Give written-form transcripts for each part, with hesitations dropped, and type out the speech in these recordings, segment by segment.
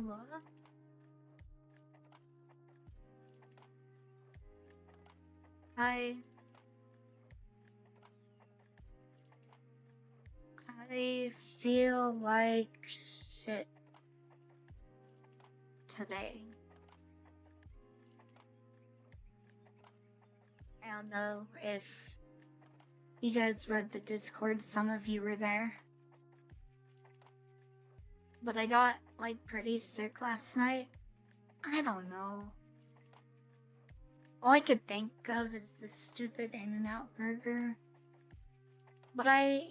Hello? Hi. I feel like shit today. I don't know if you guys read the Discord, some of you were there. But I got, like, pretty sick last night. I don't know. All I could think of is this stupid In-N-Out burger. But I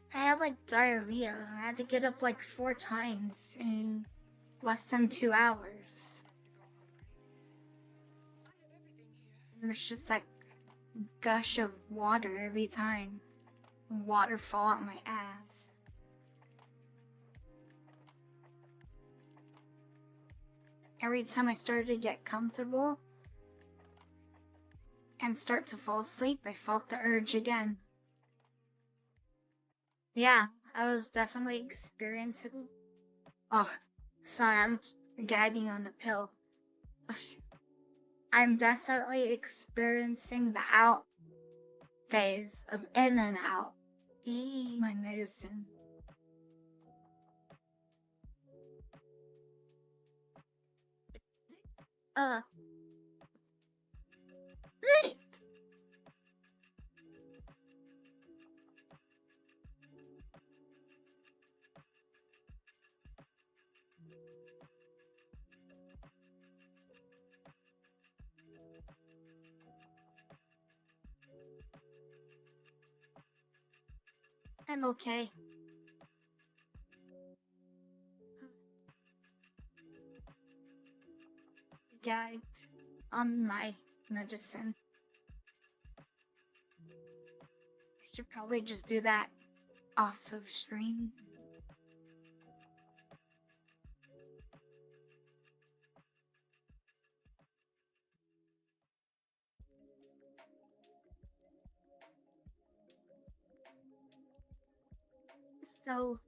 had, like, diarrhea. I had to get up, like, 4 times in less than 2 hours. And there's just, like, gush of water every time. Waterfall out my ass. Every time I started to get comfortable and start to fall asleep, I felt the urge again. Yeah, I was definitely experiencing... Oh, sorry, I'm gagging on the pill. I'm definitely experiencing the out phase of In-N-Out. Eee, my medicine. Wait. I'm okay. Gagged on my medicine. I should probably just do that off of stream. So,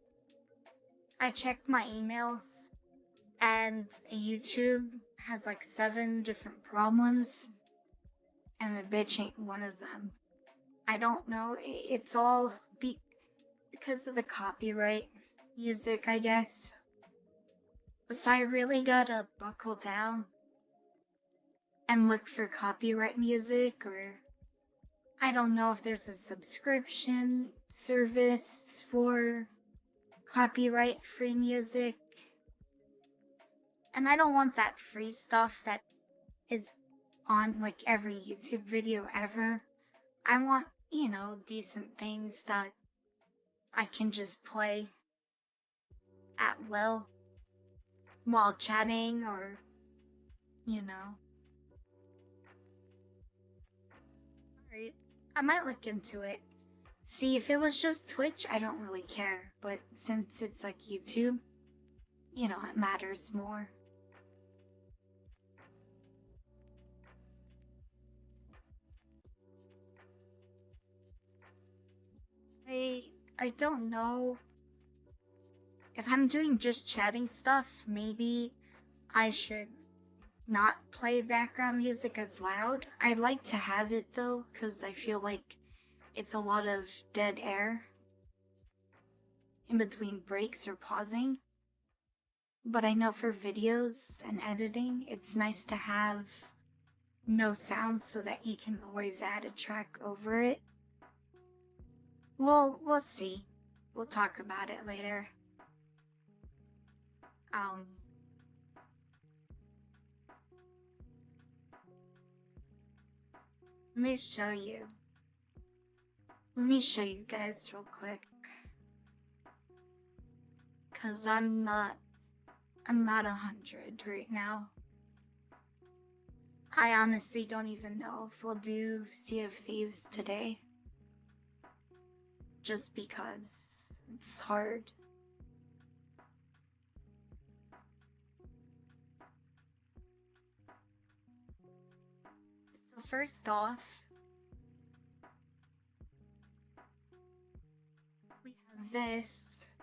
I checked my emails, and YouTube has like 7 different problems, and the bitch ain't one of them. I don't know, it's all because of the copyright music, I guess. So I really gotta buckle down and look for copyright music, or I don't know if there's a subscription service for copyright-free music. And I don't want that free stuff that is on like every YouTube video ever. I want, you know, decent things that I can just play at will while chatting, or, you know. Alright, I might look into it. See, if it was just Twitch, I don't really care. But since it's like YouTube, you know, it matters more. I don't know. If I'm doing just chatting stuff, maybe I should not play background music as loud. I'd like to have it though, because I feel like it's a lot of dead air in between breaks or pausing. But I know for videos and editing, it's nice to have no sound so that you can always add a track over it. Well, we'll see. We'll talk about it later. Let me show you. Let me show you guys real quick. Cause I'm not 100 right now. I honestly don't even know if we'll do Sea of Thieves today. Just because it's hard. So first off, we have this.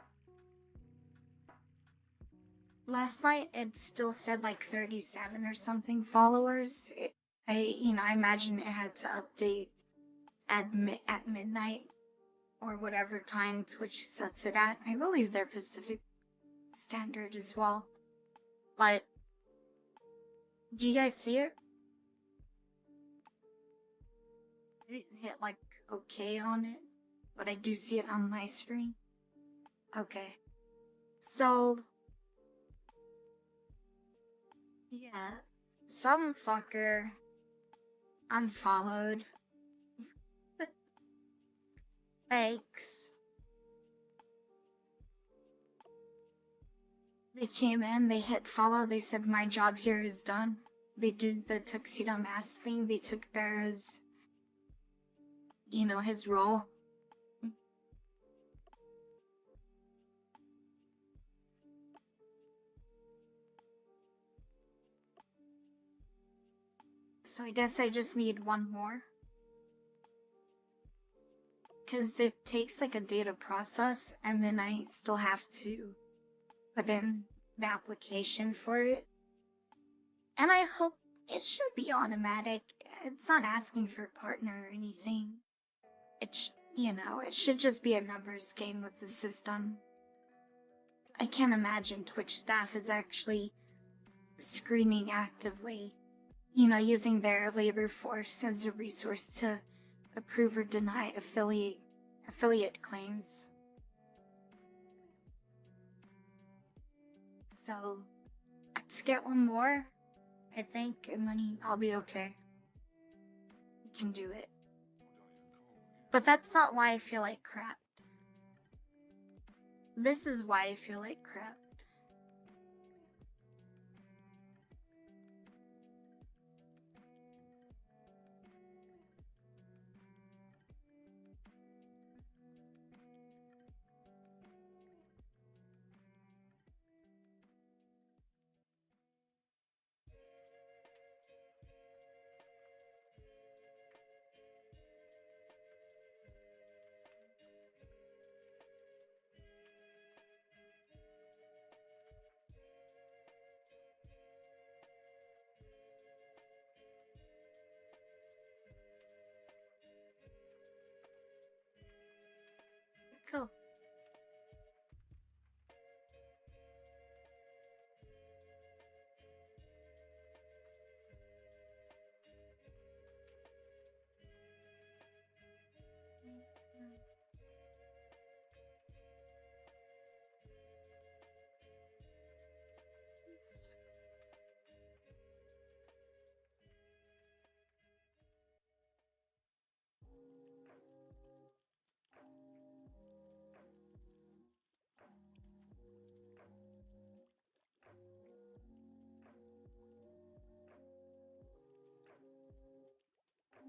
last night it still said like 37 or something followers. I imagine it had to update at midnight or whatever time Twitch sets it at. I believe they're Pacific Standard as well. But do you guys see it? I didn't hit like okay on it, but I do see it on my screen. Okay. So yeah, some fucker unfollowed. Thanks. They came in, they hit follow, they said my job here is done. They did the tuxedo mask thing, they took Barra's, his role. So I guess I just need one more. Because it takes like a data process, and then I still have to put in the application for it. And I hope it should be automatic. It's not asking for a partner or anything. It should just be a numbers game with the system. I can't imagine Twitch staff is actually screening actively, using their labor force as a resource to approve or deny affiliate claims. So, let's get one more, I think, and then I'll be okay. We can do it. But that's not why I feel like crap. This is why I feel like crap. Cool.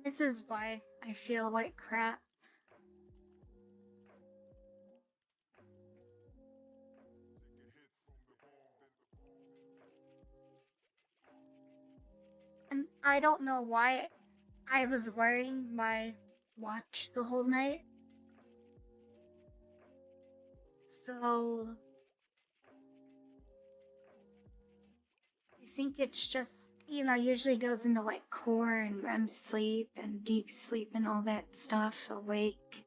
This is why I feel like crap. And I don't know why I was wearing my watch the whole night. So I think it's just, usually goes into like core and REM sleep and deep sleep and all that stuff, awake.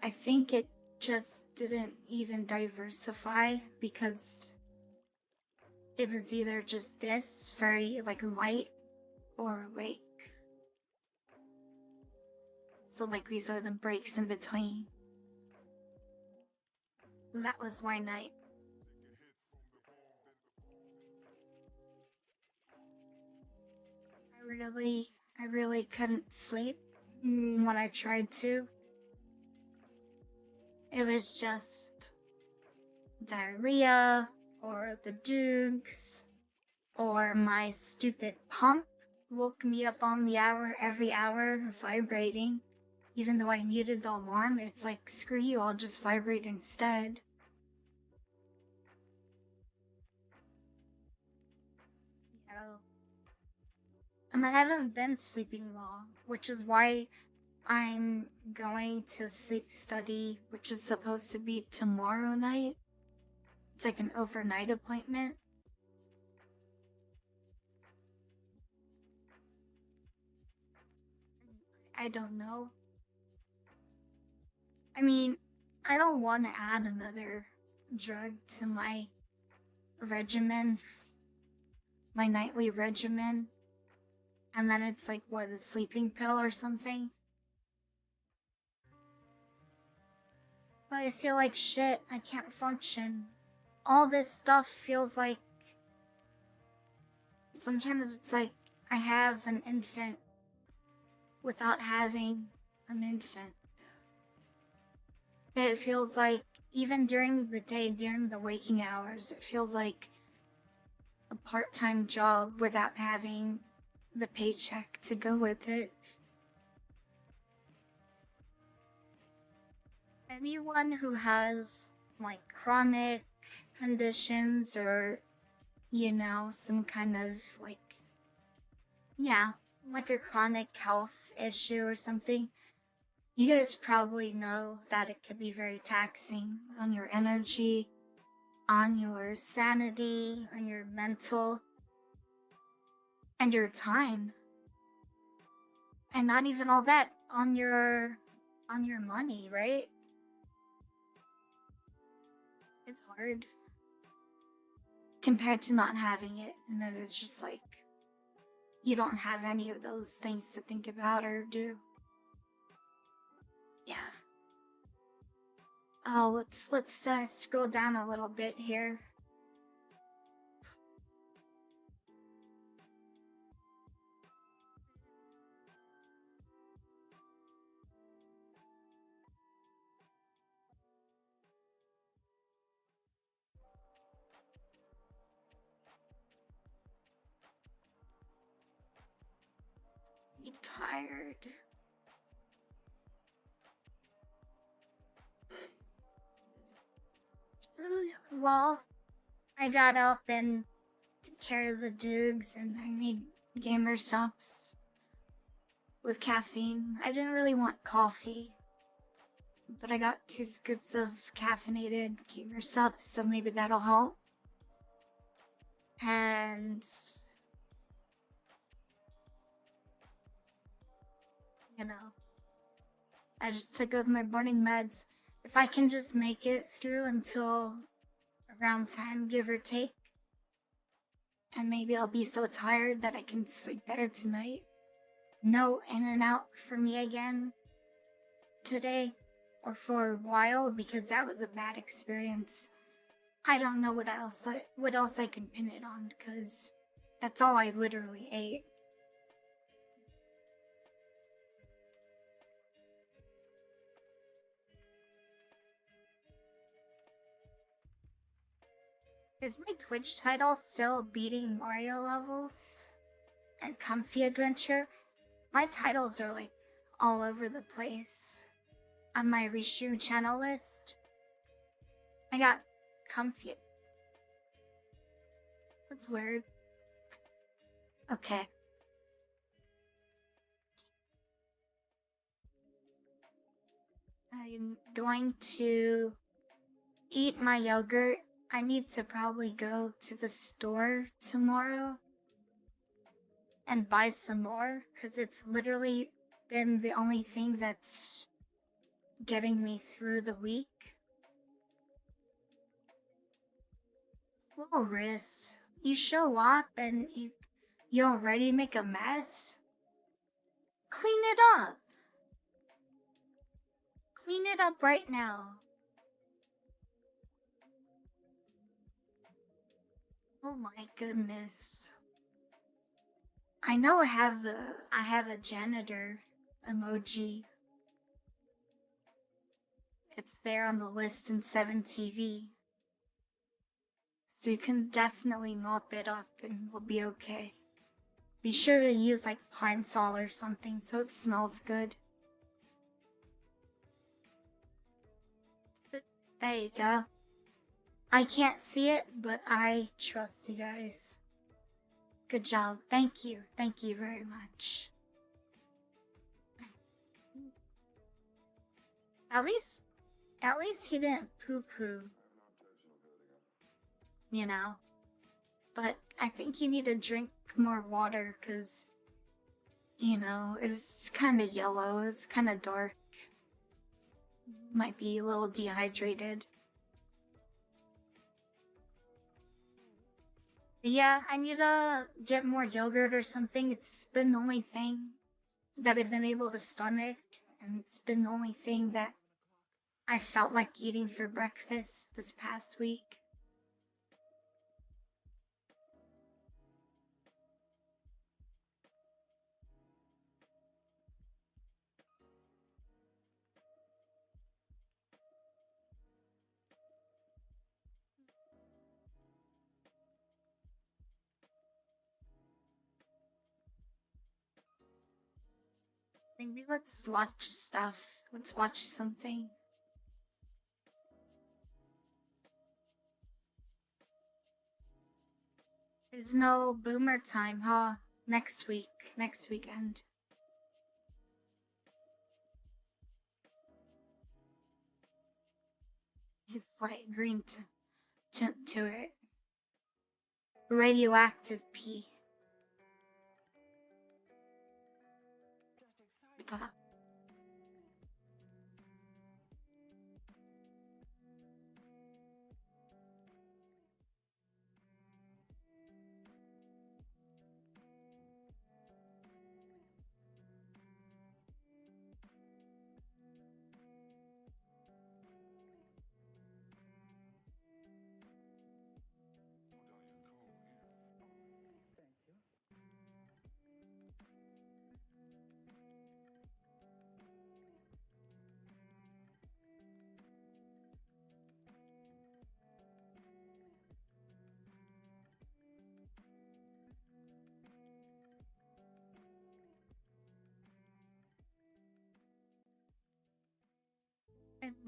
I think it just didn't even diversify because it was either just this, very like light, or awake. So like these are the breaks in between. That was my night. I really couldn't sleep when I tried to. It was just diarrhea, or the dukes, or my stupid pump woke me up on the hour, every hour, vibrating. Even though I muted the alarm, it's like, screw you, I'll just vibrate instead. And I haven't been sleeping well, which is why I'm going to sleep study, which is supposed to be tomorrow night. It's like an overnight appointment. I don't know. I mean, I don't want to add another drug to my regimen, my nightly regimen, and then it's like, what, a sleeping pill or something? But I feel like shit, I can't function. All this stuff feels like... Sometimes it's like I have an infant without having an infant. It feels like, even during the day, during the waking hours, it feels like a part-time job without having the paycheck to go with it. Anyone who has, like, chronic conditions or, you know, some kind of, like, yeah, like a chronic health issue or something, you guys probably know that it could be very taxing on your energy, on your sanity, on your mental, and your time. And not even all that, on your money, right? It's hard compared to not having it, and then it's just like you don't have any of those things to think about or do. Yeah. Oh, let's scroll down a little bit here. I'm tired. Well, I got up and took care of the dudes, and I made gamer subs with caffeine. I didn't really want coffee, but I got 2 scoops of caffeinated gamer subs, so maybe that'll help. And you know, I just took with my morning meds. If I can just make it through until around 10, give or take, and maybe I'll be so tired that I can sleep better tonight. No in and out for me again today, or for a while, because that was a bad experience. I don't know what else I can pin it on, because that's all I literally ate. Is my Twitch title still Beating Mario Levels and Comfy Adventure? My titles are like all over the place. On my Restream channel list, I got Comfy. That's weird. Okay. I'm going to eat my yogurt. I need to probably go to the store tomorrow and buy some more, because it's literally been the only thing that's getting me through the week. Little Riz, you show up and you already make a mess? Clean it up. Clean it up right now. Oh my goodness. I know I have a janitor emoji. It's there on the list in 7TV. So you can definitely mop it up and we'll be okay. Be sure to use like Pine Sol or something so it smells good. There you go. I can't see it, but I trust you guys. Good job. Thank you. Thank you very much. At least he didn't poo-poo. You know? But I think you need to drink more water, because You know, it's kind of yellow, it's kind of dark. Might be a little dehydrated. But yeah, I need to get more yogurt or something. It's been the only thing that I've been able to stomach, and it's been the only thing that I felt like eating for breakfast this past week. Maybe let's watch stuff. Let's watch something. There's no boomer time, huh? Next weekend. It's light green to it. Radioactive pee. Blah.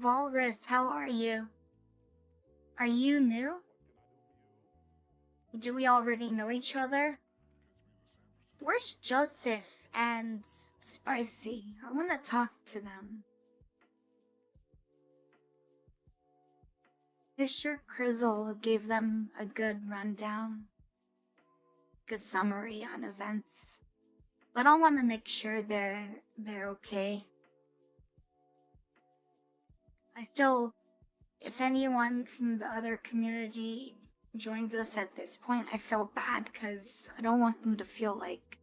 Walrus, how are you? Are you new? Do we already know each other? Where's Joseph and Spicy? I want to talk to them. Mr. Crizzle gave them a good rundown, good summary on events, but I want to make sure they're okay. I still, if anyone from the other community joins us at this point, I feel bad because I don't want them to feel like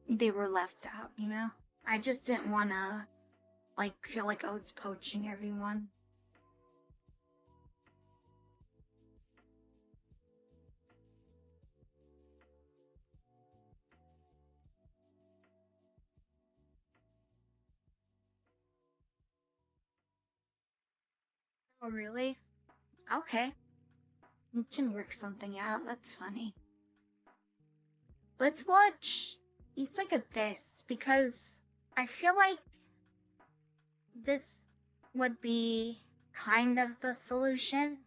they were left out, you know? I just didn't want to, like, feel like I was poaching everyone. Oh, really? Okay. We can work something out, that's funny. Let's watch Let's look at this, because I feel like this would be kind of the solution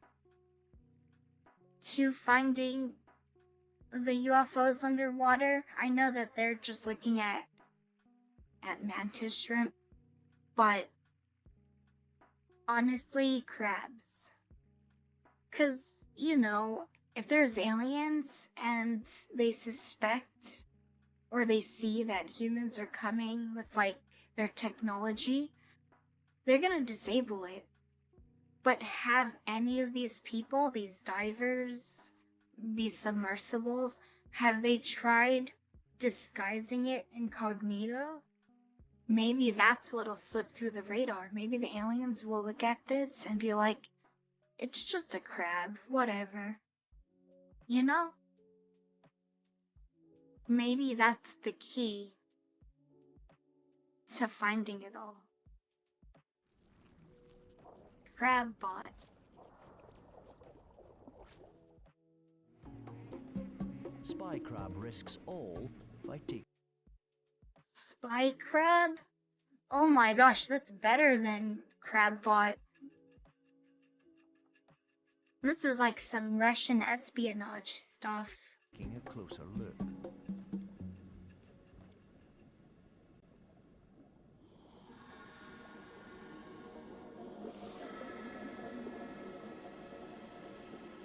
to finding the UFOs underwater. I know that they're just looking at mantis shrimp, but honestly, crabs. Cause, you know, if there's aliens and they suspect or they see that humans are coming with, like, their technology, they're gonna disable it. But have any of these people, these divers, these submersibles, have they tried disguising it incognito? Maybe that's what'll slip through the radar. Maybe the aliens will look at this and be like, it's just a crab, whatever. You know? Maybe that's the key to finding it all. Crab bot. Spy crab risks all by taking. Spy crab? Oh my gosh, that's better than crab bot. This is like some Russian espionage stuff. Taking a closer look.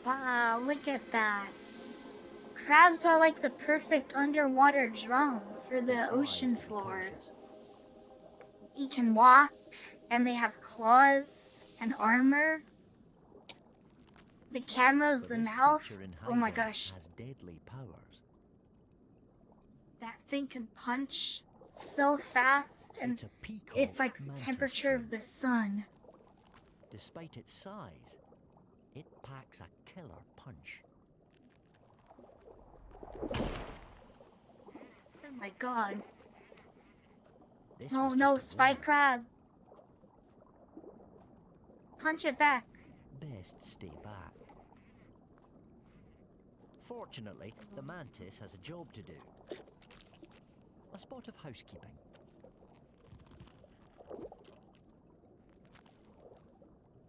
Wow, look at that. Crabs are like the perfect underwater drone for the It's ocean wise to be floor. cautious. You can walk, and they have claws and armor. The camera's But the this mouth. creature in Oh my hiding gosh. has deadly powers. That thing can punch so fast, and It's a peacock it's like the mantis temperature of shrimp. the sun. Despite its size, it packs a killer punch. Oh my god. This No, was no, just a spy warning. crab. Punch it back. Best stay back. Fortunately, the mantis has a job to do. A spot of housekeeping.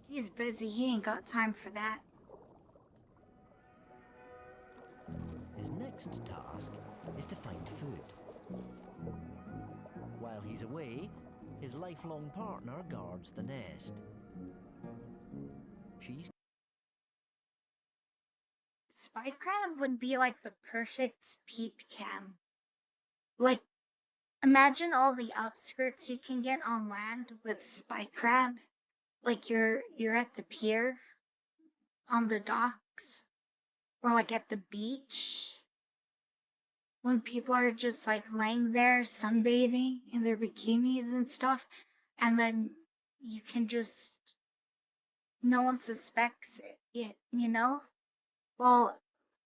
He's busy, he ain't got time for that. His next task is to find food. While he's away, his lifelong partner guards the nest. She's Spy crab would be like the perfect peep cam. Like, imagine all the outskirts you can get on land with spy crab. Like you're at the pier, on the docks, or like at the beach. When people are just like laying there sunbathing in their bikinis and stuff, and then you can just, no one suspects it, you know? Well,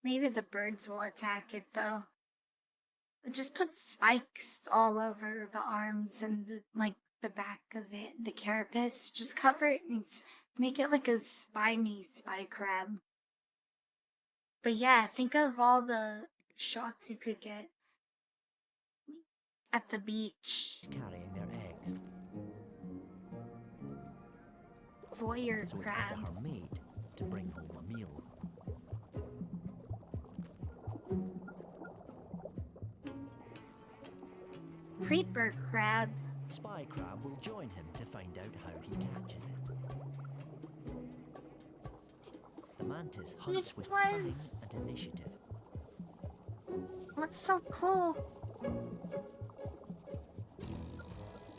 maybe the birds will attack it though. But just put spikes all over the arms and the back of it, the carapace. Just cover it and make it like a spiny spy crab. But yeah, think of all the shots you could get at the beach. carrying their eggs, Voyeur so it's up crab. to her mate to bring home a meal. Creeper crab. Spy Crab will join him to find out how he catches it. The mantis hunts This with cunning was- and initiative. What's so cool?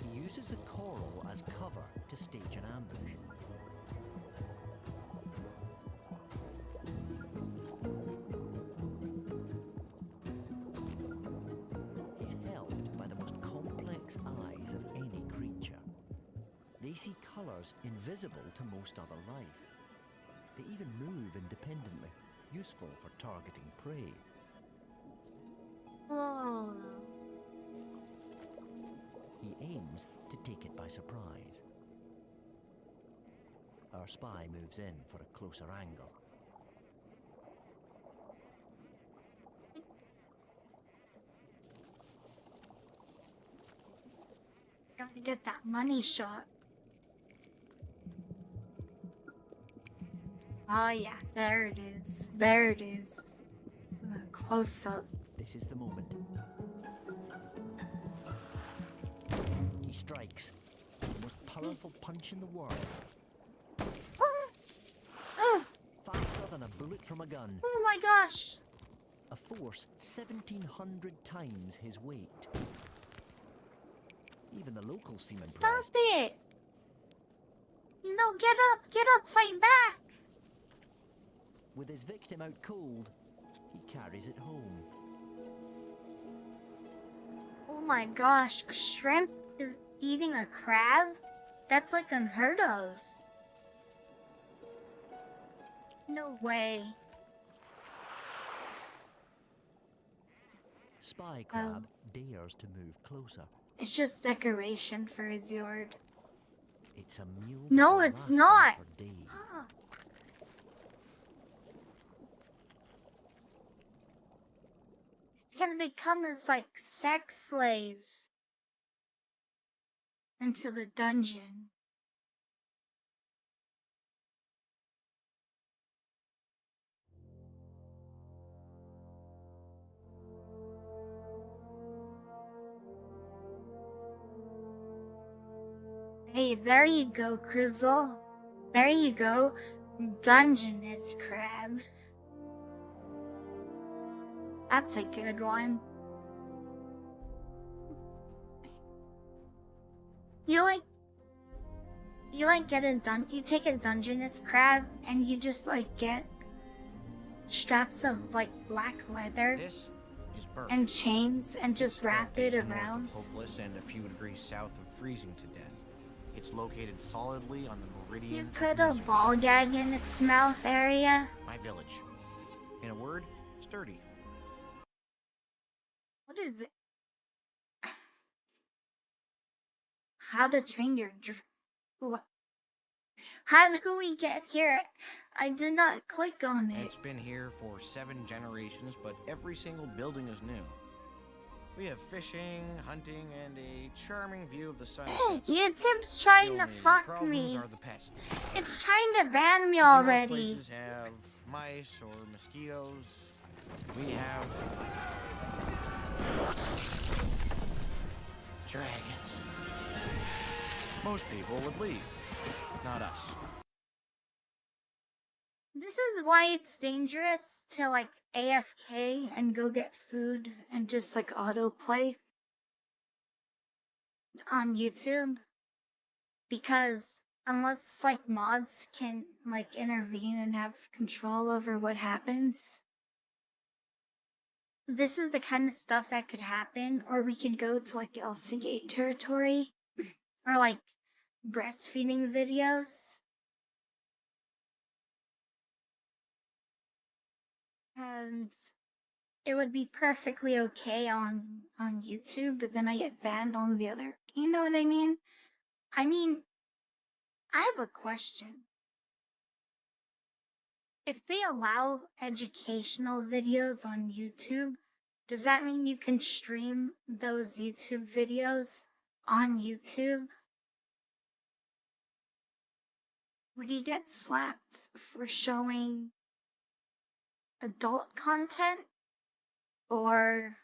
He uses the coral as cover to stage an ambush. He's helped by the most complex eyes of any creature. They see colours invisible to most other life. They even move independently, useful for targeting prey. Whoa. He aims to take it by surprise. Our spy moves in for a closer angle. Gotta get that money shot. Oh yeah, there it is. There it is. Close up. This is the moment. He strikes. The most powerful punch in the world. Faster than a bullet from a gun. Oh my gosh! A force 1,700 times his weight. Even the locals seem Stop impressed. it! You know, get up, fight back! With his victim out cold, he carries it home. Oh my gosh, a shrimp is eating a crab? That's like unheard of. No way. Spy Crab dares to move closer. It's just decoration for his yard. It's a meal. No, that will it's last him not. for days. Huh. He's gonna become this like sex slave into the dungeon. Hey, there you go, Crizzle. There you go, Dungeness Crab. That's a good one. You like get a you take a Dungeness crab and you just like get straps of like black leather This is Burke. and chains and just It's 12 wrap it days north around. of Hopeless and a few degrees south of freezing to death. It's located solidly on the meridian. You of put a misery. ball gag in its mouth area. My village. In a word, sturdy. What is it? How to train your what? How did we get here? I did not click on it. It's been here for 7 generations, but every single building is new. We have fishing, hunting, and a charming view of the sunset. YouTube's trying to fuck problems me. are the pests. It's trying to ban me You see, most already. places have mice or mosquitoes. We have dragons. Most people would leave, not us. This is why it's dangerous to like AFK and go get food and just like autoplay on YouTube. Because unless like mods can like intervene and have control over what happens, this is the kind of stuff that could happen. Or we could go to like LCA territory or like breastfeeding videos. And it would be perfectly okay on YouTube, but then I get banned on the other. You know what I mean? I have a question. If they allow educational videos on YouTube, does that mean you can stream those YouTube videos on YouTube? Would you get slapped for showing adult content or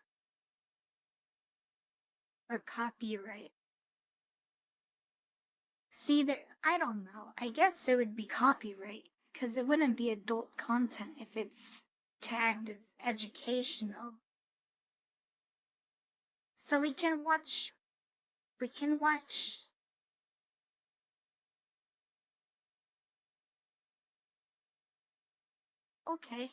copyright? See, I don't know. I guess it would be copyright because it wouldn't be adult content if it's tagged as educational. So we can watch. Okay.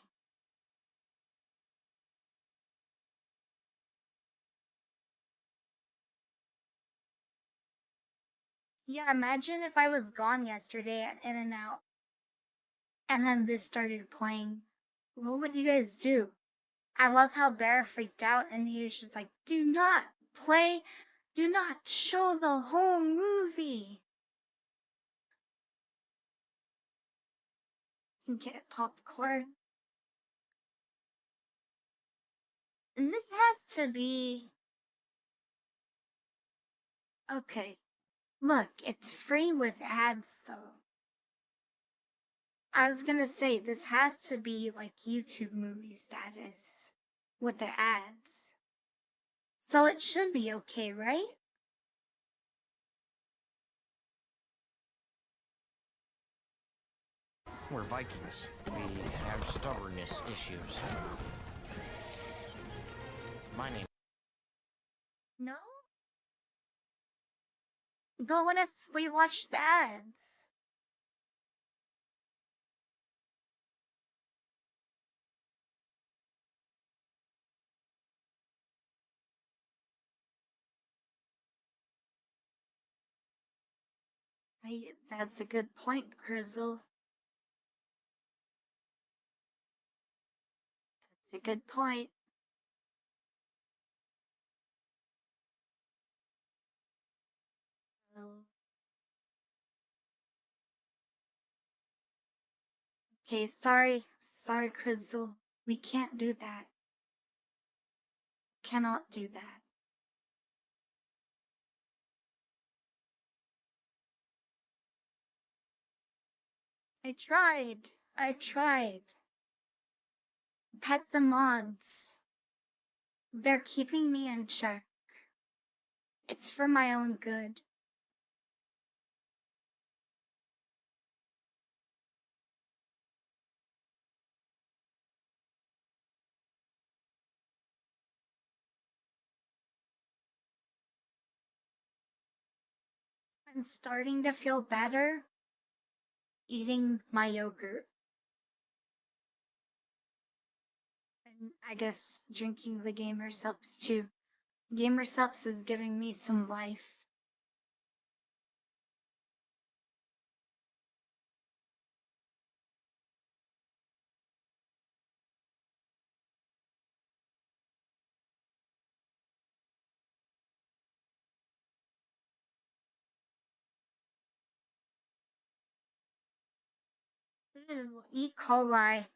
Yeah, imagine if I was gone yesterday at In and Out, and then this started playing. What would you guys do? I love how Bear freaked out and he was just like, do not play, do not show the whole movie. Get popcorn. And this has to be... Okay. Look, it's free with ads though. I was gonna say, this has to be like YouTube movie status with the ads. So it should be okay, right? We're Vikings. We have stubbornness issues. My name. No? But what if we watch the ads? That's a good point, Grizzle. That's a good point. Okay, sorry, Grizzle. We can't do that. Cannot do that. I tried. Pet the mods. They're keeping me in check. It's for my own good. I'm starting to feel better eating my yogurt. And I guess drinking the gamer subs too. Gamer subs is giving me some life. Ew, E. coli.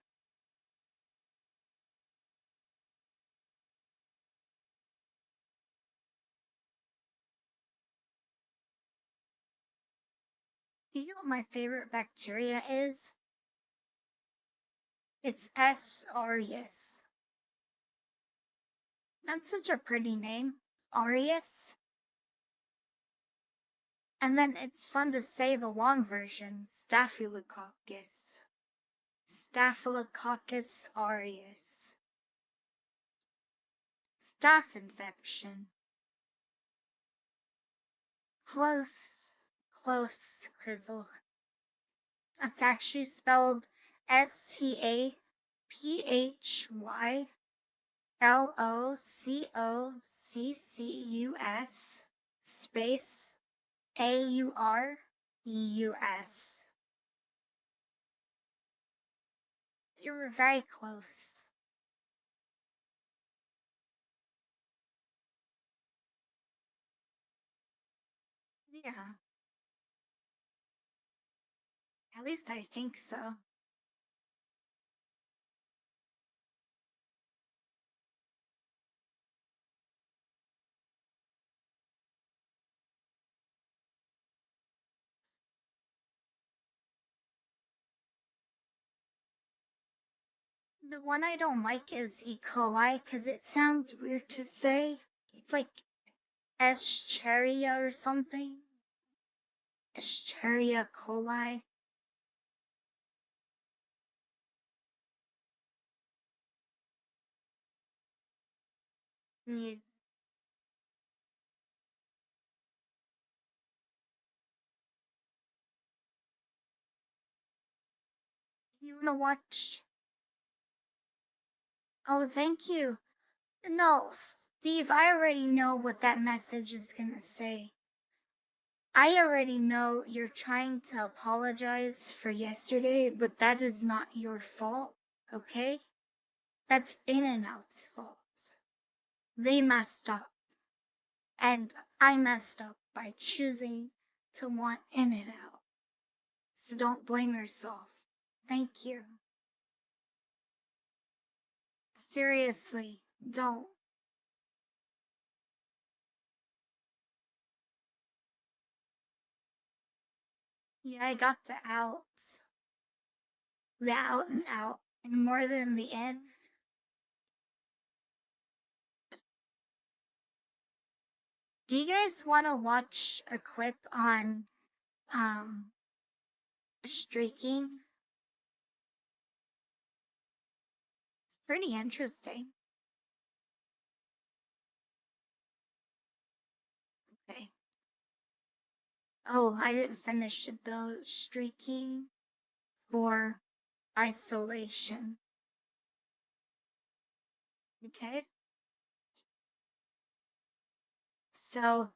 Do you know what my favorite bacteria is? It's S. aureus. That's such a pretty name. Aureus? And then it's fun to say the long version, Staphylococcus. Staphylococcus aureus. Staph infection. Close, Crizzle. It's actually spelled Staphylococcus space AUREUS. You were very close. Yeah. At least I think so. The one I don't like is E. coli because it sounds weird to say. It's like Escherichia or something. Escherichia coli. You, you wanna watch? Oh, thank you. No, Steve, I already know what that message is gonna say. I already know you're trying to apologize for yesterday, but that is not your fault, okay? That's In-N-Out's fault. They messed up. And I messed up by choosing to want In-N-Out. So don't blame yourself. Thank you. Seriously, don't. Yeah, I got the out. The out and out. And more than the in. Do you guys want to watch a clip on streaking? It's pretty interesting. Okay. Oh, I didn't finish it though. Streaking for isolation. Okay. So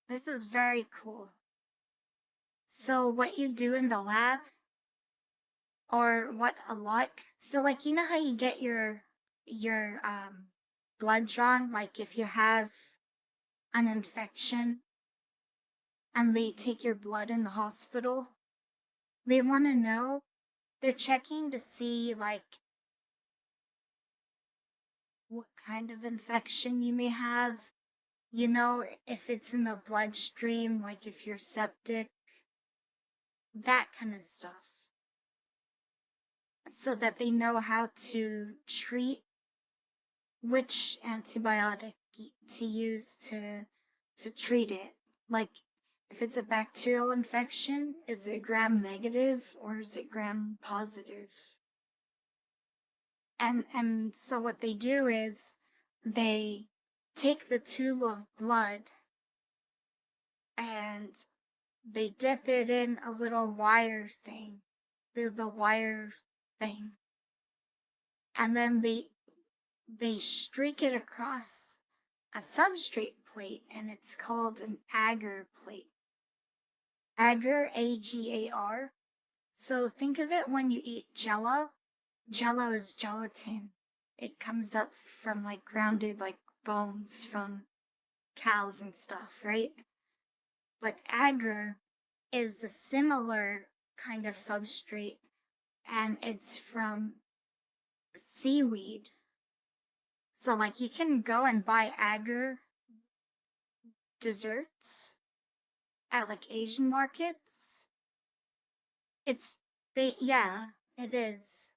this is very cool. So what you do in the lab, or what a lot. So like you know how you get your blood drawn, like if you have an infection and they take your blood in the hospital, they want to know, they're checking to see like what kind of infection you may have, you know, if it's in the bloodstream, like if you're septic, that kind of stuff, so that they know how to treat which antibiotic to use to treat it. Like if it's a bacterial infection, is it gram negative or is it gram positive? And so what they do is they take the tube of blood and they dip it in a little wire thing, the wire thing, and then they streak it across a substrate plate, and it's called an agar plate. Agar, A-G-A-R. So think of it when you eat Jello. Jello is gelatin. It comes up from like grounded like bones from cows and stuff, right? But agar is a similar kind of substrate, and it's from seaweed. So like you can go and buy agar desserts at like Asian markets. Yeah, it is.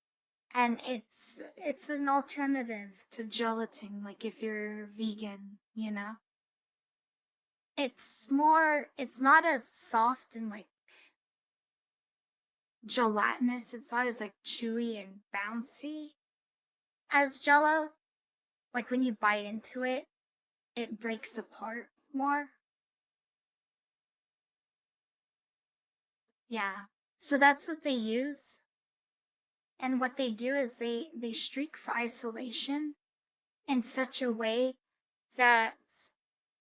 And it's an alternative to gelatin, like if you're vegan, you know? It's not as soft and like gelatinous. It's not as like chewy and bouncy as Jello. Like when you bite into it, it breaks apart more. Yeah. So that's what they use. And what they do is they streak for isolation in such a way that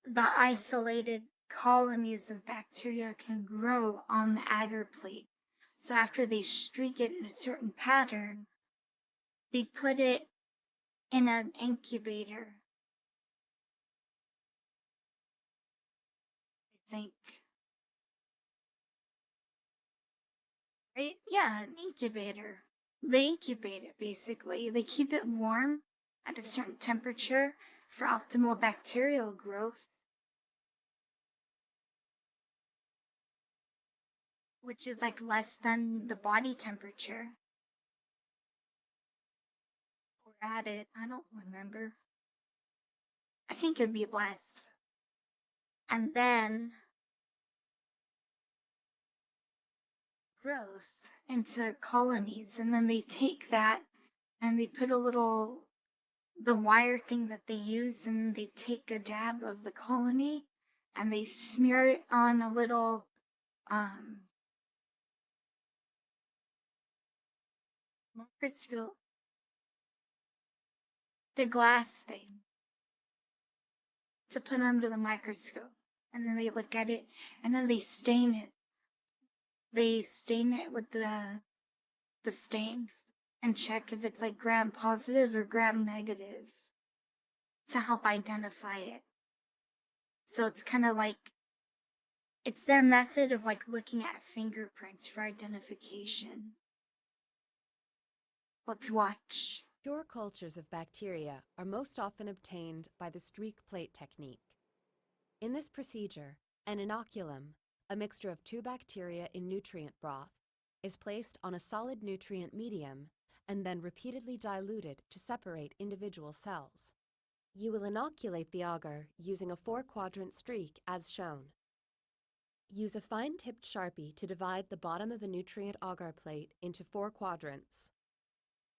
the isolated colonies of bacteria can grow on the agar plate. So after they streak it in a certain pattern, they put it in an incubator. I think. Right? Yeah, an incubator. They incubate it basically. They keep it warm at a certain temperature for optimal bacterial growth, which is like less than the body temperature. Or at it, I don't remember. I think it'd be less. And then grows into colonies, and then they take that and they put the wire thing that they use, and they take a dab of the colony and they smear it on a little microscope, the glass thing, to put under the microscope, and then they look at it and then they stain it. They stain it with the stain and check if it's like gram positive or gram negative to help identify it. So it's kind of like, it's their method of like looking at fingerprints for identification. Let's watch. Pure cultures of bacteria are most often obtained by the streak plate technique. In this procedure, an inoculum, a mixture of two bacteria in nutrient broth, is placed on a solid nutrient medium and then repeatedly diluted to separate individual cells. You will inoculate the agar using a 4-quadrant streak as shown. Use a fine-tipped Sharpie to divide the bottom of a nutrient agar plate into 4 quadrants.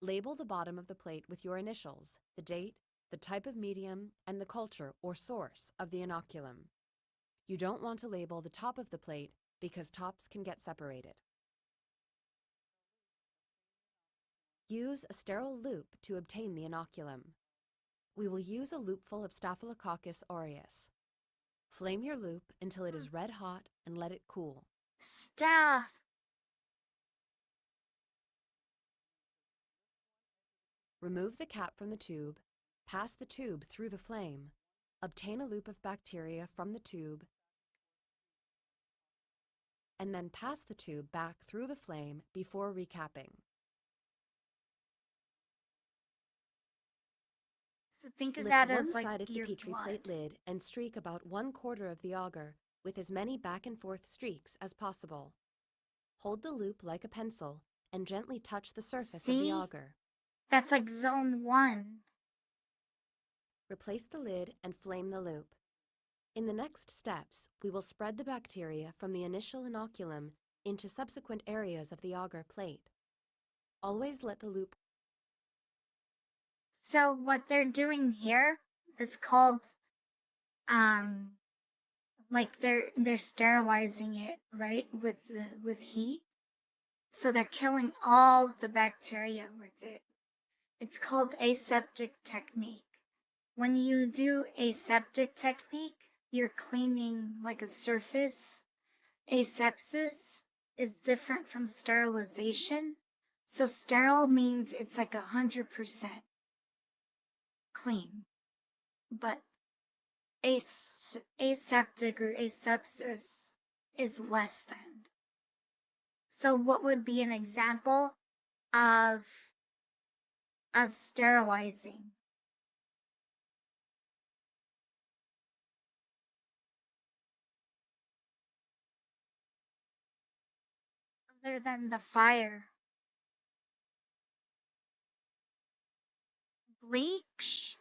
Label the bottom of the plate with your initials, the date, the type of medium, and the culture or source of the inoculum. You don't want to label the top of the plate because tops can get separated. Use a sterile loop to obtain the inoculum. We will use a loopful of Staphylococcus aureus. Flame your loop until it is red hot and let it cool. Staff. Remove the cap from the tube, pass the tube through the flame, obtain a loop of bacteria from the tube, and then pass the tube back through the flame before recapping. So think of Lift that one as like side of the your Petri blood. plate lid and streak about 1/4 of the agar with as many back and forth streaks as possible. Hold the loop like a pencil and gently touch the surface of the See? agar. That's like zone 1. Replace the lid and flame the loop. In the next steps, we will spread the bacteria from the initial inoculum into subsequent areas of the agar plate. Always let the loop. So what they're doing here is called like they're sterilizing it, right, with heat. So they're killing all the bacteria with it. It's called aseptic technique. When you do aseptic technique, you're cleaning like a surface. Asepsis is different from sterilization. So sterile means it's like 100% clean. But aseptic or asepsis is less than. So what would be an example of sterilizing? Other than the fire. Bleach?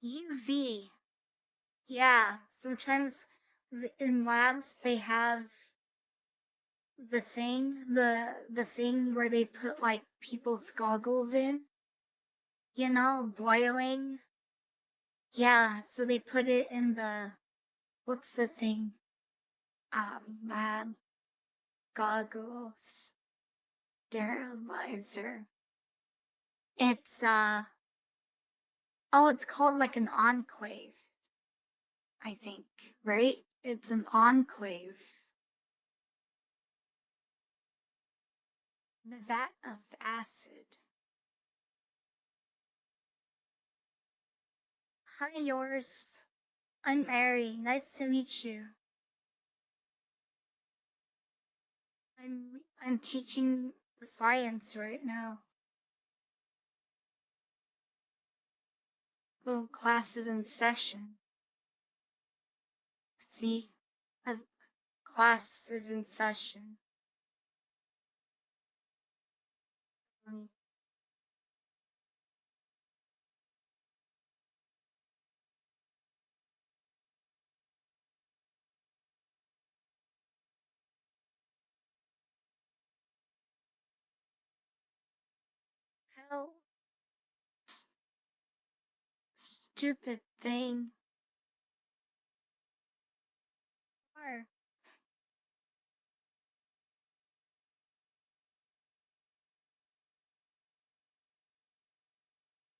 UV. Yeah, sometimes in labs they have the thing where they put like people's goggles in, boiling. Yeah, so they put it in the, what's the thing? Lab goggles, sterilizer. It's oh, it's called like an enclave, I think, right? It's an enclave. The vat of acid. Hi, yours. I'm Mary. Nice to meet you. I'm teaching science right now. Oh, class is in session. See, as class is in session. How stupid thing. Or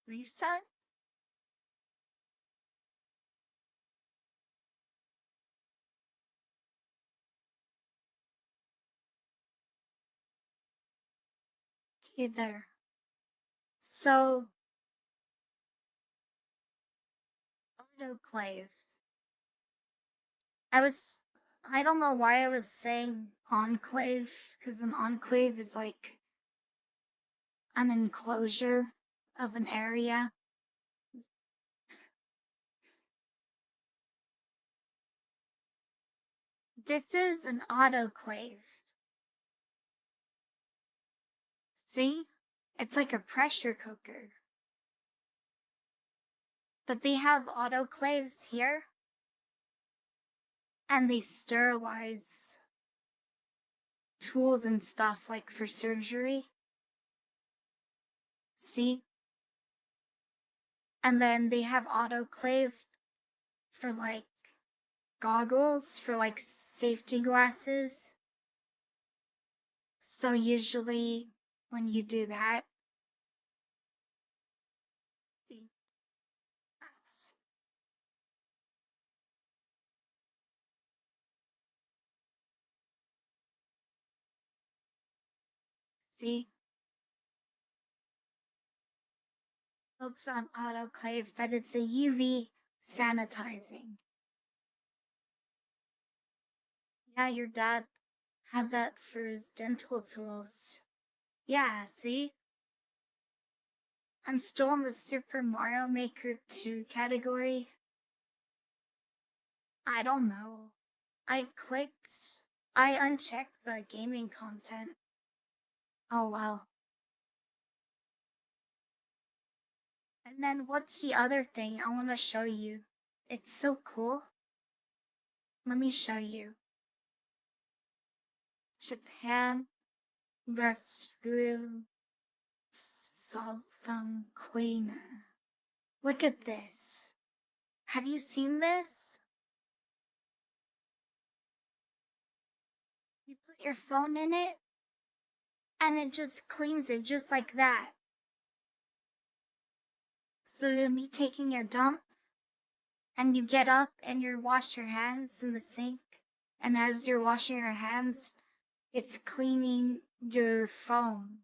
reset? Okay, there. So, autoclave. I don't know why I was saying enclave, because an enclave is like an enclosure of an area. This is an autoclave. See? It's like a pressure cooker. But they have autoclaves here, and they sterilize tools and stuff like for surgery. See? And then they have autoclave for like goggles, for like safety glasses. So usually when you do that, that's, see? Looks on autoclave, but it's a UV sanitizing. Yeah, your dad had that for his dental tools. Yeah, see? I'm still in the Super Mario Maker 2 category. I don't know. I unchecked the gaming content. Oh wow. And then what's the other thing I want to show you? It's so cool. Let me show you. Japan Restream cell phone cleaner. Look at this. Have you seen this? You put your phone in it, and it just cleans it just like that. So you'll be taking your dump, and you get up and you wash your hands in the sink, and as you're washing your hands, it's cleaning your phone.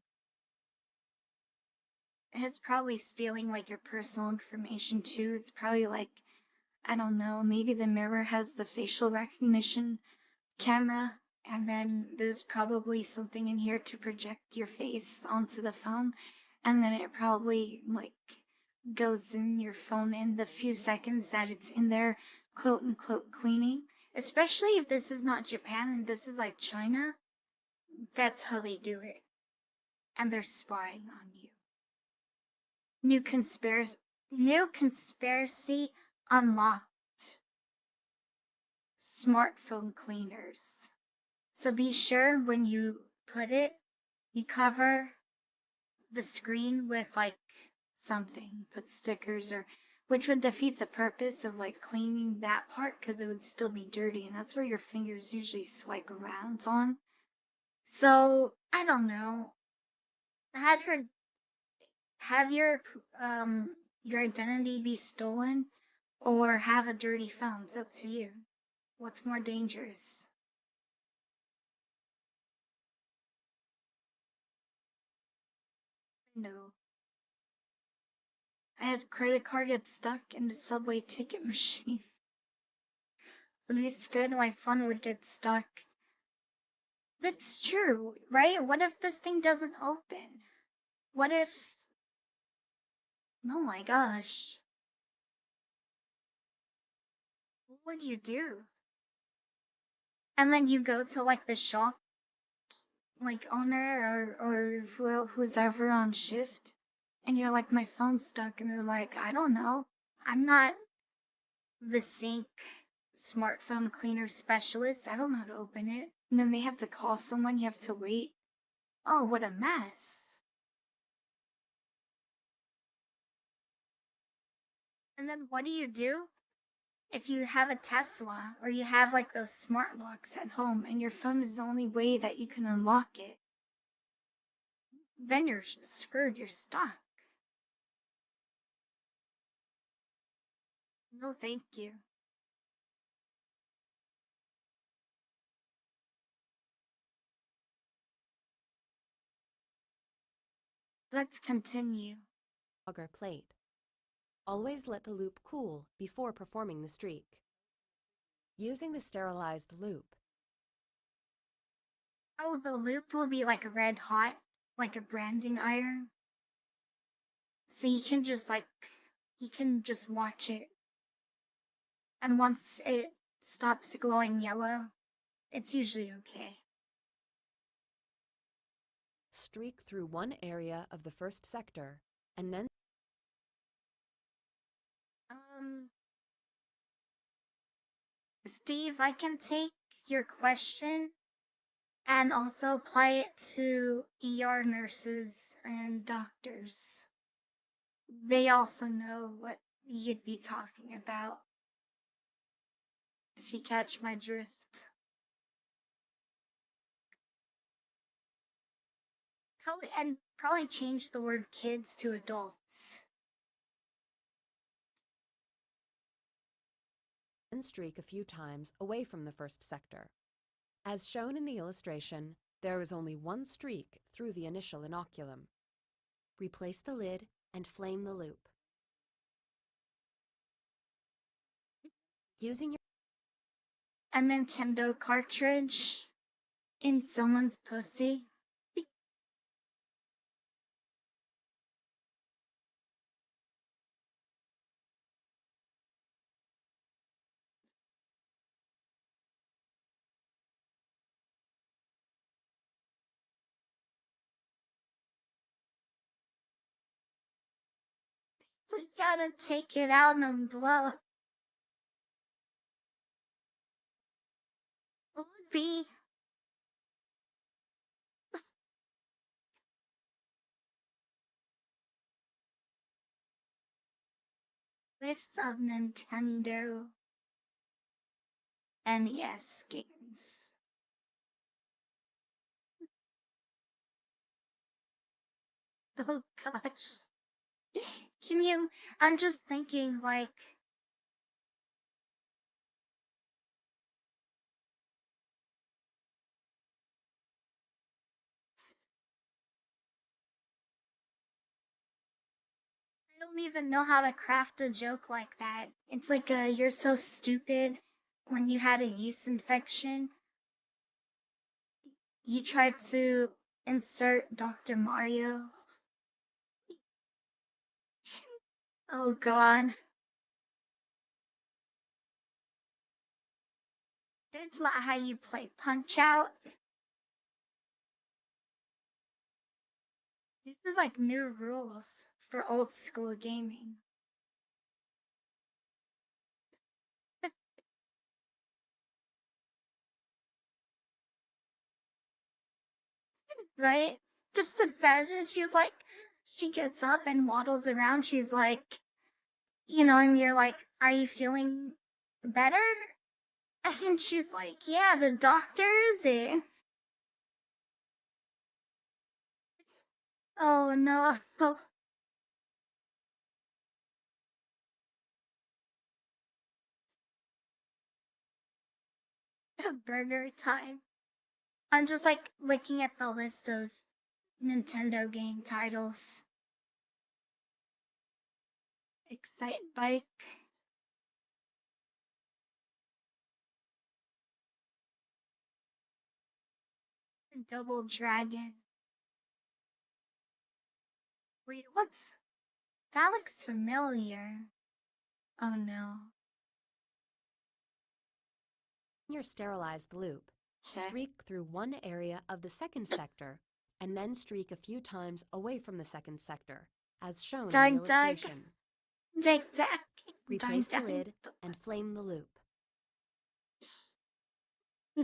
It's probably stealing like your personal information too. It's probably like, I don't know, maybe the mirror has the facial recognition camera, and then there's probably something in here to project your face onto the phone, and then it probably like goes in your phone in the few seconds that it's in there, quote unquote, cleaning. Especially if this is not Japan and this is like China, that's how they do it. And they're spying on you. New conspiracy unlocked. Smartphone cleaners. So be sure when you put it, you cover the screen with like something, put stickers, or which would defeat the purpose of like cleaning that part because it would still be dirty, and that's where your fingers usually swipe around on. So I don't know. Have your identity be stolen or have a dirty phone. It's up to you. What's more dangerous? No. I had a credit card get stuck in the subway ticket machine. When I scared my phone would get stuck. That's true, right? What if this thing doesn't open? What if... Oh my gosh. What would you do? And then you go to like the shop, like owner or who's ever on shift, and you're like, my phone's stuck, and they're like, I don't know. I'm not the sink smartphone cleaner specialist. I don't know how to open it. And then they have to call someone, you have to wait. Oh, what a mess. And then what do you do? If you have a Tesla or you have like those smart locks at home and your phone is the only way that you can unlock it, then you're screwed, you're stuck. No, thank you. Let's continue. Auger plate. Always let the loop cool before performing the streak. Using the sterilized loop. Oh, the loop will be like red hot, like a branding iron. So you can just watch it. And once it stops glowing yellow, it's usually okay. Streak through one area of the first sector and then Steve, I can take your question and also apply it to ER nurses and doctors. They also know what you'd be talking about. If you catch my drift. Probably change the word kids to adults. streak a few times away from the first sector. As shown in the illustration, there is only one streak through the initial inoculum. Replace the lid and flame the loop. Using your A Nintendo cartridge in someone's pussy. We gotta take it out in a blow. What would be list of Nintendo NES games? Oh gosh. Can you? I'm just thinking, like, I don't even know how to craft a joke like that. It's like a you're so stupid when you had a yeast infection. You tried to insert Dr. Mario. Oh god. It's not how you play Punch Out. This is like new rules for old school gaming. Right? Just imagine she gets up and waddles around. She's like, and you're like, are you feeling better? And she's like, yeah, the doctor is it. Oh no. Burger time. I'm just like looking at the list of Nintendo game titles. Excite Bike. Double Dragon. Wait, what's. That looks familiar. Oh no. In your sterilized loop, Okay. streak through one area of the second sector and then streak a few times away from the second sector, as shown in the Dug, dug. illustration. Dug, dug. Replace the Dug, dug. lid and flame the loop.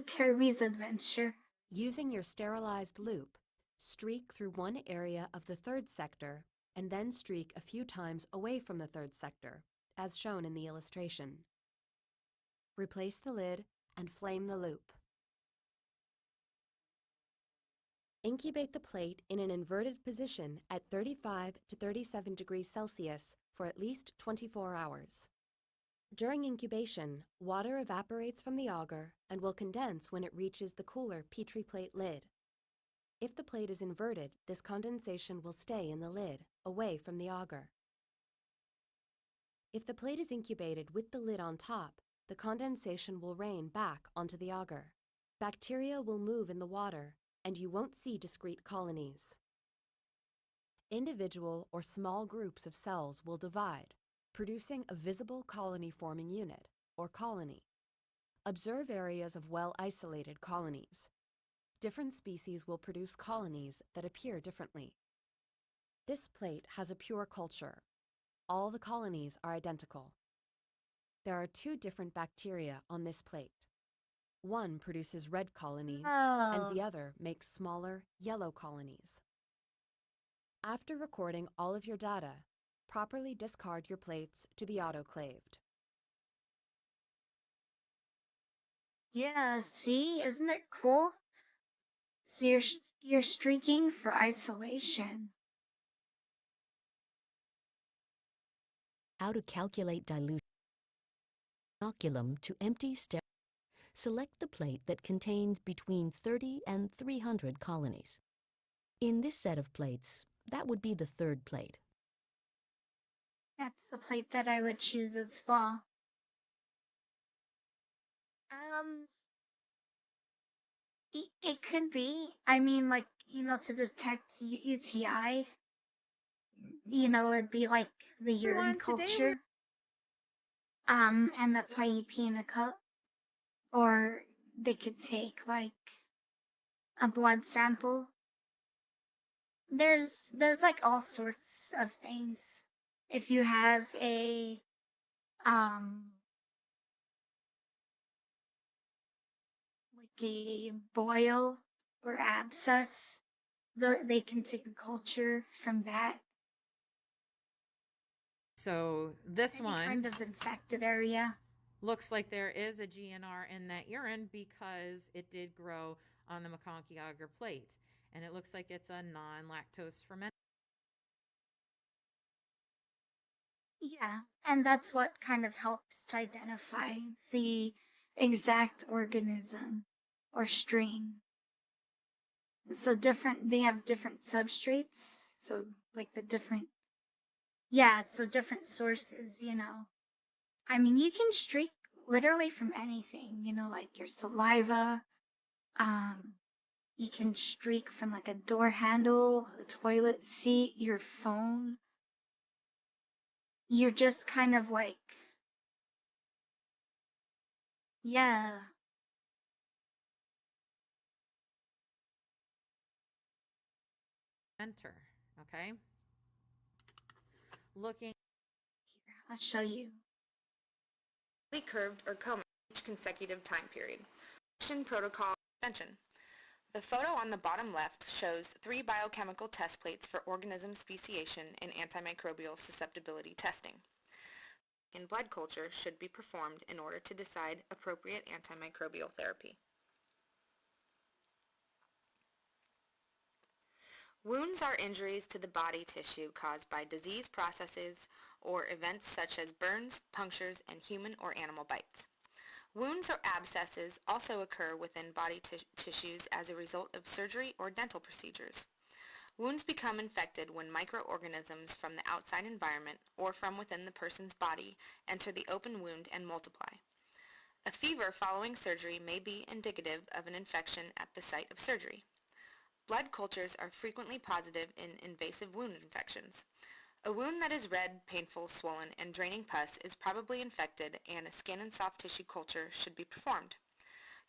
Kirby's Adventure. Using your sterilized loop, streak through one area of the third sector and then streak a few times away from the third sector, as shown in the illustration. Replace the lid and flame the loop. Incubate the plate in an inverted position at 35 to 37 degrees Celsius for at least 24 hours. During incubation, water evaporates from the agar and will condense when it reaches the cooler Petri plate lid. If the plate is inverted, this condensation will stay in the lid, away from the agar. If the plate is incubated with the lid on top, the condensation will rain back onto the agar. Bacteria will move in the water, and you won't see discrete colonies. Individual or small groups of cells will divide, producing a visible colony-forming unit, or colony. Observe areas of well-isolated colonies. Different species will produce colonies that appear differently. This plate has a pure culture. All the colonies are identical. There are two different bacteria on this plate. One produces red colonies, and the other makes smaller yellow colonies. After recording all of your data, properly discard your plates to be autoclaved. Yeah, see? Isn't it cool? So you're streaking for isolation. How to calculate dilution. Inoculum to empty sterile. Select the plate that contains between 30 and 300 colonies. In this set of plates, that would be the third plate. That's the plate that I would choose as well. It could be. I mean, like, to detect UTI, it'd be like the urine culture. And that's why you pee in a cup. Or they could take, like, a blood sample. There's like all sorts of things. if you have um like a boil or abscess, they can take a culture from that. So this Any one kind of infected area. looks like there is a GNR in that urine because it did grow on the McConkey agar plate. And it looks like it's a non-lactose ferment. Yeah, and that's what kind of helps to identify the exact organism or strain. So they have different substrates, so like the different, yeah, so different sources, you know. I mean, you can streak literally from anything, you know, like your saliva, you can streak from like a door handle, a toilet seat, your phone. You're just kind of like, yeah. Enter, okay? Looking. Here, I'll show you. Curved or coma each consecutive time period. Action protocol extension. The photo on the bottom left shows 3 biochemical test plates for organism speciation and antimicrobial susceptibility testing. In blood culture should be performed in order to decide appropriate antimicrobial therapy. Wounds are injuries to the body tissue caused by disease processes or events such as burns, punctures, and human or animal bites. Wounds or abscesses also occur within body tissues as a result of surgery or dental procedures. Wounds become infected when microorganisms from the outside environment or from within the person's body enter the open wound and multiply. A fever following surgery may be indicative of an infection at the site of surgery. Blood cultures are frequently positive in invasive wound infections. A wound that is red, painful, swollen, and draining pus is probably infected, and a skin and soft tissue culture should be performed.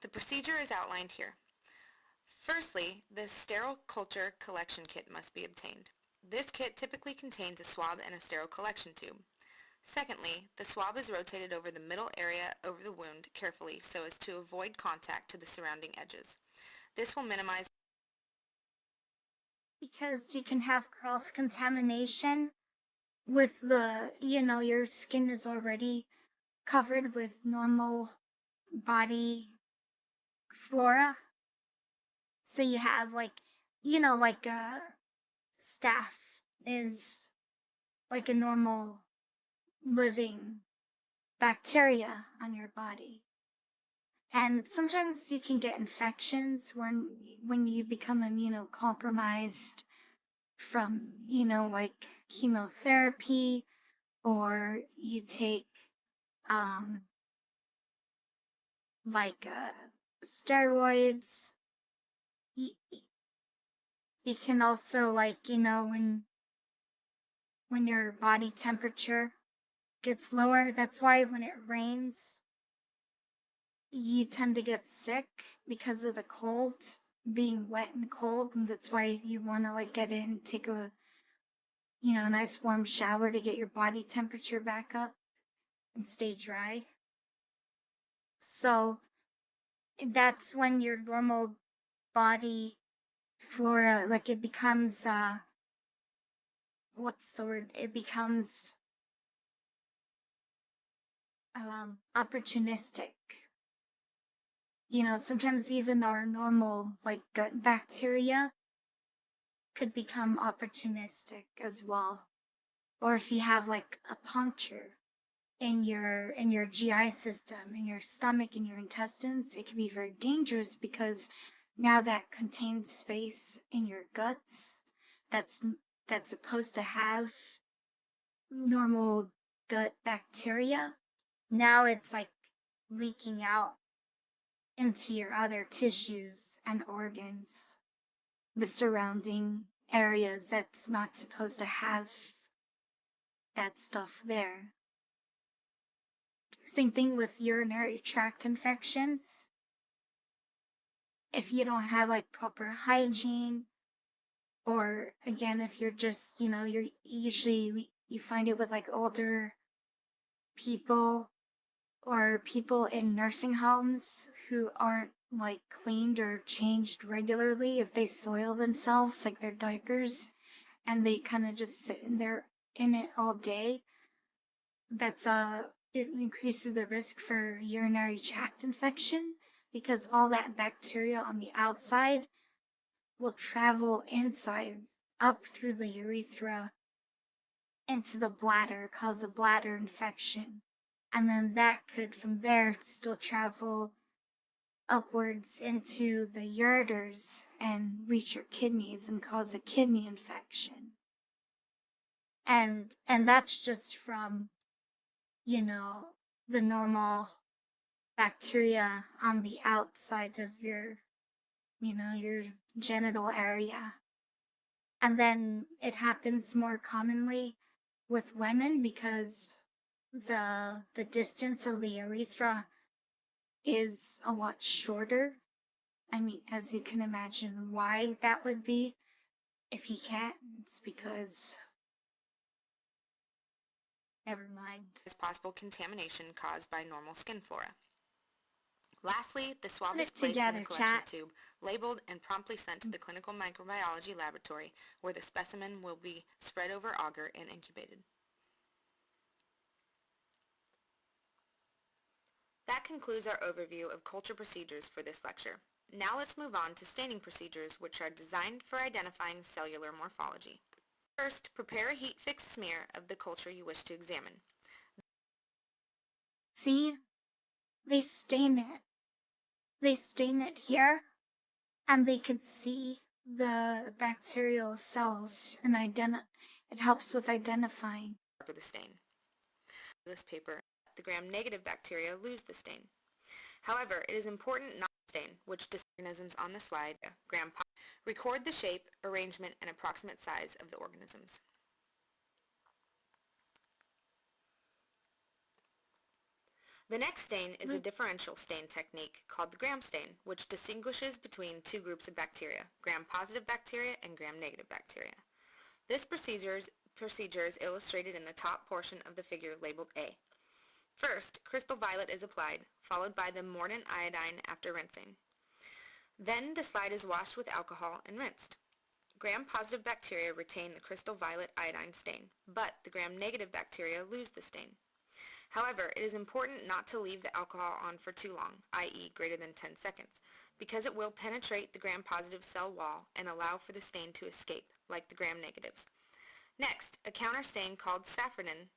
The procedure is outlined here. Firstly, the sterile culture collection kit must be obtained. This kit typically contains a swab and a sterile collection tube. Secondly, the swab is rotated over the middle area over the wound carefully so as to avoid contact to the surrounding edges. This will minimize Because you can have cross-contamination with the, you know, your skin is already covered with normal body flora. So you have like, you know, like staph is like a normal living bacteria on your body. And sometimes you can get infections when you become immunocompromised from, you know, like chemotherapy, or you take like steroids. You can also, like, you know, when your body temperature gets lower, that's why when it rains you tend to get sick because of the cold, being wet and cold, and that's why you want to like get in, take a, you know, a nice warm shower to get your body temperature back up and stay dry. So that's when your normal body flora, like, it becomes what's the word, it becomes opportunistic. You know, sometimes even our normal like gut bacteria could become opportunistic as well. Or if you have like a puncture in your GI system, in your stomach, in your intestines, it can be very dangerous because now that contained space in your guts that's supposed to have normal gut bacteria, now it's like leaking out into your other tissues and organs, the surrounding areas that's not supposed to have that stuff there. Same thing with urinary tract infections. If you don't have like proper hygiene, or again, if you're just, you know, you're usually You find it with like older people or people in nursing homes who aren't like cleaned or changed regularly. If they soil themselves, like their diapers, and they kind of just sit in there in it all day, that's it increases the risk for urinary tract infection, because all that bacteria on the outside will travel inside up through the urethra into the bladder, cause a bladder infection. And then that could from there still travel upwards into the ureters and reach your kidneys and cause a kidney infection. And that's just from, you know, the normal bacteria on the outside of your, you know, your genital area. And then it happens more commonly with women because the distance of the urethra is a lot shorter. I mean, as you can imagine why that would be. If you can't, it's because... Never mind. Is possible contamination caused by normal skin flora. Lastly, the swab Put is it placed in together, the collection chat. tube, labeled, and promptly sent to the clinical microbiology laboratory, where the specimen will be spread over agar and incubated. That concludes our overview of culture procedures for this lecture. Now let's move on to staining procedures, which are designed for identifying cellular morphology. First, prepare a heat-fixed smear of the culture you wish to examine. See? They stain it. They stain it here, and they could see the bacterial cells, and it helps with identifying. For the stain. This paper, the gram-negative bacteria lose the stain. However, it is important not to stain, which organisms on the slide, gram-positive. Record the shape, arrangement, and approximate size of the organisms. The next stain is a differential stain technique called the gram stain, which distinguishes between two groups of bacteria, gram-positive bacteria and gram-negative bacteria. This procedure is illustrated in the top portion of the figure labeled A. First, crystal violet is applied, followed by the mordant iodine after rinsing. Then the slide is washed with alcohol and rinsed. Gram-positive bacteria retain the crystal violet iodine stain, but the gram-negative bacteria lose the stain. However, it is important not to leave the alcohol on for too long, i.e. greater than 10 seconds, because it will penetrate the gram-positive cell wall and allow for the stain to escape, like the gram-negatives. Next, a counter stain called safranin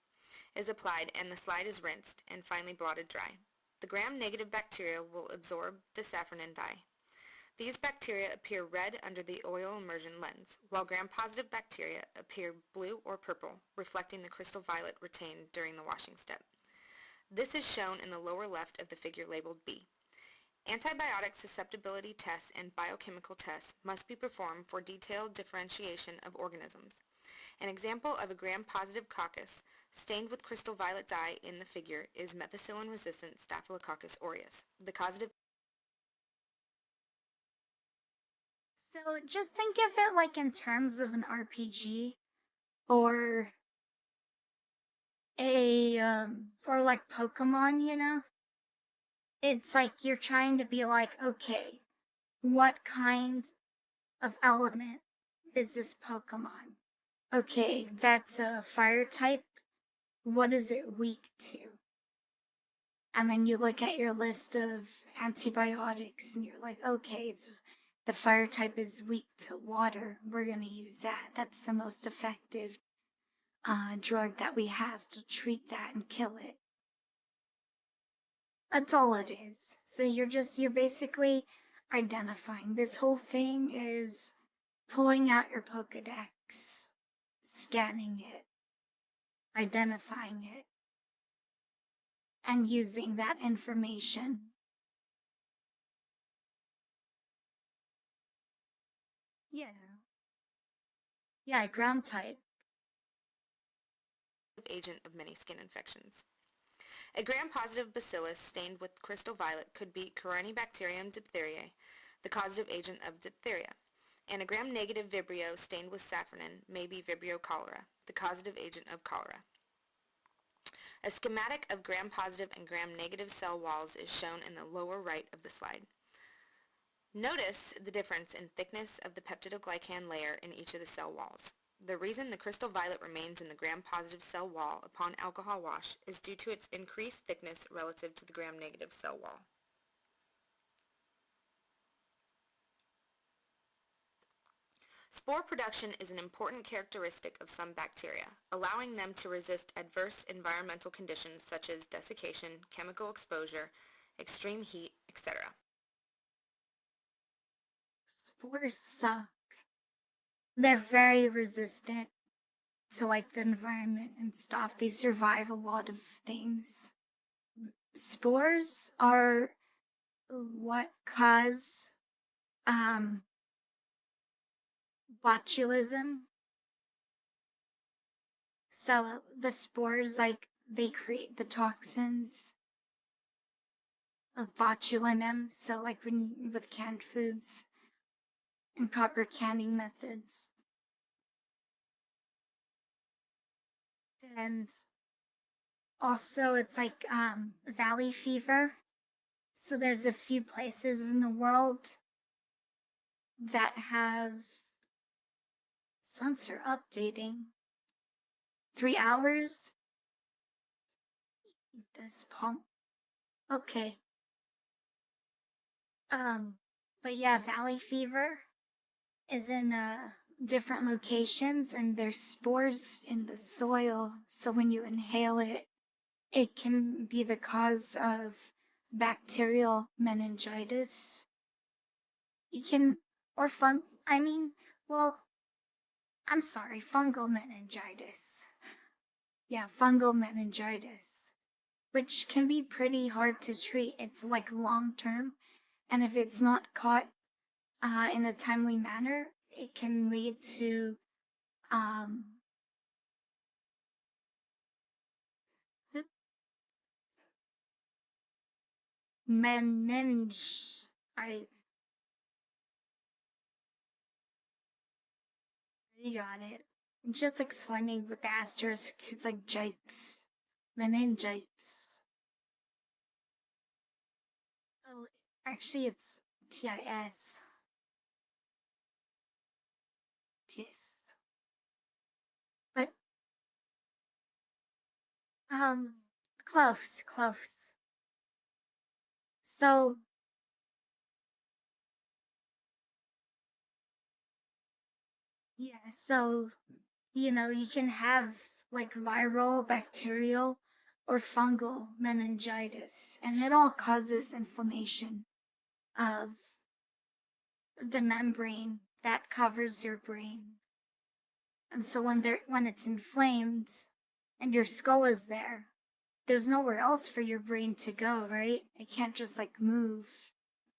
is applied and the slide is rinsed and finally blotted dry. The gram-negative bacteria will absorb the safranin dye. These bacteria appear red under the oil immersion lens, while gram-positive bacteria appear blue or purple, reflecting the crystal violet retained during the washing step. This is shown in the lower left of the figure labeled B. Antibiotic susceptibility tests and biochemical tests must be performed for detailed differentiation of organisms. An example of a gram-positive coccus stained with crystal violet dye in the figure is methicillin-resistant Staphylococcus aureus. The causative. So just think of it like in terms of an RPG or or like Pokemon, you know? It's like you're trying to be like, okay, what kind of element is this Pokemon? Okay, that's a fire type. What is it weak to? And then you look at your list of antibiotics and you're like, okay, the fire type is weak to water. We're going to use that. That's the most effective drug that we have to treat that and kill it. That's all it is. So you're basically identifying. This whole thing is pulling out your Pokedex, scanning it, identifying it, and using that information. Yeah. Yeah, ground type. Agent of many skin infections. A gram-positive bacillus stained with crystal violet could be Corynebacterium diphtheriae, the causative agent of diphtheria. and a gram-negative Vibrio stained with safranin may be Vibrio cholera, the causative agent of cholera. A schematic of gram-positive and gram-negative cell walls is shown in the lower right of the slide. Notice the difference in thickness of the peptidoglycan layer in each of the cell walls. The reason the crystal violet remains in the gram-positive cell wall upon alcohol wash is due to its increased thickness relative to the gram-negative cell wall. Spore production is an important characteristic of some bacteria, allowing them to resist adverse environmental conditions such as desiccation, chemical exposure, extreme heat, etc. Spores suck. They're very resistant to like the environment and stuff. They survive a lot of things. Spores are what cause botulism. So the spores, like, they create the toxins of botulinum. So like when with canned foods and proper canning methods. And also it's like valley fever. So there's a few places in the world that have, suns are updating. 3 hours? This pump. Okay. But yeah, valley fever is in different locations, and there's spores in the soil. So when you inhale it, it can be the cause of bacterial meningitis. You can, or fungal meningitis. Yeah, fungal meningitis, which can be pretty hard to treat. It's like long term, and if it's not caught in a timely manner, it can lead to you got it. Just explaining with the asterisk, it's like jites. Meningitis. Oh, actually, it's TIS. TIS. But, close. So, yeah, so, you can have like viral, bacterial, or fungal meningitis, and it all causes inflammation of the membrane that covers your brain. And so when it's inflamed and your skull is there, there's nowhere else for your brain to go, right? It can't just like move.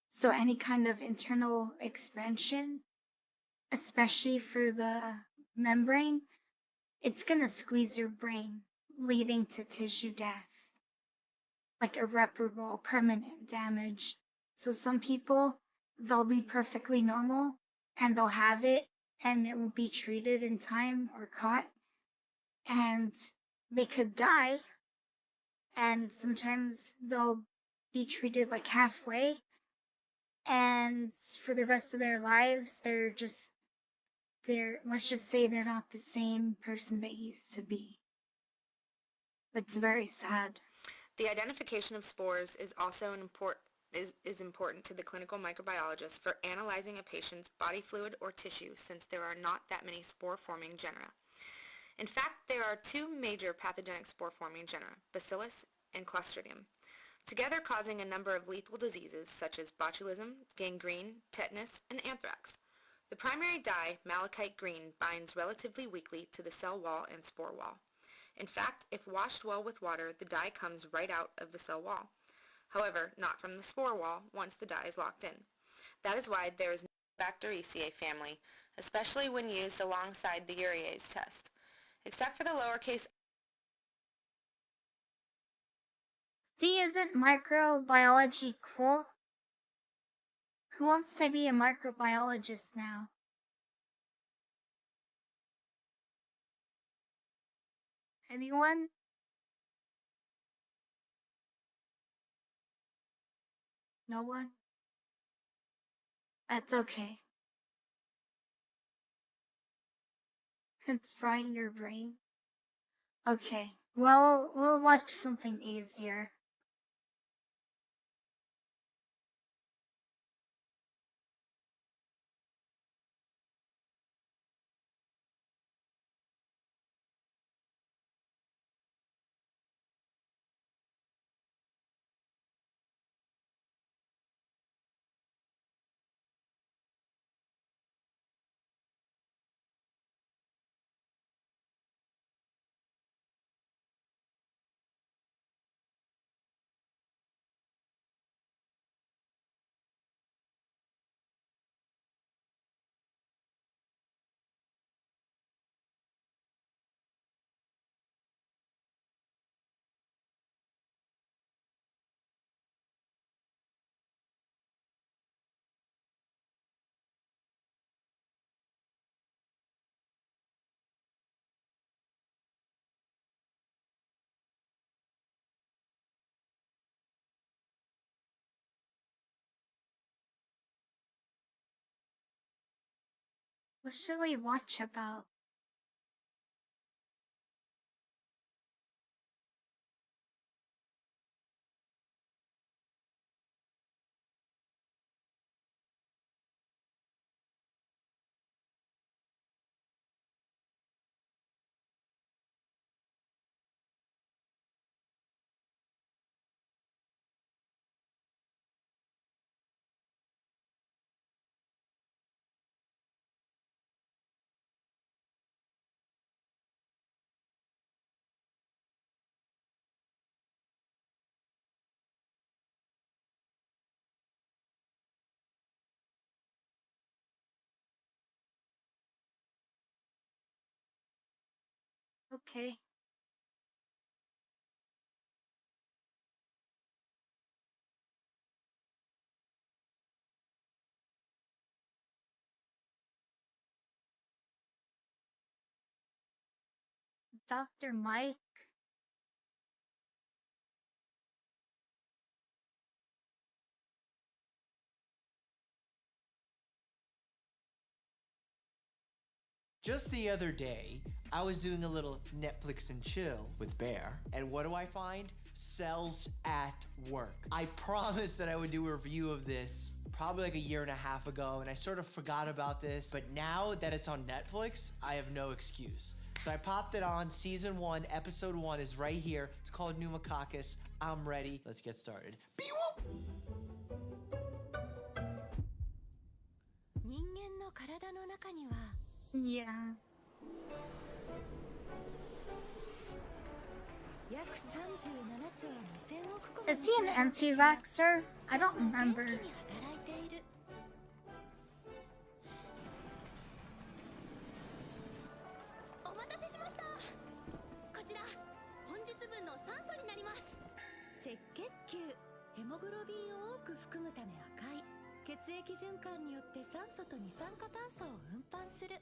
So any kind of internal expansion, especially for the membrane, it's gonna squeeze your brain, leading to tissue death, like irreparable, permanent damage. So some people, they'll be perfectly normal and they'll have it and it will be treated in time or caught, and they could die. And sometimes they'll be treated like halfway, and for the rest of their lives, let's just say they're not the same person they used to be. It's very sad. The identification of spores is also important to the clinical microbiologist for analyzing a patient's body fluid or tissue, since there are not that many spore-forming genera. In fact, there are two major pathogenic spore-forming genera, Bacillus and Clostridium, together causing a number of lethal diseases such as botulism, gangrene, tetanus, and anthrax. The primary dye, malachite green, binds relatively weakly to the cell wall and spore wall. In fact, if washed well with water, the dye comes right out of the cell wall. However, not from the spore wall once the dye is locked in. That is why there is no Bacteriaceae family, especially when used alongside the urease test. Except for the lowercase. See, isn't microbiology cool? Who wants to be a microbiologist now? Anyone? No one? That's okay. It's frying your brain. Okay, well, we'll watch something easier. What should we watch about? Okay. Dr. Mike? Just the other day, I was doing a little Netflix and chill with Bear, and what do I find? Cells at work. I promised that I would do a review of this probably like a year and a half ago, and I sort of forgot about this, but now that it's on Netflix, I have no excuse. So I popped it on. Season 1, episode 1 is right here. It's called Pneumococcus. I'm ready. Let's get started. Beep-whoop! 人間の体の中には Yeah. 約37兆2000億個の Is he an anti-vaxxer? I don't remember. 元気に働いている。お待たせしました。こちら本日分の酸素になります。赤血球、ヘモグロビンを多く含むため赤い。血液循環によって酸素と二酸化炭素を運搬する。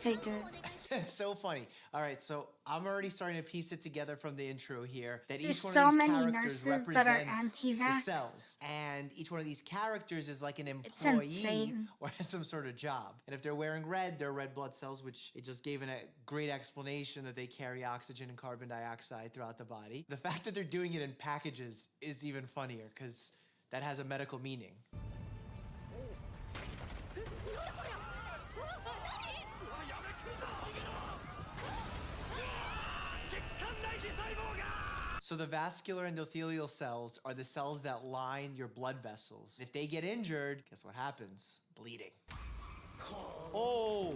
Hey, good. It's so funny. All right, so I'm already starting to piece it together from the intro here that There's each one so of these many characters nurses that are represents the anti-vax. cells, and each one of these characters is like an It's employee insane. or has some sort of job. And if they're wearing red, they're red blood cells, which it just gave a great explanation that they carry oxygen and carbon dioxide throughout the body. The fact that they're doing it in packages is even funnier because that has a medical meaning. So the vascular endothelial cells are the cells that line your blood vessels. If they get injured, guess what happens? Bleeding. Oh!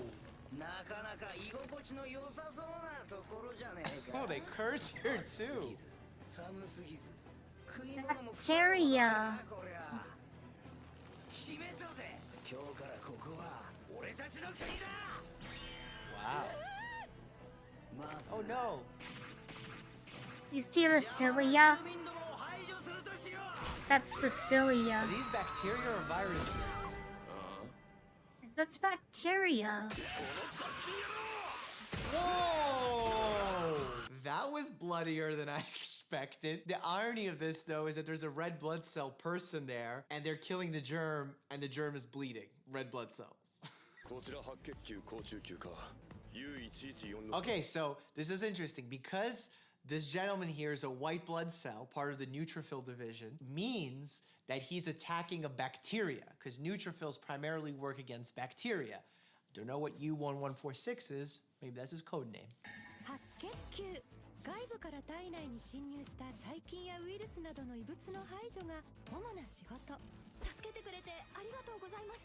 Oh, they curse here too. Bacteria. Wow. Oh no. You see the cilia? That's the cilia. Are these bacteria or viruses? That's bacteria. Whoa! That was bloodier than I expected. The irony of this, though, is that there's a red blood cell person there, and they're killing the germ, and the germ is bleeding. Red blood cells. Okay, so this is interesting because this gentleman here is a white blood cell, part of the neutrophil division, means that he's attacking a bacteria, because neutrophils primarily work against bacteria. Don't know what U1146 is. Maybe that's his code name. 白血球外部から体内に侵入した細菌やウイルスなどの異物の排除が主な仕事。助けてくれてありがとうございます。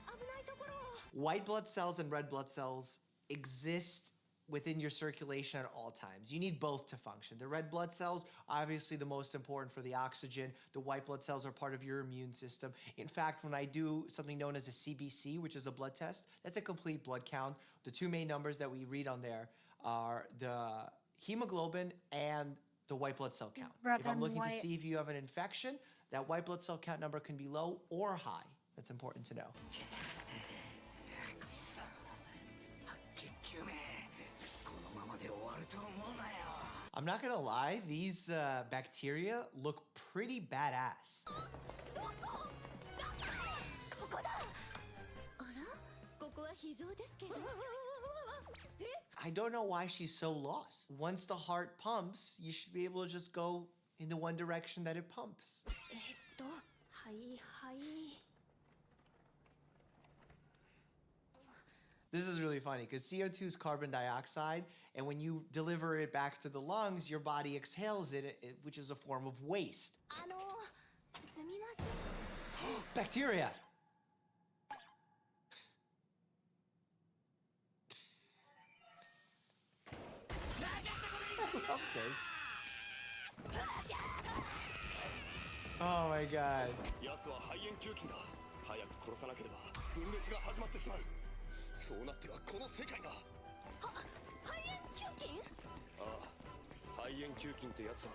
危ないところを。White blood cells and red blood cells exist within your circulation at all times. You need both to function. The red blood cells, obviously the most important for the oxygen. The white blood cells are part of your immune system. In fact, when I do something known as a CBC, which is a blood test, that's a complete blood count. The two main numbers that we read on there are the hemoglobin and the white blood cell count. Red If I'm and looking to white. see if you have an infection, that white blood cell count number can be low or high. That's important to know. I'm not gonna lie, these bacteria look pretty badass. ここだ。あら、ここは秘蔵ですけど。え？ I don't know why she's so lost. Once the heart pumps, you should be able to just go in the one direction that it pumps. はいはい。 This is really funny because CO2 is carbon dioxide, and when you deliver it back to the lungs, your body exhales it, which is a form of waste. すみません。 Bacteria! I love this. Oh my god. 奴は肺炎球菌だ。早く殺さなければ分裂が始まってしまう。そうなってはこの世界が。肺炎球菌？ああ、肺炎球菌ってやつは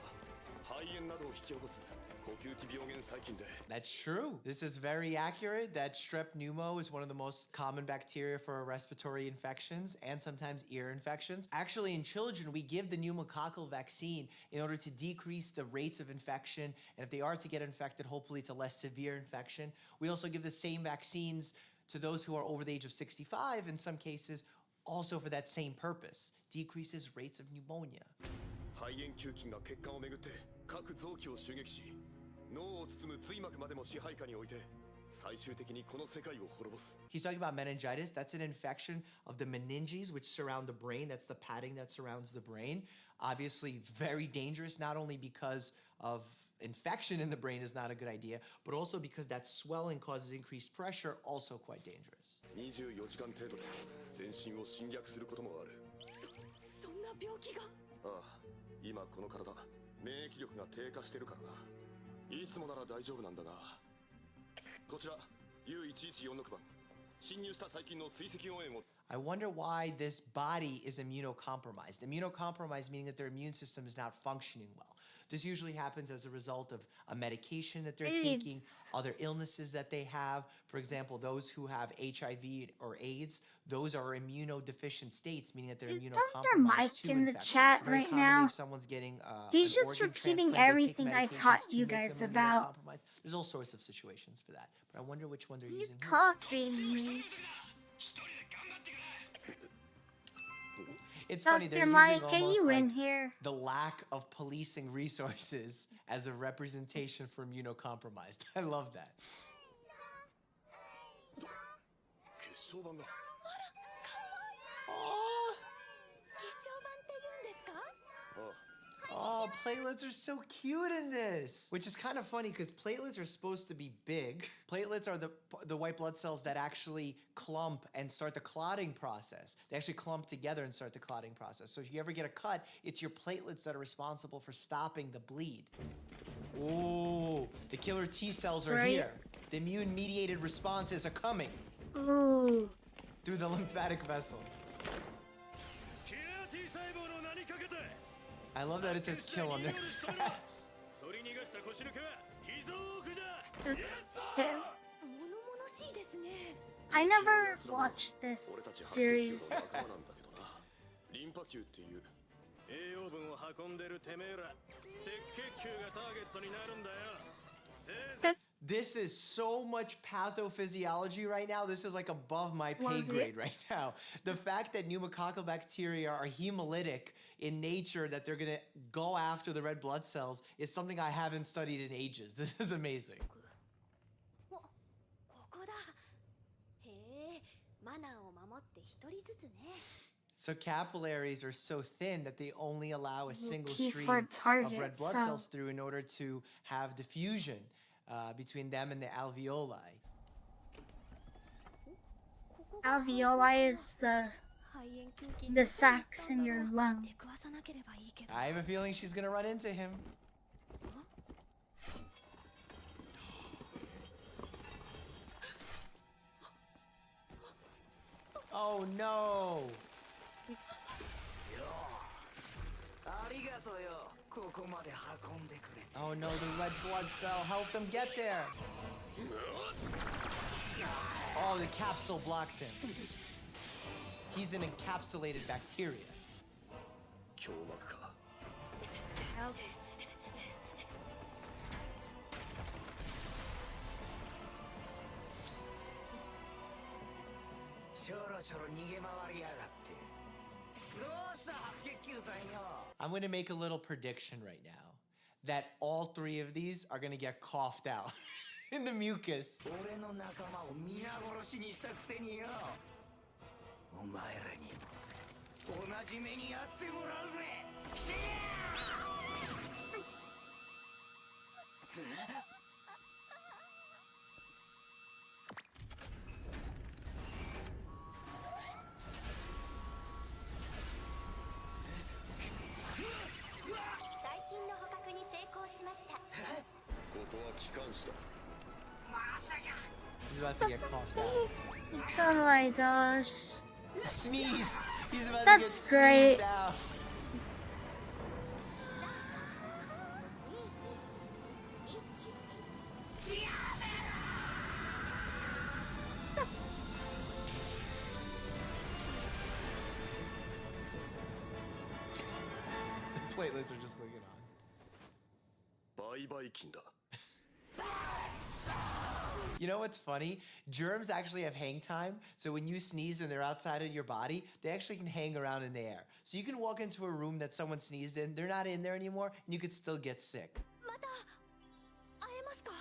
肺炎などを引き起こす呼吸器病原細菌で。 That's true. This is very accurate that strep pneumo is one of the most common bacteria for respiratory infections and sometimes ear infections. Actually, in children, we give the pneumococcal vaccine in order to decrease the rates of infection, and if they are to get infected, hopefully it's a less severe infection. We also give the same vaccines to those who are over the age of 65, in some cases, also for that same purpose, decreases rates of pneumonia. 肺炎球菌が血管を巡って各臓器を襲撃し、脳を包む髄膜までも支配下に置いて、最終的にこの世界を滅ぼす。 He's talking about meningitis. That's an infection of the meninges, which surround the brain. That's the padding that surrounds the brain. Obviously, very dangerous, not only because of infection in the brain is not a good idea, but also because that swelling causes increased pressure, also quite dangerous. 24時間程度で全身を侵略することもある。そんな病気が？ああ、今この体、免疫力が低下してるからな。いつもなら大丈夫なんだが。こちら U1146 番。侵入した細菌の追跡応援を。 I wonder why this body is immunocompromised. Immunocompromised meaning that their immune system is not functioning well. This usually happens as a result of a medication that they're taking, other illnesses that they have. For example, those who have HIV or AIDS, those are immunodeficient states, meaning that they're immunocompromised. Mike to in the infection. chat Very right commonly, now. if someone's getting He's an just organ repeating transplant, they take everything I medications taught to you make guys them about. immunocompromised. There's all sorts of situations for that, but I wonder which one they're He's using here. copying me. It's funny, they're Dr. using Mike, are almost you in like here? the lack of policing resources as a representation for immunocompromised. I love that. 血小板が。 Aw. 血小板って言うんですか？ ああ。 Oh, platelets are so cute in this. Which is kind of funny because platelets are supposed to be big. Platelets are the white blood cells that actually clump and start the clotting process. They actually clump together and start the clotting process. So if you ever get a cut, it's your platelets that are responsible for stopping the bleed. Ooh, the killer T cells are here. The immune-mediated responses are coming. Ooh. Through the lymphatic vessel. I love that it says kill on their hats. I never watched this series. 栄養分を運んでるてめえら、赤血球がターゲットになるんだよ。This is so much pathophysiology right now. This is like above my pay Love it. grade right now. The fact that pneumococcal bacteria are hemolytic in nature, that they're gonna go after the red blood cells, is something I haven't studied in ages. This is amazing. お、ここだ。へえ、マナーを守って一人ずつね。 So capillaries are so thin that they only allow a single T stream for of target red blood cell. cells through in order to have diffusion between them and the alveoli. Alveoli is the sacs in your lungs. I have a feeling she's gonna run into him. Oh no! Oh no, the red blood cell helped him get there! Oh, the capsule blocked him. He's an encapsulated bacteria. 胸膜か。 Help. ちょろちょろ逃げ回りやがってどうした白血球さんよ I'm gonna make a little prediction right now that all three of these are gonna get coughed out in the mucus. 俺の仲間を皆殺しにしたくせによお前らに同じ目に遭ってもらうぜシャー細菌の捕獲に成功しました。ここは機関士だ。 He's about to get coughed out. Oh my gosh. Sneezed! He's about That's to get great. sneezed out. The platelets are just looking on. 売買金だ。 You know what's funny? Germs actually have hang time, so when you sneeze and they're outside of your body, they actually can hang around in the air. So you can walk into a room that someone sneezed in, they're not in there anymore, and you could still get sick. また会えますか？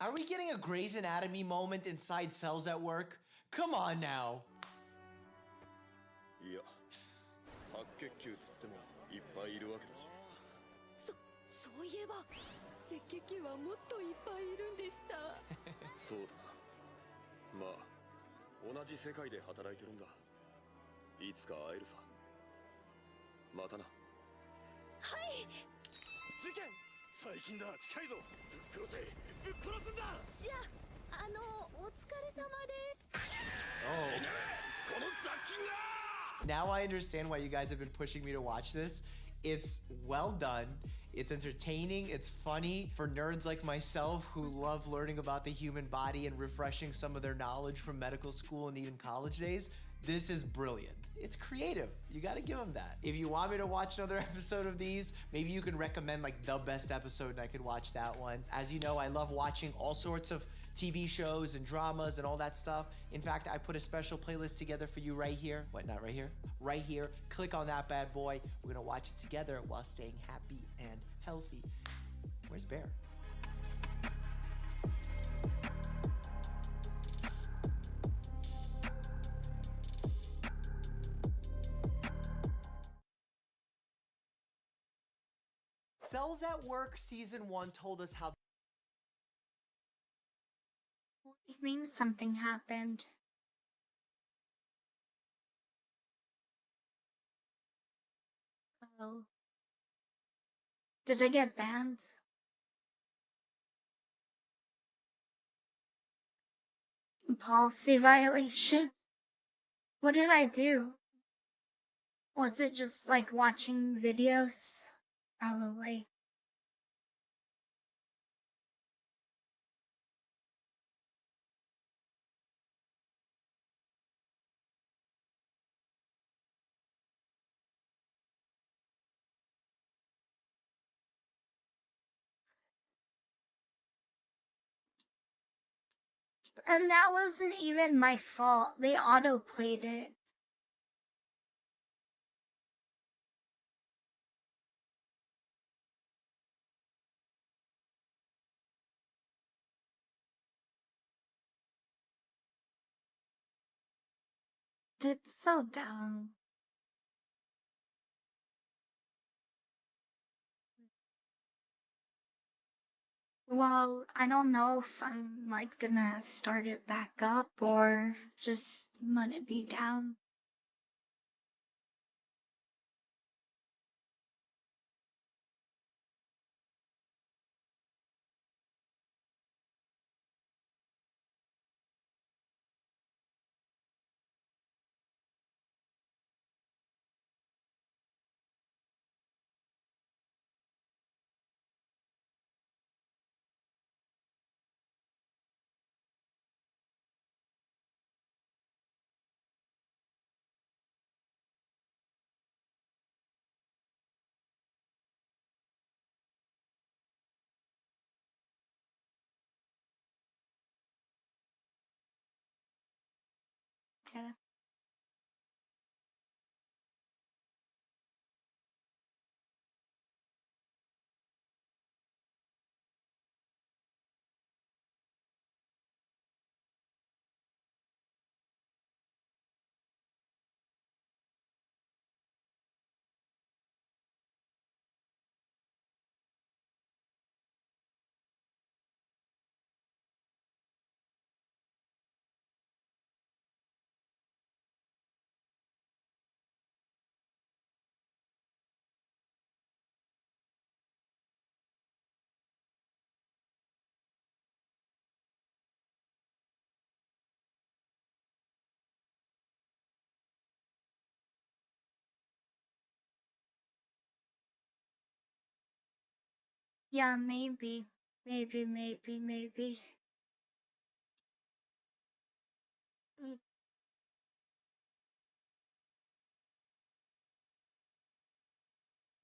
Are we getting a Grey's Anatomy moment inside Cells at Work? Come on now. いや、白血球つってもいっぱいいるわけだし。そういえば赤血球はもっといっぱいいるんでした。そうだな。まあ、同じ世界で働いてるんだ。いつか会えるさ。またな。はい。事件最近だ。近いぞ。ぶっ殺せ。ぶっ殺すんだ。じゃあ、お疲れ様です。 Oh. この雑菌が Now I understand why you guys have been pushing me to watch this. It's well done. It's entertaining. It's funny for nerds like myself who love learning about the human body and refreshing some of their knowledge from medical school and even college days. This is brilliant. It's creative. You gotta give them that. If you want me to watch another episode of these, maybe you can recommend like the best episode and I could watch that one. As you know, I love watching all sorts of TV shows and dramas and all that stuff. In fact, I put a special playlist together for you right here. What, not right here? Right here. Click on that bad boy. We're gonna watch it together while staying happy and healthy. Where's Bear? Cells at Work Season 1 told us how It means something happened. Oh. Did I get banned? Policy violation? What did I do? Was it just like watching videos? Probably. And that wasn't even my fault. They auto-played it. It's so dumb. Well, I don't know if I'm like gonna start it back up or just let it be down. Okay. Yeah, maybe. Maybe. Mm,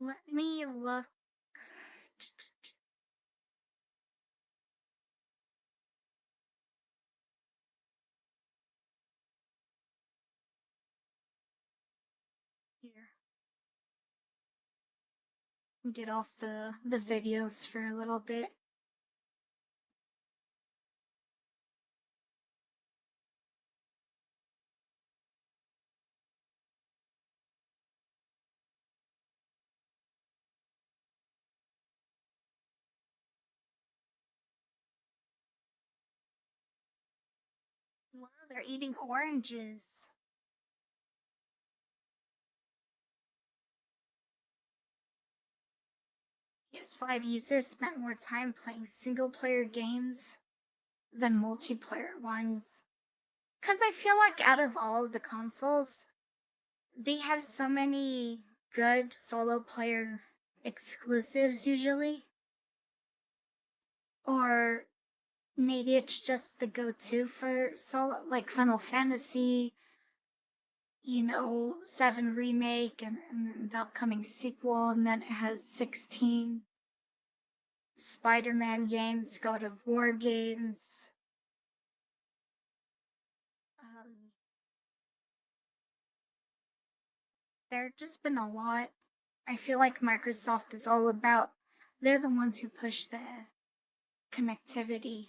Let me look. Here. Get off the videos for a little bit. Wow, they're eating oranges. PS5 users spent more time playing single-player games than multiplayer ones. Because I feel like out of all of the consoles, they have so many good solo player exclusives usually. Or maybe it's just the go-to for solo, like Final Fantasy, 7 remake and the upcoming sequel, and then it has 16 Spider-Man games, God of War games. There just been a lot. I feel like Microsoft is all about, they're the ones who push the connectivity.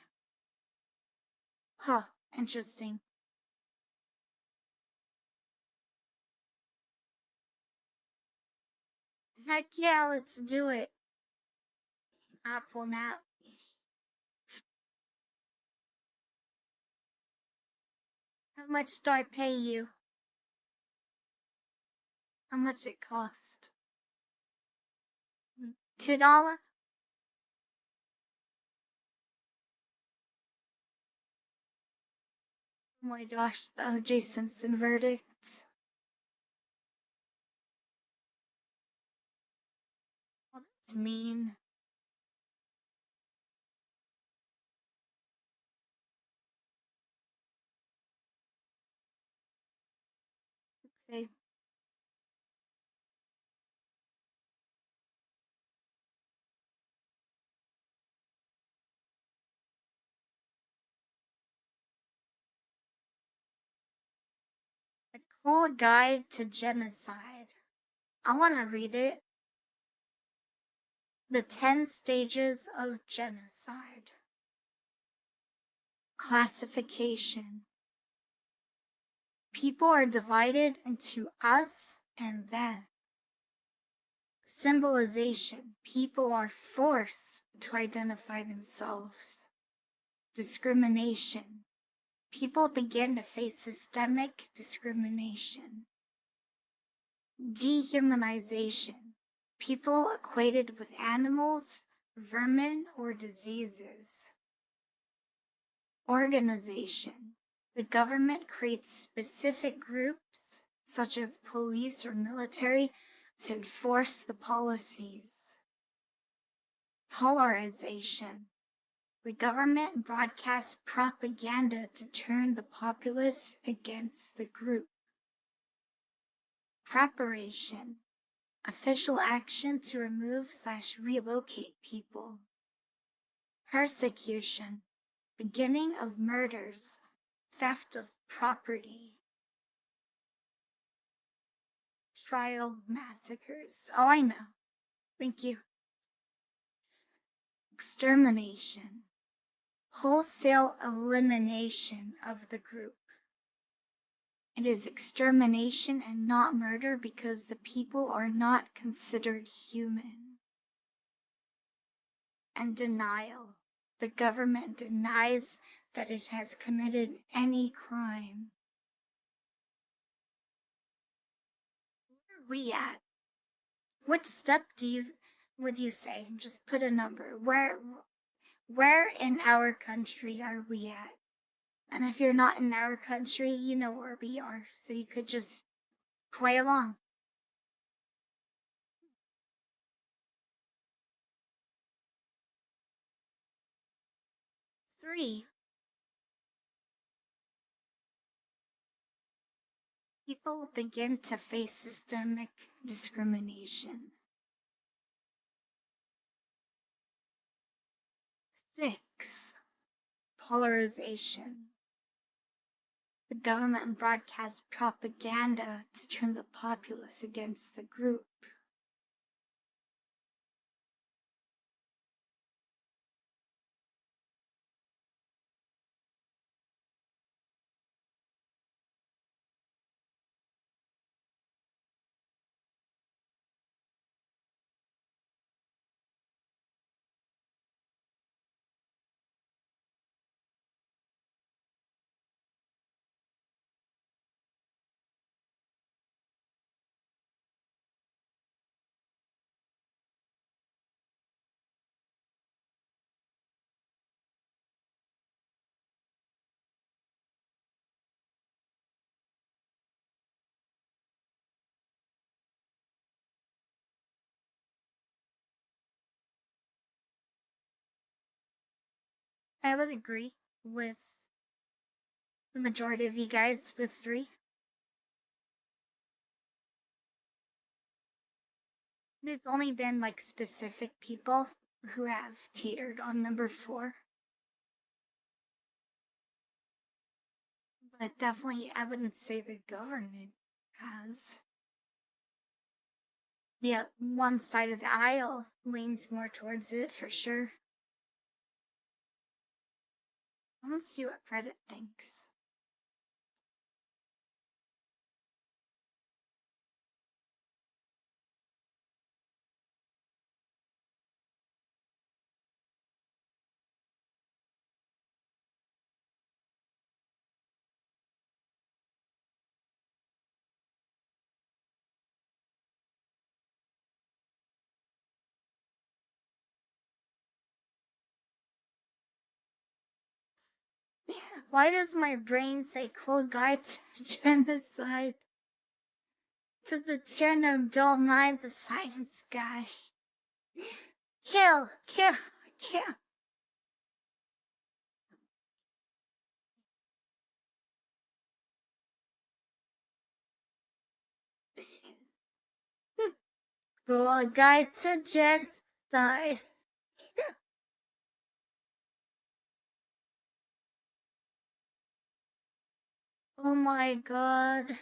Huh, interesting. Heck yeah, let's do it. Apple nap. How much do I pay you? How much it cost? $2? Oh my gosh, the O.J. Simpson verdict. Well, that's mean. Okay. Full Guide to Genocide. I want to read it. The 10 Stages of Genocide. Classification. People are divided into us and them. Symbolization. People are forced to identify themselves. Discrimination. People begin to face systemic discrimination. Dehumanization. People equated with animals, vermin, or diseases. Organization. The government creates specific groups, such as police or military, to enforce the policies. Polarization. The government broadcasts propaganda to turn the populace against the group. Preparation. Official action to remove/relocate people. Persecution. Beginning of murders, theft of property. Trial massacres. Oh, I know. Thank you. Extermination. Wholesale elimination of the group. It is extermination and not murder because the people are not considered human. And denial. The government denies that it has committed any crime. Where are we at? Which step would you say? Just put a number. Where in our country are we at? And if you're not in our country, you know where we are, so you could just play along. Three. People begin to face systemic discrimination. 6. Polarization. The government broadcasts propaganda to turn the populace against the group. I would agree with the majority of you guys with 3. There's only been like specific people who have teetered on number 4. But definitely, I wouldn't say the government has. Yeah, one side of the aisle leans more towards it for sure. Let's see what Reddit thinks. Why does my brain say cold guide to genocide? To the tune don't mind the silent sky. Kill, kill, kill. Cold guide to genocide. Oh my god.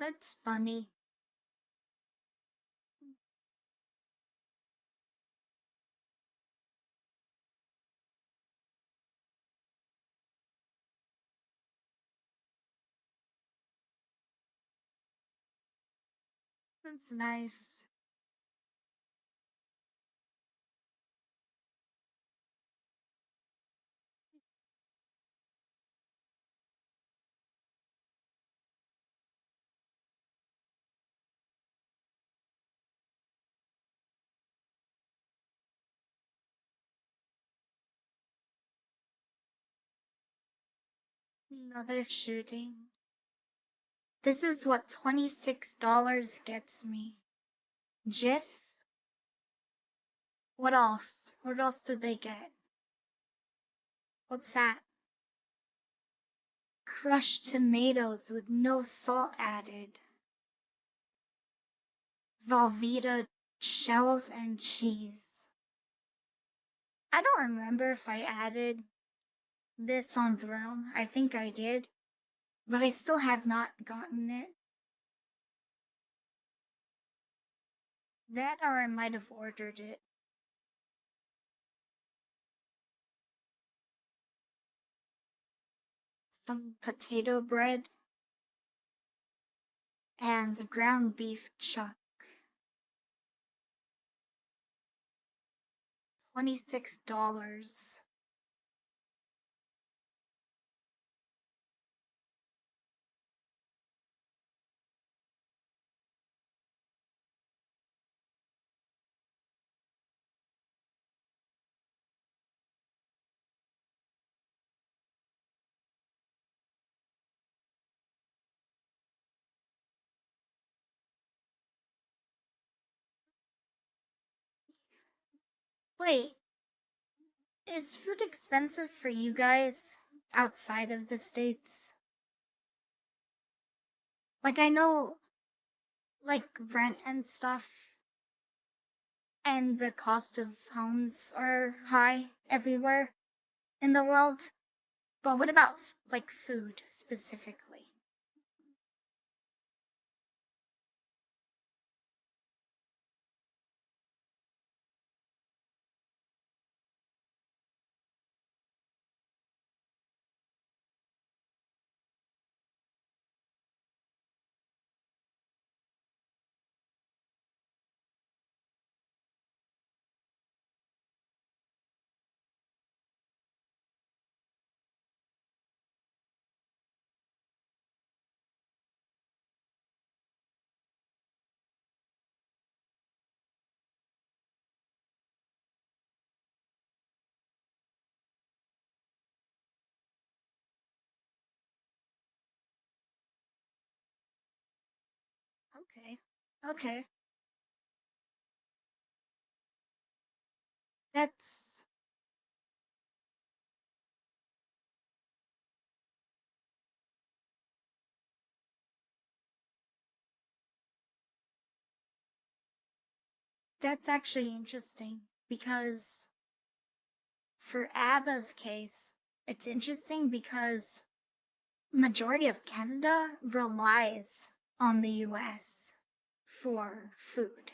That's funny. That's nice. Another shooting. This is what $26 gets me. Jif? What else? What else did they get? What's that? Crushed tomatoes with no salt added. Velveeta shells and cheese. I don't remember if I added this on Throne. I think I did. But I still have not gotten it. That or I might have ordered it. Some potato bread. And ground beef chuck. $26. Wait, is food expensive for you guys outside of the States? Like, I know, like, rent and stuff and the cost of homes are high everywhere in the world. But what about, like, food specifically? Okay. Okay. That's actually interesting because for ABBA's case, it's interesting because majority of Canada relies on the US for food.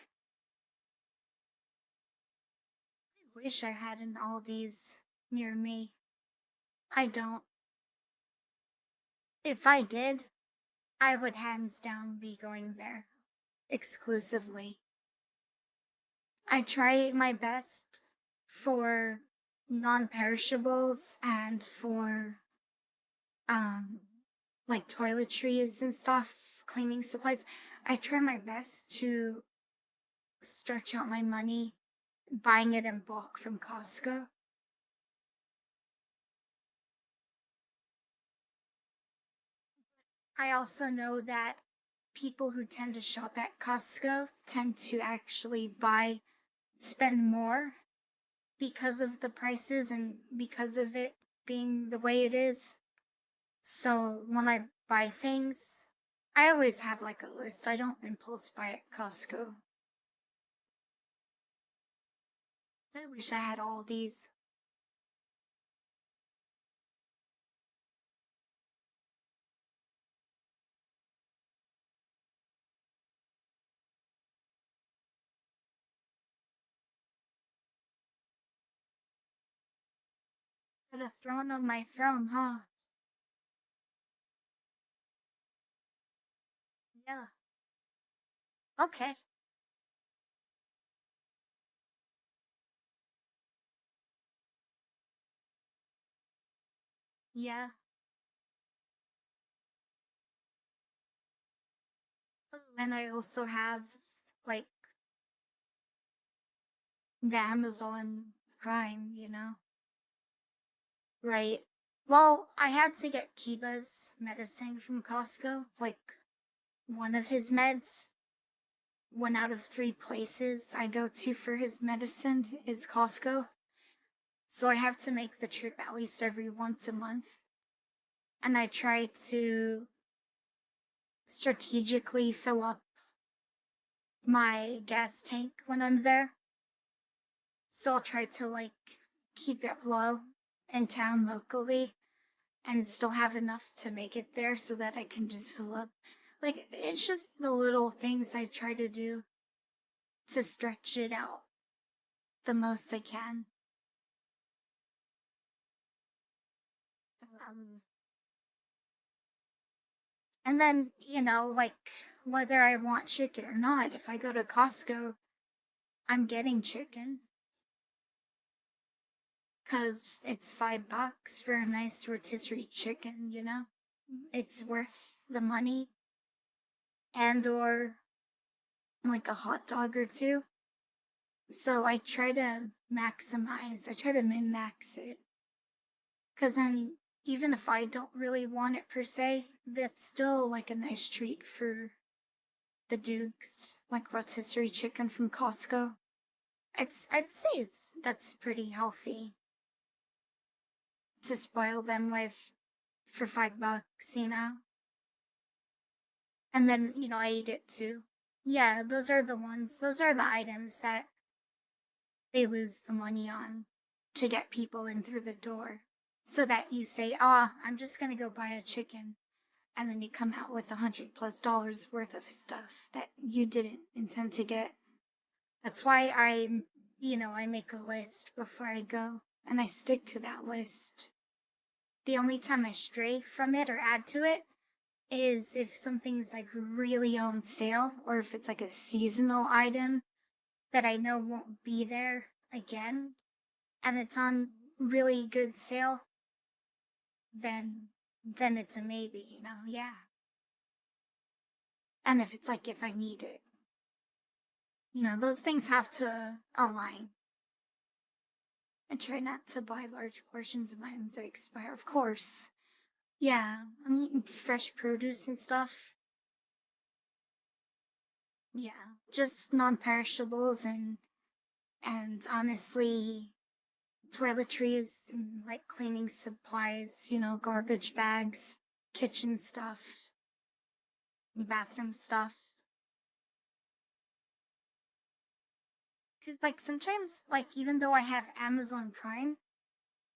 I wish I had an Aldi's near me. I don't. If I did, I would hands down be going there exclusively. I try my best for non-perishables and for like toiletries and stuff, cleaning supplies. I try my best to stretch out my money buying it in bulk from Costco. I also know that people who tend to shop at Costco tend to actually spend more because of the prices and because of it being the way it is. So when I buy things, I always have like a list. I don't impulse buy at Costco. I wish I had all these. Put a throne on my throne, huh? Yeah. Okay. Yeah. And I also have like the Amazon Prime, you know? Right. Well, I had to get Kiba's medicine from Costco. Like, one of his meds, one out of 3 places I go to for his medicine is Costco. So I have to make the trip at least every once a month. And I try to strategically fill up my gas tank when I'm there. So I'll try to like keep it low in town locally and still have enough to make it there so that I can just fill up. Like, it's just the little things I try to do to stretch it out the most I can. And then, you know, like, whether I want chicken or not, if I go to Costco, I'm getting chicken. Because it's $5 for a nice rotisserie chicken, you know? It's worth the money. And or like a hot dog or two. So I try to maximize, I try to min-max it. Because then, even if I don't really want it per se, that's still like a nice treat for the Dukes, like rotisserie chicken from Costco. I'd say that's pretty healthy to spoil them with for $5, you know? And then, you know, I eat it too. Yeah, those are the ones, those are the items that they lose the money on to get people in through the door. So that you say, I'm just gonna go buy a chicken. And then you come out with $100+ worth of stuff that you didn't intend to get. That's why I make a list before I go, and I stick to that list. The only time I stray from it or add to it is if something's like really on sale, or if it's like a seasonal item that I know won't be there again, and it's on really good sale, then it's a maybe, you know, yeah. And if it's like if I need it. You know, those things have to align. I try not to buy large portions of items that expire, of course. Yeah, I'm eating fresh produce and stuff. Yeah, just non-perishables and honestly, toiletries and like cleaning supplies, you know, garbage bags, kitchen stuff, bathroom stuff. Cause like sometimes, like even though I have Amazon Prime,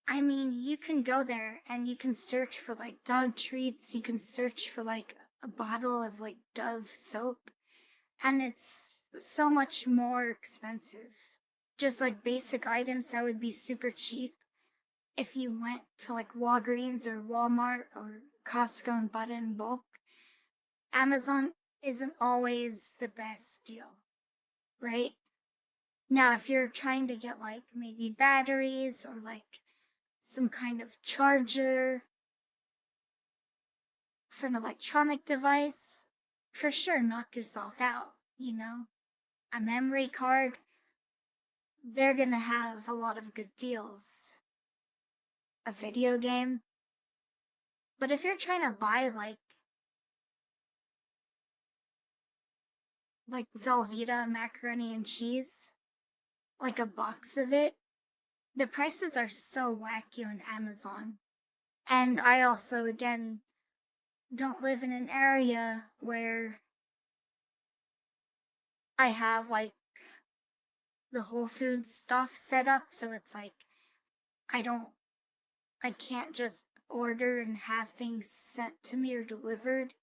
I mean, you can go there and you can search for like dog treats, you can search for like a bottle of like Dove soap, and it's so much more expensive. Just like basic items that would be super cheap if you went to like Walgreens or Walmart or Costco and bought it in bulk. Amazon isn't always the best deal, right? Now, if you're trying to get like maybe batteries or like some kind of charger for an electronic device, for sure knock yourself out, you know? A memory card, they're gonna have a lot of good deals. A video game. But if you're trying to buy like Velveeta macaroni and cheese, like a box of it, the prices are so wacky on Amazon. And I also, again, don't live in an area where I have like the Whole Foods stuff set up, so it's like I can't just order and have things sent to me or delivered.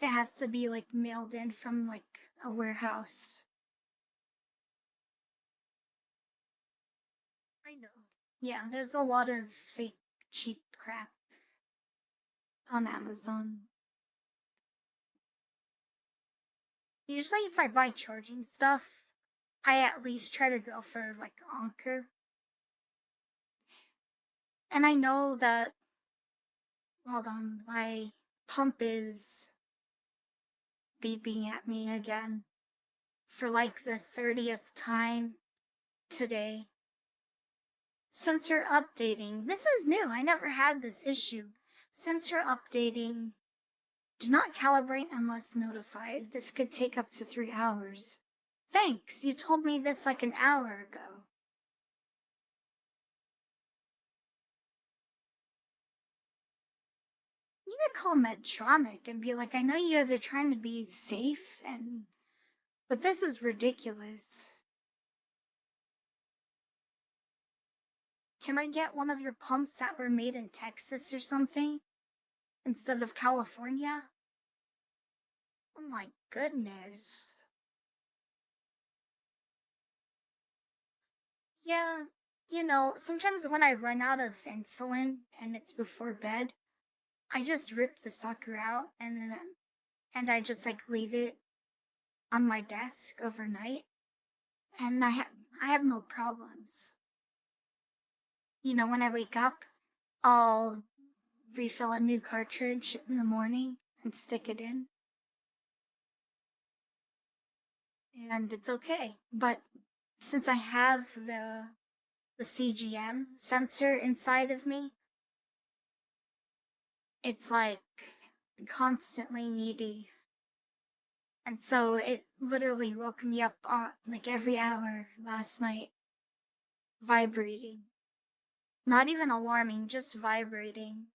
It has to be like mailed in from like a warehouse. I know. Yeah, there's a lot of fake cheap crap on Amazon. Usually if I buy charging stuff, I at least try to go for like Anker. And I know that, hold on, my pump is beeping at me again for like the 30th time today. Sensor updating. This is new. I never had this issue. Sensor updating. Do not calibrate unless notified. This could take up to 3 hours. Thanks, you told me this like an hour ago. You could call Medtronic and be like, I know you guys are trying to be safe, but this is ridiculous. Can I get one of your pumps that were made in Texas or something? Instead of California? Oh my goodness. Yeah, sometimes when I run out of insulin and it's before bed, I just rip the sucker out and I just like leave it on my desk overnight, and I have no problems. When I wake up, I'll refill a new cartridge in the morning and stick it in, and it's okay. But since I have the CGM sensor inside of me, it's like constantly needy. And so it literally woke me up like every hour last night, vibrating. Not even alarming, just vibrating.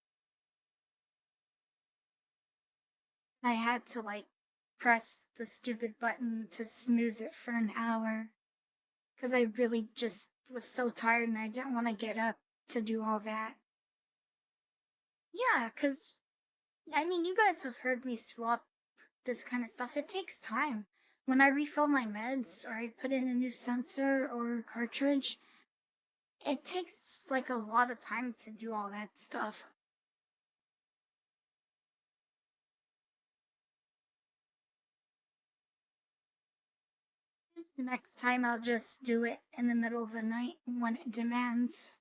I had to like press the stupid button to snooze it for an hour, because I really just was so tired and I didn't want to get up to do all that. Yeah, because, I mean, you guys have heard me swap this kind of stuff. It takes time. When I refill my meds or I put in a new sensor or cartridge, it takes like a lot of time to do all that stuff. The next time I'll just do it in the middle of the night when it demands.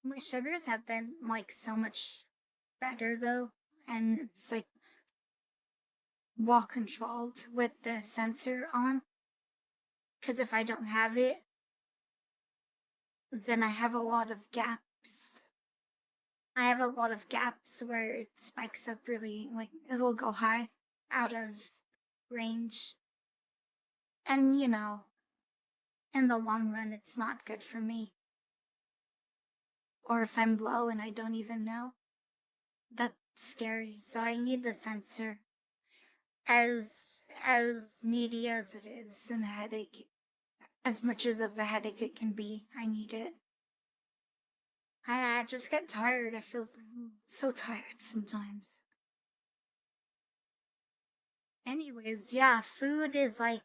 My sugars have been like so much better though, and it's like well controlled with the sensor on. Because if I don't have it, then I have a lot of gaps. I have a lot of gaps where it spikes up really, like it'll go high out of range. And in the long run, it's not good for me. Or if I'm low and I don't even know, that's scary. So I need the sensor. As needy as it is, and a headache, as much as of a headache it can be, I need it. I just get tired. I feel so tired sometimes. Anyways, yeah, food is like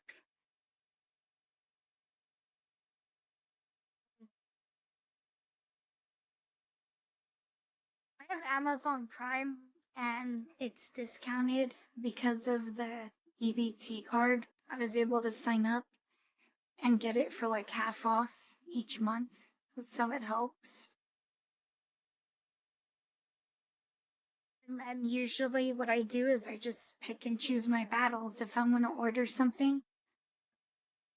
I have Amazon Prime and it's discounted because of the EBT card. I was able to sign up and get it for like half off each month, so it helps. And then usually what I do is I just pick and choose my battles if I'm going to order something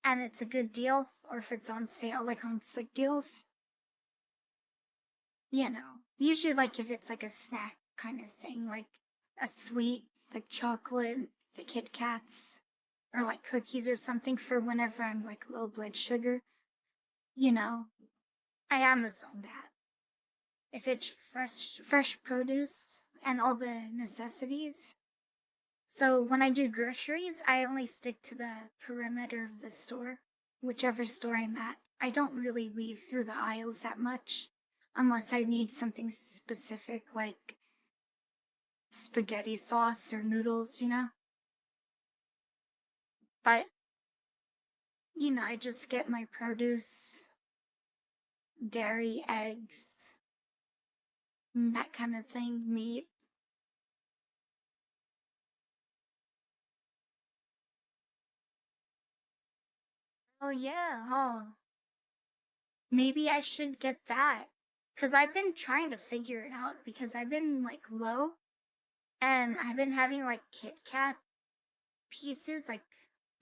and it's a good deal, or if it's on sale, like on Slick Deals. Usually like if it's like a snack kind of thing, like a sweet, like chocolate, the Kit Kats, or like cookies or something for whenever I'm like low blood sugar. I Amazon that. If it's fresh produce and all the necessities. So when I do groceries, I only stick to the perimeter of the store, whichever store I'm at. I don't really leave through the aisles that much, unless I need something specific like spaghetti sauce or noodles, But, I just get my produce dairy, eggs, that kind of thing, meat. Oh yeah, oh. Maybe I should get that. Cause I've been trying to figure it out because I've been like low and I've been having like Kit Kat pieces, like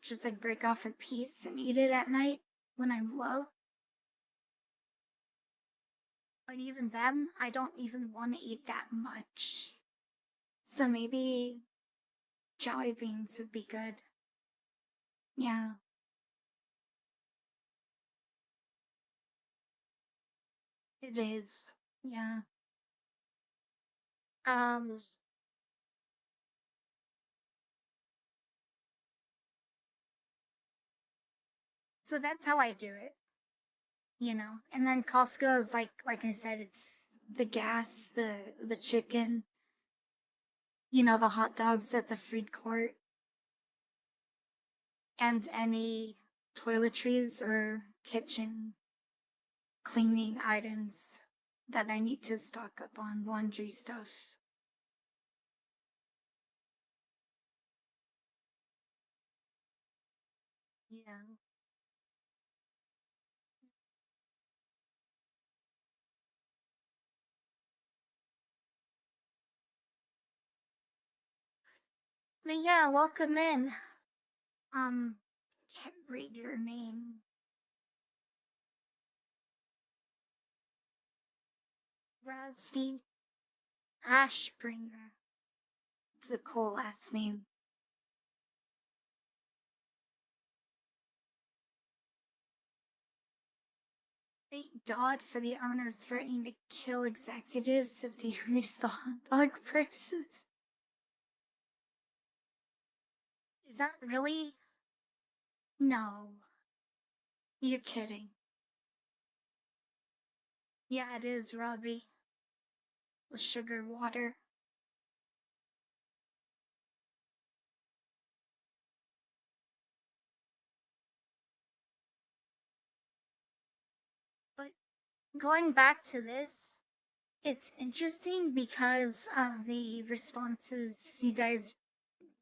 just like break off a piece and eat it at night when I'm low. But even then, I don't even want to eat that much. So maybe jelly beans would be good. Yeah. It is. Yeah. Um, so that's how I do it, you know. And then Costco is like I said, it's the gas, the chicken, you know, the hot dogs at the food court, and any toiletries or kitchen cleaning items that I need to stock up on, laundry stuff. Yeah. But yeah, welcome in. Can't read your name. Rasvi Ashbringer. It's a cool last name. Thank God for the owner threatening to kill executives if they raise the hot dog prices. Is that really? No. You're kidding. Yeah, it is, Robbie. With sugar water. But going back to this, it's interesting because of the responses you guys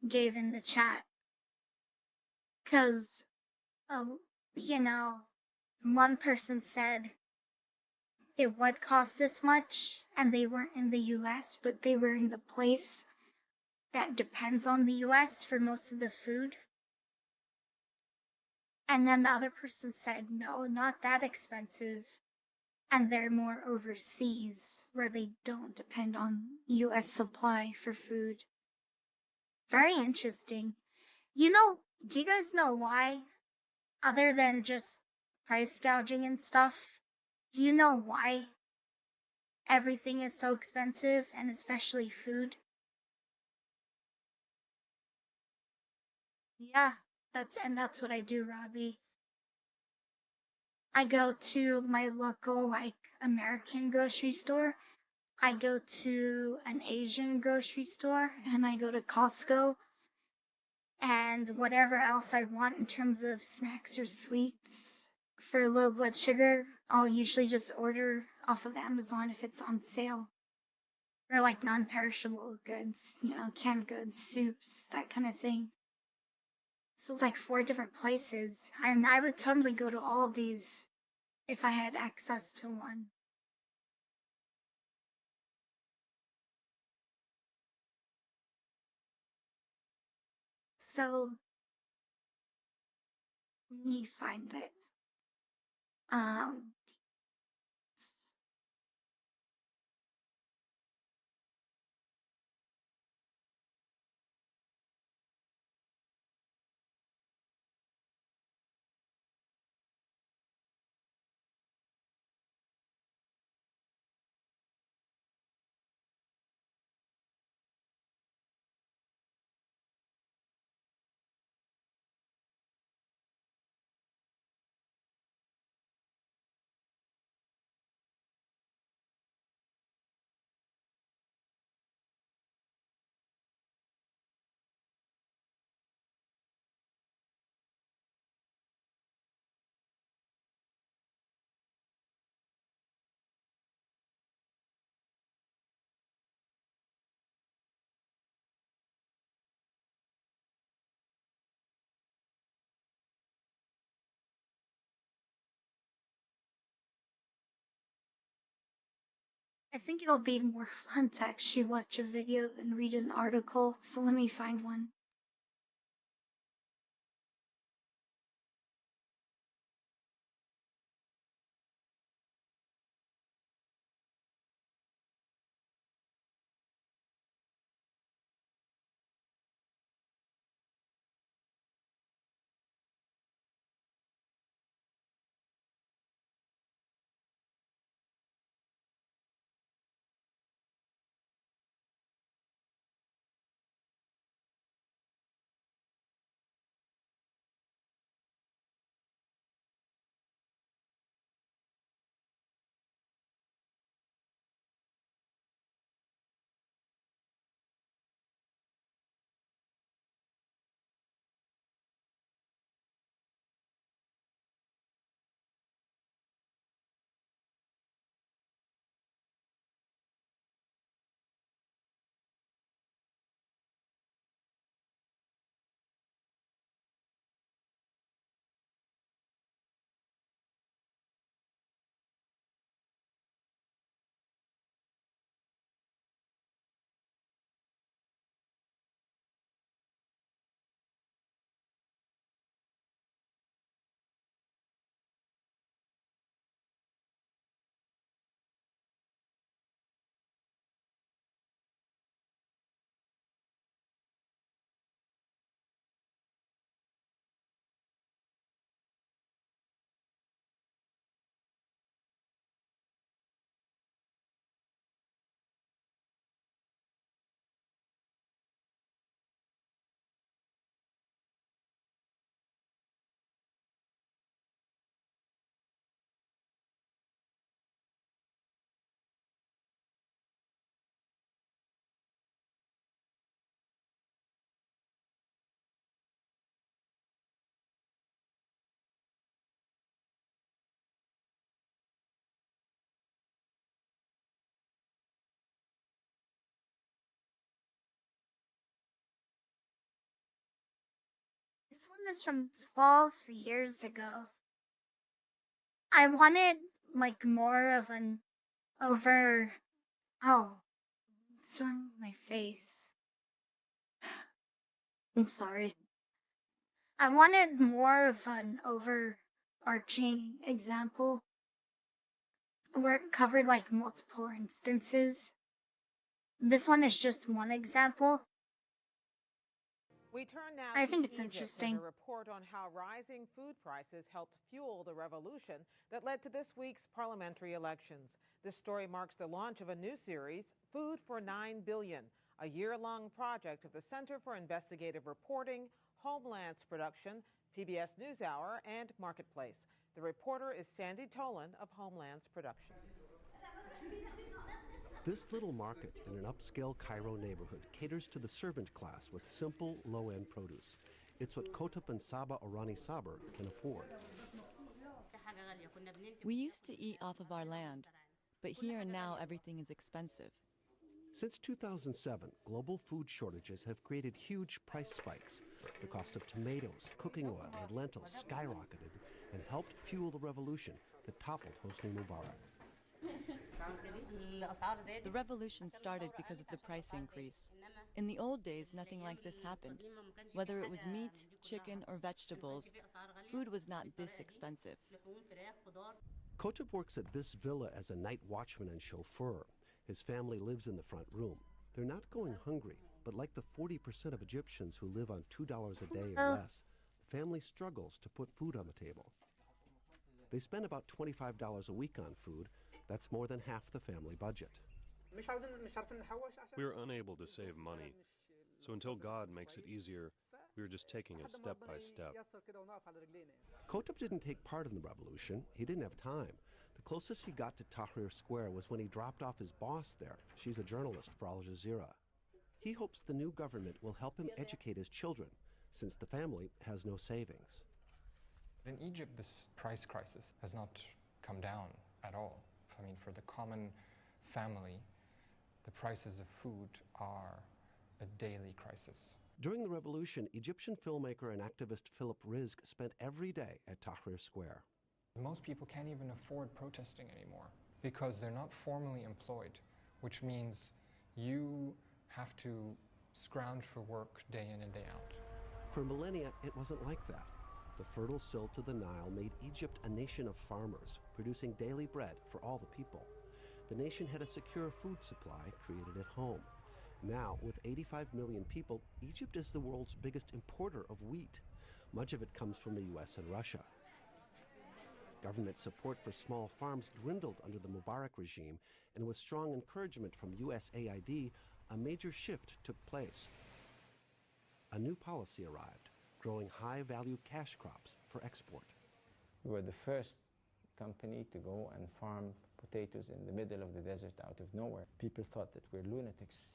gave in the chat. Because, oh, you know, one person said it would cost this much, and they weren't in the US, but they were in the place that depends on the US for most of the food. And then the other person said, no, not that expensive. And they're more overseas, where they don't depend on US supply for food. Very interesting. You know, do you guys know why? Other than just price gouging and stuff, do you know why everything is so expensive, and especially food? Yeah, that's what I do, Robbie. I go to my local like American grocery store. I go to an Asian grocery store, and I go to Costco, and whatever else I want in terms of snacks or sweets for low blood sugar, I'll usually just order off of Amazon if it's on sale. Or like non-perishable goods, you know, canned goods, soups, that kind of thing. So it's like 4 different places. And I would totally go to all of these if I had access to one. So let me find this. Um I think it'll be more fun to actually watch a video than read an article, so let me find one. This one is from 12 years ago. I wanted like more of an over. Oh, what's wrong with my face? I'm sorry. I wanted more of an overarching example where it covered like multiple instances. This one is just one example. We turn now I to think it's Egypt interesting. and a report on how rising food prices helped fuel the revolution that led to this week's parliamentary elections. This story marks the launch of a new series, Food for $9 Billion, a year-long project of the Center for Investigative Reporting, Homeland's Production, PBS NewsHour, and Marketplace. The reporter is Sandy Tolan of Homeland's Productions. This little market in an upscale Cairo neighborhood caters to the servant class with simple, low-end produce. It's what Kotub and Saba Orani Saber can afford. We used to eat off of our land, but here and now everything is expensive. Since 2007, global food shortages have created huge price spikes. The cost of tomatoes, cooking oil, and lentils skyrocketed and helped fuel the revolution that toppled Hosni Mubarak. The revolution started because of the price increase. In the old days, nothing like this happened. Whether it was meat, chicken, or vegetables, food was not this expensive. Kotub works at this villa as a night watchman and chauffeur. His family lives in the front room. They're not going hungry, but like the 40% of Egyptians who live on $2 a day or less, the family struggles to put food on the table. They spend about $25 a week on food. That's more than half the family budget. We are unable to save money, so until God makes it easier, we are just taking it step by step. Kotub didn't take part in the revolution. He didn't have time. The closest he got to Tahrir Square was when he dropped off his boss there. She's a journalist for Al Jazeera. He hopes the new government will help him educate his children, since the family has no savings. In Egypt, this price crisis has not come down at all. I mean, for the common family, the prices of food are a daily crisis. During the revolution, Egyptian filmmaker and activist Philip Rizk spent every day at Tahrir Square. Most people can't even afford protesting anymore. because they're not formally employed, which means you have to scrounge for work day in and day out. For millennia, it wasn't like that. The fertile silt of the Nile made Egypt a nation of farmers, producing daily bread for all the people. The nation had a secure food supply created at home. Now, with 85 million people, Egypt is the world's biggest importer of wheat. Much of it comes from the US and Russia. Government support for small farms dwindled under the Mubarak regime, and with strong encouragement from USAID, a major shift took place. A new policy arrived, growing high-value cash crops for export. We were the first company to go and farm potatoes in the middle of the desert out of nowhere. People thought that we're lunatics.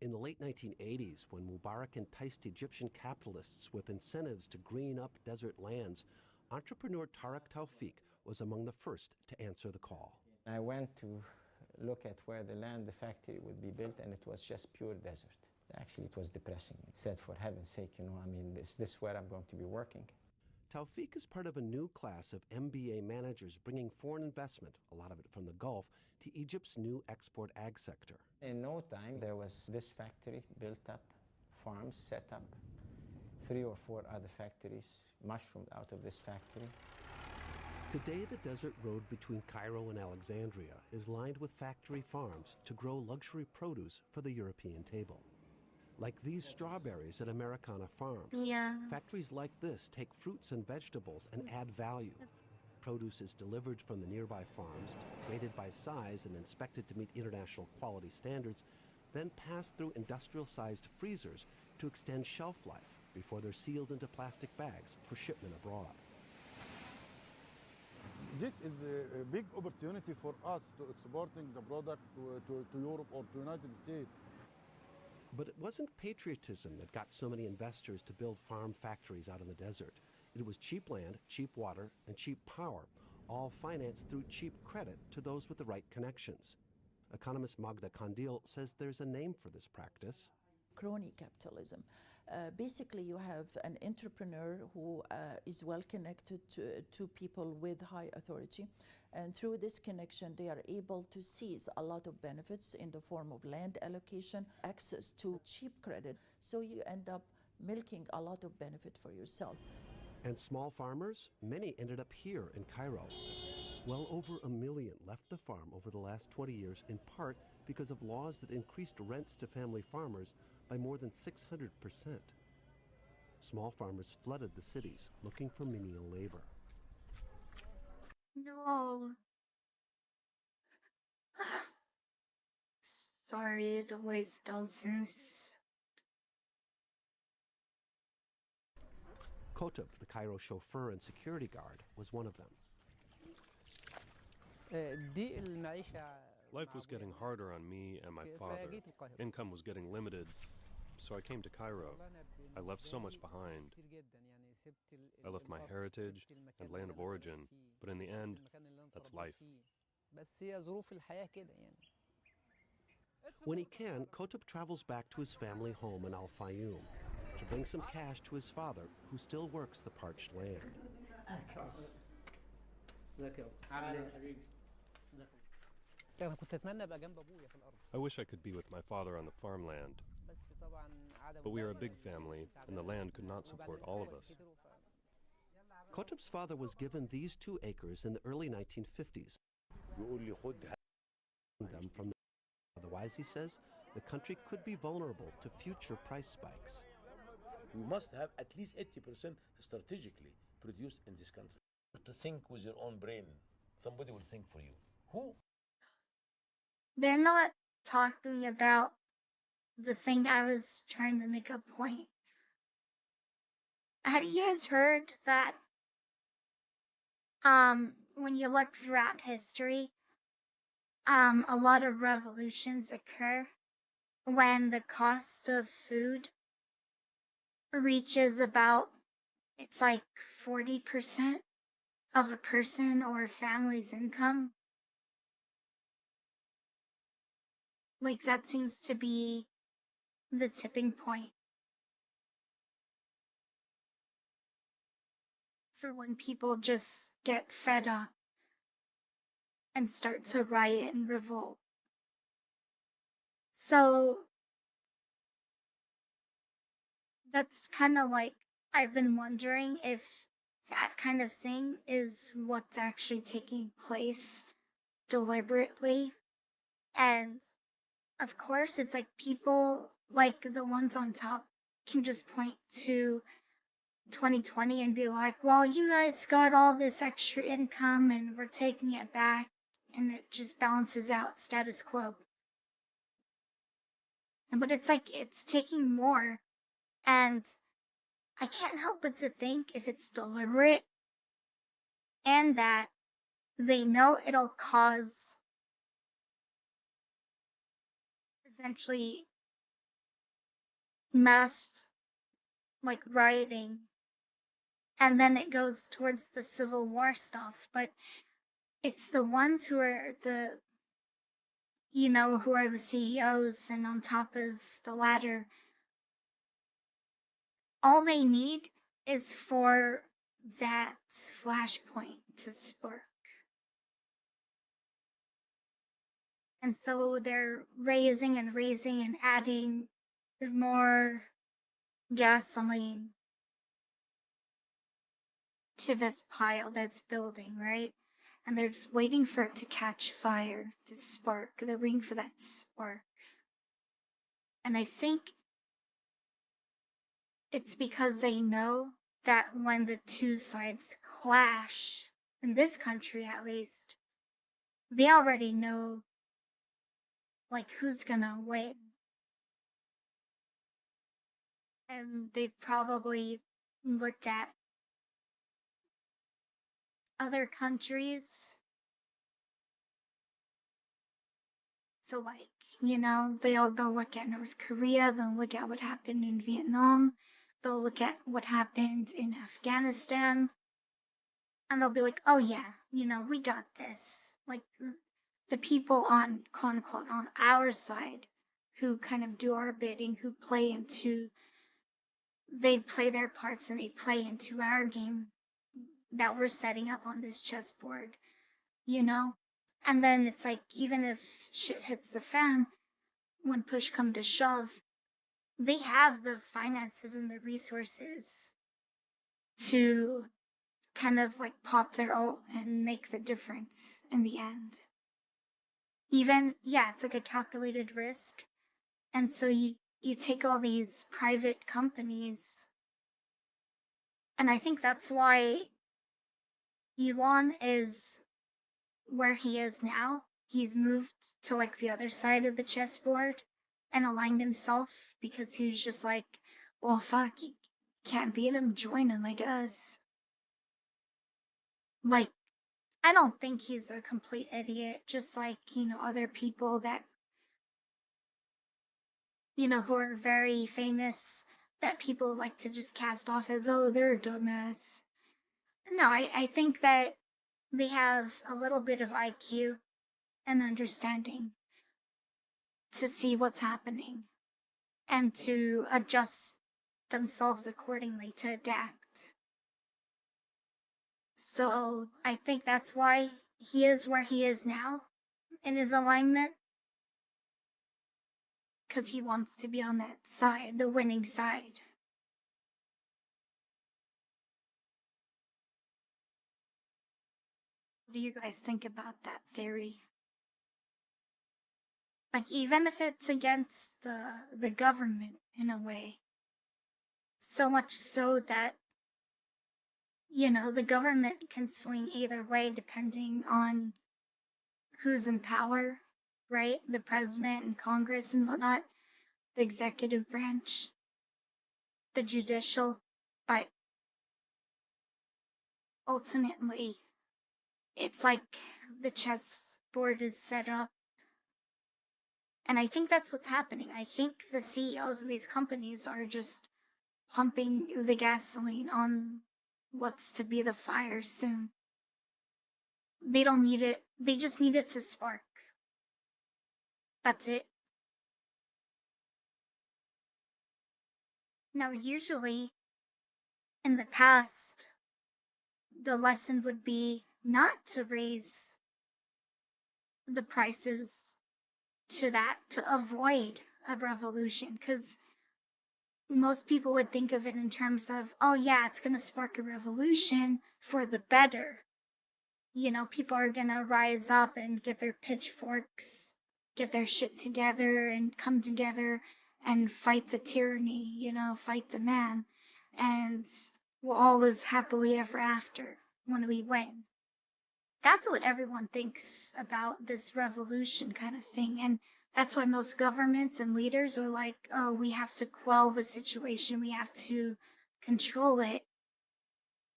In the late 1980s, when Mubarak enticed Egyptian capitalists with incentives to green up desert lands, entrepreneur Tariq Tawfiq was among the first to answer the call. I went to look at where the factory would be built, and it was just pure desert. Actually, it was depressing. I said, for heaven's sake, is this where I'm going to be working? Tawfiq is part of a new class of MBA managers bringing foreign investment, a lot of it from the Gulf, to Egypt's new export ag sector. In no time, there was this factory built up, farms set up, 3 or 4 other factories mushroomed out of this factory. Today, the desert road between Cairo and Alexandria is lined with factory farms to grow luxury produce for the European table. Like these strawberries at Americana Farms. Yeah. Factories like this take fruits and vegetables and add value. Produce is delivered from the nearby farms, graded by size and inspected to meet international quality standards, then passed through industrial-sized freezers to extend shelf life before they're sealed into plastic bags for shipment abroad. This is a big opportunity for us to exporting the product to Europe or to United States. But it wasn't patriotism that got so many investors to build farm factories out in the desert. It was cheap land, cheap water, and cheap power, all financed through cheap credit to those with the right connections. Economist Magda Kandil says there's a name for this practice. Crony capitalism. Basically, you have an entrepreneur who is well connected to people with high authority. And through this connection, they are able to seize a lot of benefits in the form of land allocation, access to cheap credit. So you end up milking a lot of benefit for yourself. And small farmers? Many ended up here in Cairo. Well over 1 million left the farm over the last 20 years, in part because of laws that increased rents to family farmers by more than 600%. Small farmers flooded the cities looking for menial labor. No. Sorry to waste dozens. Kotub, the Cairo chauffeur and security guard, was one of them. Life was getting harder on me and my father. Income was getting limited, so I came to Cairo. I left so much behind. I left my heritage and land of origin, but in the end, that's life. When he can, Kotub travels back to his family home in Al Fayoum to bring some cash to his father, who still works the parched land. I wish I could be with my father on the farmland, but we are a big family, and the land could not support all of us. Kotub's father was given these 2 acres in the early 1950s. Them from otherwise, he says, the country could be vulnerable to future price spikes. We must have at least 80% strategically produced in this country. To think with your own brain, somebody will think for you. Who? They're not talking about the thing I was trying to make a point. Have you guys heard that when you look throughout history, a lot of revolutions occur when the cost of food reaches about, it's like 40% of a person or a family's income? Like, that seems to be the tipping point for when people just get fed up and start to riot and revolt. So that's kind of like, I've been wondering if that kind of thing is what's actually taking place deliberately. And of course, it's like people like the ones on top can just point to 2020 and be like, well, you guys got all this extra income and we're taking it back, and it just balances out status quo. But it's like it's taking more, and I can't help but to think if it's deliberate and that they know it'll cause eventually mass like rioting, and then it goes towards the Civil War stuff. But it's the ones who are the, you know, who are the CEOs and on top of the ladder. All they need is for that flashpoint to spark. And so they're raising and raising and adding more gasoline to this pile that's building, right? And they're just waiting for it to catch fire, to spark. They're waiting for that spark. And I think it's because they know that when the two sides clash, in this country at least, they already know like who's gonna win. And they probably looked at other countries. So like, you know, they'll look at North Korea, they'll look at what happened in Vietnam, they'll look at what happened in Afghanistan, and they'll be like, oh yeah, you know, we got this. Like the people on, quote unquote, on our side who kind of do our bidding, who play into, they play their parts and they play into our game that we're setting up on this chessboard, you know? And then it's like, even if shit hits the fan, when push comes to shove, they have the finances and the resources to kind of like pop their ult and make the difference in the end. Even, yeah, it's like a calculated risk. And so you take all these private companies, and I think that's why Yuan is where he is now. He's moved to like the other side of the chessboard and aligned himself because he's just like, well, fuck, you can't beat him, join him, I guess. Like, I don't think he's a complete idiot, just like, you know, other people that, you know, who are very famous that people like to just cast off as, oh, they're a dumbass. No, I think that they have a little bit of IQ and understanding to see what's happening and to adjust themselves accordingly, to adapt. So I think that's why he is where he is now in his alignment, because he wants to be on that side, the winning side. What do you guys think about that theory? Like, even if it's against the government in a way, so much so that, you know, the government can swing either way depending on who's in power, right? The president and Congress and whatnot, the executive branch, the judicial, but ultimately, it's like the chessboard is set up. And I think that's what's happening. I think the CEOs of these companies are just pumping the gasoline on what's to be the fire soon. They don't need it. They just need it to spark. That's it. Now, usually, in the past, the lesson would be not to raise the prices to that to avoid a revolution, because most people would think of it in terms of, oh yeah, it's going to spark a revolution for the better. You know, people are going to rise up and get their pitchforks, get their shit together and come together and fight the tyranny, you know, fight the man. And we'll all live happily ever after when we win. That's what everyone thinks about this revolution kind of thing. And that's why most governments and leaders are like, oh, we have to quell the situation. We have to control it.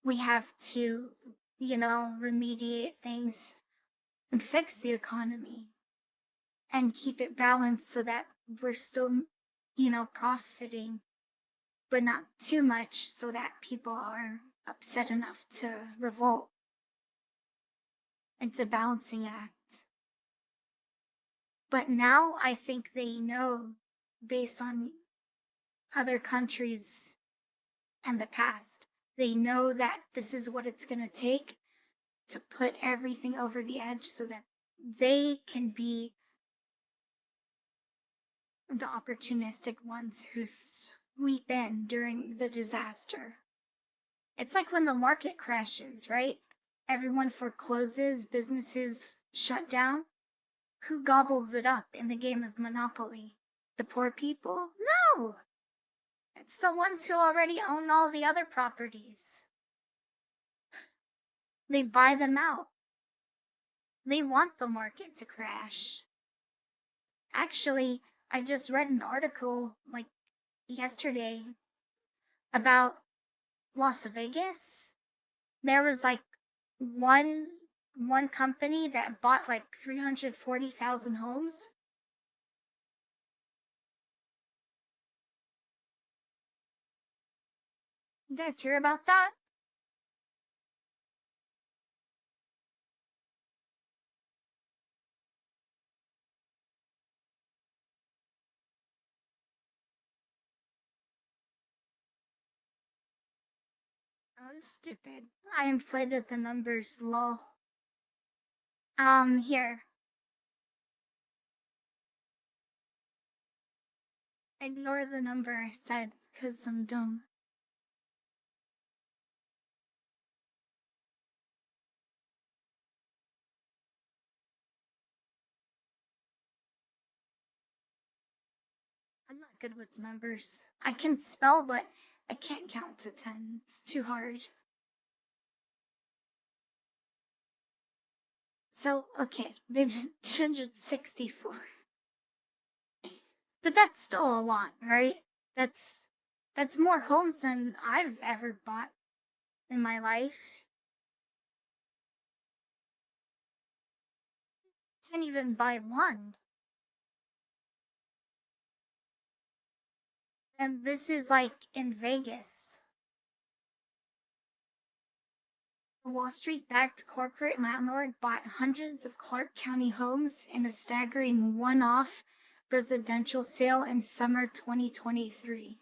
We have to, you know, remediate things and fix the economy and keep it balanced so that we're still, you know, profiting, but not too much so that people are upset enough to revolt. It's a balancing act. But now I think they know, based on other countries and the past, they know that this is what it's going to take to put everything over the edge so that they can be the opportunistic ones who sweep in during the disaster. It's like when the market crashes, right? Everyone forecloses, businesses shut down. Who gobbles it up in the game of Monopoly? The poor people? No! It's the ones who already own all the other properties. They buy them out. They want the market to crash. Actually, I just read an article, like, yesterday about Las Vegas. There was, like, one company that bought, like, 340,000 homes. You guys hear about that? Oh, it's stupid. I inflated the numbers, lol. Here. Ignore the number I said, because I'm dumb. I'm not good with numbers. I can spell, but I can't count to 10. It's too hard. So, okay, they've 264. But that's still a lot, right? That's more homes than I've ever bought in my life. Can't even buy one. And this is like in Vegas. A Wall Street-backed corporate landlord bought hundreds of Clark County homes in a staggering one-off residential sale in summer 2023.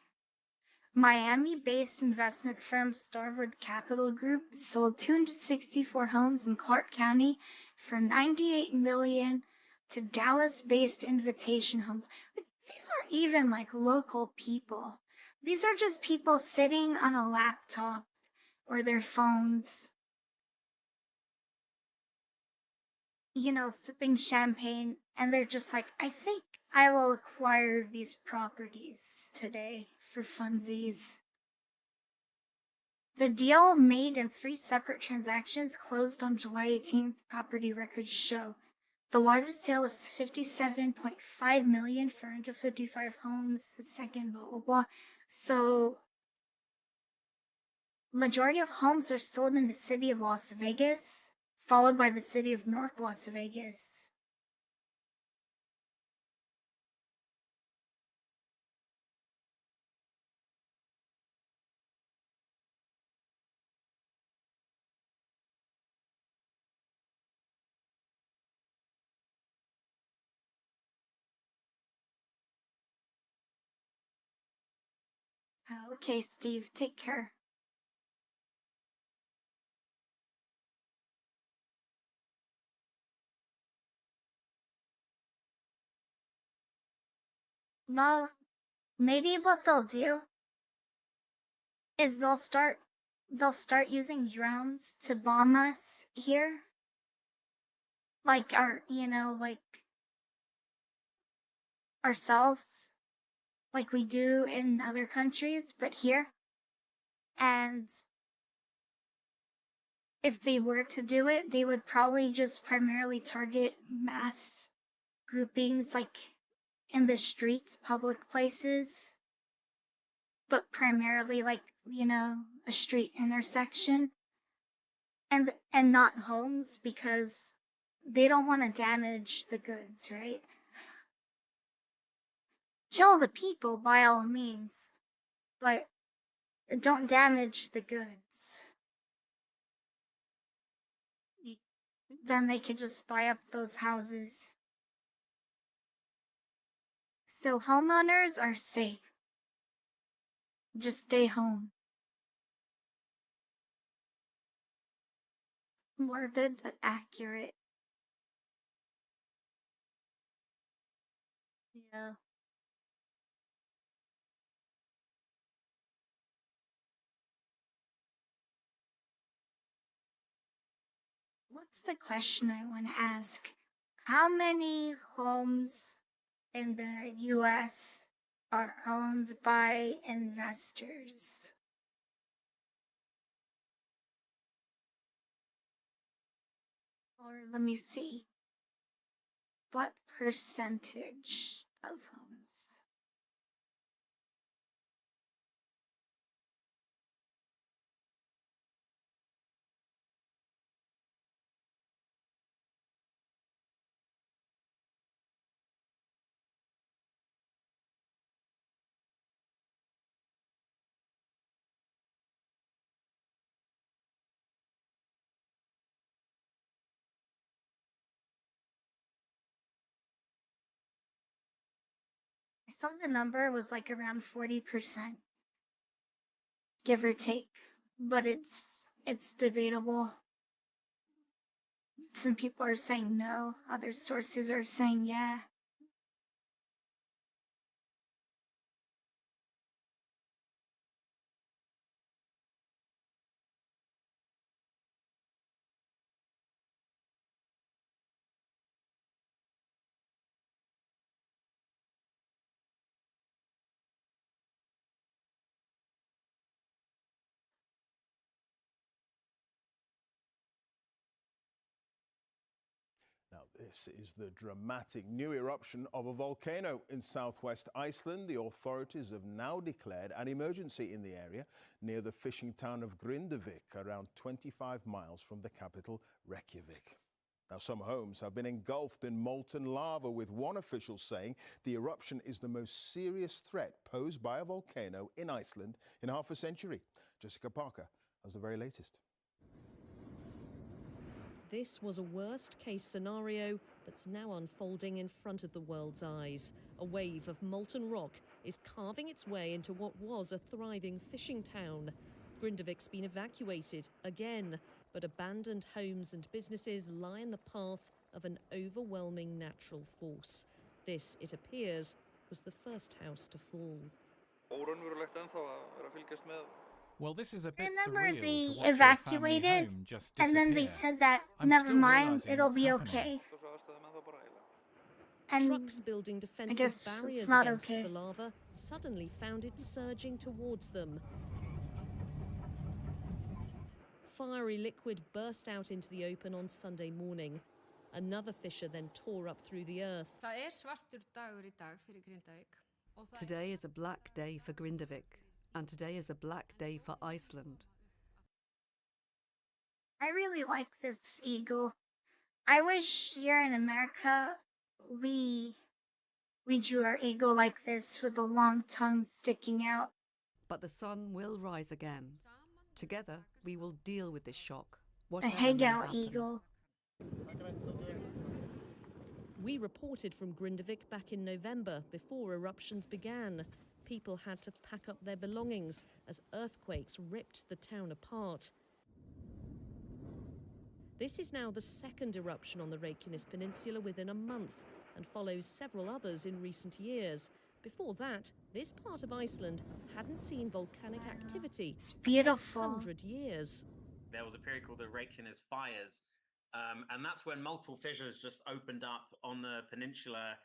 Miami-based investment firm Starwood Capital Group sold 264 homes in Clark County for $98 million to Dallas-based Invitation Homes. These aren't even like local people. These are just people sitting on a laptop or their phones, you know, sipping champagne, and they're just like, I think I will acquire these properties today for funsies. The deal, made in 3 separate transactions, closed on July 18th, property records show. The largest sale is $57.5 million for 155 homes. The second, blah, blah, blah. So, majority of homes are sold in the city of Las Vegas, followed by the city of North Las Vegas. Okay, Steve, take care. Well, maybe what they'll do is they'll start using drones to bomb us here. Like like ourselves, like we do in other countries, but here. And if they were to do it, they would probably just primarily target mass groupings, like in the streets, public places, but primarily like, a street intersection, and not homes, because they don't want to damage the goods, right? Kill the people by all means, but don't damage the goods. Then they could just buy up those houses. So homeowners are safe. Just stay home. Morbid but accurate. Yeah. What's the question I want to ask? How many homes in the US are owned by investors? Or let me see. What percentage of homes? I saw the number was like around 40%, give or take, but it's debatable. Some people are saying no, other sources are saying yeah. Now, this is the dramatic new eruption of a volcano in southwest Iceland. The authorities have now declared an emergency in the area near the fishing town of Grindavik, around 25 miles from the capital, Reykjavik. Now, some homes have been engulfed in molten lava, with one official saying the eruption is the most serious threat posed by a volcano in Iceland in half a century. Jessica Parker has the very latest. This was a worst-case scenario that's now unfolding in front of the world's eyes. A wave of molten rock is carving its way into what was a thriving fishing town. Grindavik's been evacuated again, but abandoned homes and businesses lie in the path of an overwhelming natural force. This, it appears, was the first house to fall. Well, this is a bit Remember surreal they to watch your family evacuated, home just and then they disappear. said that, I'm never still mind, realizing it'll what's be happening. okay. And Trucks building defensive guess it's barriers not against okay. the lava suddenly found it surging towards them. Fiery liquid burst out into the open on Sunday morning. Another fissure then tore up through the earth. Today is a black day for Grindavik, and today is a black day for Iceland. I really like this eagle. I wish here in America we drew our eagle like this, with a long tongue sticking out. But the sun will rise again. Together, we will deal with this shock. A Whatever may hangout happen. eagle. We reported from Grindavik back in November, before eruptions began. People had to pack up their belongings as earthquakes ripped the town apart. This is now the second eruption on the Reykjanes Peninsula within a month, and follows several others in recent years. Before that, this part of Iceland hadn't seen volcanic activity It's for beautiful. 800 years. There was a period called the Reykjanes fires, and that's when multiple fissures just opened up on the peninsula,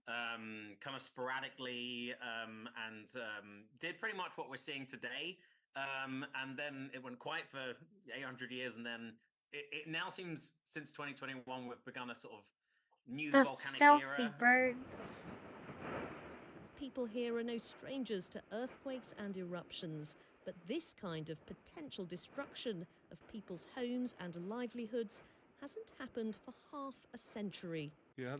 kind of sporadically, and did pretty much what we're seeing today. And then it went quiet for 800 years, and then it now seems, since 2021, we've begun a sort of new Those volcanic filthy era. birds. People here are no strangers to earthquakes and eruptions, but this kind of potential destruction of people's homes and livelihoods hasn't happened for half a century. I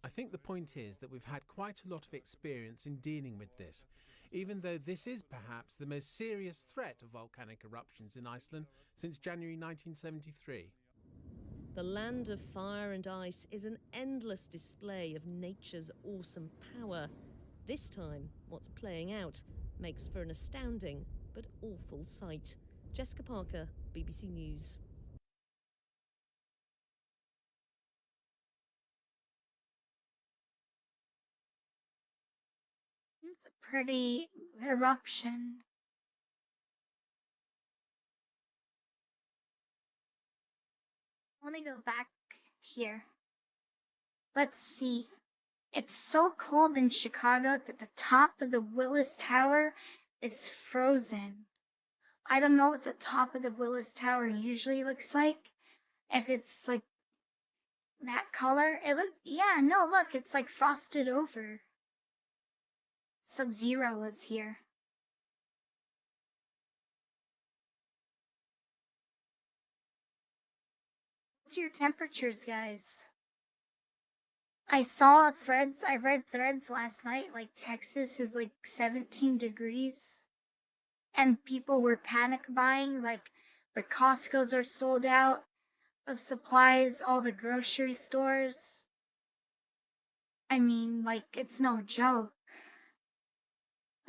think the point is that we've had quite a lot of experience in dealing with this, even though this is perhaps the most serious threat of volcanic eruptions in Iceland since January 1973. The land of fire and ice is an endless display of nature's awesome power. This time, what's playing out makes for an astounding but awful sight. Jessica Parker, BBC News. It's a pretty eruption. Let me go back here. Let's see. It's so cold in Chicago that the top of the Willis Tower is frozen. I don't know what the top of the Willis Tower usually looks like. If it's like that color, look, it's like frosted over. Sub-Zero is here. What's your temperatures, guys? I read threads last night, like Texas is like 17 degrees. And people were panic buying, like the Costco's are sold out of supplies, all the grocery stores. I mean, like, it's no joke.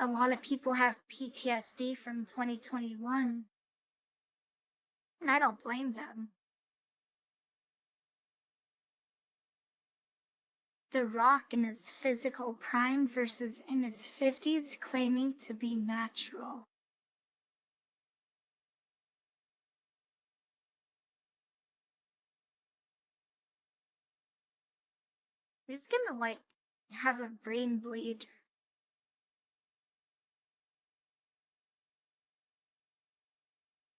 A lot of people have PTSD from 2021. And I don't blame them. The Rock in his physical prime versus in his 50s claiming to be natural. He's gonna, like, have a brain bleed.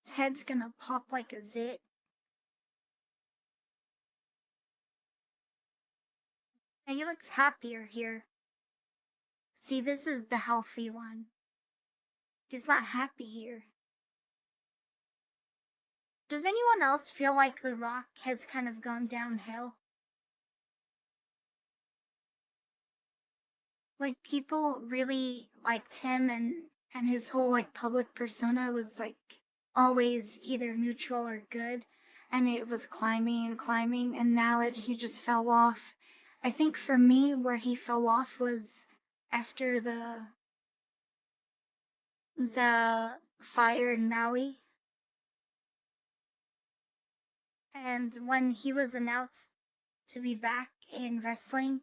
His head's gonna pop like a zit. And he looks happier here. See, this is the healthy one. He's not happy here. Does anyone else feel like The Rock has kind of gone downhill? Like, people really liked him, and his whole, like, public persona was, like, always either neutral or good, and it was climbing and climbing, and now he just fell off. I think for me, where he fell off was after the fire in Maui. And when he was announced to be back in wrestling,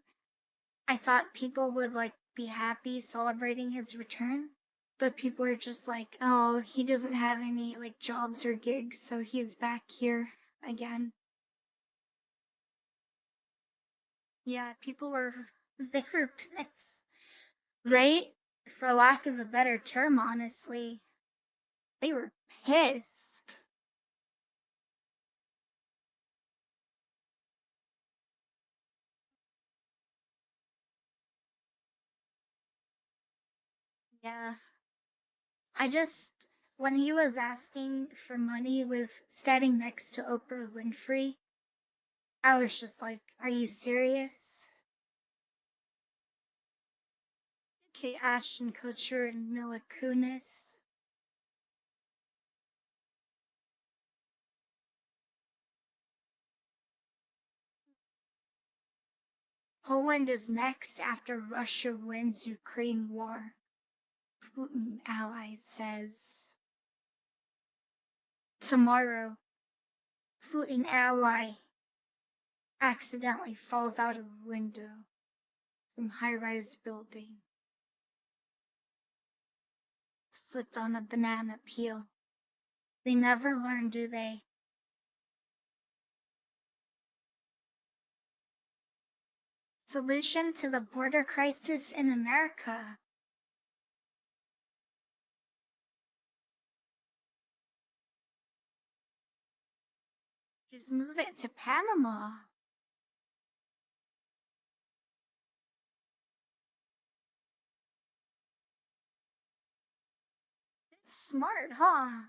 I thought people would, like, be happy celebrating his return. But people are just like, oh, he doesn't have any, like, jobs or gigs, so he's back here again. Yeah, they were pissed. Right? For lack of a better term, honestly. They were pissed. Yeah. When he was asking for money with standing next to Oprah Winfrey, I was just like, are you serious? Okay, Ashton Kutcher and Mila Kunis. Poland is next after Russia wins Ukraine war. Putin ally says. Tomorrow, Putin ally accidentally falls out of window. from high-rise building. Slipped on a banana peel. They never learn, do they? Solution to the border crisis in America. Just move it to Panama. It's smart, huh?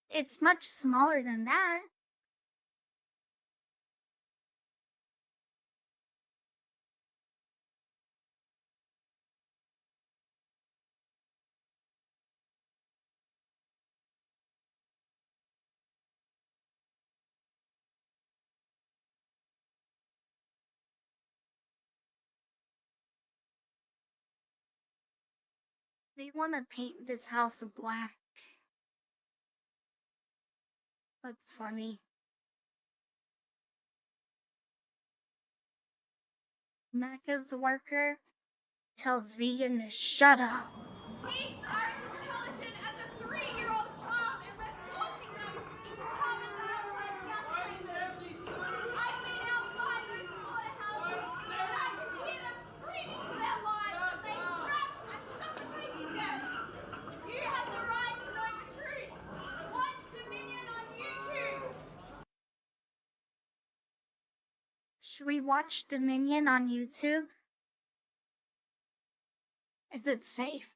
It's much smaller than that. They want to paint this house black. That's funny. Naka's worker tells vegan to shut up. Pigs are as intelligent as a 3-year-old child, and we're forcing them into carbon dioxide gas chambers. I've been outside those slaughterhouses, and I can hear them screaming for their lives as they crash and suffocate to death. You have the right to know the truth. Watch Dominion on YouTube. Should we watch Dominion on YouTube? Is it safe?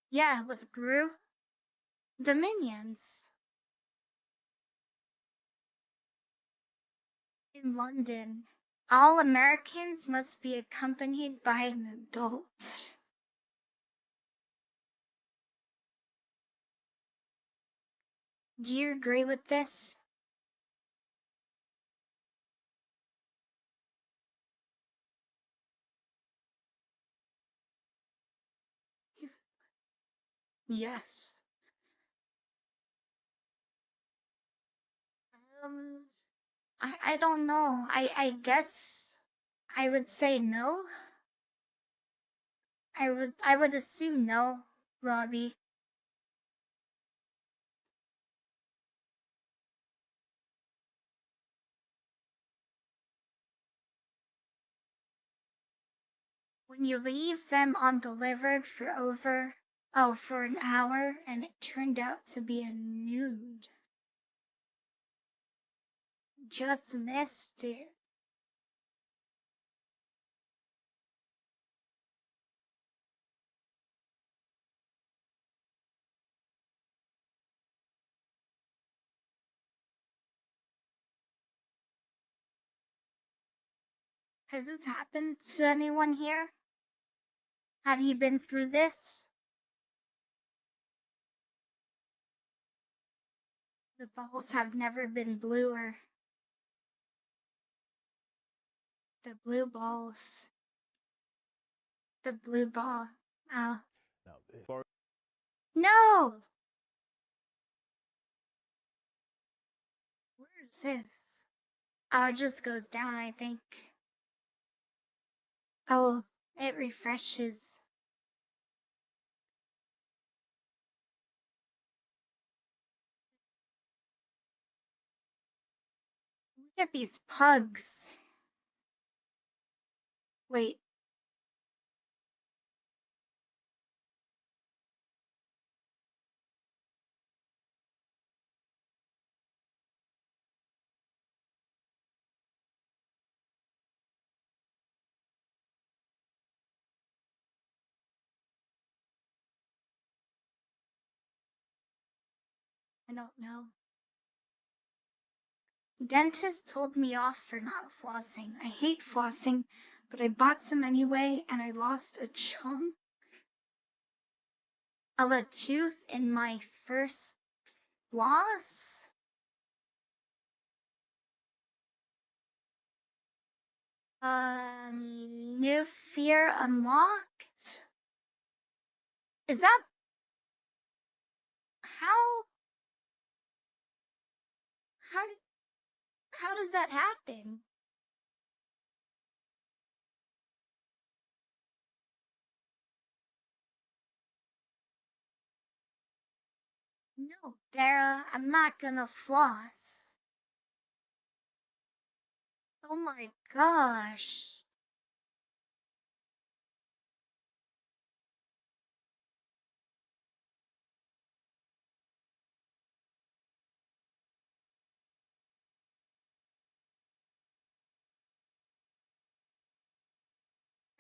Yeah, with Gru. Dominions. In London, all Americans must be accompanied by an adult. Do you agree with this? Yes. I don't know. I guess I would say no. I would assume no, Robbie. When you leave them undelivered for an hour and it turned out to be a nude. Just missed it. Has this happened to anyone here? Have you been through this? The balls have never been bluer. The blue balls. The blue ball. Oh. No! Where's this? Oh, it just goes down, I think. Oh, it refreshes. Look at these pugs. Wait. I don't know. Dentist told me off for not flossing. I hate flossing, but I bought some anyway, and I lost a chunk of a tooth in my first floss. New fear unlocked. Is that how how how does that happen? No, Dara, I'm not gonna floss. Oh my gosh.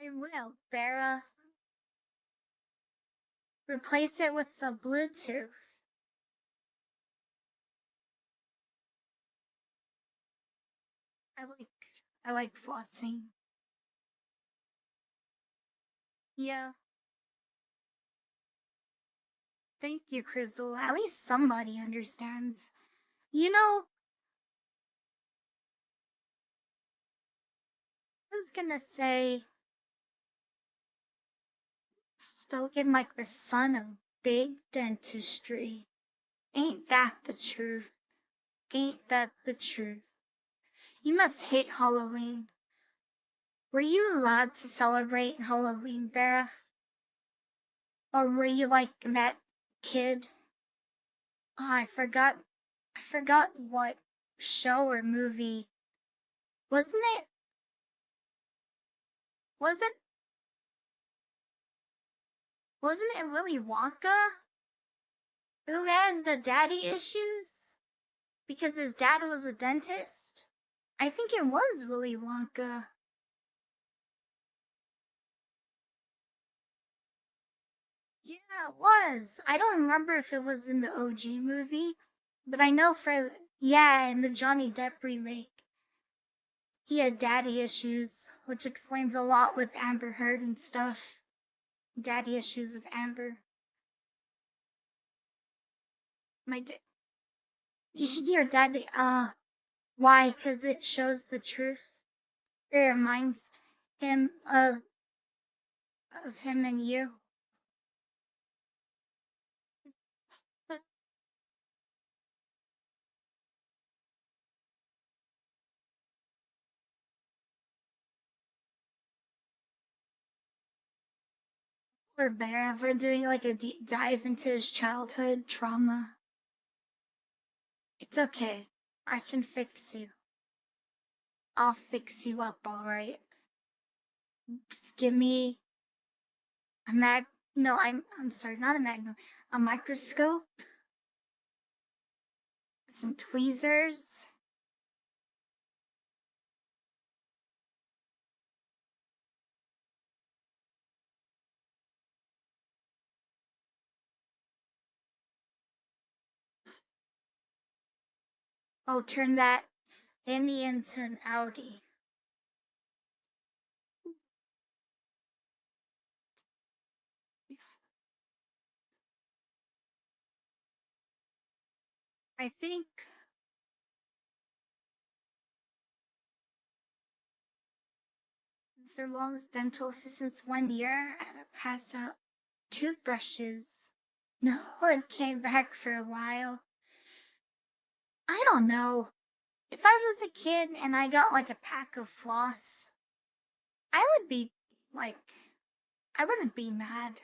I will, Bera. Replace it with the Bluetooth. I like flossing. Yeah. Thank you, Crystal. At least somebody understands. You know, I was gonna say, Stoking like the son of big dentistry. Ain't that the truth? Ain't that the truth? You must hate Halloween. Were you allowed to celebrate Halloween, Vera? Or were you like that kid? Oh, I forgot what show or movie. Wasn't it? Wasn't it Willy Wonka who had the daddy issues? Because his dad was a dentist? I think it was Willy Wonka. Yeah, it was. I don't remember if it was in the OG movie, but I know in the Johnny Depp remake, he had daddy issues, which explains a lot with Amber Heard and stuff. Daddy issues with Amber. Your daddy, why? 'Cause it shows the truth. It reminds him of him and you. Poor Bear, we're doing like a deep dive into his childhood trauma. It's okay. I can fix you. I'll fix you up, alright? Just give me I'm sorry, not a magnum. A microscope. Some tweezers. I'll turn that Indy into an Audi. I think Sir Long's dental assistant's 1 year and I pass out toothbrushes. No one came back for a while. I don't know. If I was a kid and I got like a pack of floss, I would be like, I wouldn't be mad.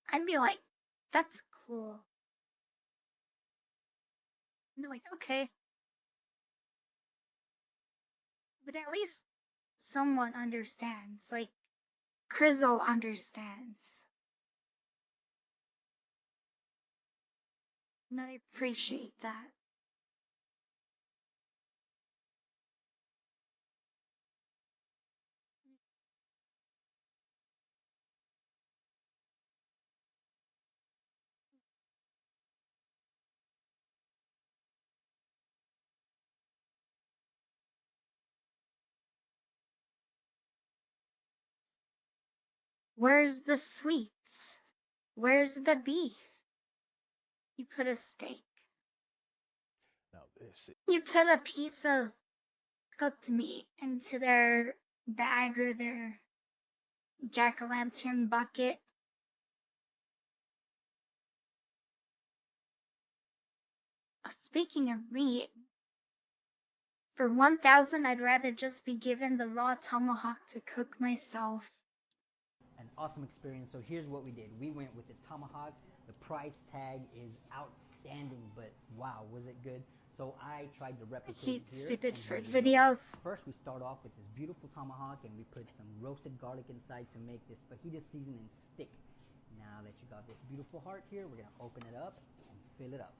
I'd be like, that's cool. And they're like, okay. But at least someone understands. Like, Crizzle understands. And I appreciate that. Where's the sweets? Where's the beef? You put a steak. Now this You put a piece of cooked meat into their bag or their jack-o'-lantern bucket. Speaking of meat, for 1,000, I'd rather just be given the raw tomahawk to cook myself. An awesome experience. So here's what we did. We went with the tomahawk. The price tag is outstanding, but wow, was it good? So I tried to replicate I hate here, stupid and food here we go. videos. First, we start off with this beautiful tomahawk, and we put some roasted garlic inside to make this fajita seasoning stick. Now that you got this beautiful heart here, we're gonna open it up and fill it up.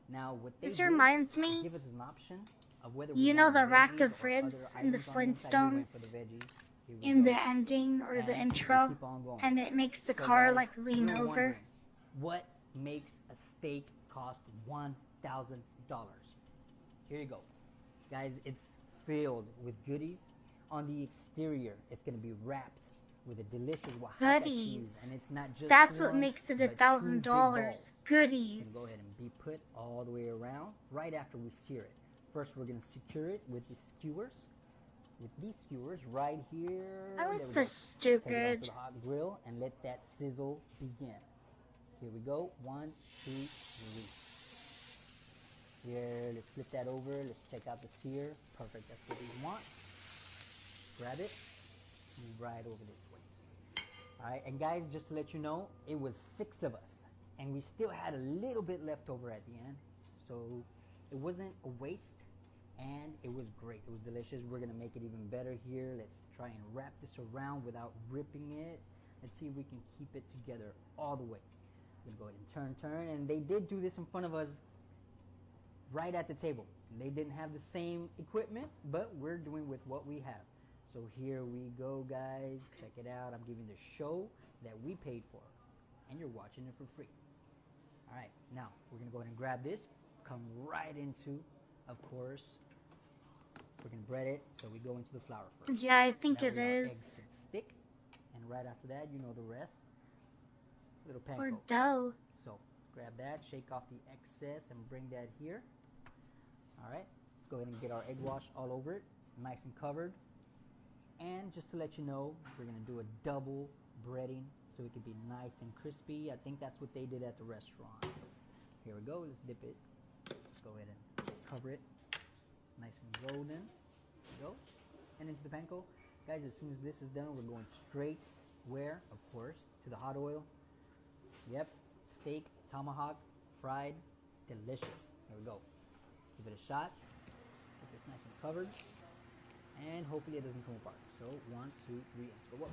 Now, what they This did reminds is me, give us an option of whether you we know want the rack veggies of or ribs other in the items on the inside. We went for Flintstones the veggies. Here we in go. the ending or the And we intro, keep on going. and it makes the So car guys, like lean you're over? wondering, what makes a steak cost $1,000? Here you go. Guys, it's filled with goodies. On the exterior, it's going to be wrapped with a delicious Oaxaca cheese. Goodies. And it's not just That's what one, makes it but two big $1,000. balls. Goodies. It's gonna go ahead and be put all the way around right after we sear it. First, we're going to secure it with the skewers. With these skewers right here. I was There we so go. Take it off stupid. to the hot grill and let that sizzle begin. Here we go. 1, 2, 3. Here, let's flip that over. Let's check out the sear. Perfect. That's what we want. Grab it. Move right over this way. All right, and guys, just to let you know, it was 6 of us, and we still had a little bit left over at the end, so it wasn't a waste, and it was great. It was delicious. We're gonna make it even better here. Let's try and wrap this around without ripping it. Let's see if we can keep it together all the way. We're gonna go ahead and turn, and they did do this in front of us right at the table. They didn't have the same equipment, but we're doing with what we have. So here we go, guys. Check it out. I'm giving the show that we paid for, and you're watching it for free. All right, now we're gonna go ahead and grab this. Come right into, of course, we're gonna bread it. So we go into the flour first. Yeah, I think That it way our eggs is. can stick, and right after that, you know the rest. Little Or panko. dough. So grab that, shake off the excess, and bring that here. All right, let's go ahead and get our egg wash all over it, nice and covered. And just to let you know, we're gonna do a double breading so it can be nice and crispy. I think that's what they did at the restaurant. Here we go, let's dip it. Let's go ahead and cover it. Nice and golden. There we go. And into the panko. Guys, as soon as this is done, we're going straight where? Of course, to the hot oil. Yep, steak, tomahawk, fried, delicious. Here we go. Give it a shot. Get this nice and covered. And hopefully it doesn't come apart. So 1, 2, 3, let's go up.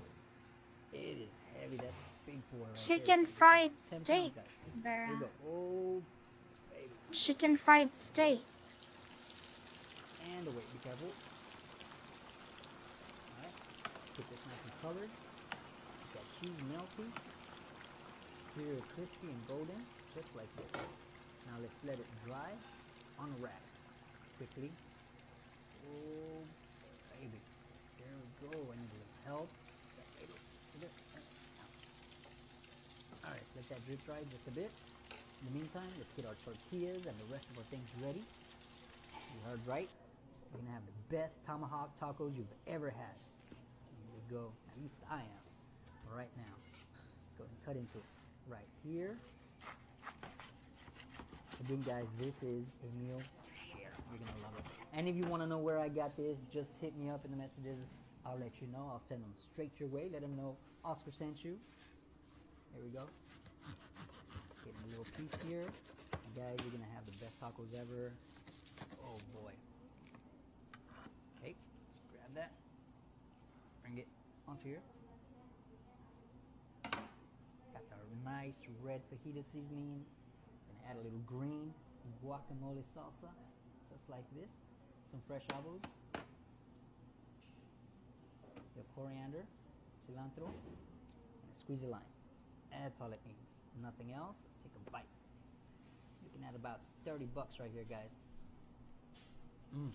It is heavy. That's big boy right Chicken there. fried 10 steak. pounds, guys. Vera. Here we go. Oh, baby. Chicken fried steak. And the weight. Be careful. All right. Get this nice and covered. Get that cheese melty. Sear it crispy and golden, just like this. Now let's let it dry on a rack quickly. Oh, baby. There we go. I need a little help. Yeah, baby. Alright, let that drip dry just a bit. In the meantime, let's get our tortillas and the rest of our things ready. You heard right. We're going to have the best tomahawk tacos you've ever had. Here we go. At least I am. Right now. Let's go ahead and cut into it. Right here. Again, guys, this is a meal to share. You're going to love it. And if you want to know where I got this, just hit me up in the messages. I'll let you know. I'll send them straight your way. Let them know Oscar sent you. There we go. Getting a little piece here. And guys, you're going to have the best tacos ever. Oh, boy. Okay, let's grab that. Bring it onto here. Got our nice red fajita seasoning. Gonna add a little green guacamole salsa, just like this. Some fresh avos. The coriander, cilantro, and a squeeze of lime. That's all it needs. Nothing else. Let's take a bite. Looking at about $30 right here, guys. Mmm.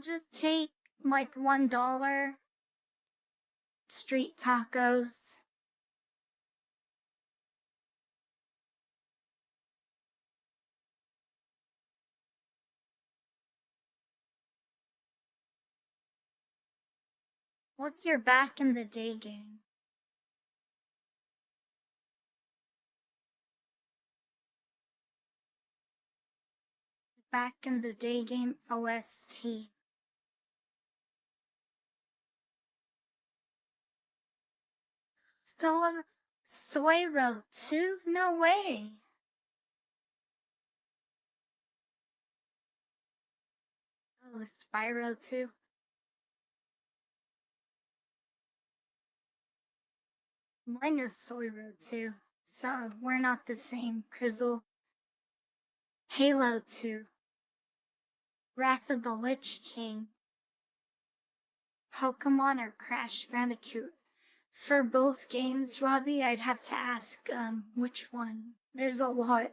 Just take like $1 street tacos What's your back in the day game? Back in the day game OST. So, Soiro 2? No way. Oh, Spyro 2. Mine is Soiro 2, so we're not the same, Crizzle. Halo 2. Wrath of the Lich King. Pokemon or Crash Bandicoot. For both games, Robbie, I'd have to ask, which one? There's a lot.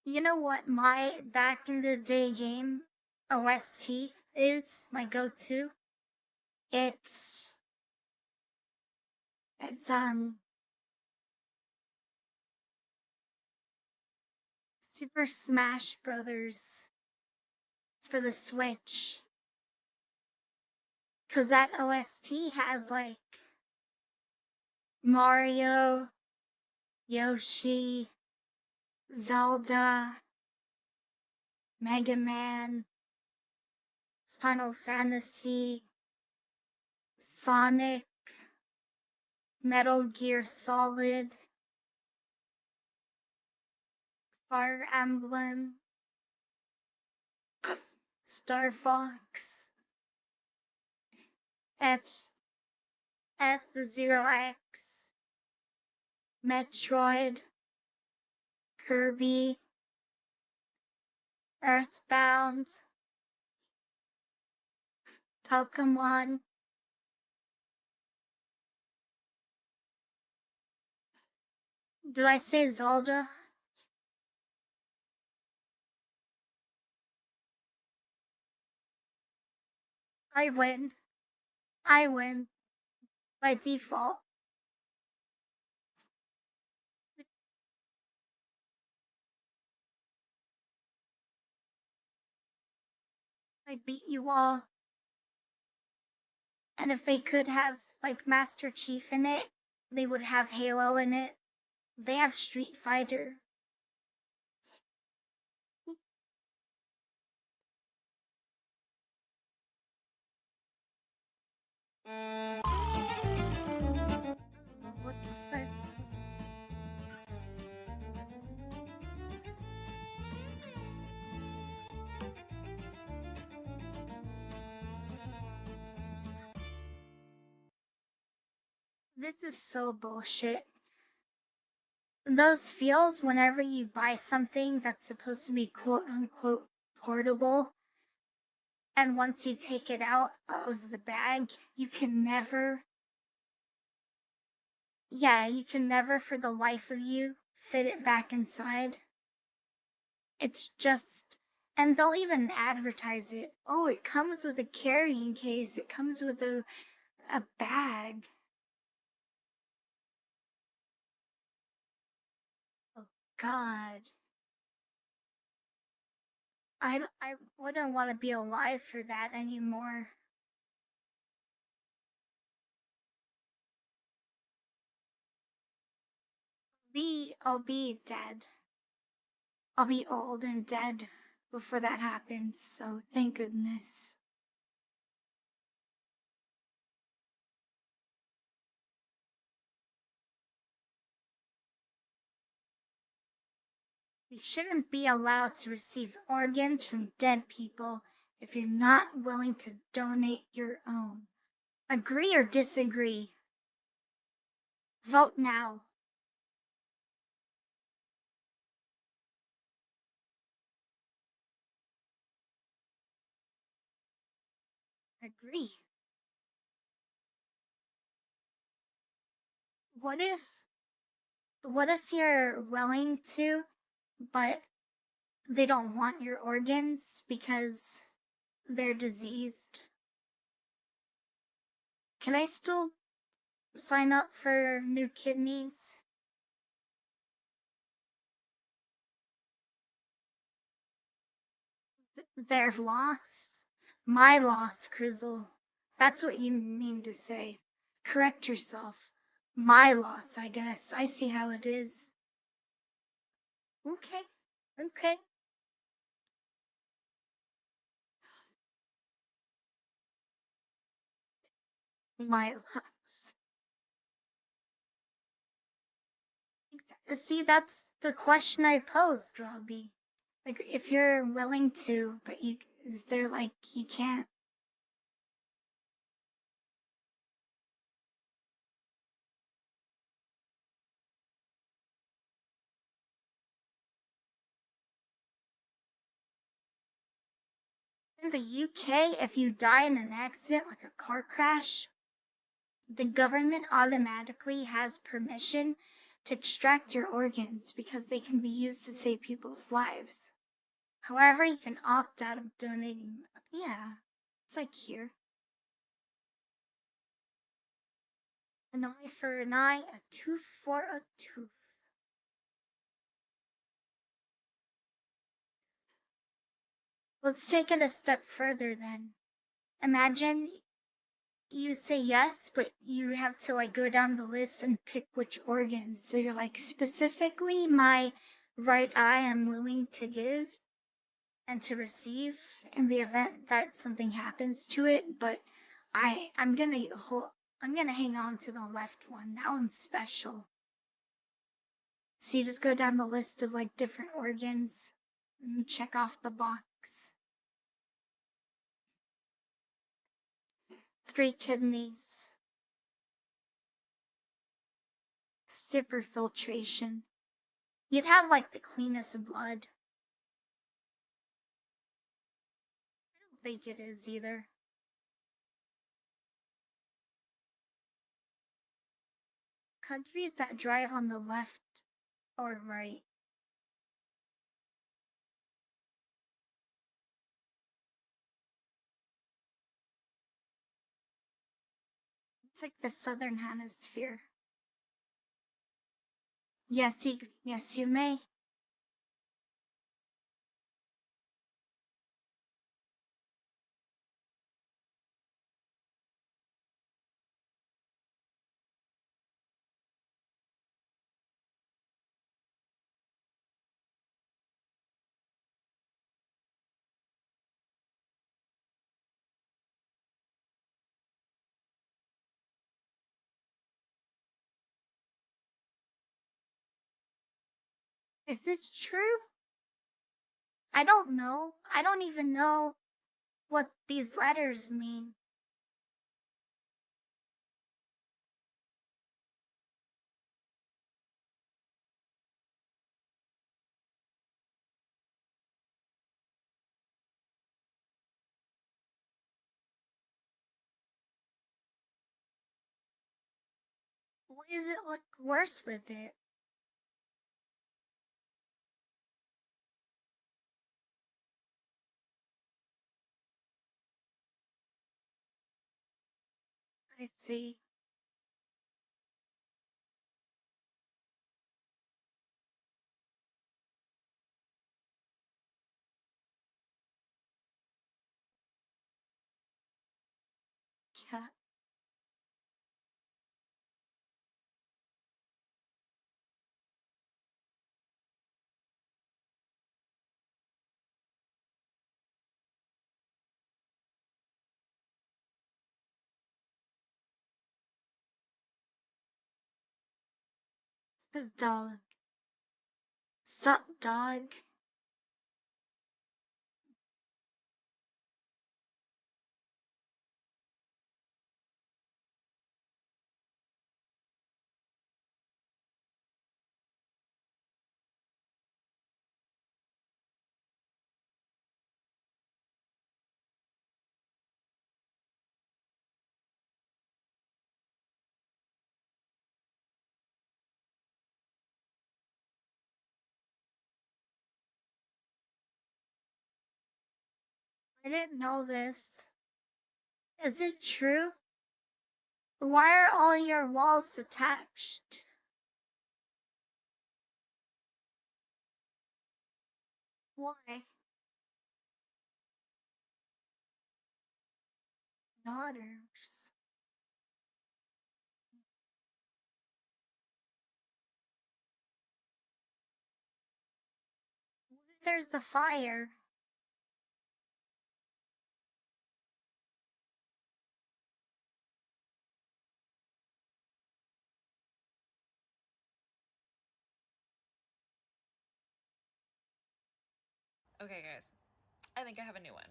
You know what my back in the day game OST is? My go-to? It's Super Smash Brothers for the Switch. 'Cause that OST has like Mario, Yoshi, Zelda, Mega Man, Final Fantasy, Sonic, Metal Gear Solid, Fire Emblem, Star Fox, F-Zero X, Metroid, Kirby, Earthbound, Pokemon, did I say Zelda? I win. I win. By default. I beat you all. And if they could have, like, Master Chief in it, they would have Halo in it. They have Street Fighter. What the fuck? This is so bullshit. Those feels whenever you buy something that's supposed to be quote unquote portable, and once you take it out of the bag, you can never for the life of you fit it back inside. It's just, and they'll even advertise it. Oh, it comes with a carrying case, it comes with a bag. Oh God. I wouldn't want to be alive for that anymore. I'll be dead. I'll be old and dead before that happens, so thank goodness. You shouldn't be allowed to receive organs from dead people if you're not willing to donate your own. Agree or disagree? Vote now. Agree. What if you're willing to, but they don't want your organs because they're diseased? Can I still sign up for new kidneys? They're lost. My loss, Crizzle. That's what you mean to say. Correct yourself. My loss, I guess. I see how it is. Okay. Okay. My loss. See, that's the question I posed, Robbie. Like, if you're willing to, but if they're like, you can't. In the UK, if you die in an accident, like a car crash, the government automatically has permission to extract your organs because they can be used to save people's lives. However, you can opt out of donating. Yeah, it's like here. An eye for an eye, a tooth for a tooth. Let's take it a step further then. Imagine you say yes, but you have to like go down the list and pick which organs. So you're like, specifically my right eye I'm willing to give and to receive in the event that something happens to it, but I'm gonna hang on to the left one. That one's special. So you just go down the list of like different organs and check off the box. 3 kidneys. Super filtration. You'd have like the cleanest blood. I don't think it is either. Countries that drive on the left or right. It's like the southern hemisphere. Yes, you may. Is this true? I don't know. I don't even know what these letters mean. Why does it look worse with it? I see. Yeah. The dog. Sup, dog? I didn't know this. Is it true? Why are all your walls attached? Why? daughters. What if there's a fire? Okay, guys, I think I have a new one.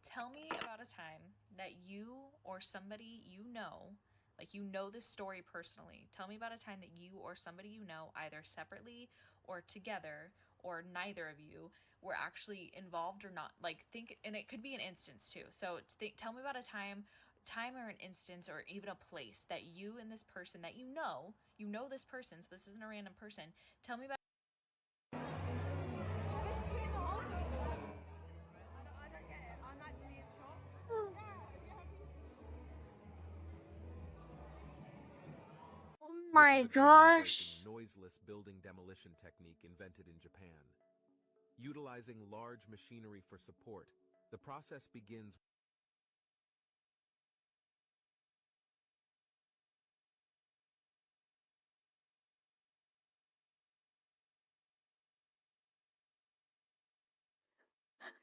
Tell me about a time that you or somebody you know, like you know this story personally, tell me about a time that you or somebody you know, either separately or together, or neither of you, were actually involved or not. Like, think, and it could be an instance too. So tell me about a time or an instance or even a place that you and this person that you know this person, so this isn't a random person. Tell me about Oh my gosh. Noiseless building demolition technique invented in Japan. Utilizing large machinery for support, the process begins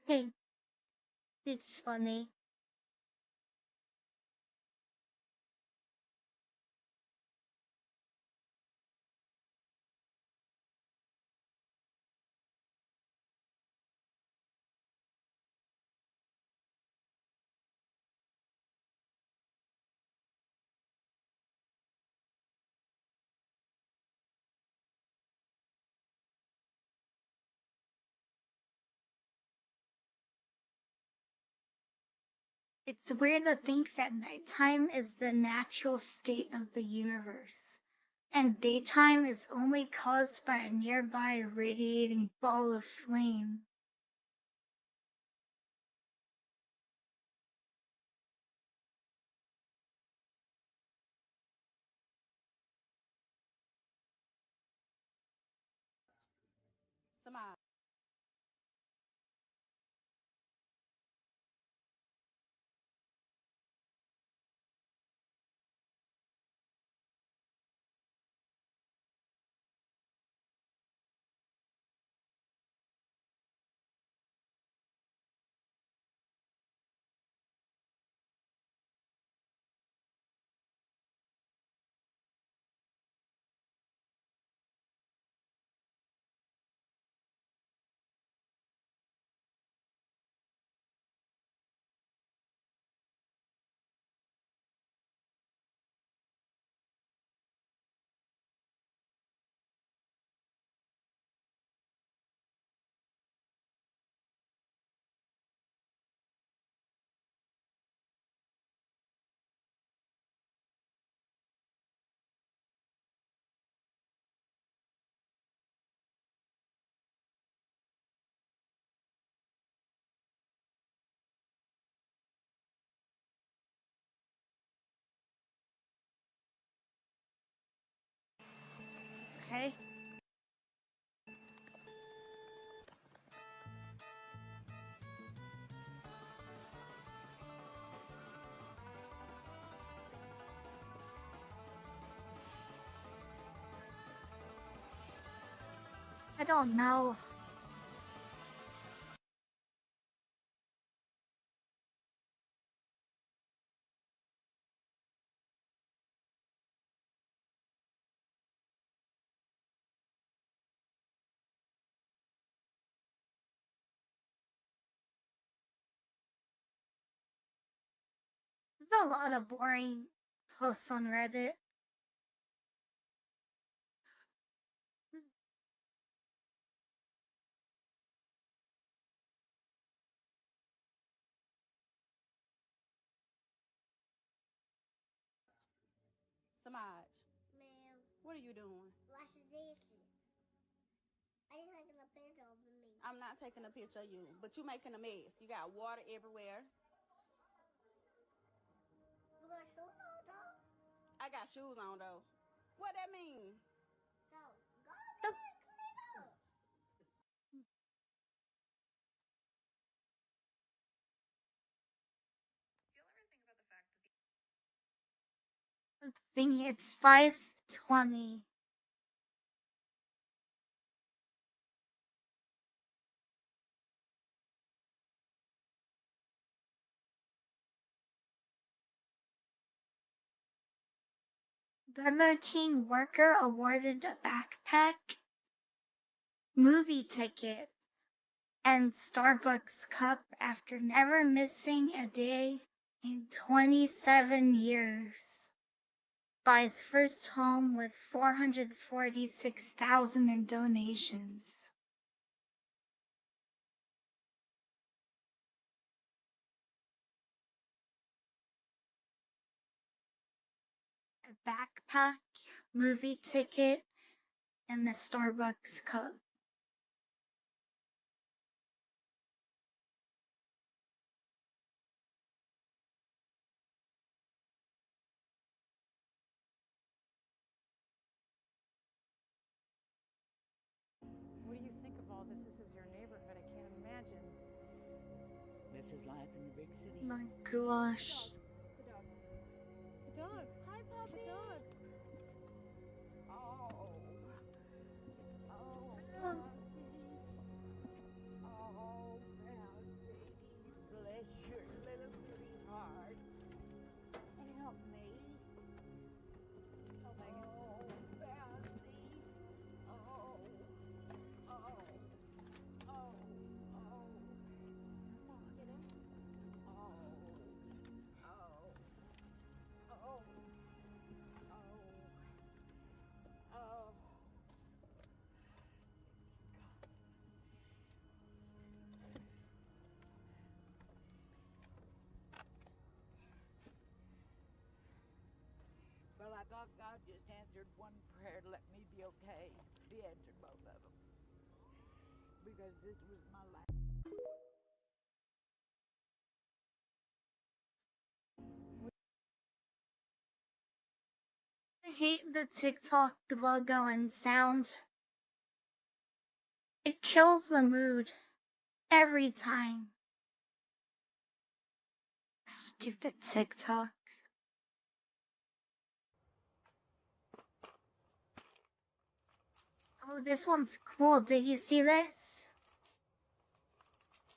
Hey, it's funny. It's weird to think that nighttime is the natural state of the universe, and daytime is only caused by a nearby radiating ball of flame. Samaj. Okay? I don't know. There's a lot of boring posts on Reddit. Samaj. Ma'am. What are you doing? Washing dishes. I just taking a picture of me. I'm not taking a picture of you, but you making a mess. You got water everywhere. You got shoes on though? I got shoes on though. What that mean? So, go there and clean up. Do y'all ever think about the fact Thingy, it's 5:20. Burger King worker awarded a backpack, movie ticket, and Starbucks cup after never missing a day in 27 years. Buys first home with 446,000 in donations. A backpack, movie ticket, and the Starbucks cup. What do you think of all this? This is your neighborhood. I can't imagine. This is life in the big city. My gosh. The dog. The dog. Hi, puppy. The dog. Oh. Oh, Francie. Bless your little pretty heart. Help me. Oh, Megan. Oh, Francie. Oh. Oh. Oh. Oh. Come on. Get him. Oh. Oh. Oh. Oh. Oh. Well, I thought God just answered one prayer to let me be okay. He answered both of them. Because this was my life. I hate the TikTok logo and sound. It kills the mood every time. Stupid TikTok. Oh, this one's cool. Did you see this?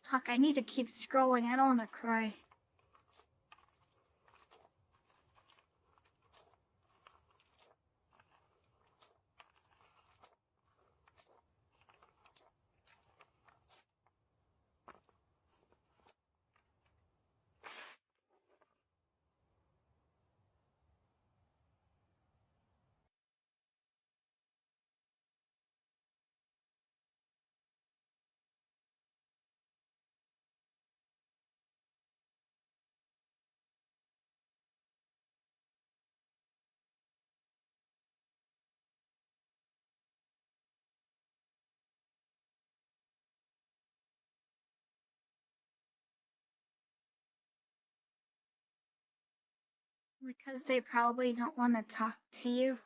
Fuck, I need to keep scrolling. I don't want to cry. Because they probably don't want to talk to you.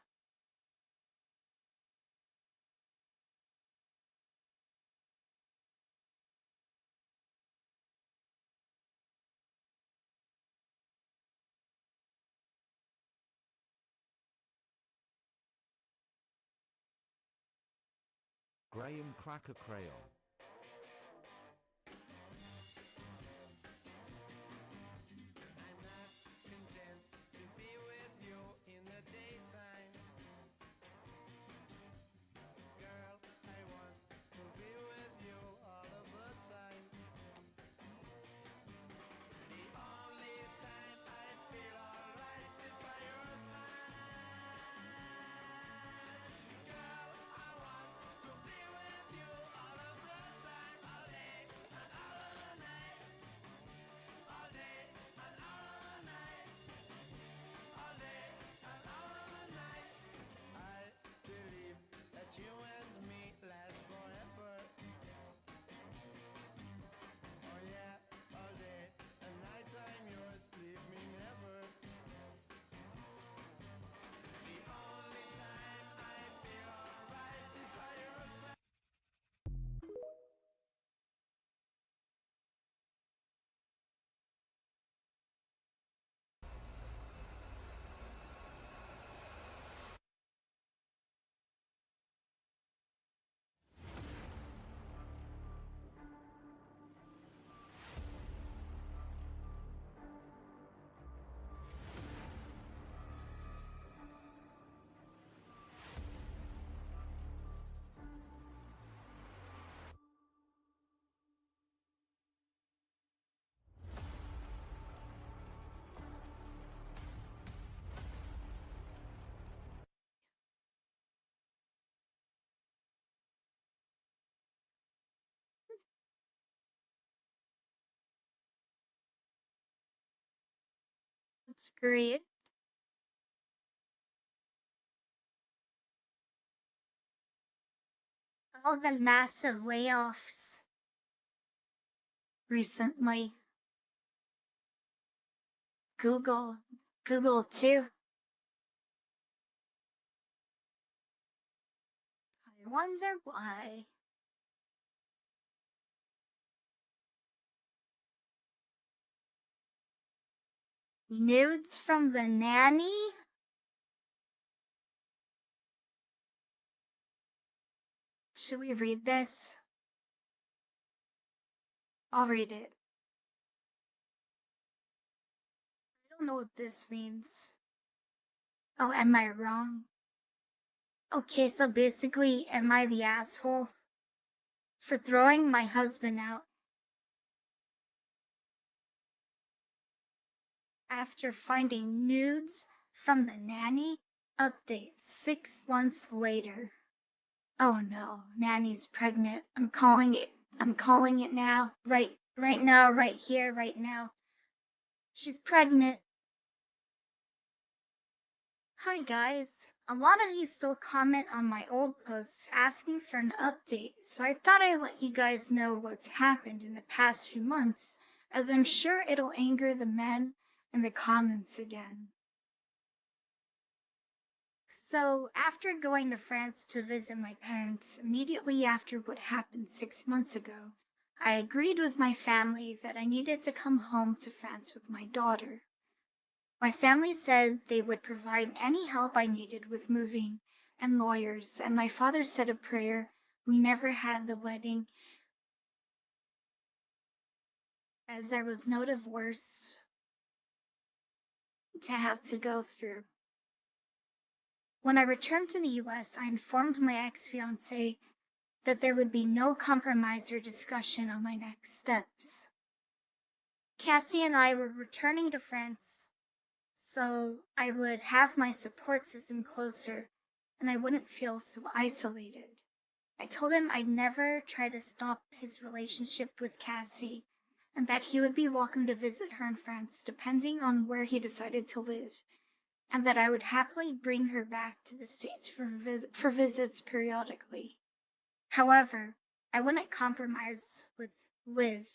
Graham Cracker Crayon. That's great. All the massive layoffs recently. Google too. I wonder why. Nudes from the nanny? Should we read this? I'll read it. I don't know what this means. Oh, am I wrong? Okay, so basically, am I the asshole for throwing my husband out after finding nudes from the nanny? Update 6 months later. Oh no, nanny's pregnant. I'm calling it. I'm calling it now. Right now, right here, right now. She's pregnant. Hi guys. A lot of you still comment on my old posts asking for an update, so I thought I'd let you guys know what's happened in the past few months, as I'm sure it'll anger the men in the comments again. So, after going to France to visit my parents immediately after what happened 6 months ago, I agreed with my family that I needed to come home to France with my daughter. My family said they would provide any help I needed with moving and lawyers, and my father said a prayer we never had the wedding, as there was no divorce to have to go through. When I returned to the US, I informed my ex-fiancé that there would be no compromise or discussion on my next steps. Cassie and I were returning to France, so I would have my support system closer and I wouldn't feel so isolated. I told him I'd never try to stop his relationship with Cassie and that he would be welcome to visit her in France depending on where he decided to live, and that I would happily bring her back to the States for visits periodically. However, I wouldn't compromise with Liv.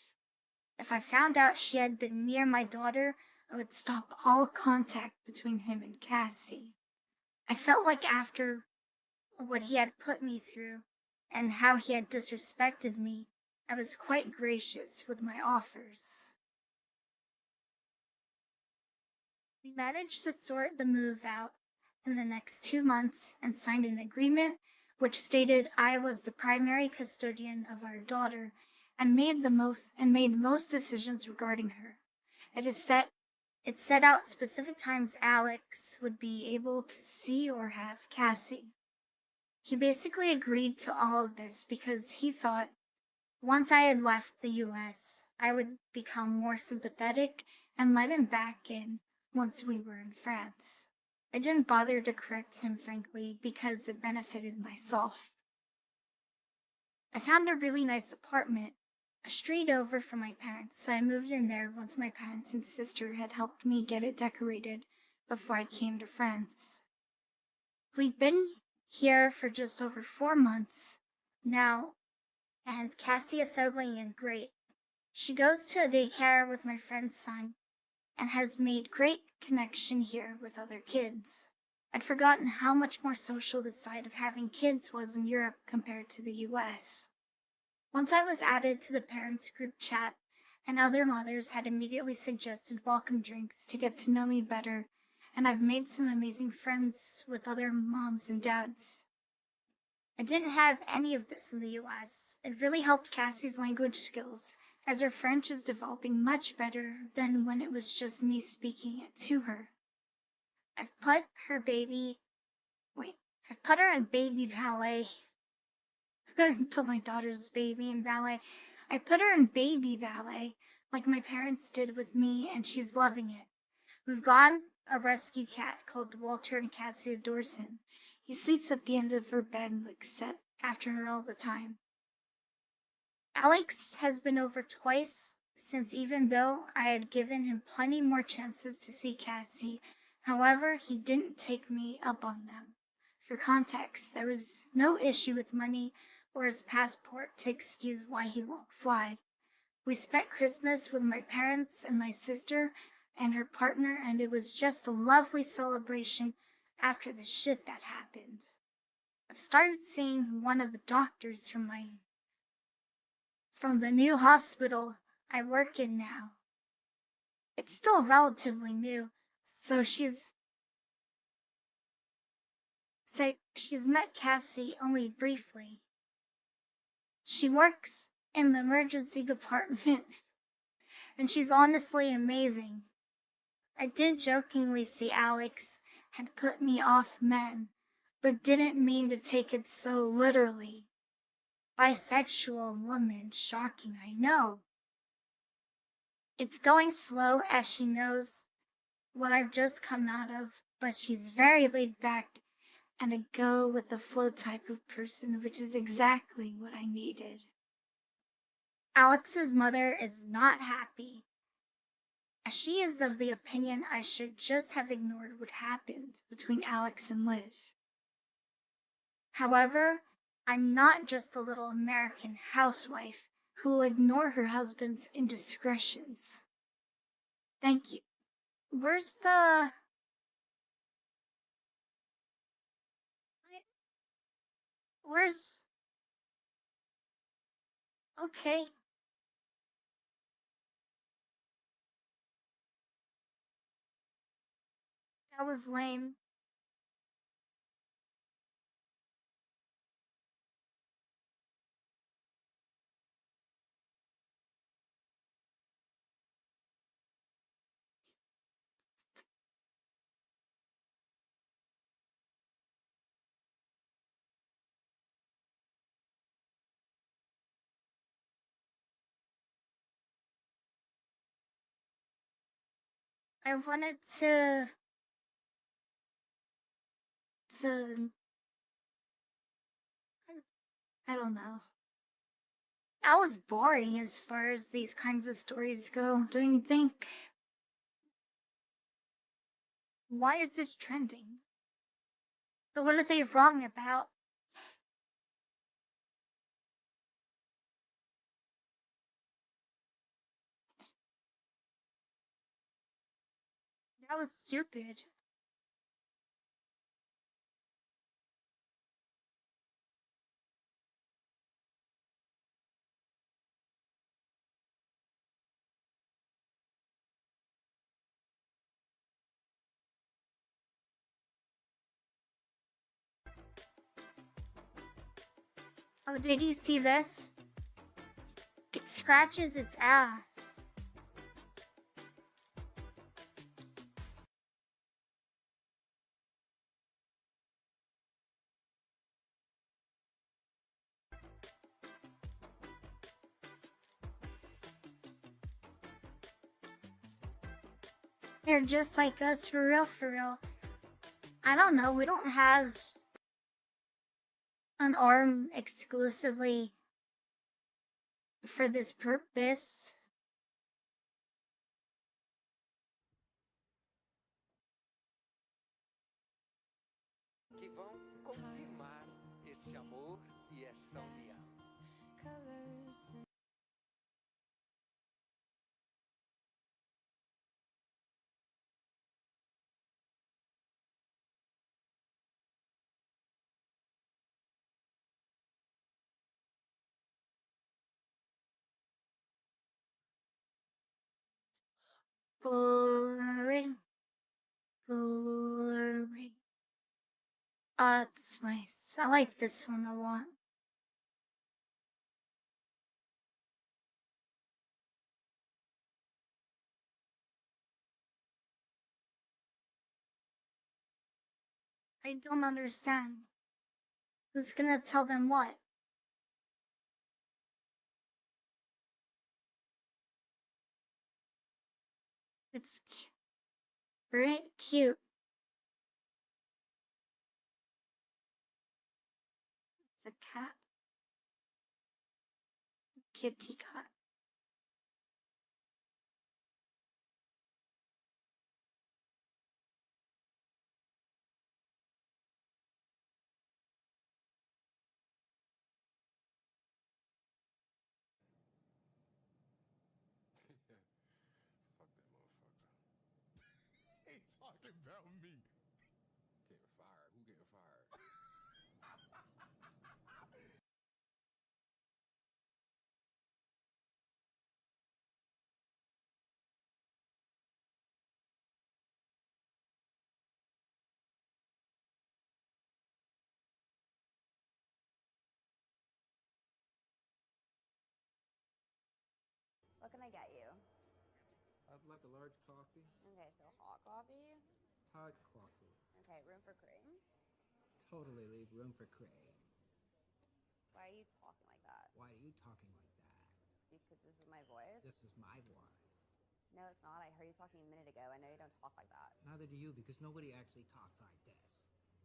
If I found out she had been near my daughter, I would stop all contact between him and Cassie. I felt like after what he had put me through and how he had disrespected me, I was quite gracious with my offers. We managed to sort the move out in the next 2 months and signed an agreement which stated I was the primary custodian of our daughter and made most decisions regarding her. It set out specific times Alex would be able to see or have Cassie. He basically agreed to all of this because he thought once I had left the US, I would become more sympathetic and let him back in once we were in France. I didn't bother to correct him, frankly, because it benefited myself. I found a really nice apartment, a street over from my parents, so I moved in there once my parents and sister had helped me get it decorated before I came to France. We've been here for just over 4 months now, and Cassie is settling in great. She goes to a daycare with my friend's son and has made great connection here with other kids. I'd forgotten how much more social the side of having kids was in Europe compared to the US. Once I was added to the parents group chat, and other mothers had immediately suggested welcome drinks to get to know me better, and I've made some amazing friends with other moms and dads. I didn't have any of this in the US. It really helped Cassie's language skills, as her French is developing much better than when it was just me speaking it to her. I've put her in baby valet. I put my daughter's baby in valet. I put her in baby valet, like my parents did with me, and she's loving it. We've got a rescue cat called Walter, and Cassie adores him. He sleeps at the end of her bed and looks after her all the time. Alex has been over twice since even though I had given him plenty more chances to see Cassie, however, he didn't take me up on them. For context, there was no issue with money or his passport to excuse why he won't fly. We spent Christmas with my parents and my sister and her partner, and it was just a lovely celebration after the shit that happened. I've started seeing one of the doctors from the new hospital I work in now. It's still relatively new, so she's met Cassie only briefly. She works in the emergency department, and she's honestly amazing. I did jokingly say Alex had put me off men, but didn't mean to take it so literally. Bisexual woman, shocking, I know. It's going slow as she knows what I've just come out of, but she's very laid back and a go with the flow type of person, which is exactly what I needed. Alex's mother is not happy, as she is of the opinion I should just have ignored what happened between Alex and Liv. However, I'm not just a little American housewife who will ignore her husband's indiscretions. Thank you. Where's the... Where's... Okay. That was lame. I wanted to I don't know. That was boring as far as these kinds of stories go, don't you think? Why is this trending? So what are they wrong about? That was stupid. Oh, did you see this? It scratches its ass. They're just like us, for real, for real. I don't know, we don't have an arm exclusively for this purpose. Que vão confirmar esse amor e esta união. Boring. Boring. Oh, it's nice. I like this one a lot. I don't understand. Who's gonna tell them what? It's very cute. It's a cat. Kitty cat. me. Getting fired. Who getting fired? What can I get you? I'd like a large coffee. Okay, so hot coffee. Hot coffee. Okay, room for cream. Totally leave room for cream. Why are you talking like that? Why are you talking like that? Because this is my voice? This is my voice. No, it's not. I heard you talking a minute ago. I know you don't talk like that. Neither do you, because nobody actually talks like this.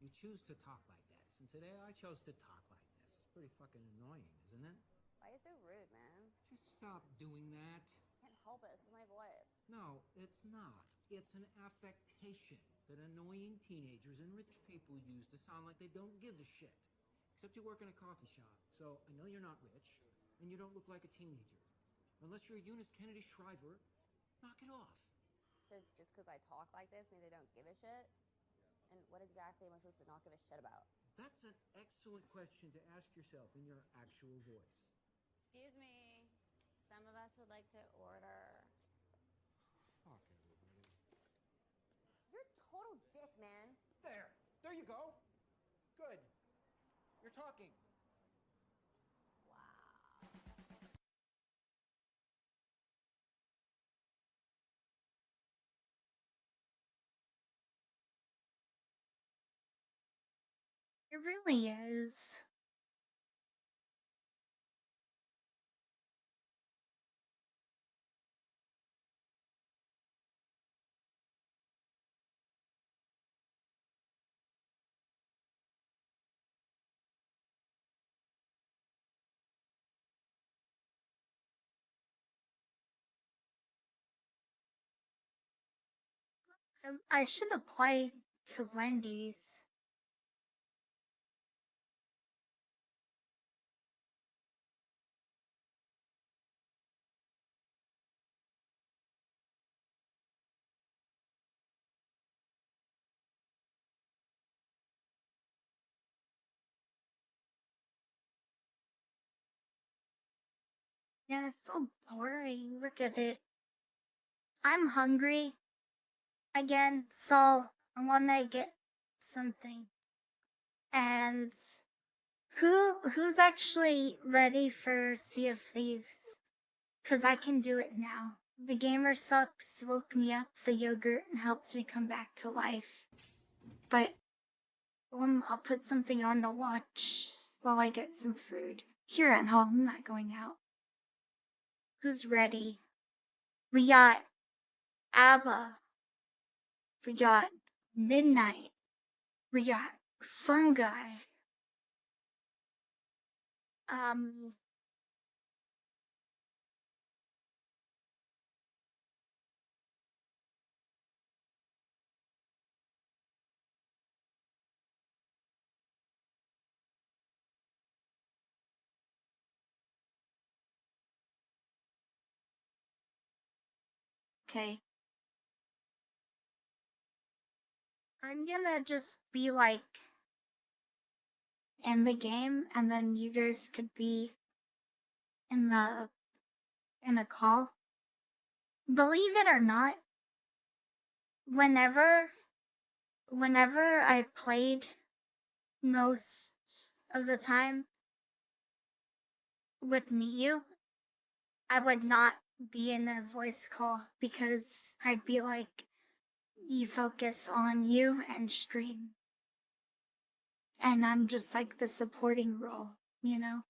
You choose to talk like this, and today I chose to talk like this. Pretty fucking annoying, isn't it? Why are you so rude, man? Just stop doing that. I can't help it. This is my voice. No, it's not. It's an affectation that annoying teenagers and rich people use to sound like they don't give a shit. Except you work in a coffee shop, so I know you're not rich, and you don't look like a teenager. Unless you're Eunice Kennedy Shriver, knock it off. So just because I talk like this means I don't give a shit? And what exactly am I supposed to not give a shit about? That's an excellent question to ask yourself in your actual voice. Excuse me. Some of us would like to order. Fuck everybody. You're a total dick, man. There! There you go! Good. You're talking. It really is. I should apply to Wendy's. Yeah, it's so boring. Look at it. I'm hungry. Again, so I wanna get something. And who's actually ready for Sea of Thieves? 'Cause I can do it now. The gamer subs woke me up, the yogurt, and helps me come back to life. But I'll put something on to watch while I get some food. Here at home, I'm not going out. Who's ready? We got ABBA. We got Midnight. We got Fungi. Okay. I'm gonna just be like in the game, and then you guys could be in a call. Believe it or not, whenever I played most of the time with Miyu, I would not be in a voice call because I'd be like, you focus on you and stream. And I'm just like the supporting role, you know?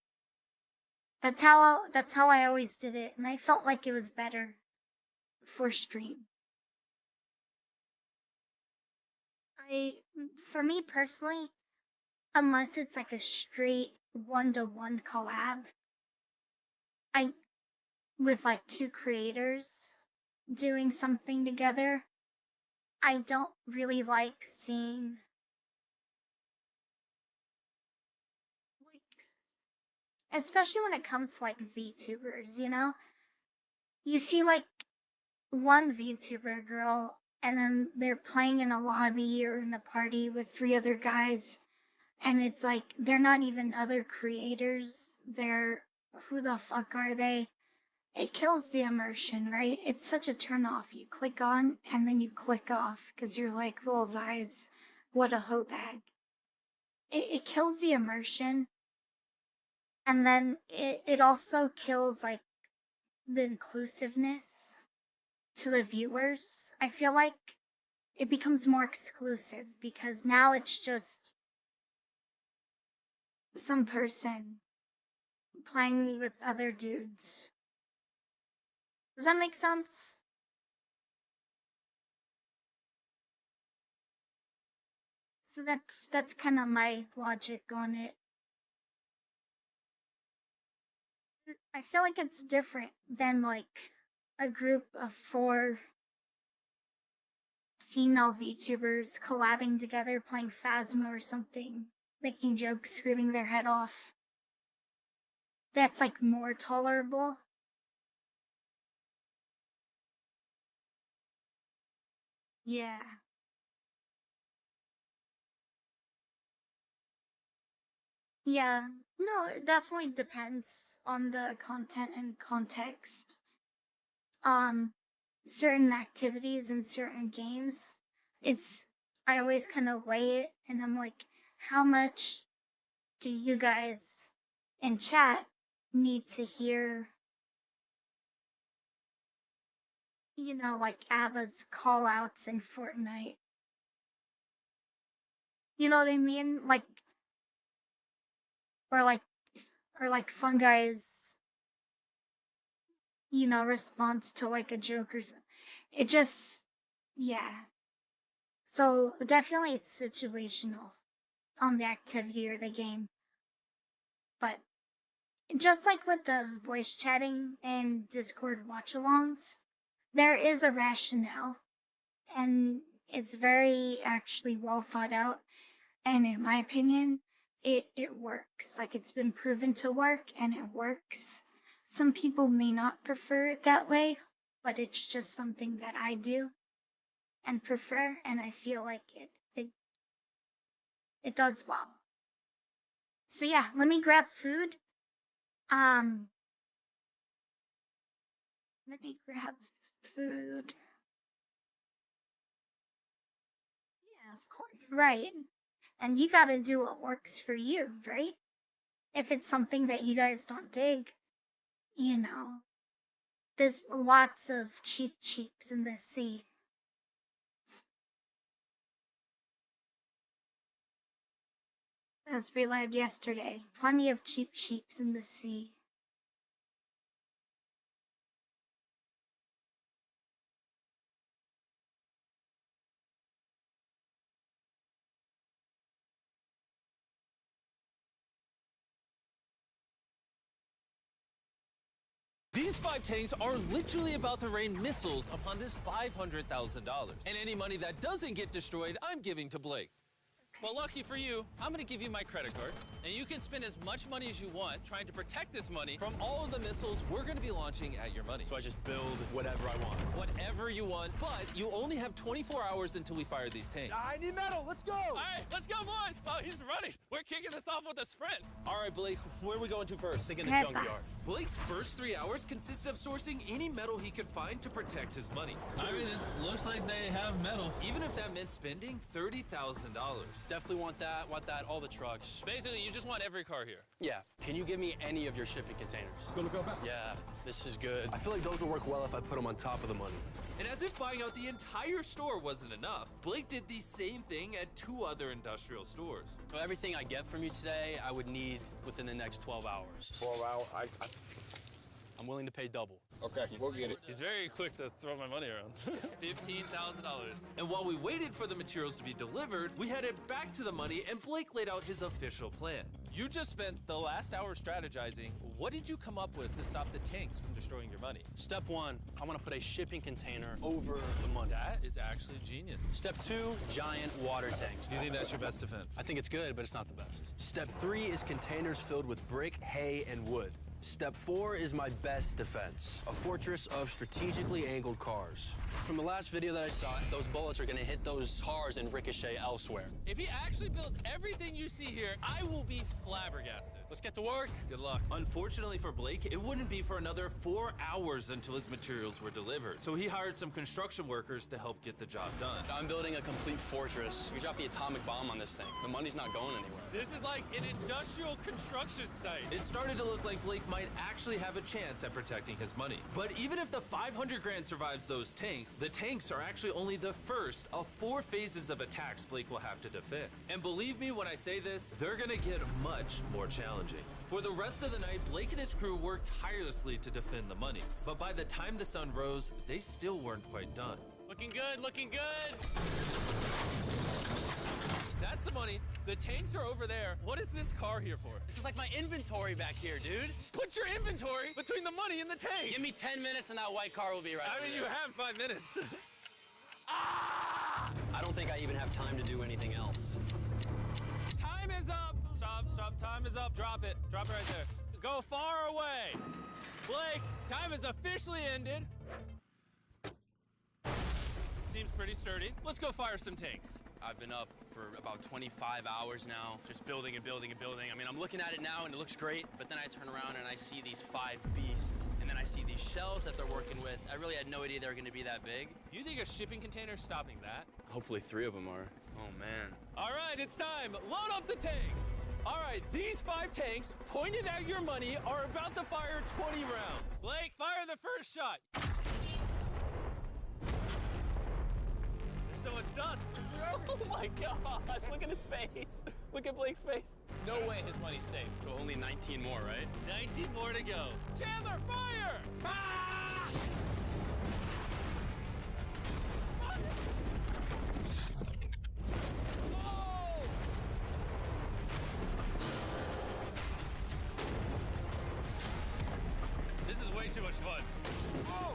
That's how I always did it, and I felt like it was better for stream. For me personally, unless it's like a straight one-to-one collab, with like two creators doing something together, I don't really like seeing especially when it comes to like VTubers, you know? You see like one VTuber girl and then they're playing in a lobby or in a party with 3 other guys, and it's like they're not even other creators. They're, who the fuck are they? It kills the immersion, right? It's such a turn off. You click on and then you click off because you're like, bullseyes, what a hoe bag. It kills the immersion, and then it also kills like the inclusiveness to the viewers. I feel like it becomes more exclusive because now it's just some person playing with other dudes. Does that make sense? So that's kind of my logic on it. I feel like it's different than like a group of 4 female VTubers collabing together playing Phasma or something, making jokes, screaming their head off. That's like more tolerable. Yeah. Yeah. No, it definitely depends on the content and context. Certain activities in certain games, I always kind of weigh it, and I'm like, how much do you guys in chat need to hear, like ABBA's call outs in Fortnite? You know what I mean? Or like Fungai's, response to like a joke or something. It just, yeah. So definitely it's situational on the activity or the game. But just like with the voice chatting and Discord watch-alongs, there is a rationale, and it's very actually well thought out, and in my opinion, it works. Like, it's been proven to work, and it works. Some people may not prefer it that way, but it's just something that I do and prefer, and I feel like it does well. So yeah, let me grab food. Let me grab food. Yeah, of course. Right. And you gotta do what works for you, right? If it's something that you guys don't dig, there's lots of cheaps in the sea. As relived yesterday, plenty of cheaps in the sea. These 5 tanks are literally about to rain missiles upon this $500,000. And any money that doesn't get destroyed, I'm giving to Blake. Well, lucky for you, I'm gonna give you my credit card, and you can spend as much money as you want trying to protect this money from all of the missiles we're gonna be launching at your money. So I just build whatever I want? Whatever you want, but you only have 24 hours until we fire these tanks. I need metal, let's go! All right, let's go, boys! Oh, he's running. We're kicking this off with a sprint. All right, Blake, where are we going to first? Think in the junkyard. Blake's first 3 hours consisted of sourcing any metal he could find to protect his money. I mean, this looks like they have metal. Even if that meant spending $30,000. Definitely want that, all the trucks. Basically, you just want every car here. Yeah, can you give me any of your shipping containers? Go back. Yeah, this is good. I feel like those will work well if I put them on top of the money. And as if buying out the entire store wasn't enough, Blake did the same thing at 2 other industrial stores. So everything I get from you today, I would need within the next 12 hours. 12 hours? I'm willing to pay double. Okay, we'll get it. He's very quick to throw my money around. $15,000. And while we waited for the materials to be delivered, we headed back to the money and Blake laid out his official plan. You just spent the last hour strategizing. What did you come up with to stop the tanks from destroying your money? Step 1, I want to put a shipping container over the money. That is actually genius. Step 2, giant water tanks. Do you think that's your best defense? I think it's good, but it's not the best. Step 3 is containers filled with brick, hay, and wood. Step 4 is my best defense, a fortress of strategically angled cars. From the last video that I saw, those bullets are gonna hit those cars and ricochet elsewhere. If he actually builds everything you see here, I will be flabbergasted. Let's get to work. Good luck. Unfortunately for Blake, it wouldn't be for another 4 hours until his materials were delivered. So he hired some construction workers to help get the job done. I'm building a complete fortress. You drop the atomic bomb on this thing, the money's not going anywhere. This is like an industrial construction site. It started to look like Blake might actually have a chance at protecting his money. But even if the 500 grand survives those tanks, the tanks are actually only the first of 4 phases of attacks Blake will have to defend. And believe me when I say this, they're gonna get much more challenging. For the rest of the night, Blake and his crew worked tirelessly to defend the money. But by the time the sun rose, they still weren't quite done. Looking good, looking good! That's the money. The tanks are over there. What is this car here for? This is like my inventory back here, dude. Put your inventory between the money and the tank. Give me 10 minutes and that white car will be right. I mean, you have 5 minutes. I don't think I even have time to do anything else. Time is up. Stop, stop. Time is up. Drop it. Drop it right there. Go far away. Blake, time is officially ended. Seems pretty sturdy. Let's go fire some tanks. I've been up for about 25 hours now, just building and building and building. I mean, I'm looking at it now and it looks great, but then I turn around and I see these 5 beasts, and then I see these shells that they're working with. I really had no idea they were gonna be that big. You think a shipping container's stopping that? Hopefully 3 of them are. Oh, man. All right, it's time. Load up the tanks. All right, these 5 tanks pointed at your money are about to fire 20 rounds. Blake, fire the first shot. There's so much dust. Oh my gosh, look at his face. Look at Blake's face. No way his money's safe. So only 19 more, right? 19 more to go. Chandler, fire! Ah! Whoa! This is way too much fun. Oh!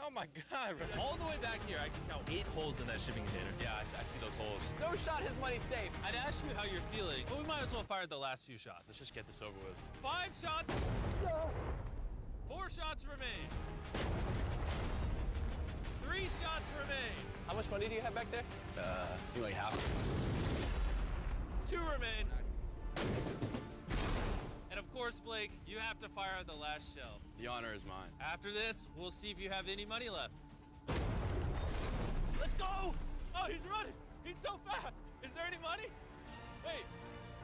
Oh my God. All the way back here, I can count 8 holes in that shipping container. Yeah, I see those holes. No shot, his money's safe. I'd ask you how you're feeling, but we might as well fire the last few shots. Let's just get this over with. 5 shots. 4 shots remain. 3 shots remain. How much money do you have back there? I think like half. 2 remain. And of course, Blake, you have to fire the last shell. The honor is mine. After this, we'll see if you have any money left. Let's go! Oh, he's running! He's so fast! Is there any money? Wait,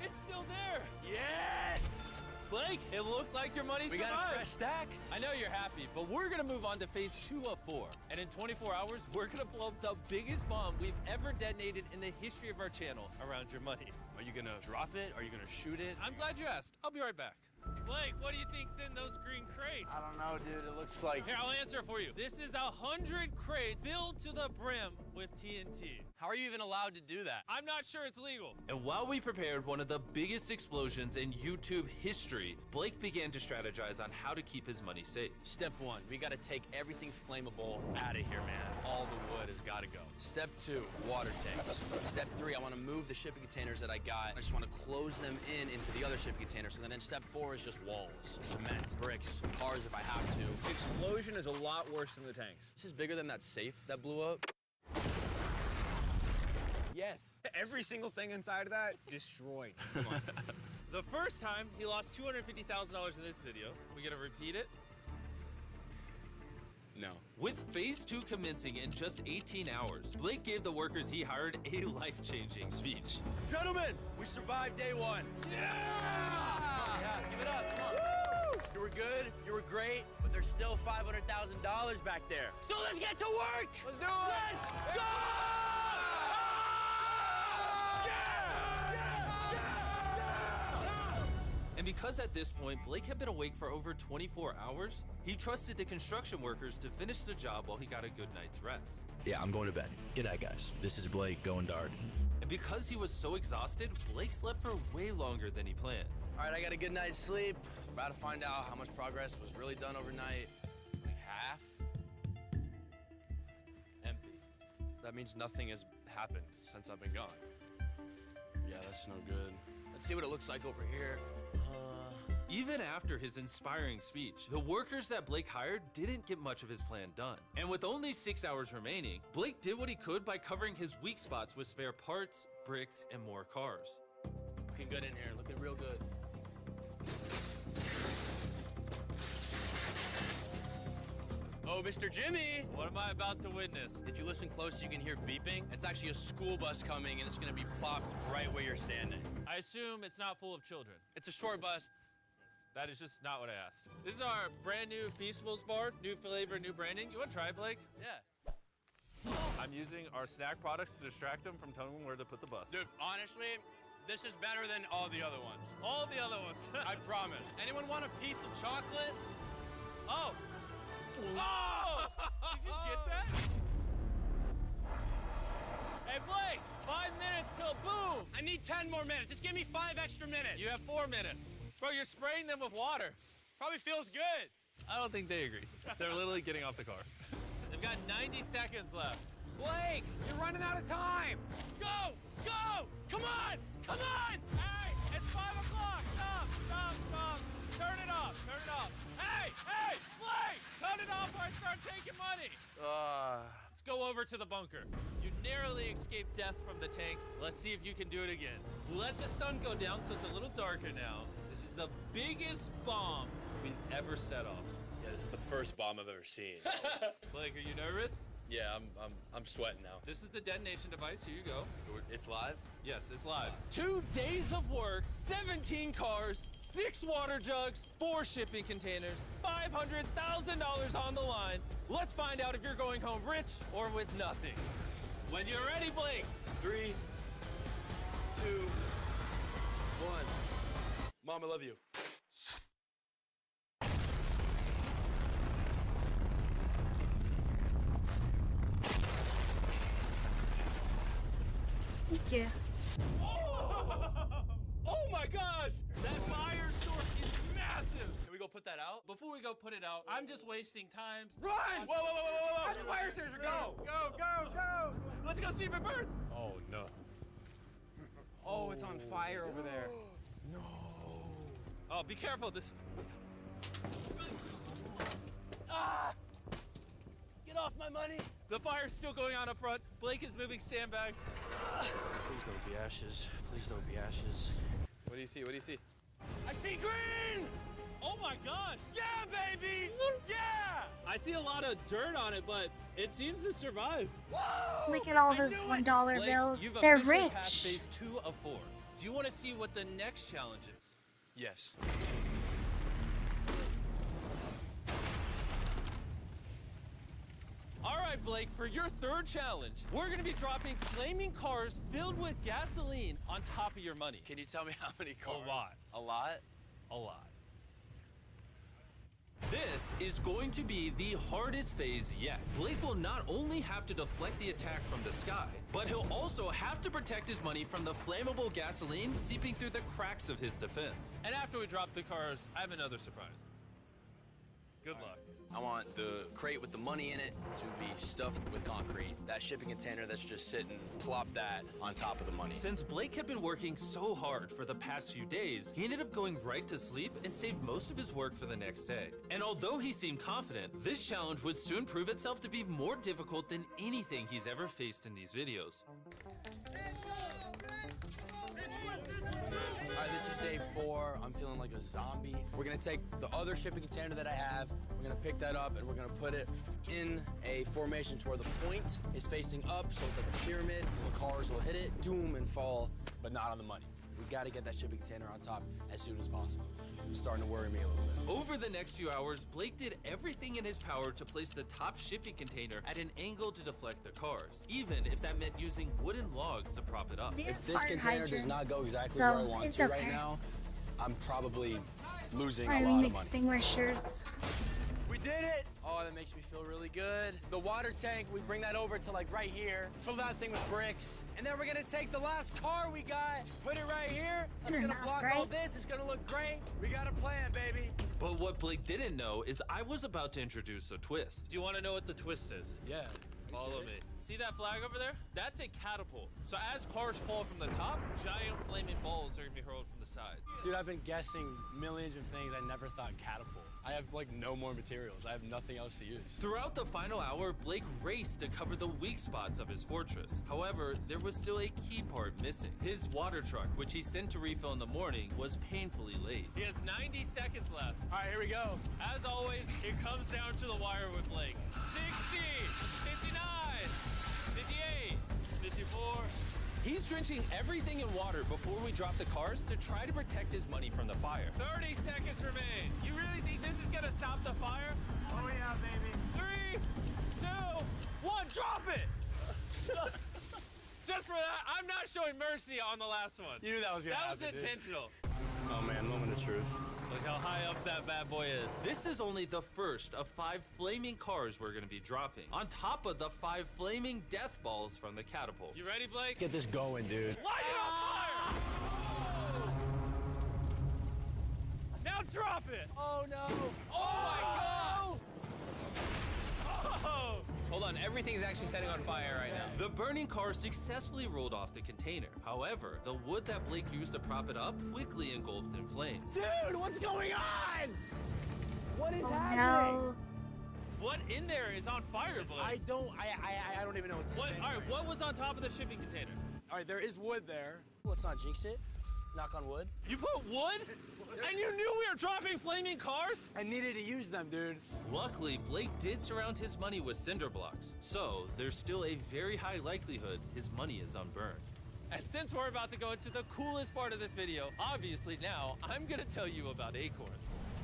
it's still there! Yes! Blake, it looked like your money survived. We got a fresh stack. I know you're happy, but we're gonna move on to phase 2 of 4. And in 24 hours, we're gonna blow up the biggest bomb we've ever detonated in the history of our channel around your money. Are you gonna drop it? Are you gonna shoot it? I'm glad you asked. I'll be right back. Blake, what do you think's in those green crates? I don't know, dude. It looks like... Here, I'll answer for you. This is 100 crates filled to the brim with TNT. How are you even allowed to do that? I'm not sure it's legal. And while we prepared one of the biggest explosions in YouTube history, Blake began to strategize on how to keep his money safe. Step 1, we gotta take everything flammable out of here, man. All the wood has gotta go. Step 2, water tanks. Step 3, I wanna move the shipping containers that I got. I just wanna close them into the other shipping containers. And then step 4 is just walls, cement, bricks, cars if I have to. Explosion is a lot worse than the tanks. This is bigger than that safe that blew up. Yes. Every single thing inside of that, destroyed. Come on. The first time, he lost $250,000 in this video. We gonna repeat it? No. With phase 2 commencing in just 18 hours, Blake gave the workers he hired a life-changing speech. Gentlemen, we survived day 1. Yeah! Give it up, come on. Woo! You were good, you were great, but there's still $500,000 back there. So let's get to work! Let's do it! Let's go! And because at this point, Blake had been awake for over 24 hours, he trusted the construction workers to finish the job while he got a good night's rest. Yeah, I'm going to bed. Good night, guys. This is Blake going dart. And because he was so exhausted, Blake slept for way longer than he planned. All right, I got a good night's sleep. About to find out how much progress was really done overnight. Like half? Empty. That means nothing has happened since I've been gone. Yeah, that's no good. Let's see what it looks like over here. Even after his inspiring speech, the workers that Blake hired didn't get much of his plan done. And with only 6 hours remaining, Blake did what he could by covering his weak spots with spare parts, bricks, and more cars. Looking good in here, looking real good. Oh, Mr. Jimmy! What am I about to witness? If you listen close, you can hear beeping. It's actually a school bus coming, and it's gonna be plopped right where you're standing. I assume it's not full of children. It's a short bus. That is just not what I asked. This is our brand new Feastables bar, new flavor, new branding. You wanna try it, Blake? Yeah. I'm using our snack products to distract them from telling them where to put the bus. Dude, honestly, this is better than all the other ones. All the other ones. I promise. Anyone want a piece of chocolate? Oh! Oh! Did you get that? Hey, Blake! 5 minutes till boom! I need 10 more minutes. Just give me 5 extra minutes. You have 4 minutes. Bro, you're spraying them with water. Probably feels good. I don't think they agree. They're literally getting off the car. They've got 90 seconds left. Blake, you're running out of time. Go! Go! Come on! Come on! Hey, it's 5 o'clock. Stop, stop, stop. Turn it off, turn it off. Hey, hey, Blake! Turn it off or I start taking money. Let's go over to the bunker. You narrowly escaped death from the tanks. Let's see if you can do it again. Let the sun go down so it's a little darker now. This is the biggest bomb we've ever set off. Yeah, this is the first bomb I've ever seen. Blake, are you nervous? Yeah, I'm sweating now. This is the detonation device. Here you go. It's live? Yes, it's live. 2 days of work, 17 cars, 6 water jugs, 4 shipping containers, $500,000 on the line. Let's find out if you're going home rich or with nothing. When you're ready, Blake. 3, 2, 1. Mom, I love you. Thank you. Oh my gosh! That fire storm is massive! Can we go put that out? Before we go put it out, I'm just wasting time. Run! Whoa, whoa, whoa, whoa, whoa! Where'd the fire extinguisher go? Go, go, go! Let's go see if it burns! Oh, no. Oh, it's on fire over there. No. Oh, be careful. This. Ah! Get off my money! The fire's still going on up front. Blake is moving sandbags. Please don't be ashes. Please don't be ashes. What do you see? What do you see? I see green! Oh my gosh! Yeah, baby! Yeah! I see a lot of dirt on it, but it seems to survive. Whoa! Look at all those $1 Blake, bills. you've They're officially rich. passed phase 2 of 4. Do you want to see what the next challenge is? Yes. All right, Blake, for your 3rd challenge, we're going to be dropping flaming cars filled with gasoline on top of your money. Can you tell me how many cars? A lot. A lot? A lot. This is going to be the hardest phase yet. Blake will not only have to deflect the attack from the sky, but he'll also have to protect his money from the flammable gasoline seeping through the cracks of his defense. And after we drop the cars, I have another surprise. Good luck. I want the crate with the money in it to be stuffed with concrete. That shipping container that's just sitting, plop that on top of the money. Since Blake had been working so hard for the past few days, he ended up going right to sleep and saved most of his work for the next day. And although he seemed confident, this challenge would soon prove itself to be more difficult than anything he's ever faced in these videos. All right, this is day 4. I'm feeling like a zombie. We're gonna take the other shipping container that I have, we're gonna pick that up and we're gonna put it in a formation to where the point is facing up, so it's like a pyramid, and the cars will hit it, doom, and fall, but not on the money. We gotta get that shipping container on top as soon as possible. It's starting to worry me a little bit. Over the next few hours, Blake did everything in his power to place the top shipping container at an angle to deflect the cars, even if that meant using wooden logs to prop it up. If this container does not go exactly where I want to right now, I'm probably losing a lot of money. Extinguishers. We did it! Oh, that makes me feel really good. The water tank, we bring that over to like right here, fill that thing with bricks, and then we're gonna take the last car we got, put it right here. It's gonna block all this, it's gonna look great. We got a plan, baby. But what Blake didn't know is I was about to introduce a twist. Do you want to know what the twist is? Yeah. Follow me. See that flag over there? That's a catapult. So as cars fall from the top, giant flaming balls are gonna be hurled from the side. Dude, I've been guessing millions of things. I never thought catapult. I have like no more materials. I have nothing else to use. Throughout the final hour, Blake raced to cover the weak spots of his fortress. However, there was still a key part missing. His water truck, which he sent to refill in the morning, was painfully late. He has 90 seconds left. All right, here we go. As always, it comes down to the wire with Blake. 60, 59, 58, 54. He's drenching everything in water before we drop the cars to try to protect his money from the fire. 30 seconds remain. You really think this is gonna stop the fire? Oh yeah, baby. 3, 2, 1, drop it! Just for that, I'm not showing mercy on the last one. You knew that was gonna happen, That was dude. intentional. Oh man, moment of truth. Look how high up that bad boy is. This is only the first of 5 flaming cars we're gonna be dropping, on top of the 5 flaming death balls from the catapult. You ready, Blake? Get this going, dude. Light it on fire! Now drop it! Oh no! Oh my god! Oh! Hold on, everything's actually setting on fire right now. The burning car successfully rolled off the container. However, the wood that Blake used to prop it up quickly engulfed in flames. Dude, what's going on? What is happening? No. What in there is on fire, Blake? I don't even know what to say. All right, what was on top of the shipping container? All right, there is wood there. Let's not jinx it. Knock on wood. You put wood? And you knew we were dropping flaming cars? I needed to use them, dude. Luckily, Blake did surround his money with cinder blocks, so there's still a very high likelihood his money is unburned. And since we're about to go into the coolest part of this video, obviously now, I'm gonna tell you about Acorns.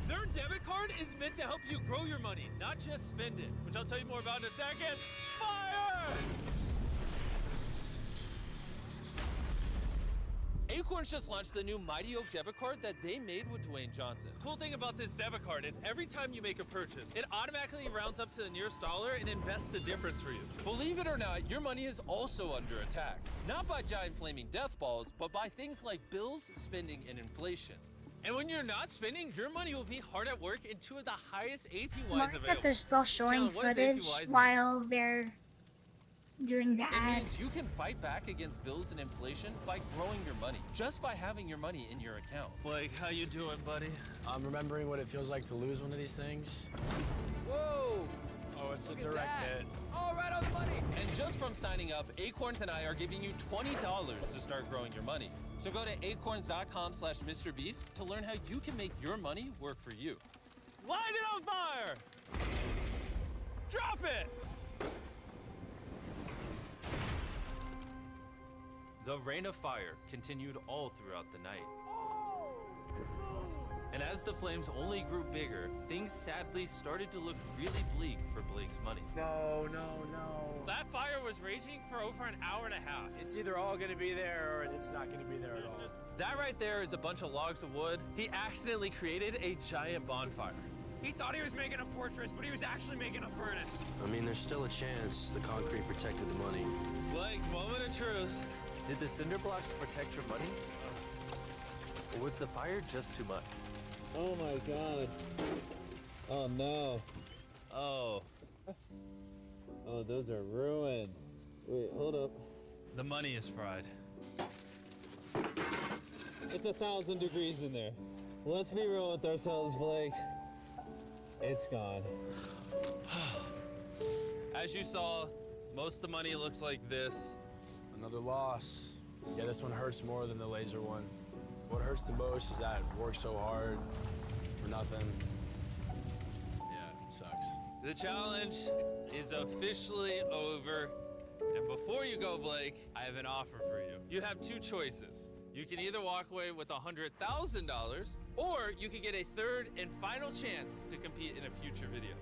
Their debit card is meant to help you grow your money, not just spend it, which I'll tell you more about in a second. Fire! Acorns just launched the new Mighty Oak debit card that they made with Dwayne Johnson. Cool thing about this debit card is every time you make a purchase, it automatically rounds up to the nearest dollar and invests the difference for you. Believe it or not, your money is also under attack. Not by giant flaming death balls, but by things like bills, spending, and inflation. And when you're not spending, your money will be hard at work in 2 of the highest APYs Mark available. that they're still showing Jalen, what does footage APYs mean? while they're doing the It ad. means you can fight back against bills and inflation by growing your money, just by having your money in your account. Blake, how you doing, buddy? I'm remembering what it feels like to lose one of these things. Whoa! Oh, it's Look a at direct that. hit. Oh, right on the money! And just from signing up, Acorns and I are giving you $20 to start growing your money. So go to acorns.com/MrBeast to learn how you can make your money work for you. Light it on fire! Drop it! The rain of fire continued all throughout the night. And as the flames only grew bigger, things sadly started to look really bleak for Blake's money. No. That fire was raging for over an hour and a half. It's either all gonna be there or it's not gonna be there at all. That right there is a bunch of logs of wood. He accidentally created a giant bonfire. He thought he was making a fortress, but he was actually making a furnace. I mean, there's still a chance the concrete protected the money. Blake, moment of truth. Did the cinder blocks protect your money? Or was the fire just too much? Oh my god. Oh no. Oh. Oh, those are ruined. Wait, hold up. The money is fried. It's 1,000 degrees in there. Let's be real with ourselves, Blake. It's gone. As you saw, most of the money looks like this. Another loss. Yeah, this one hurts more than the laser one. What hurts the most is that I worked so hard for nothing. Yeah, it sucks. The challenge is officially over. And before you go, Blake, I have an offer for you. You have 2 choices. You can either walk away with $100,000, or you can get a 3rd and final chance to compete in a future video.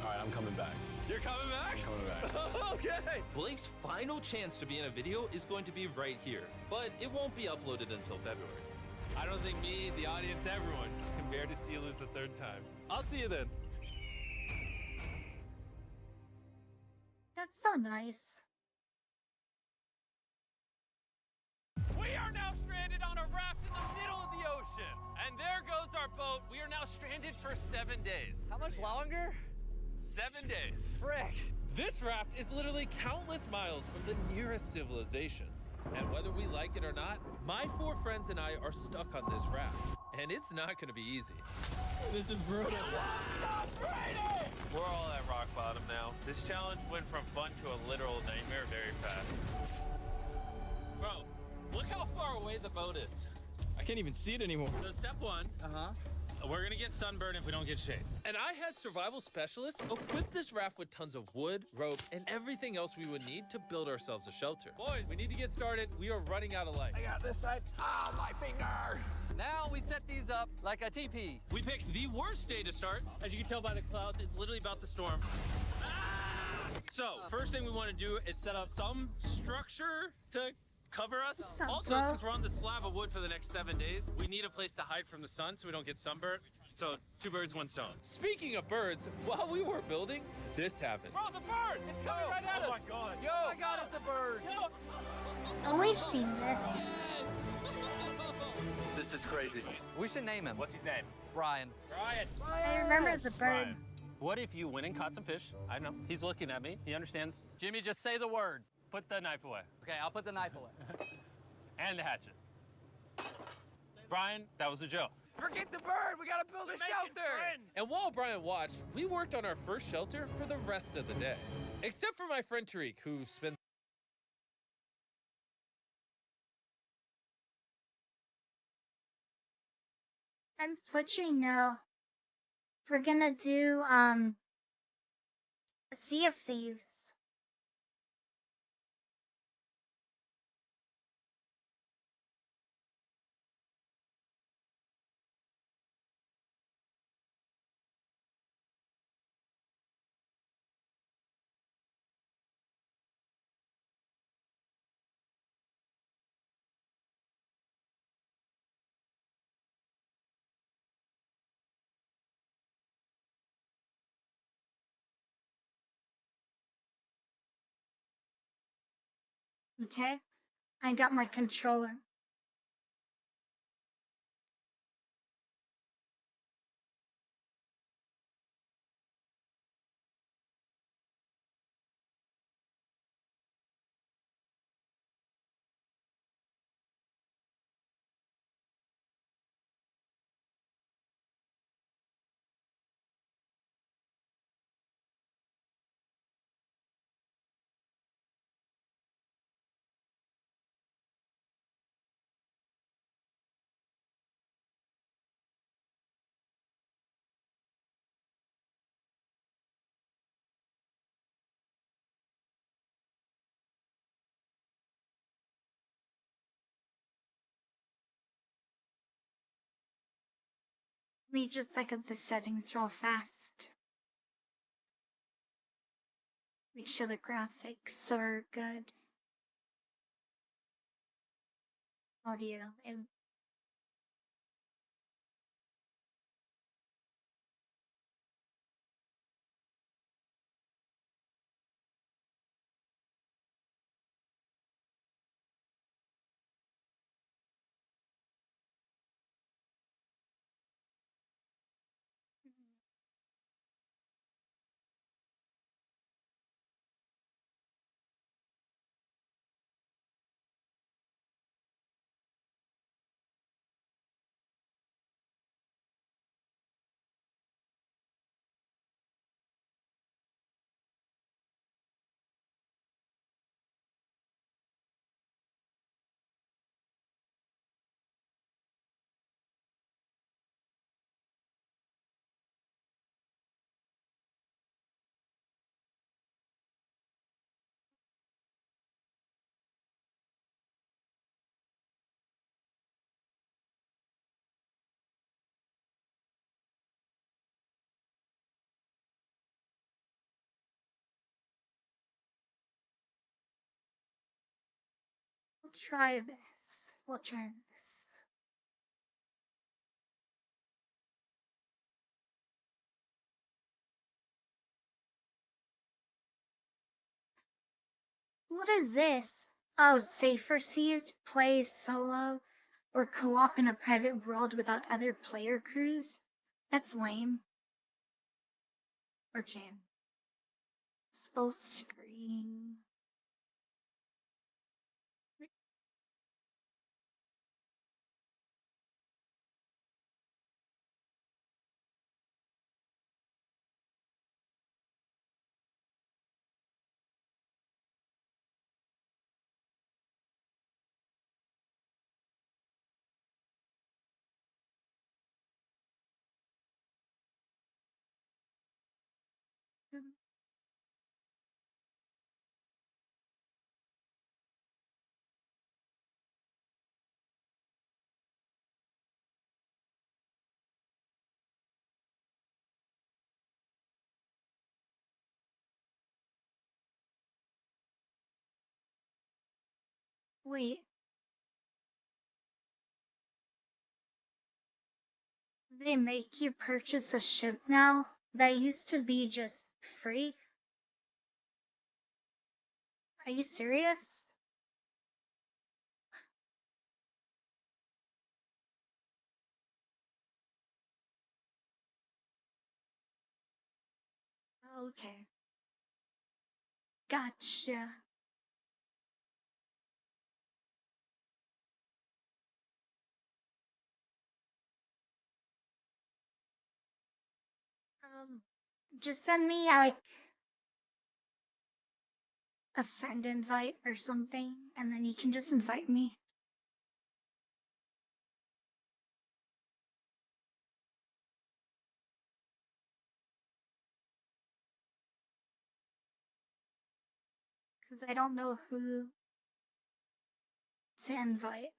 All right, I'm coming back. You're coming back? I'm coming back. Okay. Blake's final chance to be in a video is going to be right here, but it won't be uploaded until February. I don't think me, the audience, everyone can bear to see you lose a 3rd time. I'll see you then. That's so nice. We are now stranded on a raft in the middle of the ocean. And there goes our boat. We are now stranded for 7 days. How much longer? 7 days. Frick. This raft is literally countless miles from the nearest civilization. And whether we like it or not, my 4 friends and I are stuck on this raft. And it's not gonna be easy. This is brutal. We're all at rock bottom now. This challenge went from fun to a literal nightmare very fast. Bro, look how far away the boat is. I can't even see it anymore. So step 1, we're gonna get sunburned if we don't get shade. And I had survival specialists equip this raft with tons of wood, rope, and everything else we would need to build ourselves a shelter. Boys, we need to get started. We are running out of light. I got this side. Oh, my finger. Now we set these up like a teepee. We picked the worst day to start. As you can tell by the clouds, it's literally about to storm. So, first thing we want to do is set up some structure to cover us. up, Also, bro? since we're on the slab of wood for the next 7 days, we need a place to hide from the sun so we don't get sunburnt. So, 2 birds, 1 stone. Speaking of birds, while we were building, this happened. Bro, the bird! It's coming right at us! Oh my god. Yo! Oh my god, it's a bird! Yo! Oh, we've seen this. This is crazy. We should name him. What's his name? Brian. Brian! I remember the bird. Ryan, what if you went and caught some fish? I know. He's looking at me. He understands. Jimmy, just say the word. Put the knife away. Okay, I'll put the knife away. And the hatchet. Brian, that was a joke. Forget the bird! We gotta build a shelter! And while Brian watched, we worked on our first shelter for the rest of the day. Except for my friend Tariq, who spent And what you know, we're gonna do a Sea of Thieves. Okay, I got my controller. Let me just look at the settings real fast. Make sure the graphics are good. Audio and we'll try this. We'll try this. What is this? Oh, safer seas, play solo or co-op in a private world without other player crews? That's lame. Or jam. Full screen. Wait. They make you purchase a ship now? That used to be just free? Are you serious? Okay. Gotcha. Just send me like a friend invite or something, and then you can just invite me. Because I don't know who to invite.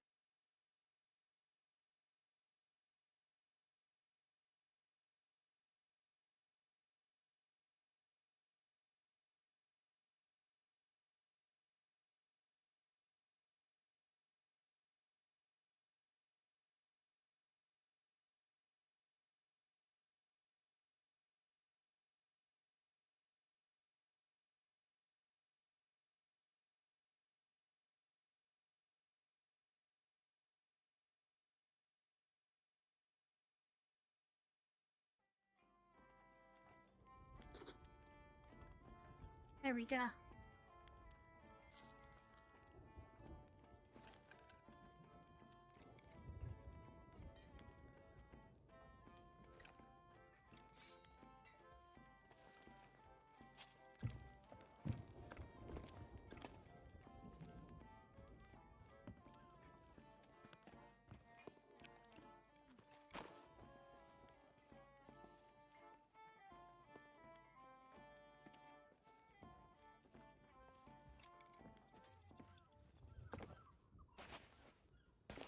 There we go.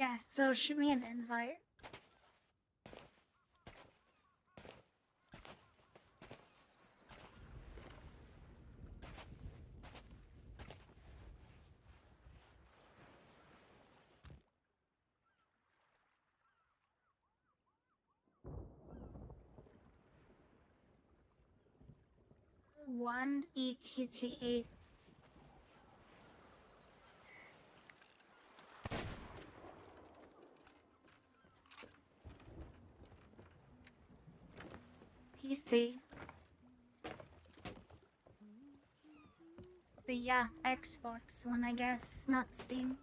Yeah, so shoot me an invite. One ETTA. PC. The Xbox one, I guess, not Steam.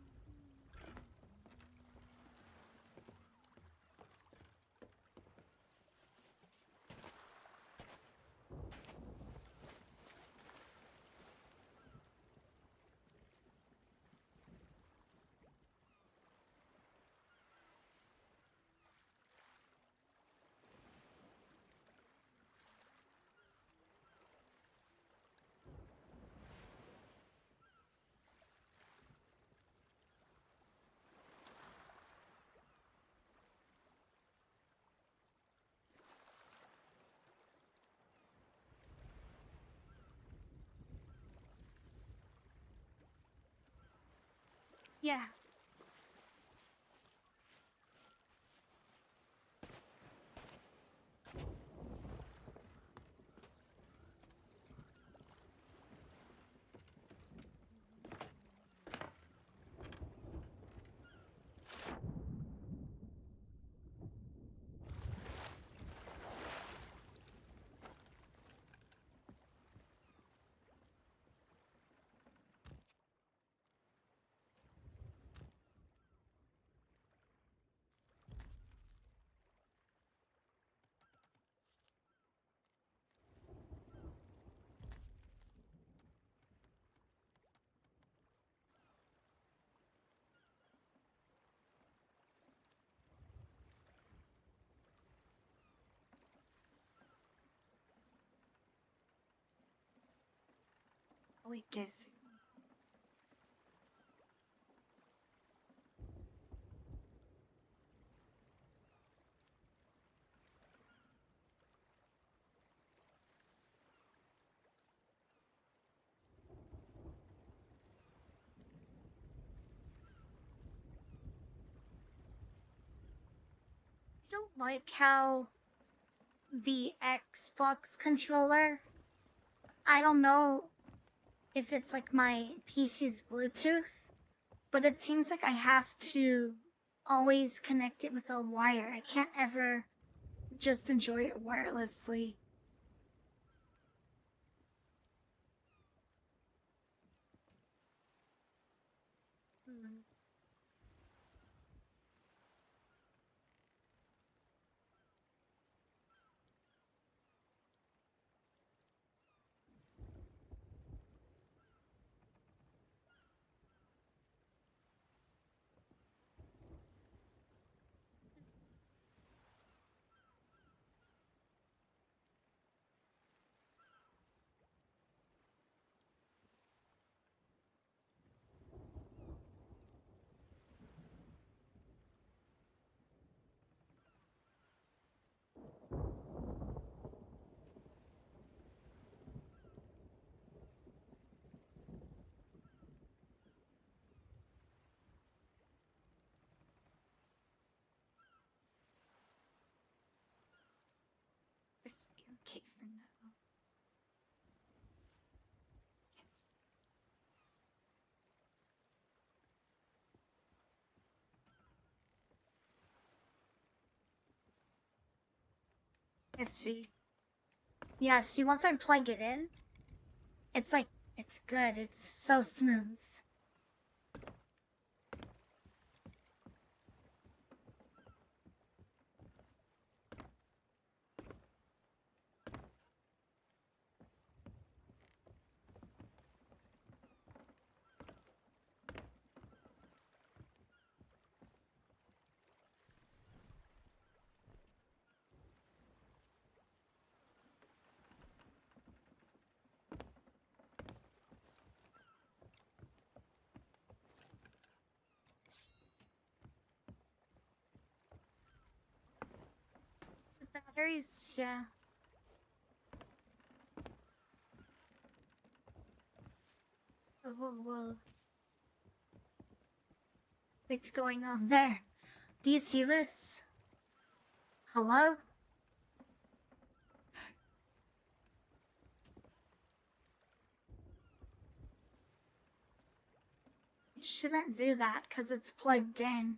Yeah. really guessing. I don't like how the Xbox controller, I don't know if it's like my PC's Bluetooth, but it seems like I have to always connect it with a wire. I can't ever just enjoy it wirelessly. It's okay for now. Let's see. Yeah, see, once I plug it in, it's like, it's good. It's so smooth. The batteries, yeah. Whoa, whoa. What's going on there? Do you see this? Hello? It shouldn't do that because it's plugged in.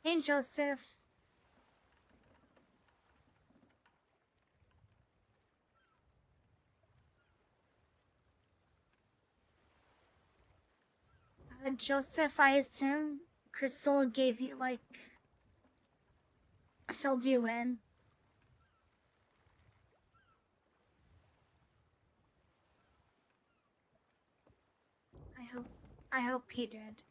Hey, Joseph. Joseph, I assume Crystal gave you, like, filled you in. I hope he did.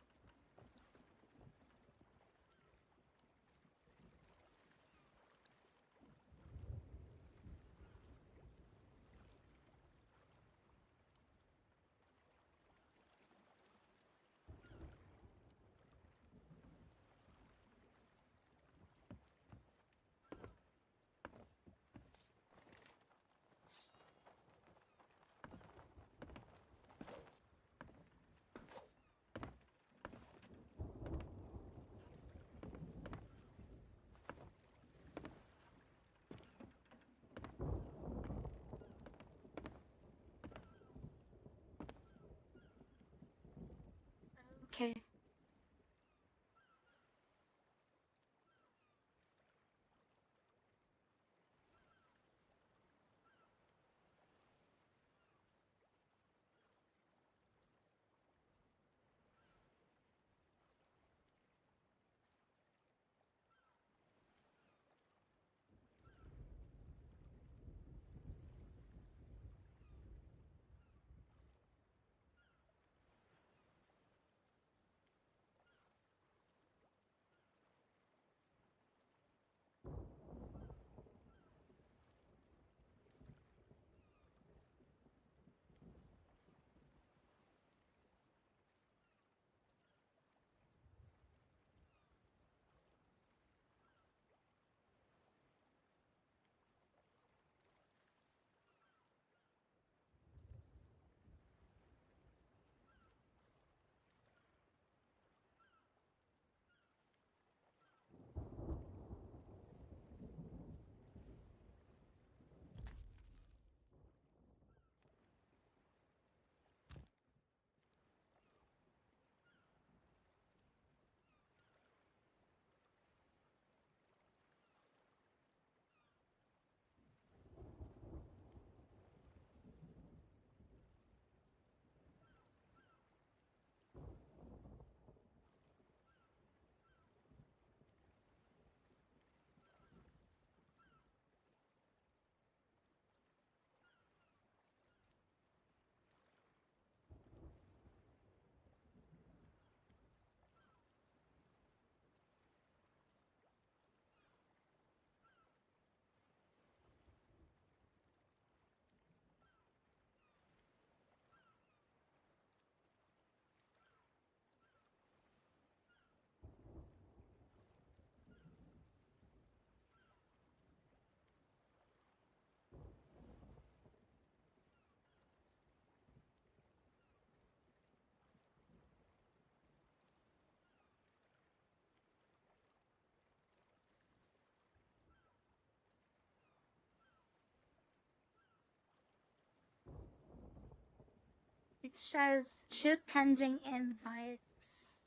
It says 2 pending invites.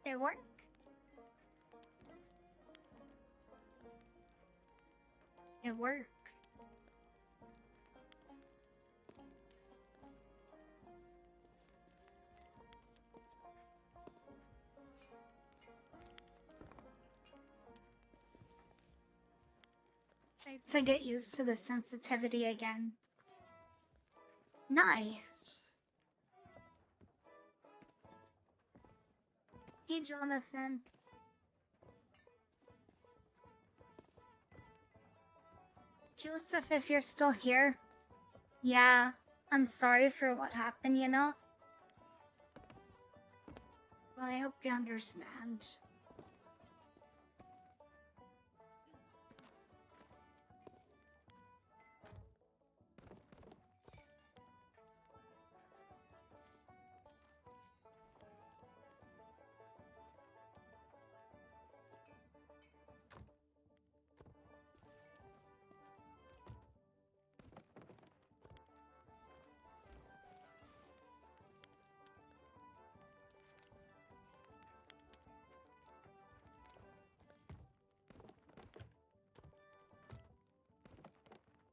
It work? It work. I have to get used to the sensitivity again. Nice. Hey, Jonathan. Joseph, if you're still here. Yeah, I'm sorry for what happened, you know? Well, I hope you understand.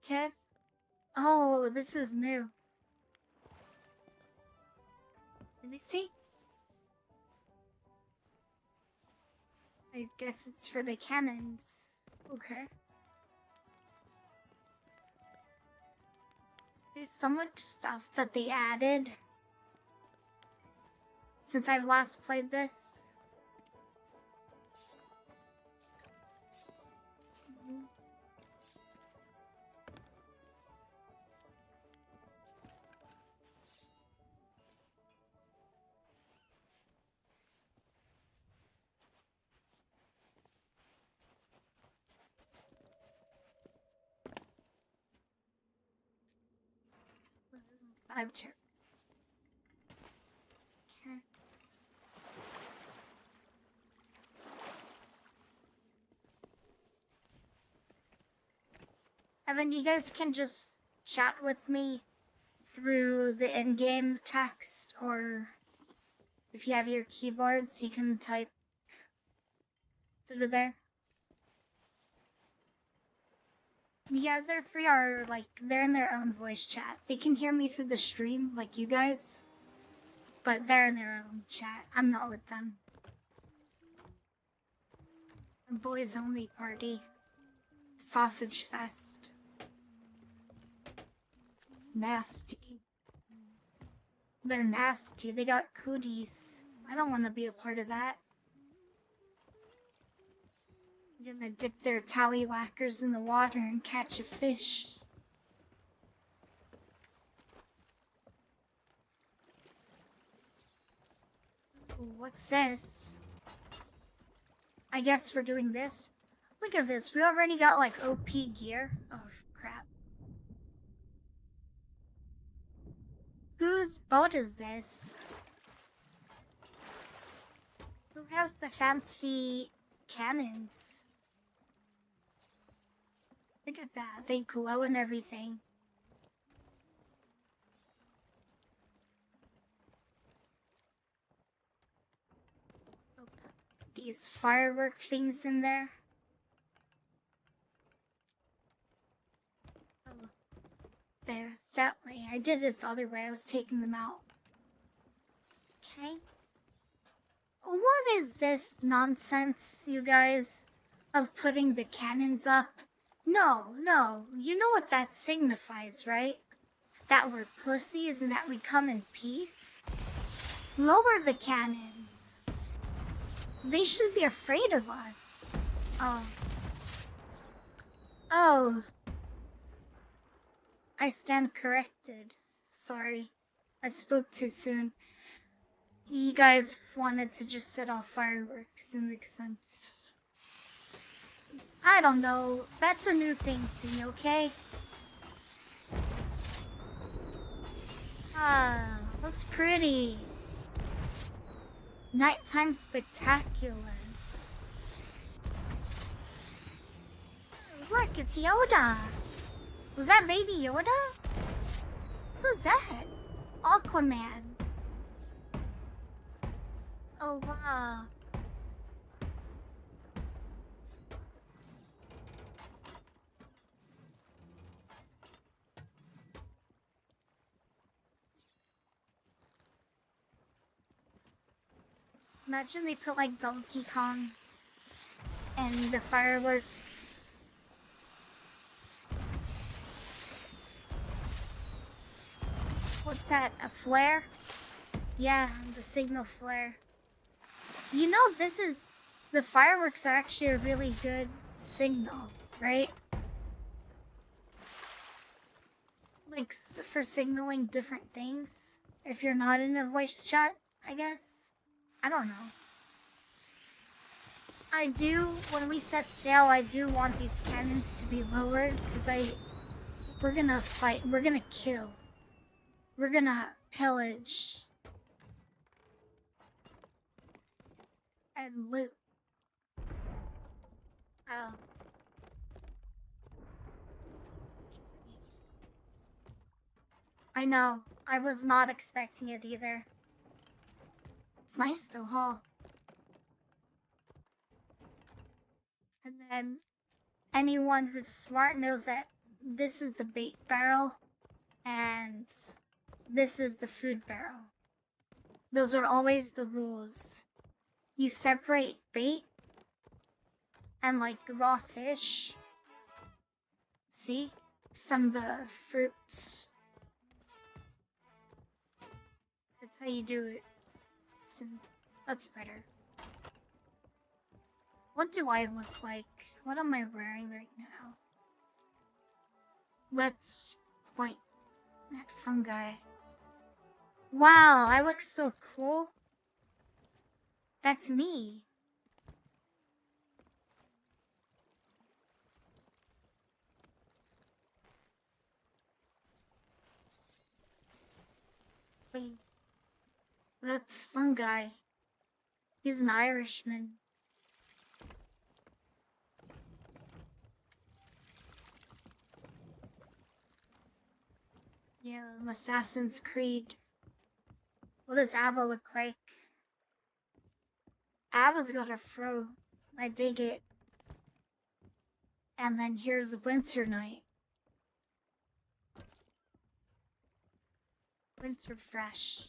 Kid? Oh, this is new. Let me see. I guess it's for the cannons. Okay. There's so much stuff that they added since I've last played this. I'm sure. Okay. Evan, you guys can just chat with me through the in-game text, or if you have your keyboards, you can type through there. The other three are, like, they're in their own voice chat. They can hear me through the stream, like you guys, but they're in their own chat. I'm not with them. A boys only party. Sausage fest. It's nasty. They're nasty. They got cooties. I don't want to be a part of that. I'm gonna dip their tallywhackers in the water and catch a fish. Ooh, what's this? I guess we're doing this. Look at this. We already got like OP gear. Oh, crap. Whose boat is this? Who has the fancy cannons? Look at that. They glow and everything. Oh, these firework things in there. Oh, there, that way. I did it the other way. I was taking them out. Okay. What is this nonsense, you guys, of putting the cannons up? No, you know what that signifies, right? That we're pussies and that we come in peace? Lower the cannons. They should be afraid of us. Oh. I stand corrected. Sorry. I spoke too soon. You guys wanted to just set off fireworks. It makes sense. I don't know. That's a new thing to me, okay? Ah, that's pretty. Nighttime spectacular. Look, it's Yoda. Was that baby Yoda? Who's that? Aquaman. Oh, wow. Imagine they put like Donkey Kong and the fireworks. What's that? A flare? Yeah, the signal flare. You know, the fireworks are actually a really good signal, right? Like, for signaling different things. If you're not in a voice chat, I guess. I don't know. I do, when we set sail, I do want these cannons to be lowered, because we're gonna fight, we're gonna kill. We're gonna pillage. And loot. Oh. I know. I was not expecting it either. It's nice though, huh? And then anyone who's smart knows that this is the bait barrel and this is the food barrel. Those are always the rules. You separate bait and like raw fish, see, from the fruits. That's how you do it. So that's better. What do I look like? What am I wearing right now? Let's point at fungi. Wow, I look so cool. That's me. Wait. That's fungi. He's an Irishman. Yeah, Assassin's Creed. What does Abba look like? Abba's got a fro. I dig it. And then here's Winter Night. Winter Fresh.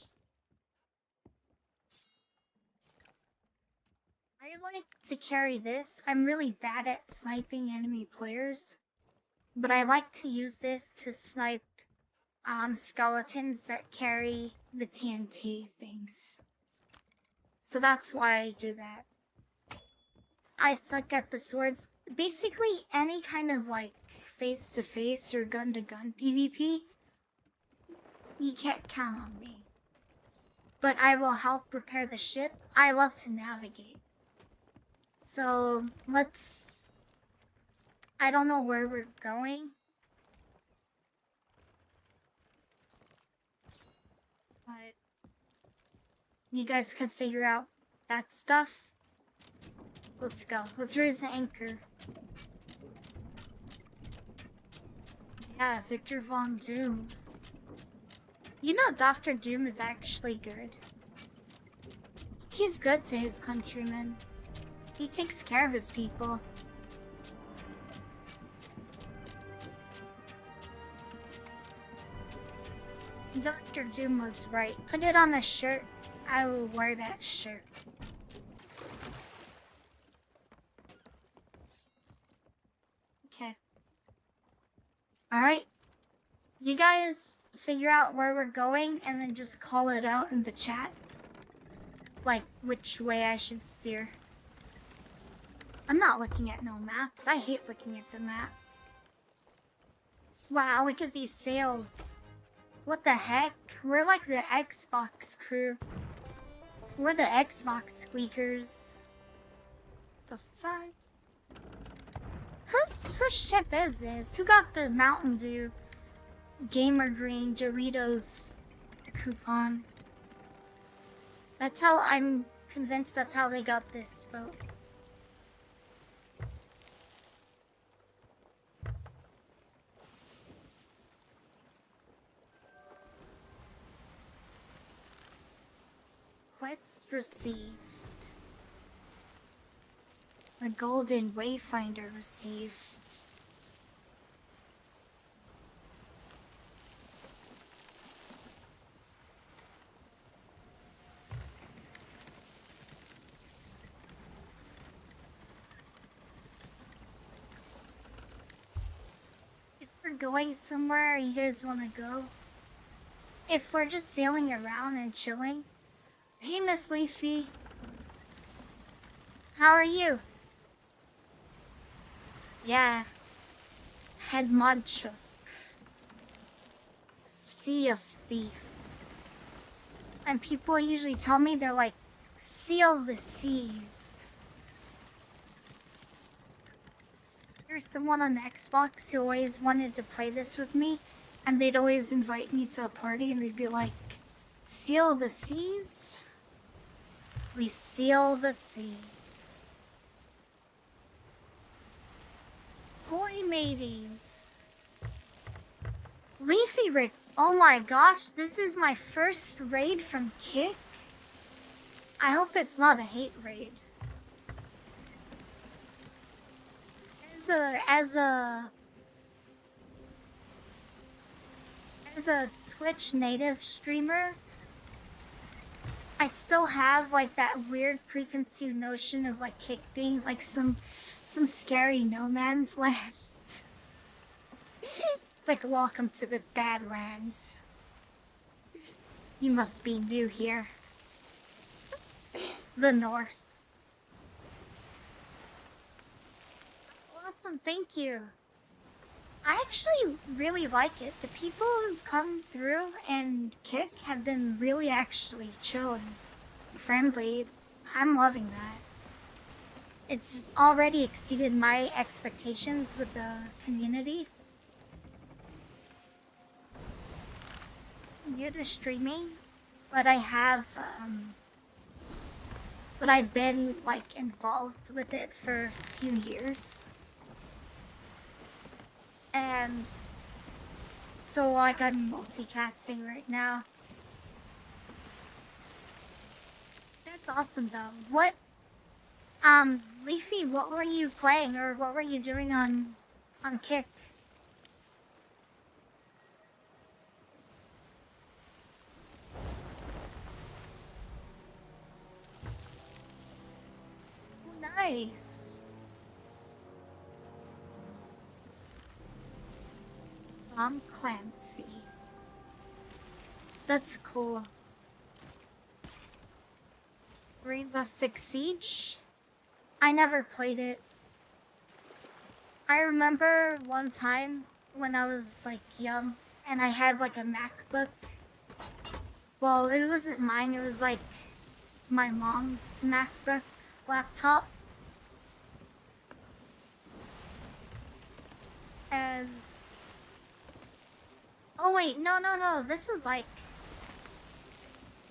I like to carry this. I'm really bad at sniping enemy players. But I like to use this to snipe skeletons that carry the TNT things. So that's why I do that. I suck at the swords. Basically, any kind of like face-to-face or gun-to-gun PvP, you can't count on me. But I will help repair the ship. I love to navigate. So let's. I don't know where we're going. But you guys can figure out that stuff. Let's go. Let's raise the anchor. Yeah, Victor Von Doom. You know Dr. Doom is actually good. He's good to his countrymen. He takes care of his people. Dr. Doom was right. Put it on a shirt. I will wear that shirt. Okay. Alright. You guys figure out where we're going and then just call it out in the chat. Like, which way I should steer. I'm not looking at no maps. I hate looking at the map. Wow, look at these sails. What the heck? We're like the Xbox crew. We're the Xbox squeakers. The fuck? Whose ship is this? Who got the Mountain Dew Gamer Green Doritos coupon? That's how I'm convinced that's how they got this boat. Quest received. A golden wayfinder received. If we're going somewhere you guys want to go, if we're just sailing around and chilling. Hey, Miss Leafy. How are you? Yeah. Head mantra. Sea of Thief. And people usually tell me they're like, seal the seas. There's someone on the Xbox who always wanted to play this with me, and they'd always invite me to a party and they'd be like, seal the seas? We seal the seas. Boy mateys. Leafy Rick. Oh my gosh, this is my first raid from Kick. I hope it's not a hate raid. As a Twitch native streamer, I still have like that weird preconceived notion of like Kick being like some scary no man's land. It's like, welcome to the Badlands. You must be new here. The North. Awesome, thank you. I actually really like it. The people who've come through and Kick have been really actually chill and friendly. I'm loving that. It's already exceeded my expectations with the community. I'm new to streaming, but I've been like involved with it for a few years. And so like I'm multicasting right now. That's awesome though. What Leafy, what were you playing or what were you doing on Kick? Oh, nice. Tom Clancy. That's cool. Rainbow Six Siege? I never played it. I remember one time when I was like young and I had like a MacBook. Well, it wasn't mine, it was like my mom's MacBook laptop. And oh wait, no, this is like,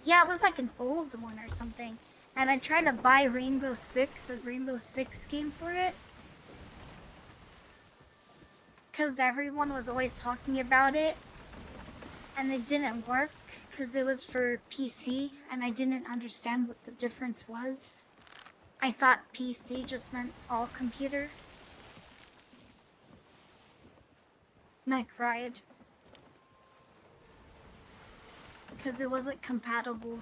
yeah, it was like an old one or something. And I tried to buy Rainbow Six, a Rainbow Six game for it. Because everyone was always talking about it. And it didn't work because it was for PC and I didn't understand what the difference was. I thought PC just meant all computers. And I cried. Because it wasn't compatible.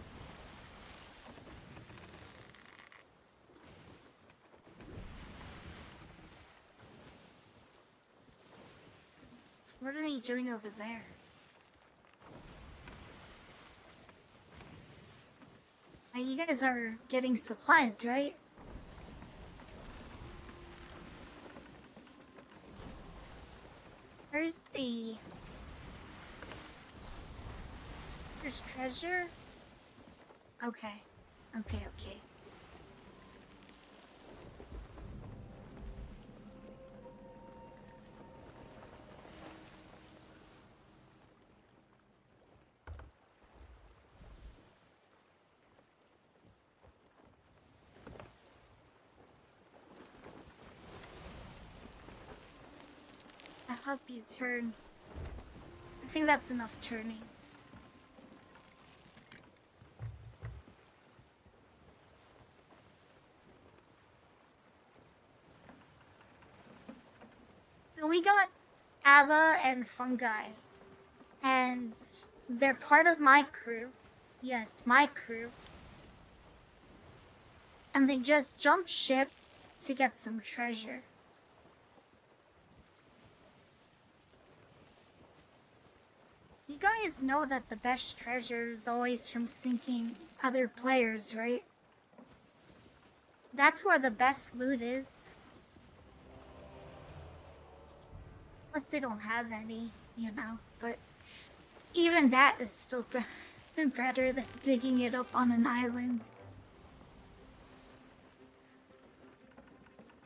What are they doing over there? You guys are getting supplies, right? Where's the... There's treasure? Okay. Okay. I'll help you turn. I think that's enough turning. So we got Abba and Fungi. And they're part of my crew. Yes, my crew. And they just jumped ship to get some treasure. You guys know that the best treasure is always from sinking other players, right? That's where the best loot is. Unless they don't have any, you know, but even that is still better than digging it up on an island.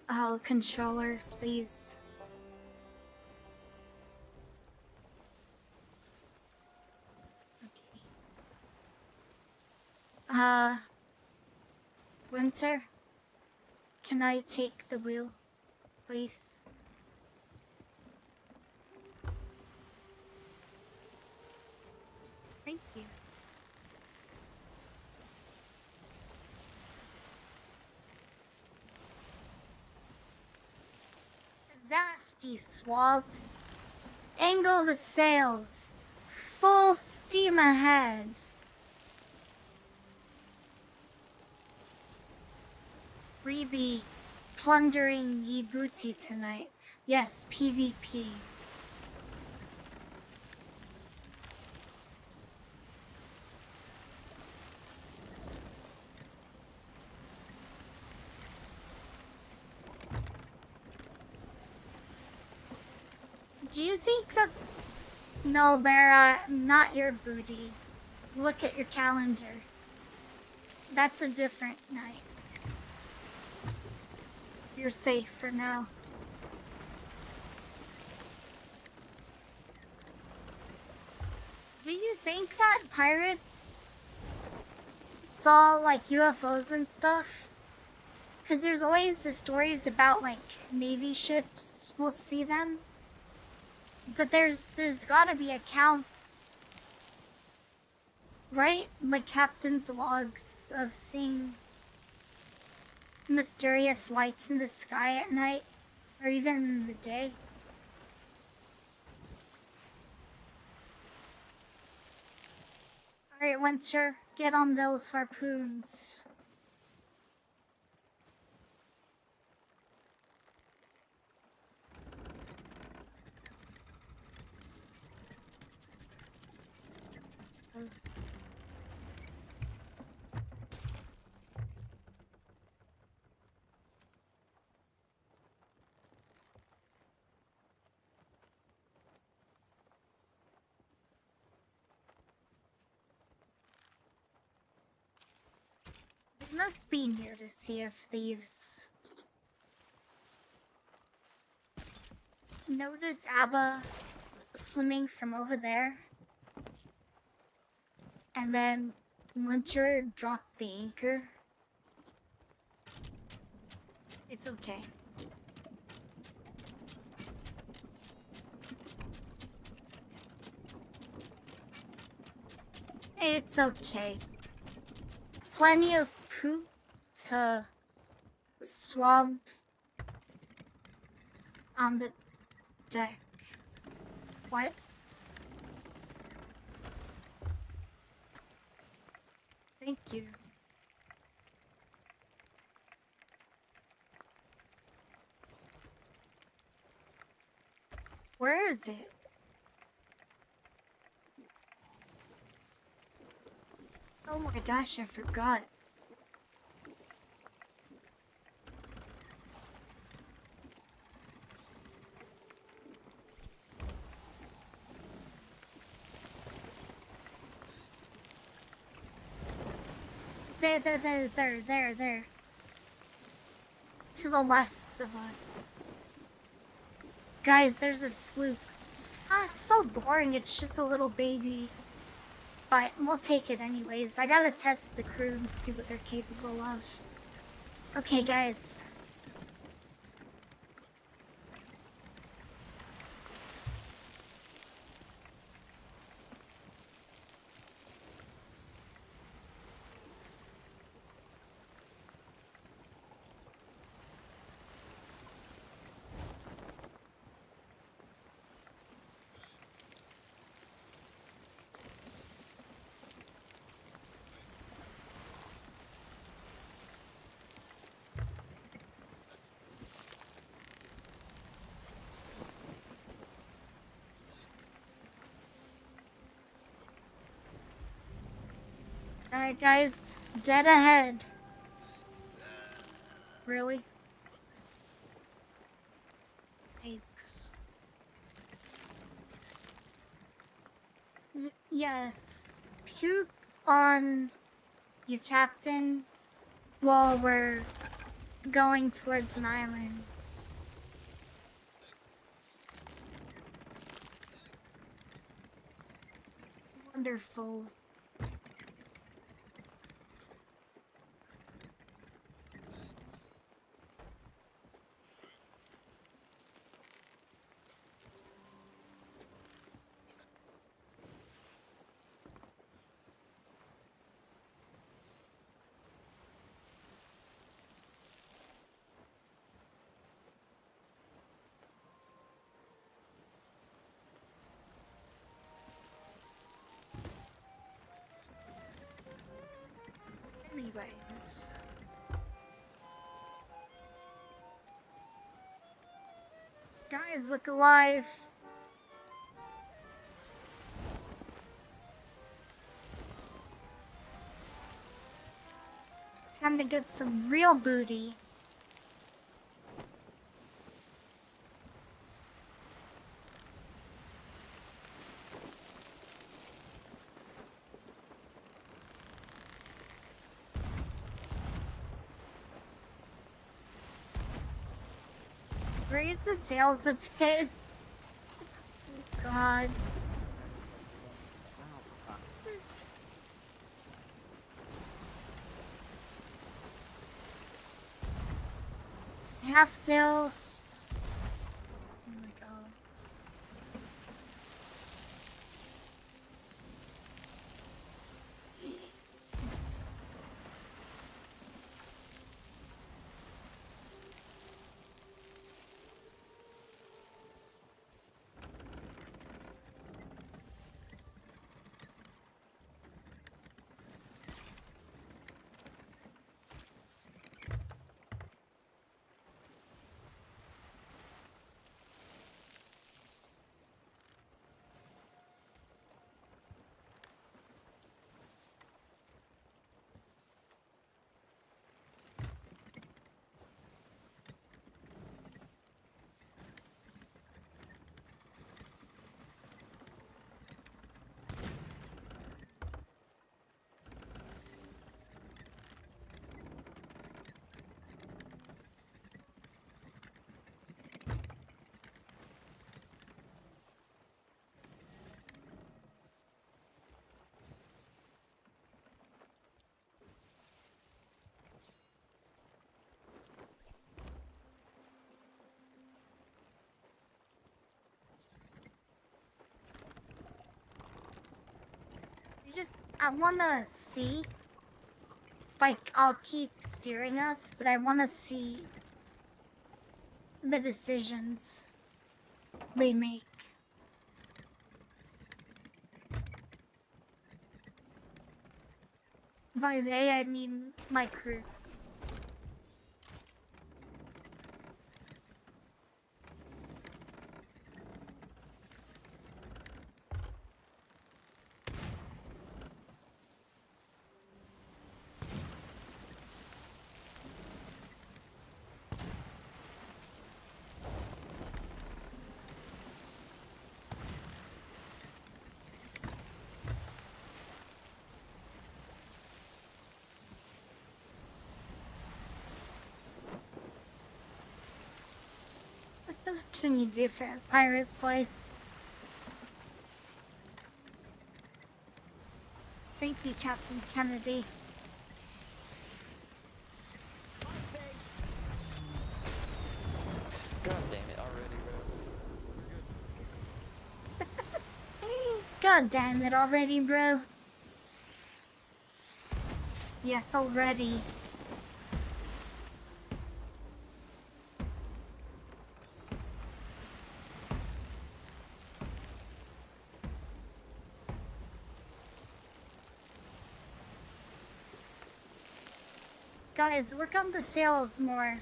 Oh, controller, please. Winter, can I take the wheel, please? Thank you. Nasty swabs. Angle the sails. Full steam ahead. We be plundering ye booty tonight. Yes, PvP. Do you think that... No, Vera, not your booty. Look at your calendar. That's a different night. You're safe for now. Do you think that pirates saw like UFOs and stuff? Because there's always the stories about like Navy ships will see them. But there's gotta be accounts, right? Like captain's logs of seeing mysterious lights in the sky at night, or even in the day. Alright, Winter, get on those harpoons. They must be near to see if thieves. Notice Abba swimming from over there. And then Winter dropped the anchor. It's okay. It's okay. Plenty of poop to swab on the deck. What? Thank you. Where is it? Oh my gosh, I forgot. There. To the left of us. Guys, there's a sloop. Ah, it's so boring. It's just a little baby. But we'll take it anyways. I gotta test the crew and see what they're capable of. Okay, guys. Alright, guys. Dead ahead. Really? Thanks. Yes. Puke on you, Captain, while we're going towards an island. Wonderful. Anyways. Guys, look alive. It's time to get some real booty. Raise the sails a bit. God. Half sails. Oh my god. I wanna see. Like, I'll keep steering us, but I wanna see the decisions they make. By they, I mean my crew. What can you do for a pirate's life? Thank you, Captain Kennedy. God damn it already, bro. God damn it already, bro. Yes, already. Guys, work on the sails more.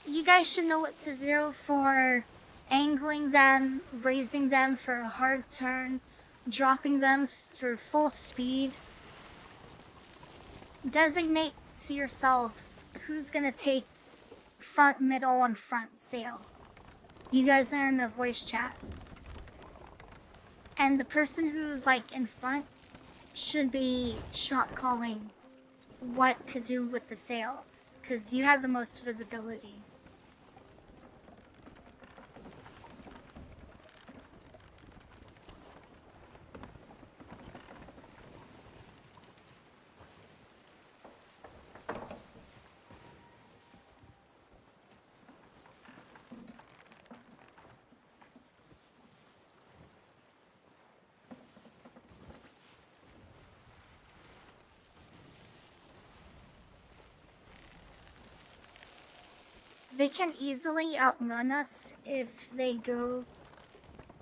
You guys should know what to do for angling them, raising them for a hard turn, dropping them for full speed. Designate to yourselves who's gonna take front, middle, and front sail. You guys are in the voice chat. And the person who's like in front should be shot calling what to do with the sails, because you have the most visibility. They can easily outrun us if they go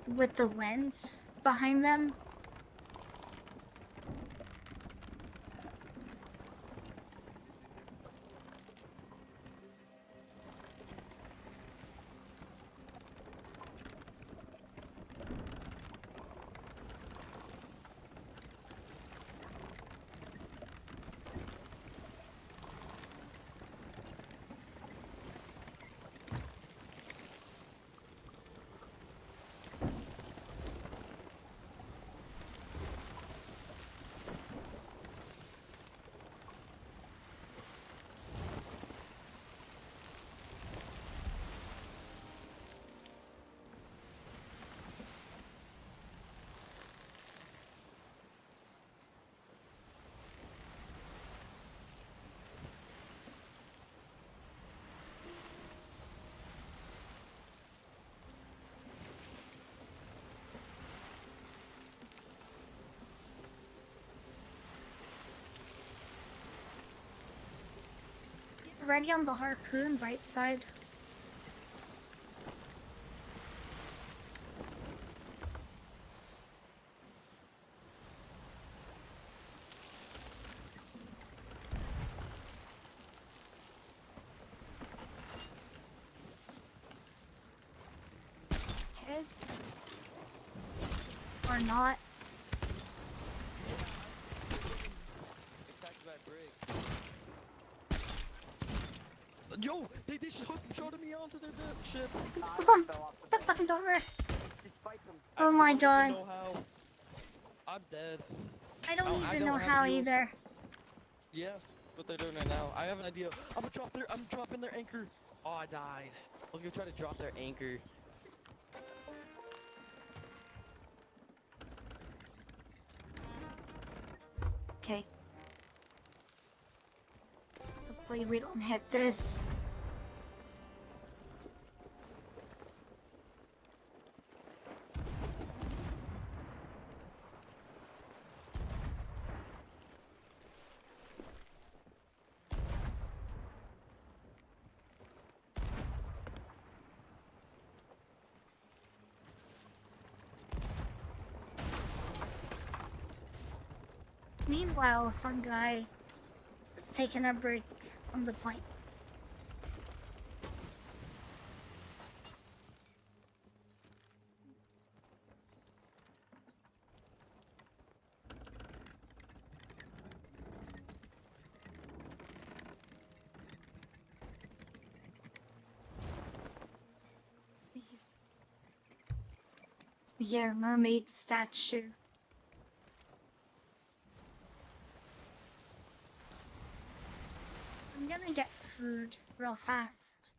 with the wind behind them. Ready on the harpoon, right side. Okay. Or not. Yo, they shot me onto their ship. The fucking door. Oh my god. Know how. I'm dead. I don't I even don't know have how heals. either. Yeah, what they're doing right now. I have an idea. I'm dropping their anchor. Oh, I died. I was gonna try to drop their anchor. Okay. Hopefully we don't hit this. Meanwhile, a fun guy is taking a break on the plane. Yeah, mermaid statue. I'm gonna get food real fast.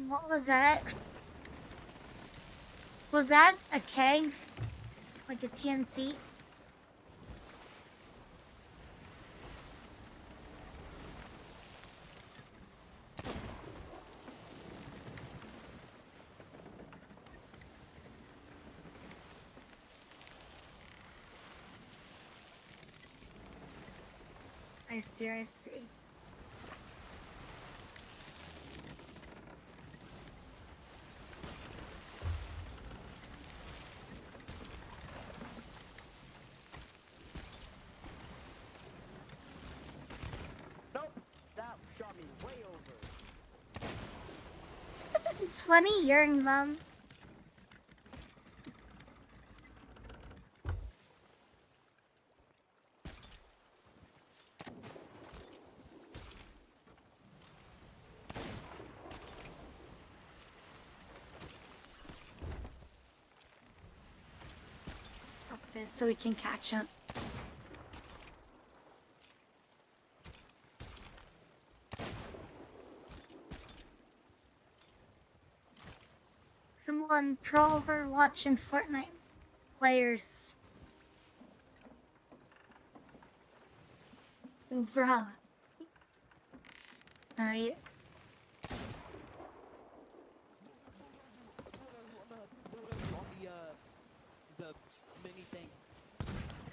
What was that? Was that a keg? Like a TNT? I see, I see. Nope, that shot me way over. It's funny hearing them. Up this so we can catch up. Come on, pro Overwatch and Fortnite players. Bruh. Alright. The mini thing.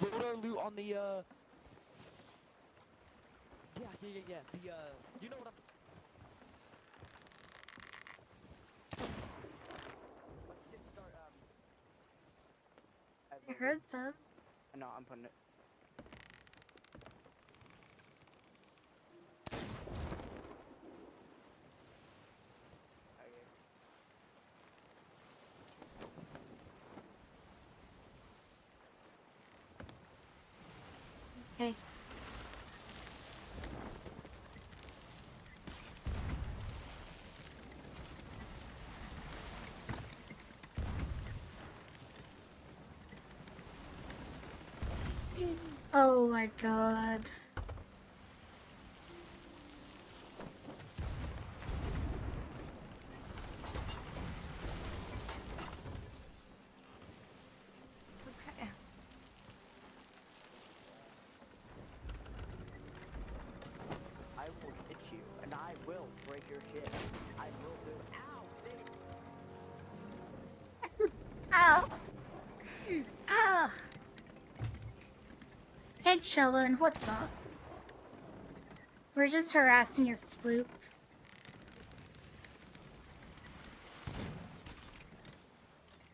Load our loot on the yeah. The you know what I heard them. No, I'm putting it. Okay. Oh my god. It's okay. I will hit you, and I will break your shit. I will do. Ow, bitch! Ow! Ow! Hey chillin', what's up? We're just harassing a sloop.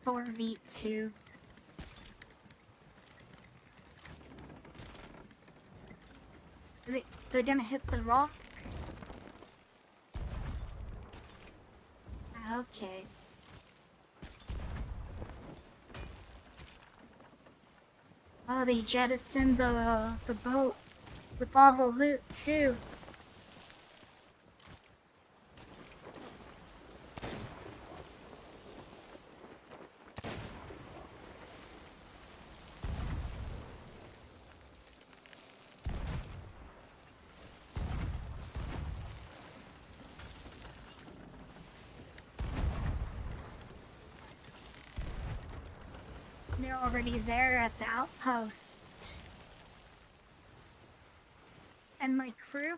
Or V2. They're gonna hit the rock? Okay. Oh, they jettisoned the boat with all the loot too. They're already there at the outpost. And my crew?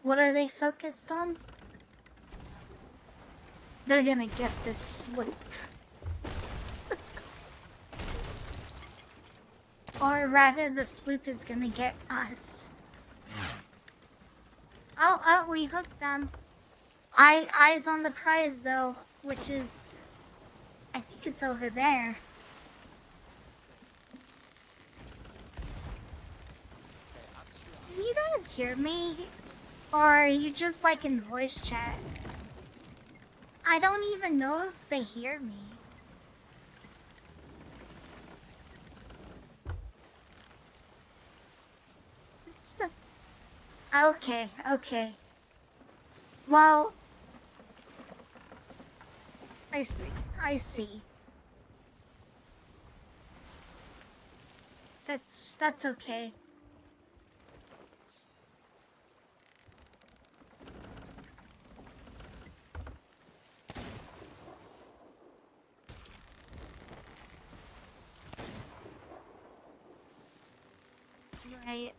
What are they focused on? They're gonna get this sloop. Or rather, the sloop is gonna get us. Oh, we hooked them. Eyes on the prize, though, which is... I think it's over there. Can you guys hear me? Or are you just like in voice chat? I don't even know if they hear me. It's just... Okay, okay. Well... I see. That's okay. Right.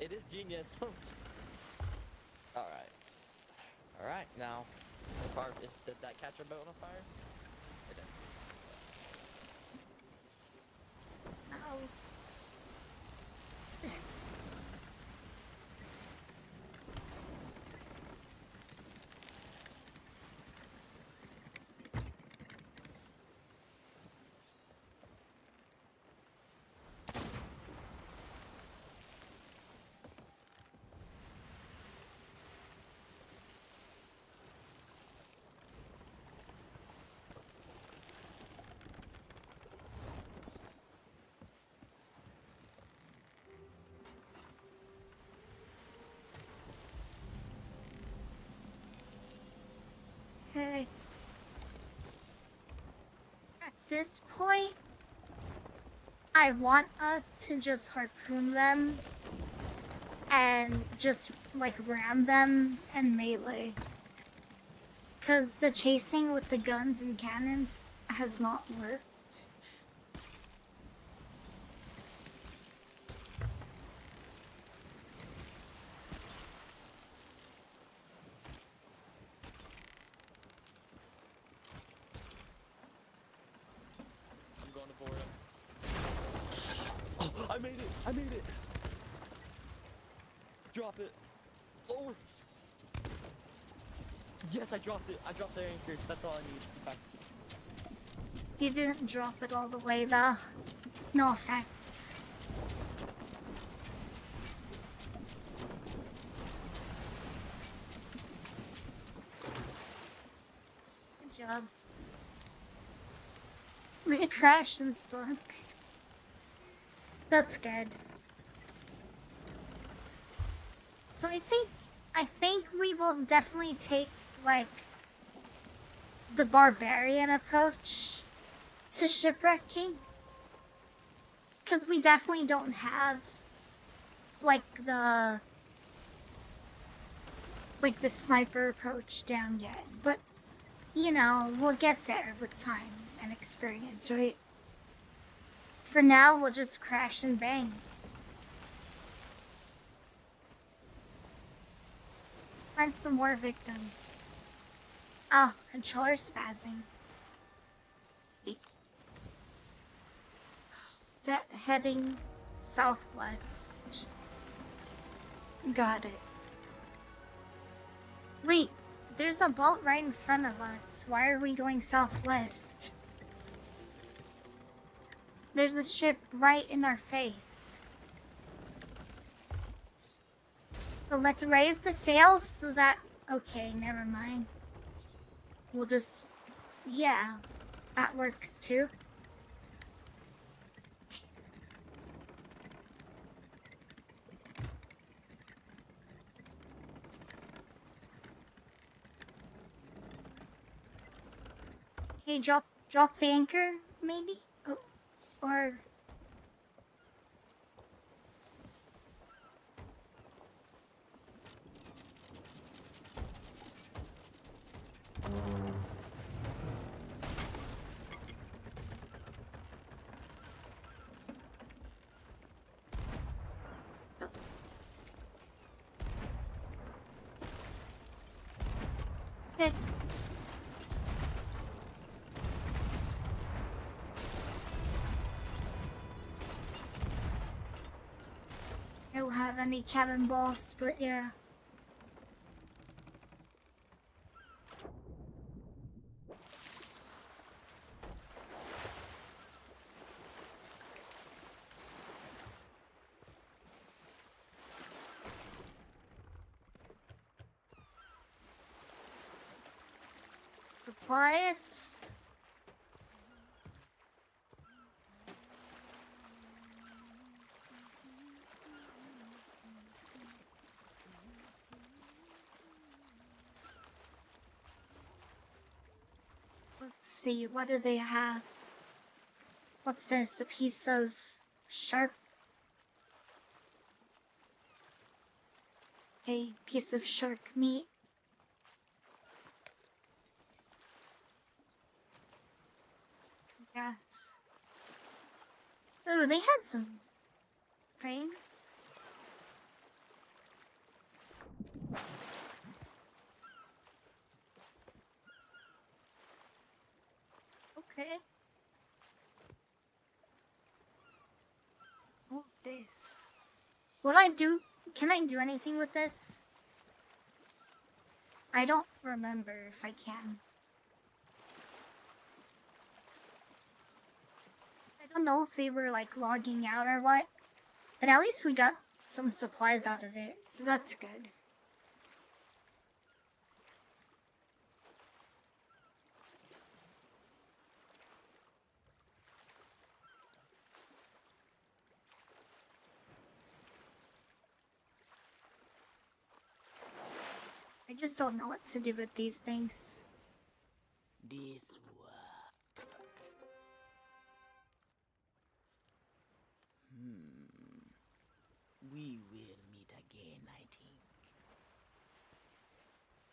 It is genius. Alright. Alright, now. Did that catch our boat on fire? It did. Ow. Okay. At this point, I want us to just harpoon them and just like ram them and melee. Cause the chasing with the guns and cannons has not worked. I'm going to board him. Oh, I made it! I made it! Drop it! Lower! Yes, I dropped it! I dropped the anchor. That's all I need. Okay. You didn't drop it all the way though. No offense. Good job. We crashed and sunk. That's good. So I think we will definitely take like the barbarian approach to shipwrecking. Cause we definitely don't have like the sniper approach down yet. But you know, we'll get there with time and experience, right? For now, we'll just crash and bang. Find some more victims. Oh, controller spazzing. Set heading southwest. Got it. Wait, there's a boat right in front of us. Why are we going southwest? There's a ship right in our face. So let's raise the sails so that... Okay, never mind. We'll just... Yeah, that works too. Okay, drop the anchor, maybe? Oh, or... have any cabin balls, but yeah. Supplies. Let's see, what do they have? What's this? A piece of shark? A piece of shark meat. Yes. Oh, they had some things. Okay. Oh, this. What I do? Can I do anything with this? I don't remember if I can. I don't know if they were like logging out or what, but at least we got some supplies out of it, so that's good. I just don't know what to do with these things. This we will meet again, I think.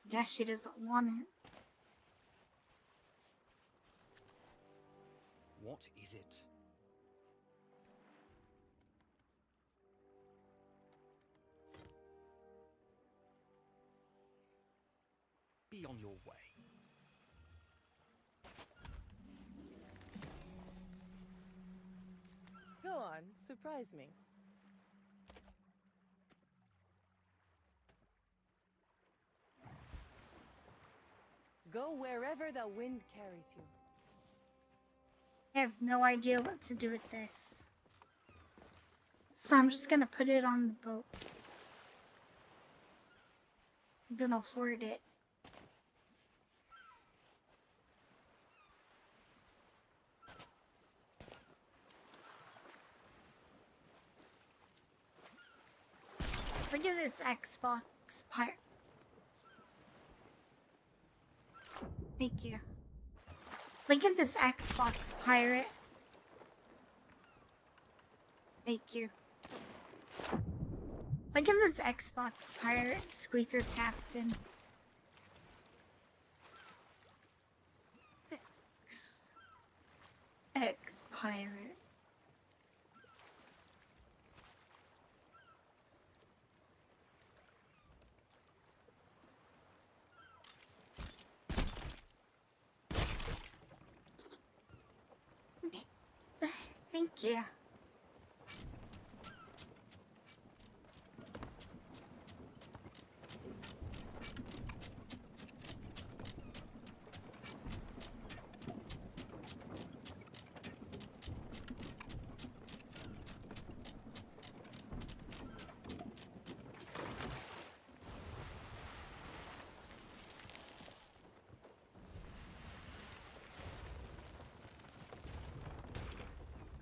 Guess she doesn't want it. What is it? Be on your way. Go on, surprise me. Go wherever the wind carries you. I have no idea what to do with this. So I'm just gonna put it on the boat. I'm gonna afford it. Look at this Xbox pirate. Thank you. Look at this Xbox pirate. Thank you. Look at this Xbox pirate squeaker captain. X pirate. Thank you.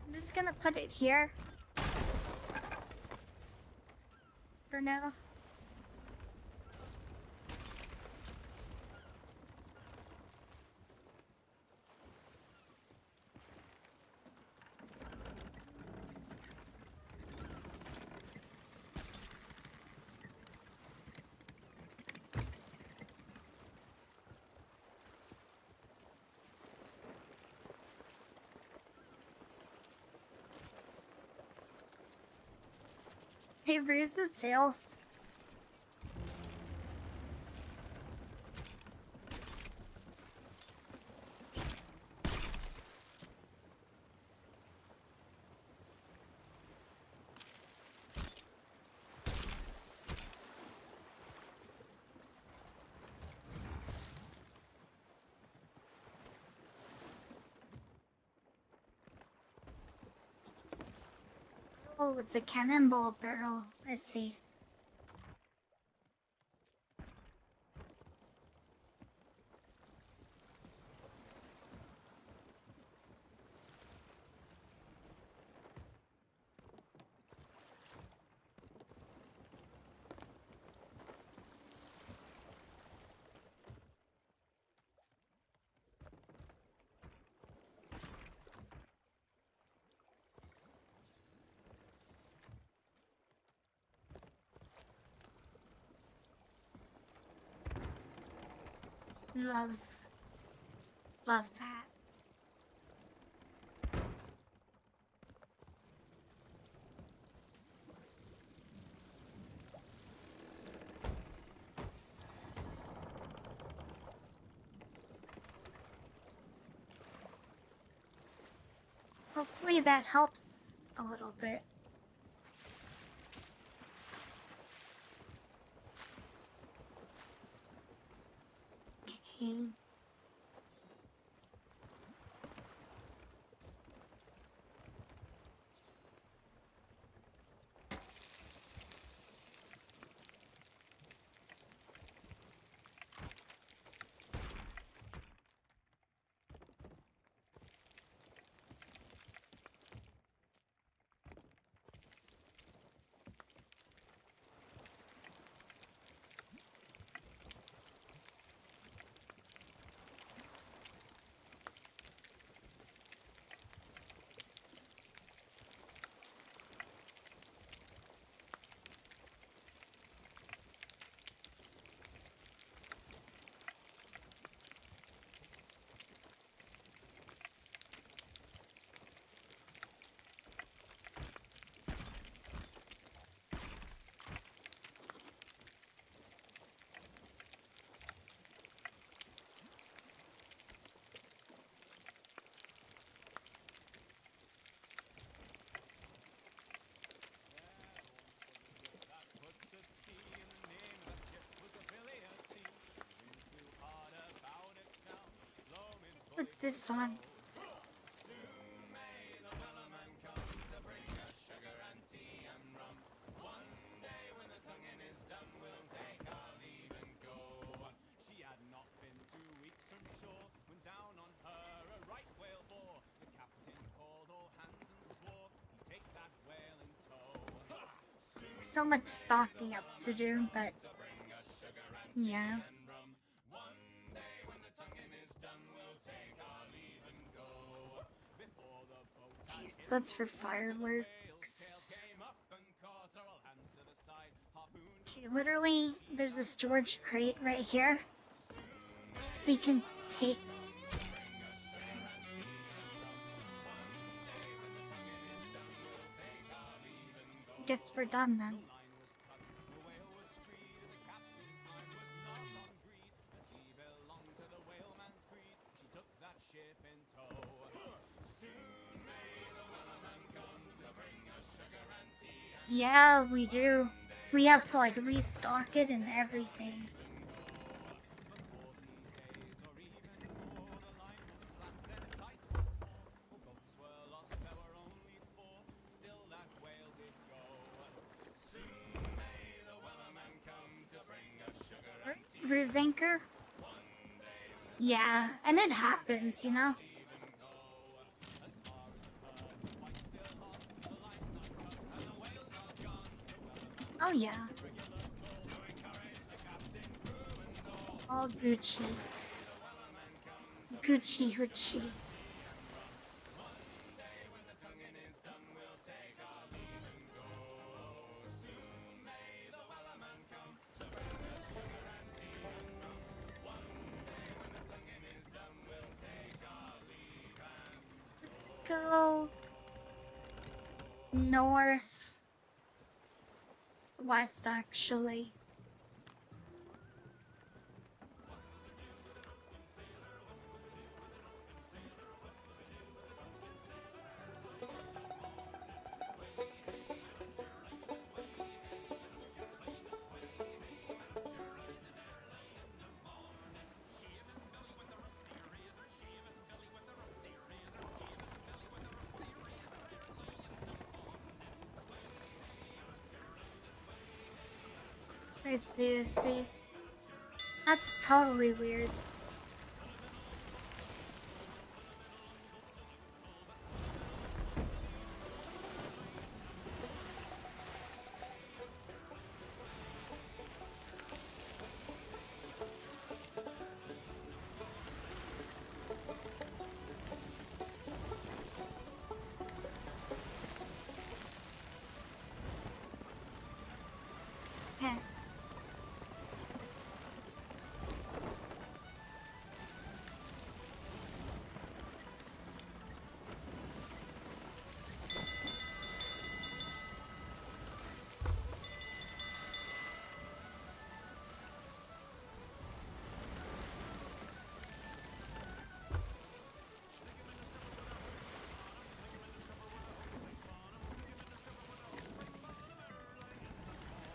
I'm just gonna put it here for now. Hey, where's the sales? Oh, it's a cannonball barrel. I see. Love that. Hopefully that helps a little bit. Okay. Put this on. So much stocking up to do, but yeah. Okay, so that's for fireworks. Okay, literally, there's a storage crate right here, so you can take. Guess we're done then. Yeah, we do. We have to like restock it and everything. Ruse anchor? Yeah, and it happens, you know? Oh yeah. All Gucci. Gucci Gucci. Let's go north west actually. I see, I see. That's totally weird. Okay.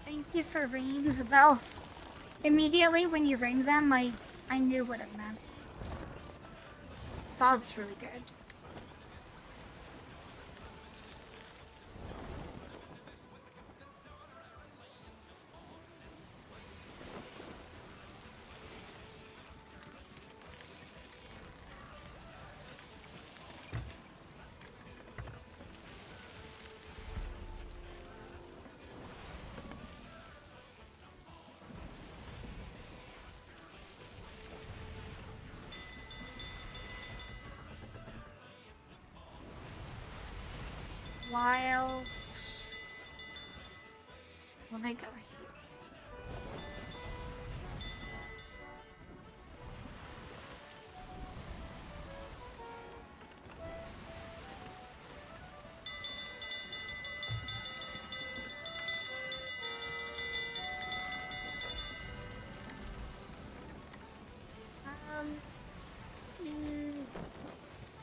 Thank you for ringing the bells. Immediately when you ring them, I knew what it meant. Sounds really good. Wild. Let me go here.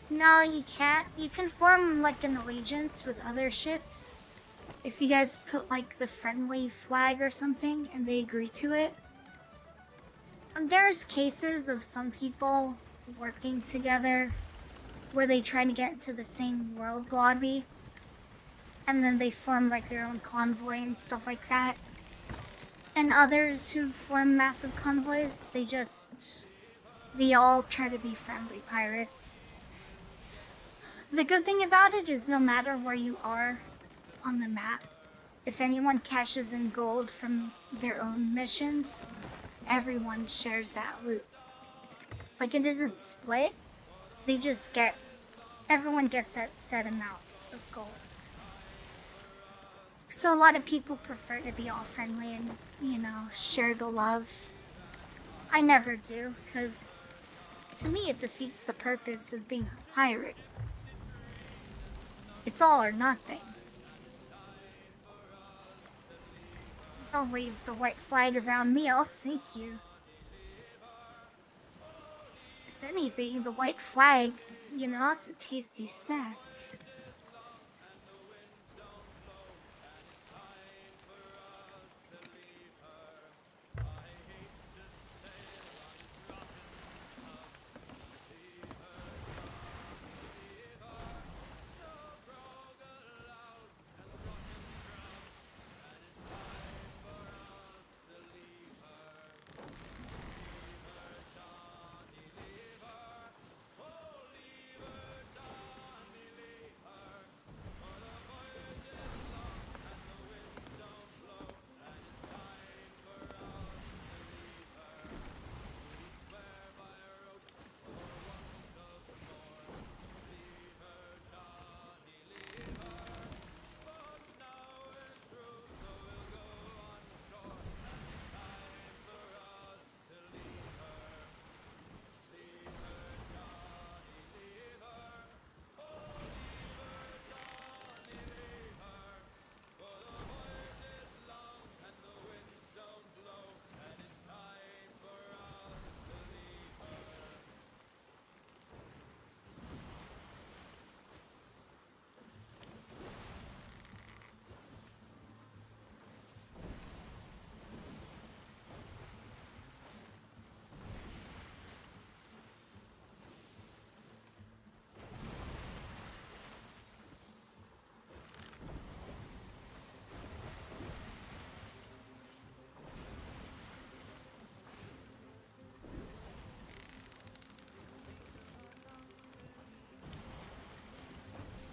No, you can't. You can form like an allegiance with other ships. If you guys put like the friendly flag or something and they agree to it. There's cases of some people working together where they try to get into the same world lobby and then they form like their own convoy and stuff like that. And others who form massive convoys, they all try to be friendly pirates. The good thing about it is no matter where you are on the map, if anyone cashes in gold from their own missions, everyone shares that loot. Like, it isn't split, everyone gets that set amount of gold. So a lot of people prefer to be all friendly and, share the love. I never do, because to me it defeats the purpose of being a pirate. It's all or nothing. Don't wave the white flag around me, I'll sink you. If anything, the white flag, it's a tasty snack.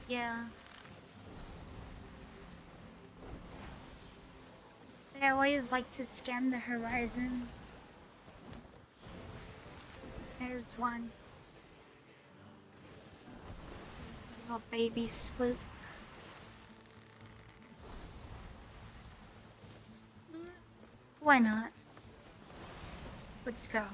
Yeah. They always like to scan the horizon. There's one. Little baby spook. Why not? Let's go.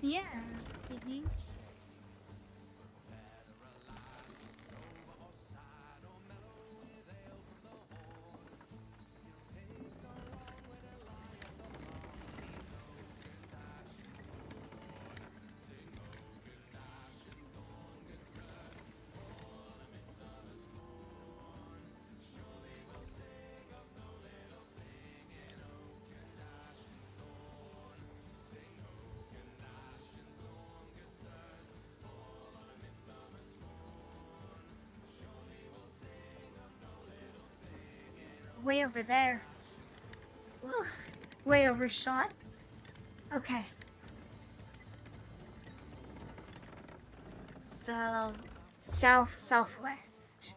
Yeah. Mhm. Way over there. Oof. Way overshot. Okay. So, southwest.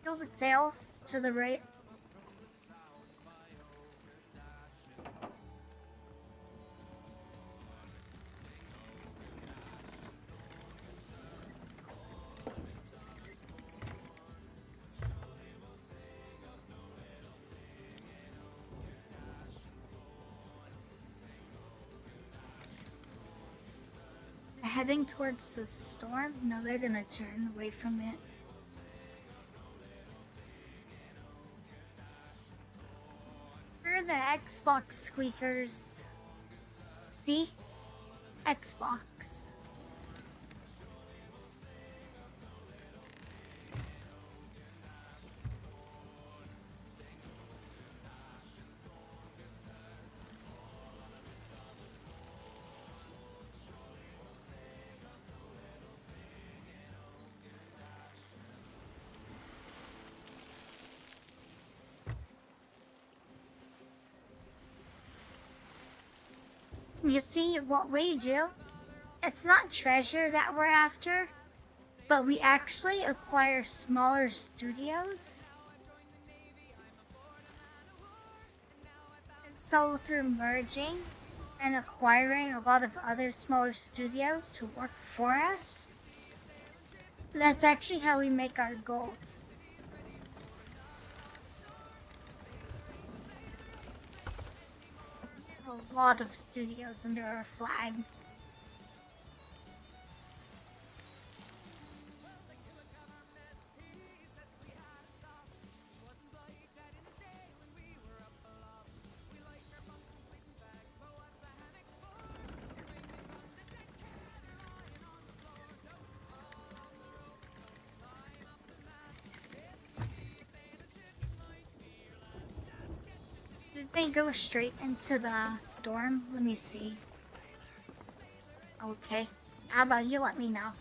Go the sails to the right. Heading towards the storm? No, they're gonna turn away from it. Where are the Xbox squeakers? See? Xbox. You see, what we do, it's not treasure that we're after, but we actually acquire smaller studios. So through merging and acquiring a lot of other smaller studios to work for us, that's actually how we make our gold. We have a lot of studios under our flag. Did they go straight into the storm? Let me see. Okay. How about you let me know?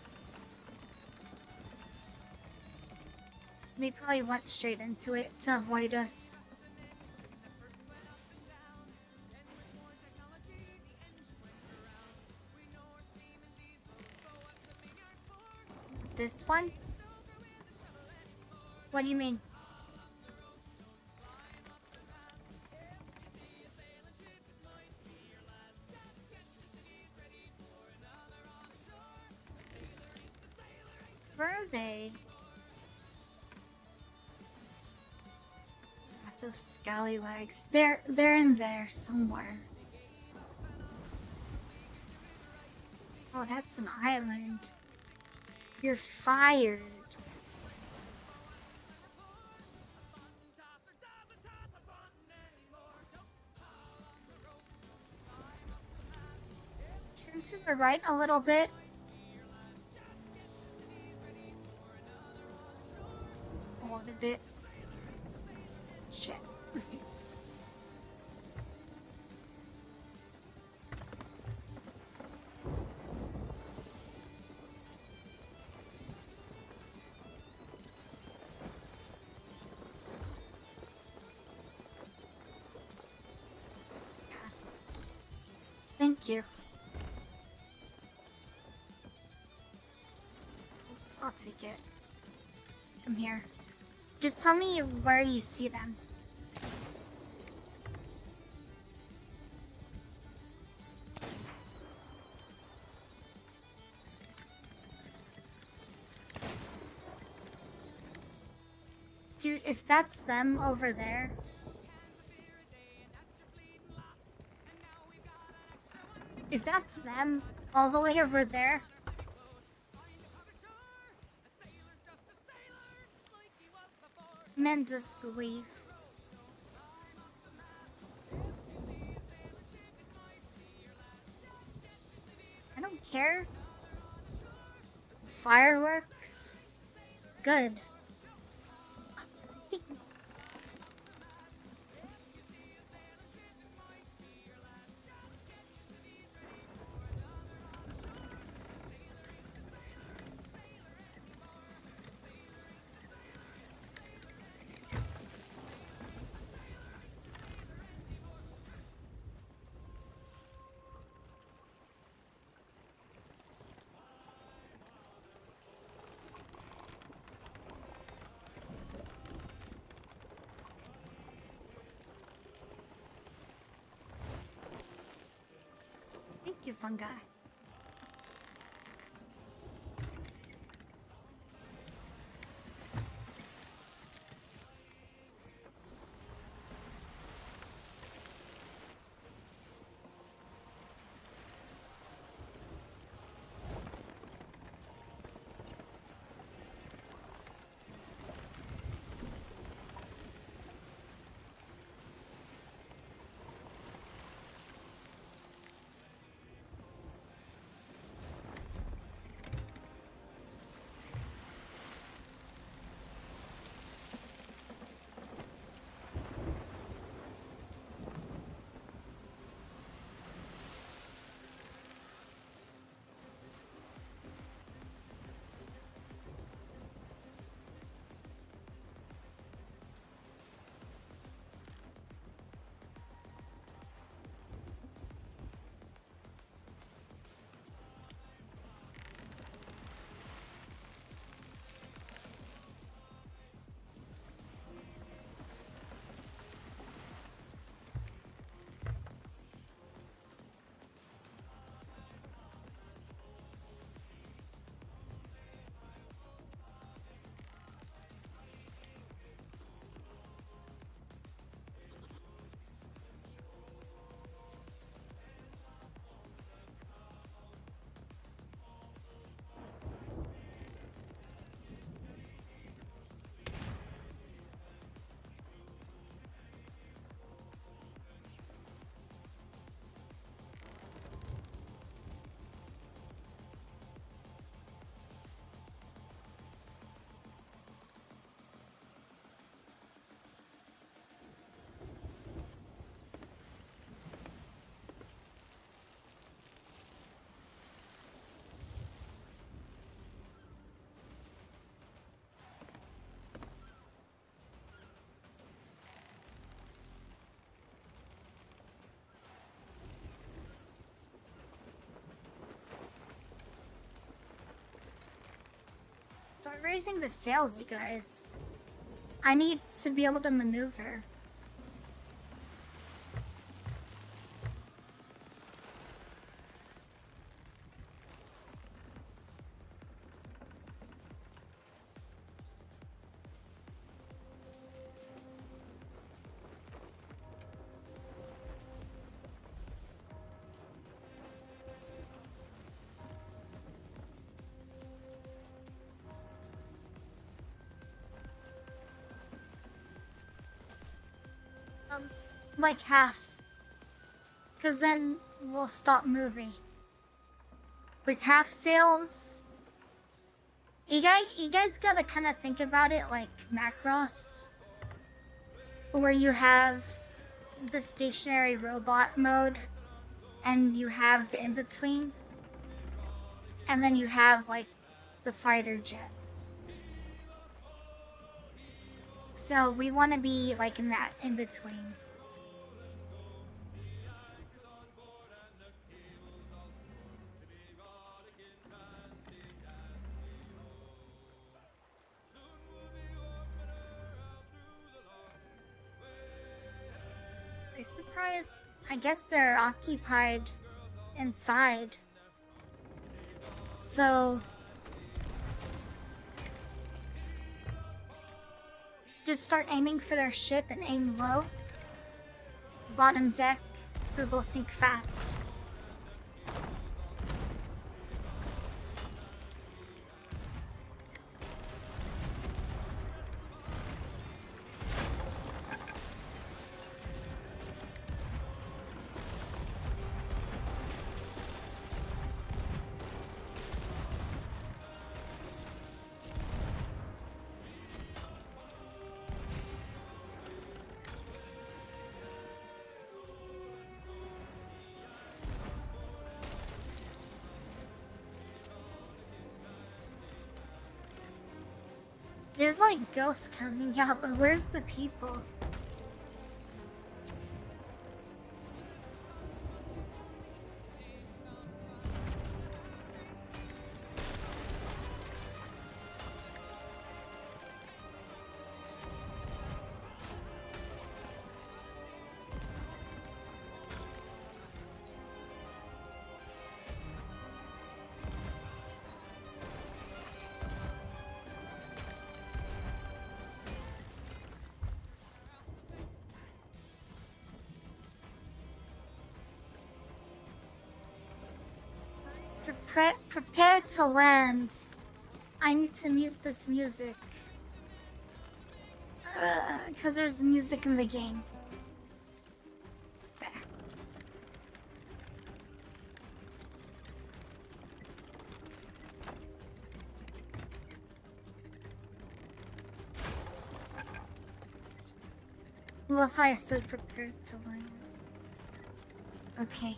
They probably went straight into it to avoid us. This one? What do you mean? Where are they? Those scallywags. They're in there somewhere. Oh, that's an island. You're fired. Turn to the right a little bit. A little bit. Shit. Thank you. I'll take it. Come here. Just tell me where you see them. Dude, if that's them over there. If that's them all the way over there. Men disbelief. I don't care. Fireworks. Good. Thank you, fungi. Start raising the sails, you guys. I need to be able to maneuver. Like half. Cause then we'll stop moving. Like half sails. You guys gotta kind of think about it like Macross, where you have the stationary robot mode, and you have the in-between, and then you have like the fighter jet. So we want to be like in that in-between. I'm surprised. I guess they're occupied inside. So just start aiming for their ship and aim low. Bottom deck, so they'll sink fast. There's like ghosts coming out, but where's the people? Prepare to land. I need to mute this music. Because there's music in the game. There. Love how I said prepare to land. Okay.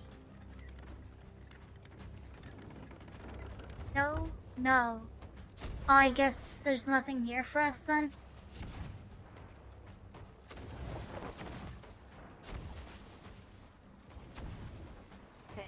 No, no. Oh, I guess there's nothing here for us then. Okay.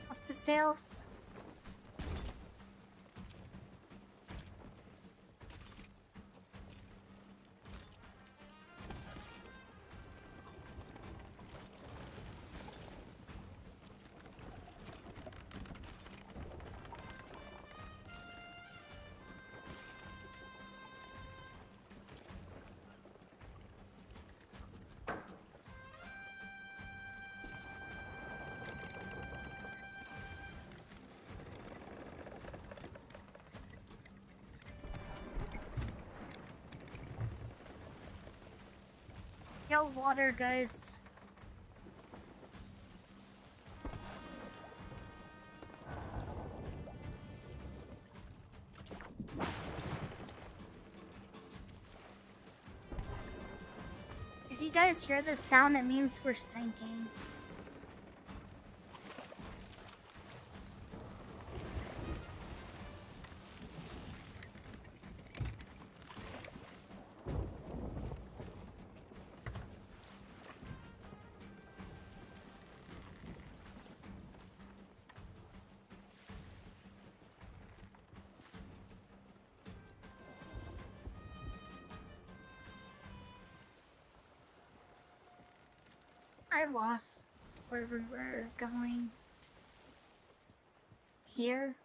Up the sails. out of water, guys. If you guys hear the sound, it means we're sinking. I lost where we were going. Here?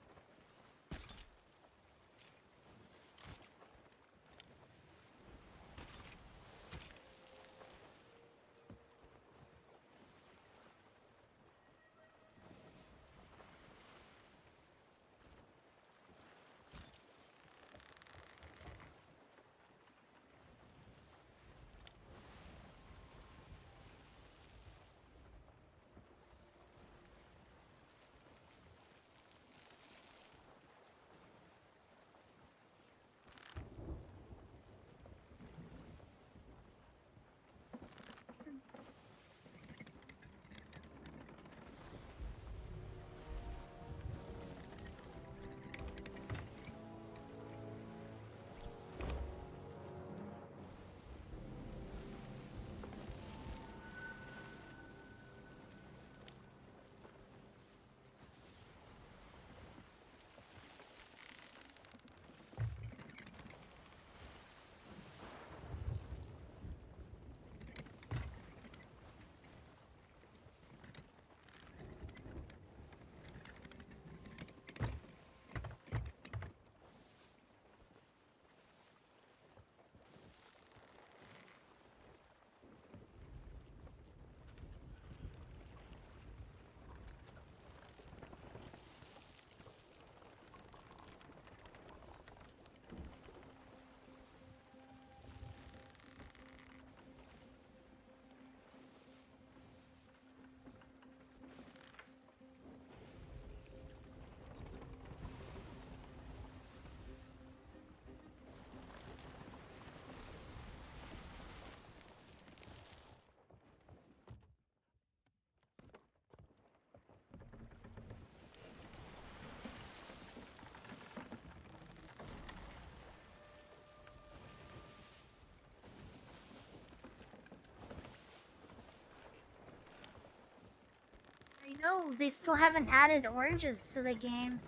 I know, they still haven't added oranges to the game.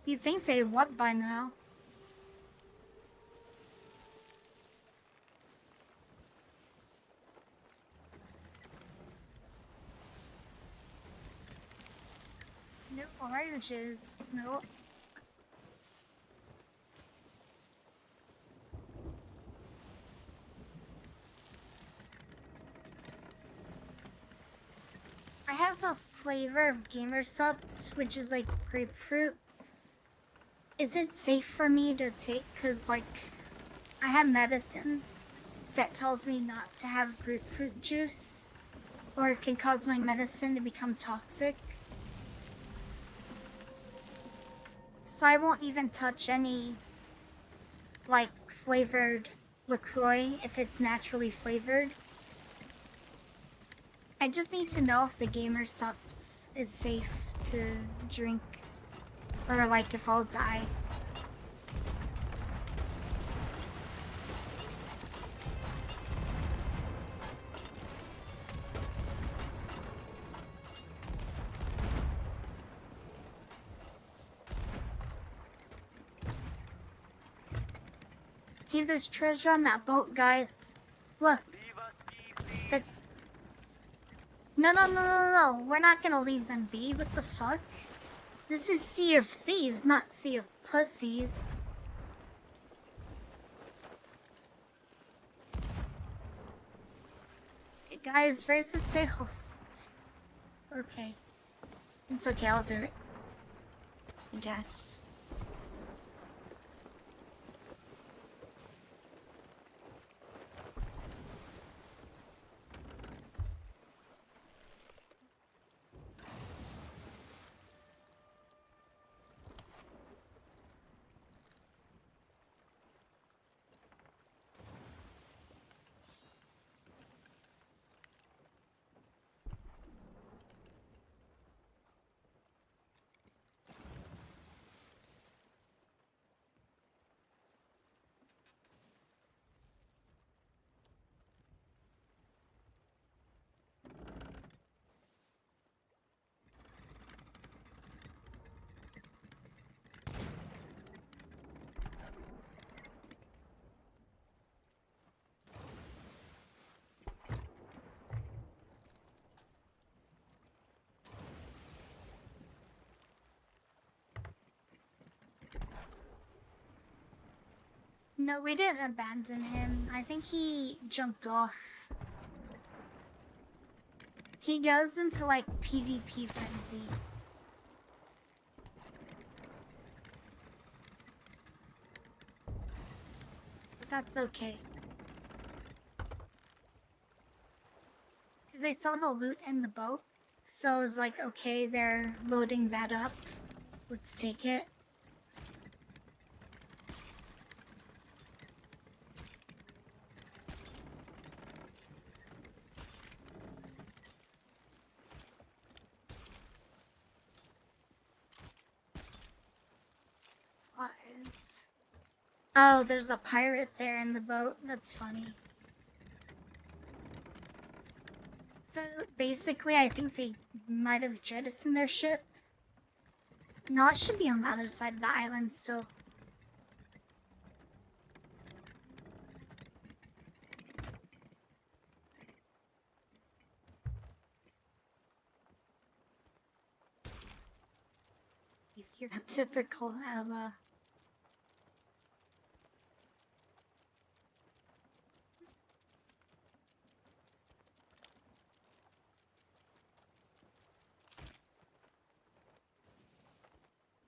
You think they would by now. No oranges, no. I have a flavor of gamer subs, which is like grapefruit. Is it safe for me to take? Cause like, I have medicine that tells me not to have grapefruit juice, or it can cause my medicine to become toxic. So I won't even touch any, like, flavored LaCroix if it's naturally flavored. I just need to know if the gamer subs is safe to drink, or like if I'll die. Hey, there's treasure on that boat, guys. Look. No. We're not gonna leave them be. What the fuck? This is Sea of Thieves, not Sea of Pussies. Hey, guys, where's the sails? Okay. It's okay, I'll do it. I guess. No, we didn't abandon him. I think he jumped off. He goes into like PvP frenzy. But that's okay. Because I saw the loot in the boat. So I was like, okay, they're loading that up. Let's take it. Oh, there's a pirate there in the boat. That's funny. So basically, I think they might have jettisoned their ship. No, it should be on the other side of the island still. You're typical Eva.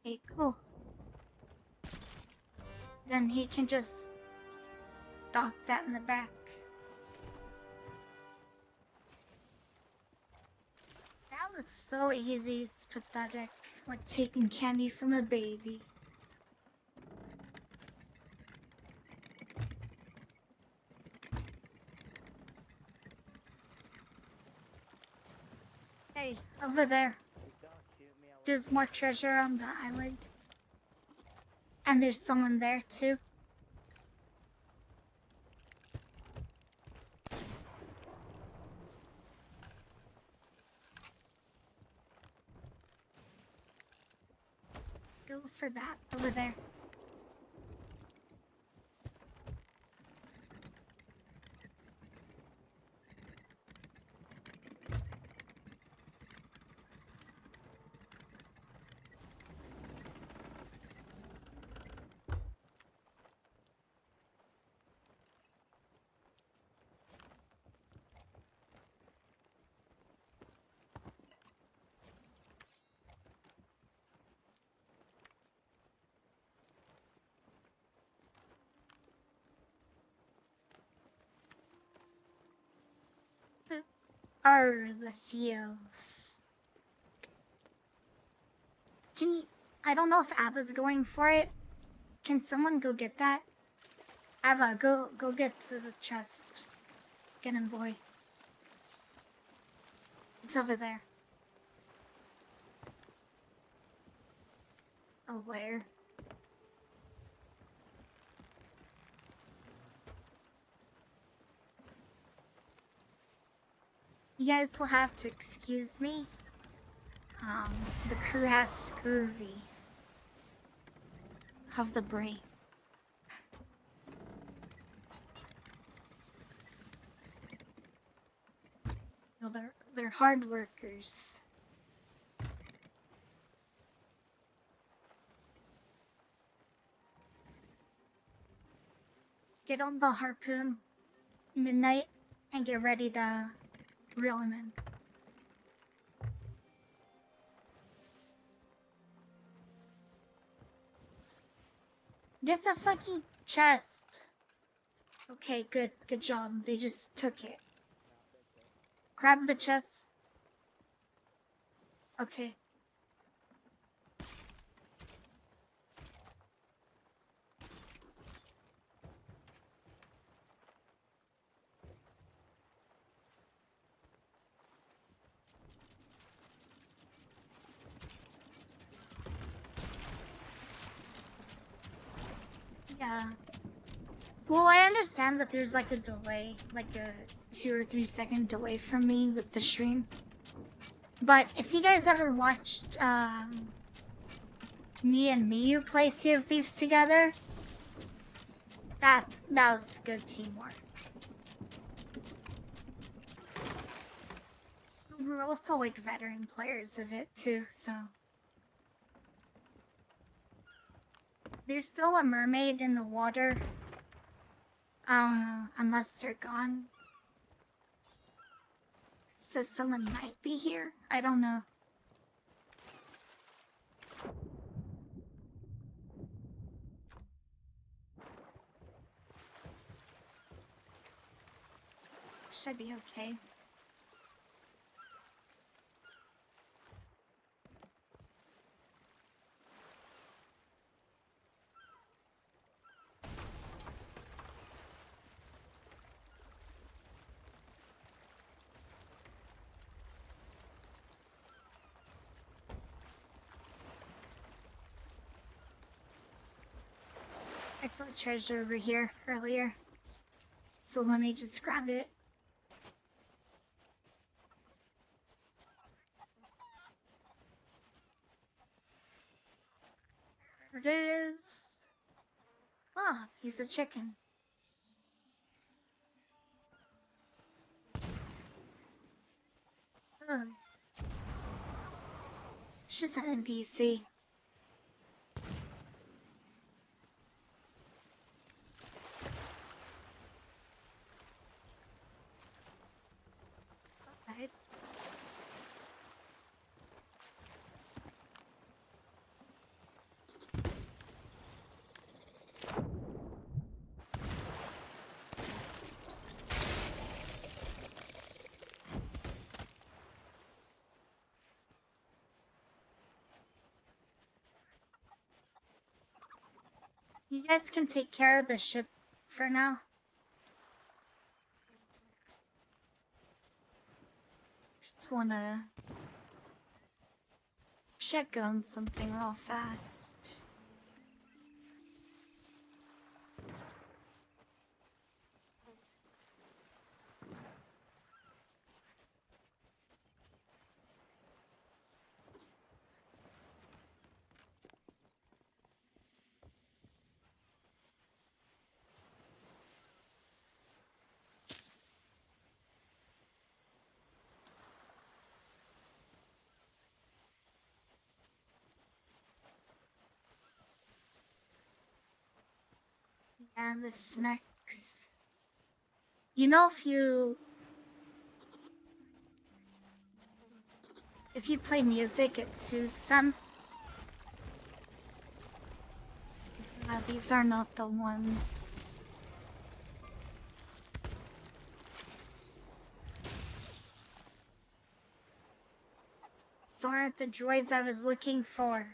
Okay, cool. Then he can just dock that in the back. That was so easy. It's pathetic. Like taking candy from a baby. Hey, over there. There's more treasure on the island. And there's someone there too. Go for that over there. Are the feels. Can you, I don't know if Abba's going for it. Can someone go get that? Abba, go get the chest. Get him, boy. It's over there. Oh, where? You guys will have to excuse me. The crew has scurvy of the brain. No, they're hard workers. Get on the harpoon midnight and get ready to reel him in. Get the fucking chest. Okay, good job. They just took it. Grab the chest. Okay. Yeah. Well, I understand that there's like a delay, like a 2 or 3 second delay from me with the stream. But if you guys ever watched me and Miyu play Sea of Thieves together, that was good teamwork. We're also like veteran players of it too, so. There's still a mermaid in the water Unless they're gone. So someone might be here. I don't know. Should be okay. I saw treasure over here earlier, so let me just grab it. There it is. Ah, he's a chicken. Ugh. She's an NPC. Right. You guys can take care of the ship for now. Just wanna check on something real fast. And the snacks. You know, if you play music, it soothes them. These are not the ones. These aren't the droids I was looking for.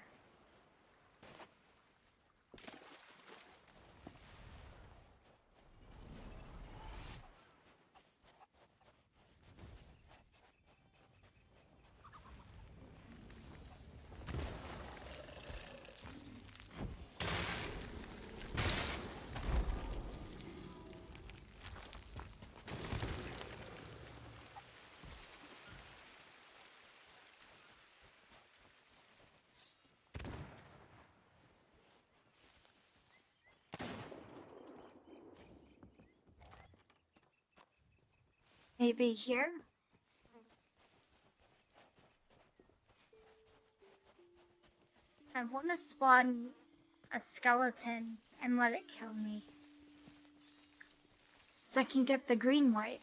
Maybe here? I want to spawn a skeleton and let it kill me. So I can get the green white.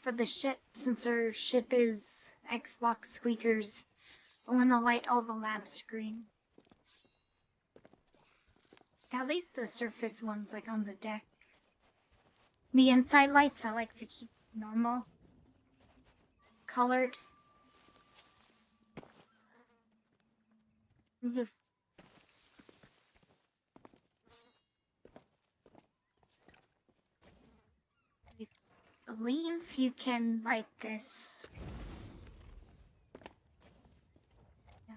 For the ship, since our ship is Xbox Squeakers, I want to light all the lamps green. At least the surface ones, like on the deck. The inside lights I like to keep normal colored. I believe you can light this. Yeah.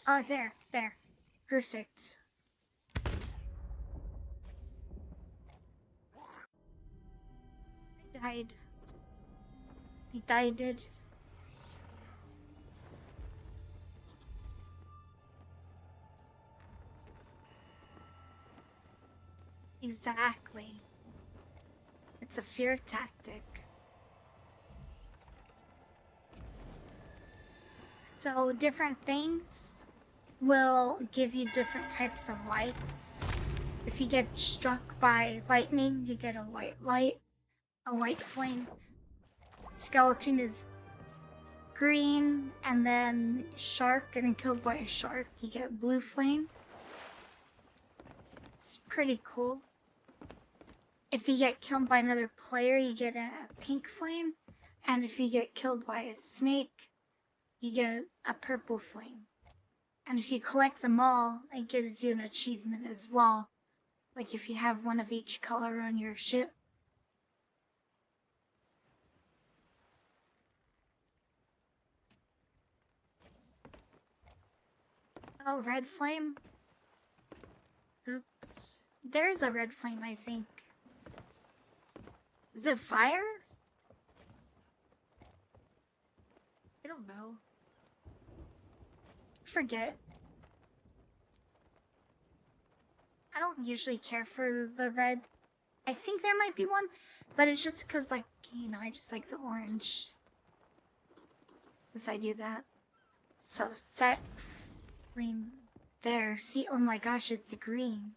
Oh, there. Perfect. I died. Exactly. It's a fear tactic. So, different things. will give you different types of lights. If you get struck by lightning, you get a white light, a white flame. Skeleton is green, and then shark, getting killed by a shark, you get blue flame. It's pretty cool. If you get killed by another player, you get a pink flame. And if you get killed by a snake, you get a purple flame. And if you collect them all, it gives you an achievement as well. Like if you have one of each color on your ship. Oh, red flame? Oops. There's a red flame, I think. Is it fire? I don't know. Forget. I don't usually care for the red. I think there might be one, but it's just because, like, you know, I just like the orange. If I do that. So, set green there. See, oh my gosh, it's green.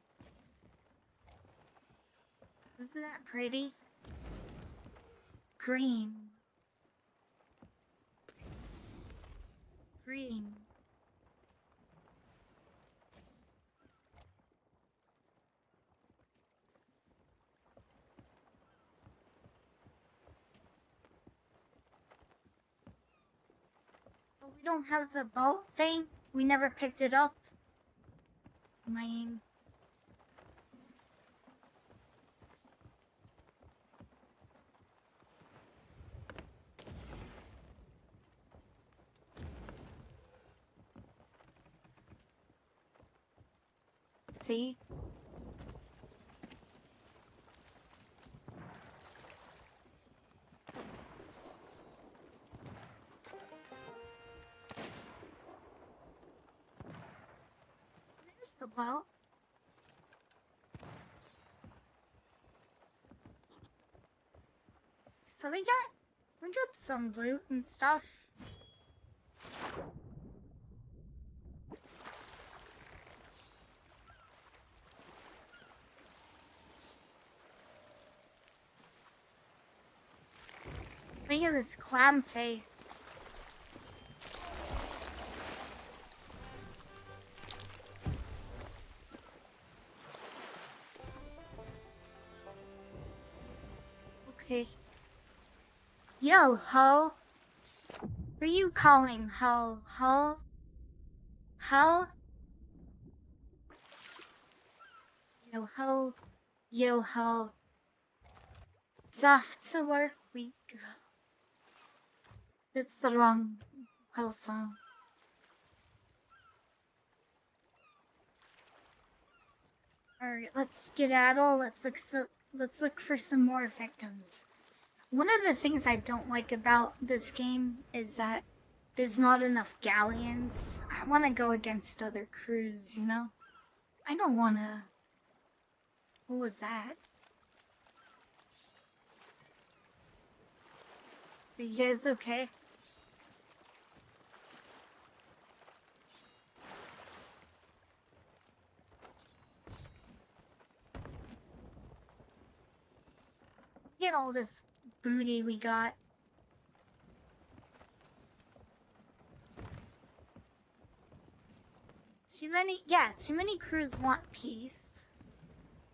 Isn't that pretty? Green. Green. Oh, we don't have the boat thing? We never picked it up? Lame. See? There's the boat. So we got some loot and stuff. Look at this clam face. Okay. Yo, ho. Who are you calling ho? Ho? Ho? Yo ho. Yo ho. It's off to work we go. That's the wrong whole song. Alright, let's skedaddle. Let's look for some more victims. One of the things I don't like about this game is that there's not enough galleons. I want to go against other crews, you know? I don't want to... What was that? Are you guys okay? Get all this booty we got. Too many crews want peace.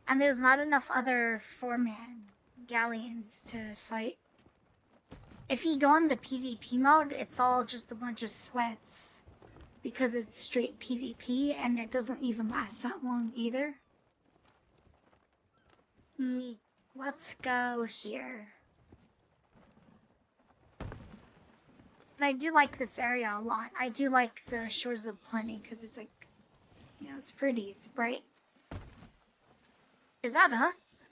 And there's not enough other 4-man galleons to fight. If you go in the PvP mode, it's all just a bunch of sweats. Because it's straight PvP and it doesn't even last that long either. Let's go here. And I do like this area a lot. I do like the Shores of Plenty because it's like, you know, it's pretty, it's bright. Is that us?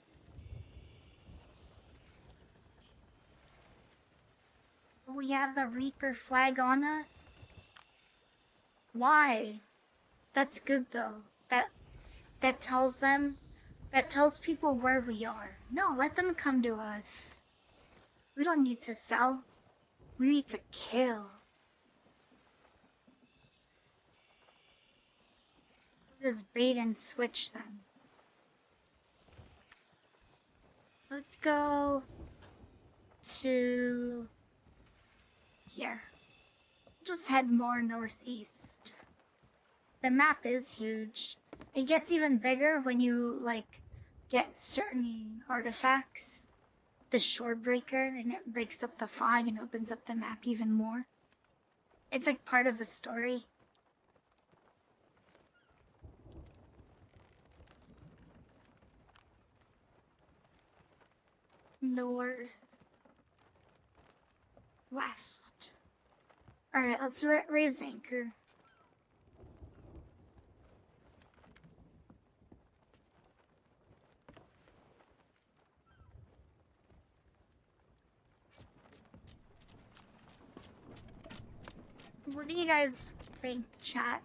We have the Reaper flag on us? Why? That's good though. That tells them, that tells people where we are. No, let them come to us. We don't need to sell. We need to kill. this bait and switch then. Let's go to here. Just head more northeast. The map is huge. It gets even bigger when you like get certain artifacts. The shore breaker, and it breaks up the fog and opens up the map even more. It's like part of the story. North. West. Alright, let's raise anchor. What do you guys think, chat?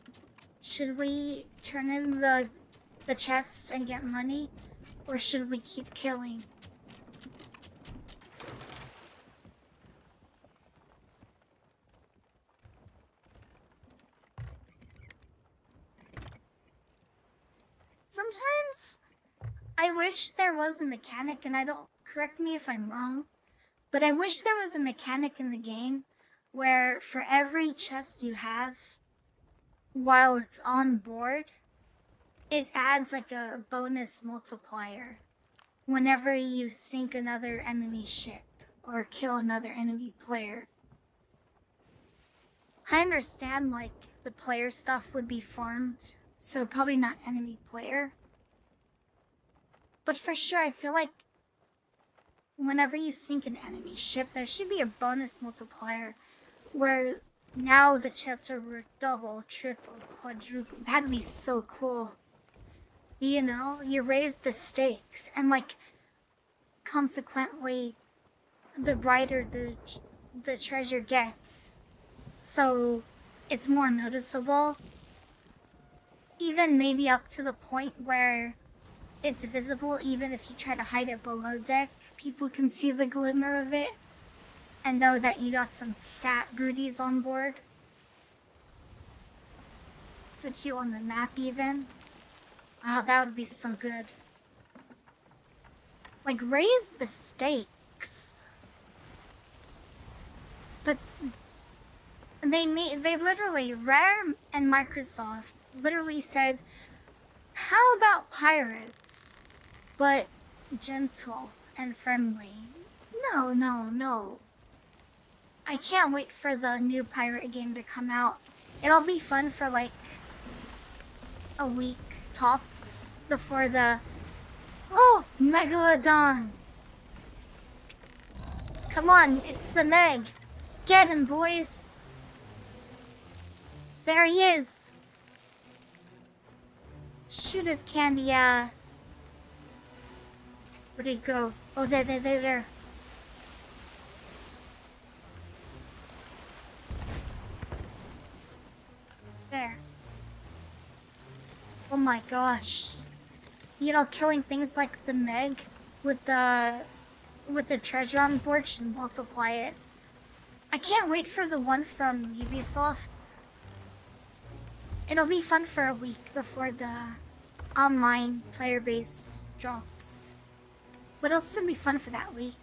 Should we turn in the chest and get money? Or should we keep killing? Sometimes I wish there was a mechanic, and I don't, correct me if I'm wrong, but I wish there was a mechanic in the game where for every chest you have while it's on board, it adds like a bonus multiplier whenever you sink another enemy ship or kill another enemy player. I understand like the player stuff would be farmed, so probably not enemy player. But for sure, I feel like whenever you sink an enemy ship, there should be a bonus multiplier where now the chests are worth double, triple, quadruple. That'd be so cool. You know, you raise the stakes, and like, consequently, the brighter the treasure gets. So it's more noticeable. Even maybe up to the point where it's visible even if you try to hide it below deck. People can see the glimmer of it and know that you got some fat booties on board. Put you on the map even. Oh, that would be so good. Like, raise the stakes. But they literally, Rare and Microsoft literally said, how about pirates, but gentle and friendly? No, no, no. I can't wait for the new pirate game to come out. It'll be fun for like a week tops before the... Oh, Megalodon! Come on, it's the Meg. Get him, boys. There he is. Shoot his candy ass. Where'd he go? Oh, there. There. Oh my gosh. You know, killing things like the Meg with the treasure on board should multiply it. I can't wait for the one from Ubisoft. It'll be fun for a week before the online player base drops. What else would be fun for that week?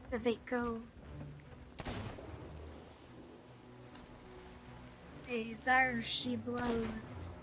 Where they go? Hey, there she blows.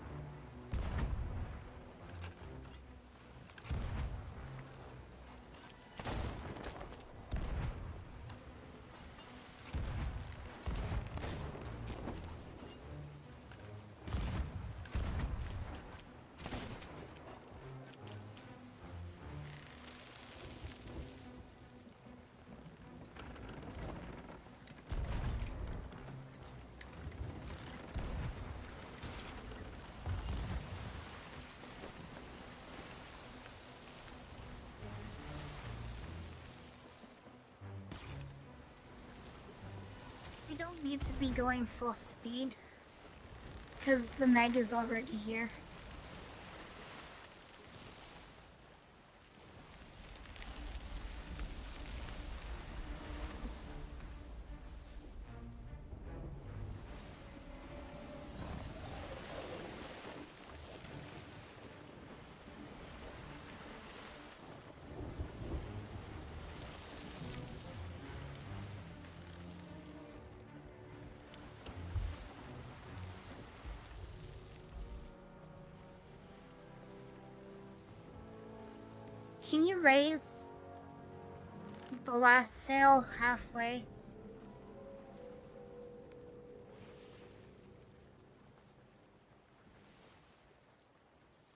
need to be going full speed because the Meg is already here. Can you raise the last sail halfway?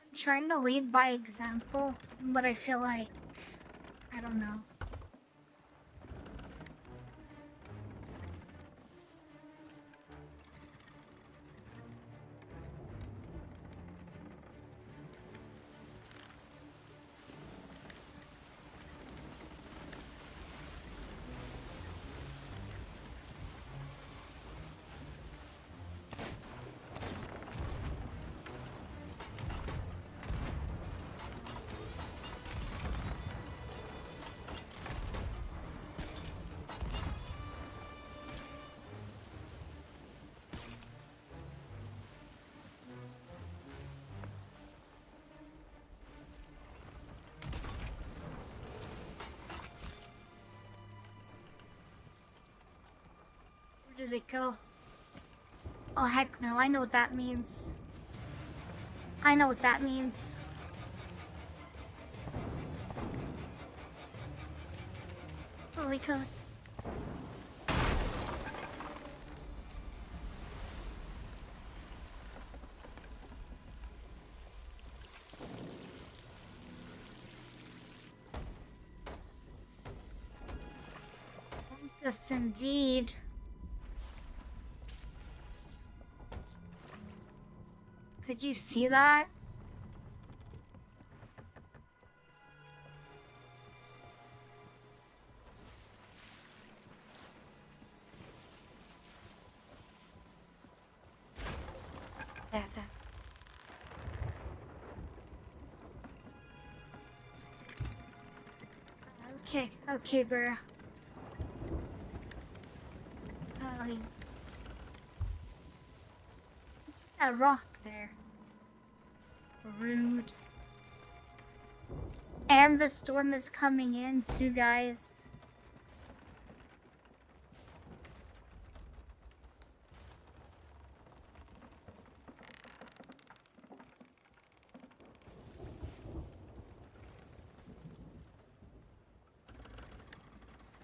I'm trying to lead by example, but I feel like, I don't know. Where did it go? Oh heck no, I know what that means. I know what that means. Holy code. Yes, indeed. Did you see that? Yes. Okay, bro. A rock there. Rude. And the storm is coming in too, guys.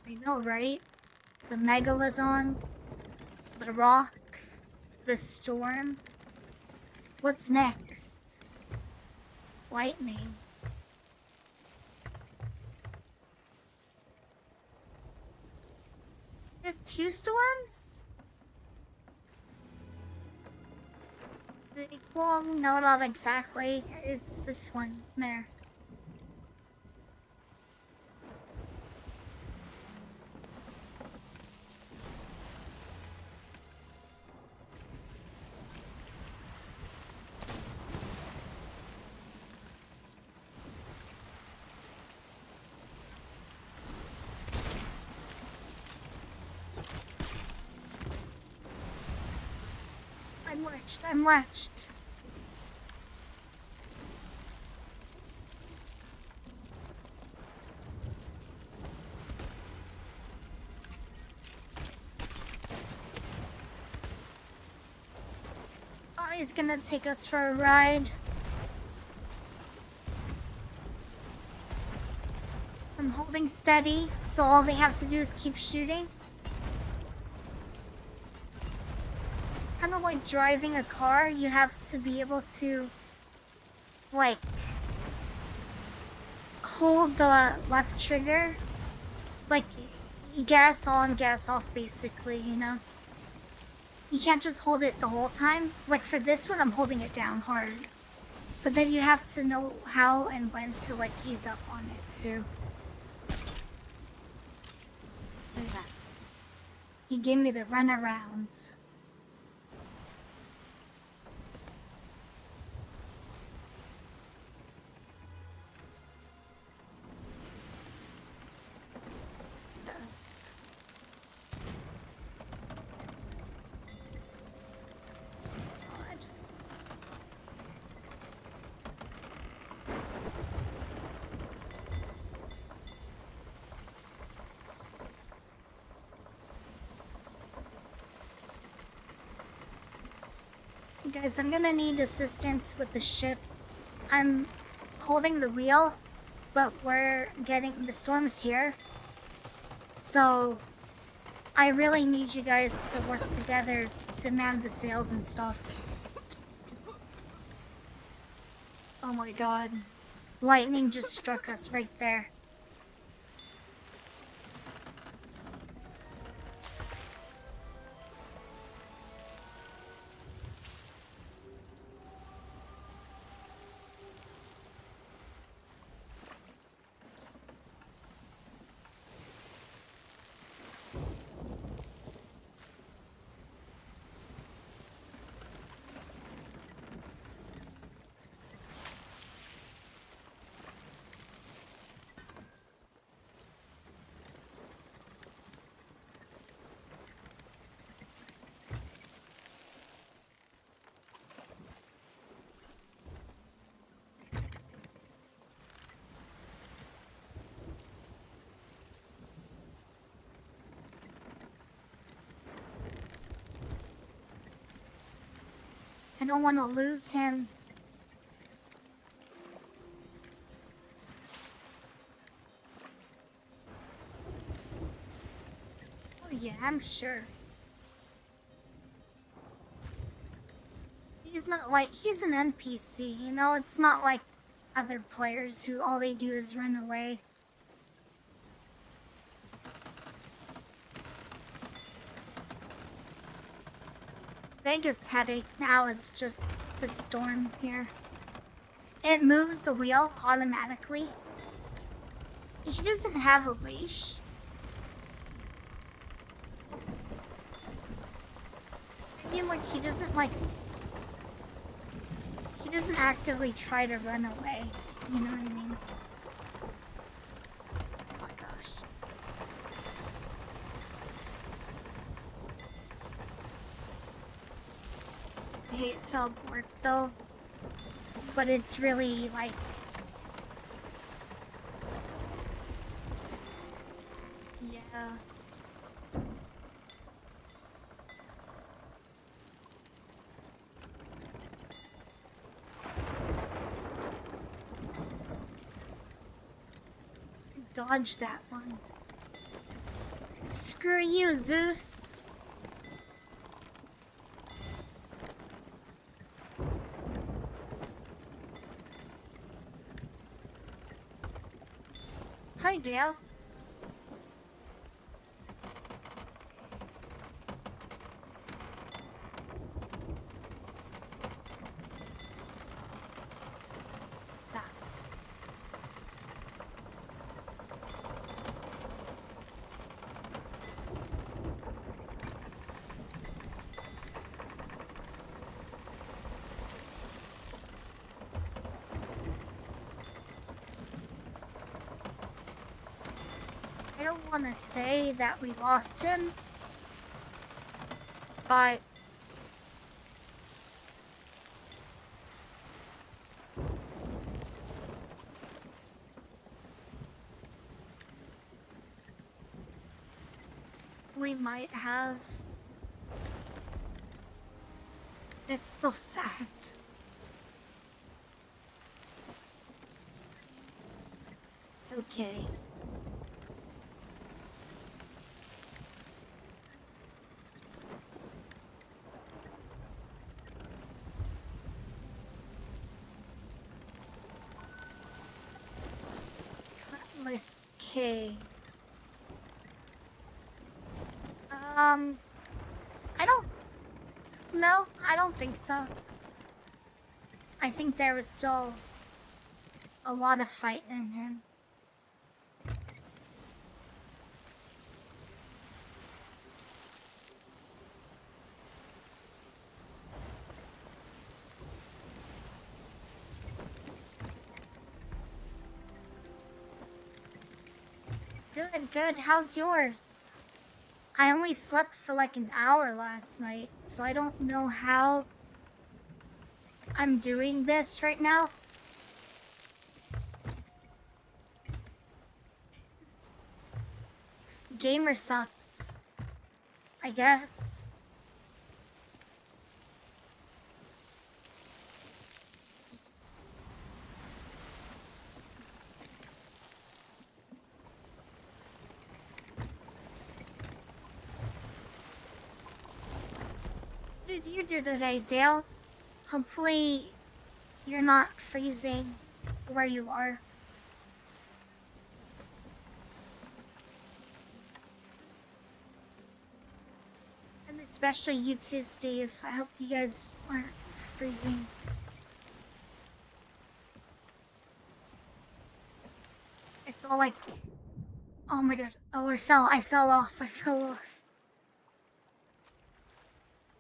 I know, right? The megalodon, the rock, the storm. What's next? Lightning. There's two storms? Well, no, not exactly. It's this one there. I'm latched. Oh, he's gonna take us for a ride. I'm holding steady, so all they have to do is keep shooting. Kind of like driving a car, you have to be able to, like, hold the left trigger. Like, gas on, gas off, basically, you know? You can't just hold it the whole time. Like, for this one, I'm holding it down hard. But then you have to know how and when to, like, ease up on it, too. Look at that. He gave me the runarounds. Yes. God. Guys, I'm gonna need assistance with the ship. I'm holding the wheel, but the storm's here. So, I really need you guys to work together to man the sails and stuff. Oh my god. Lightning just struck us right there. I don't want to lose him. Oh yeah, I'm sure. He's not like, he's an NPC, you know? It's not like other players who all they do is run away. Biggest headache now is just the storm here. It moves the wheel automatically. He doesn't have a leash. I mean, like, he doesn't actively try to run away. You know what I mean? Oh my gosh. I hate teleport though, but it's really like, yeah. Dodge that one. Screw you, Zeus. Hi, Dale. I don't want to say that we lost him, but we might have. It's so sad. It's okay. Cutlass K. No, I don't think so. I think there was still a lot of fight in him. Good, good. How's yours? I only slept for like an hour last night, so I don't know how I'm doing this right now. Gamer subs, I guess. What did you do today, Dale? Hopefully you're not freezing where you are. And especially you too, Steve. I hope you guys aren't freezing. I felt like... Oh my god. Oh, I fell off.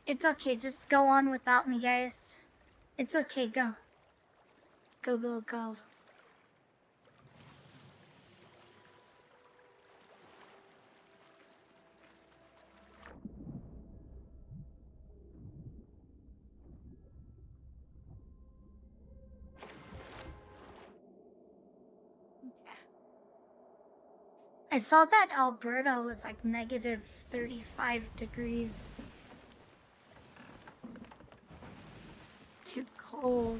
It's okay, just go on without me, guys. It's okay, go. Go, go, go. I saw that Alberta was like negative 35 degrees. It's too cold.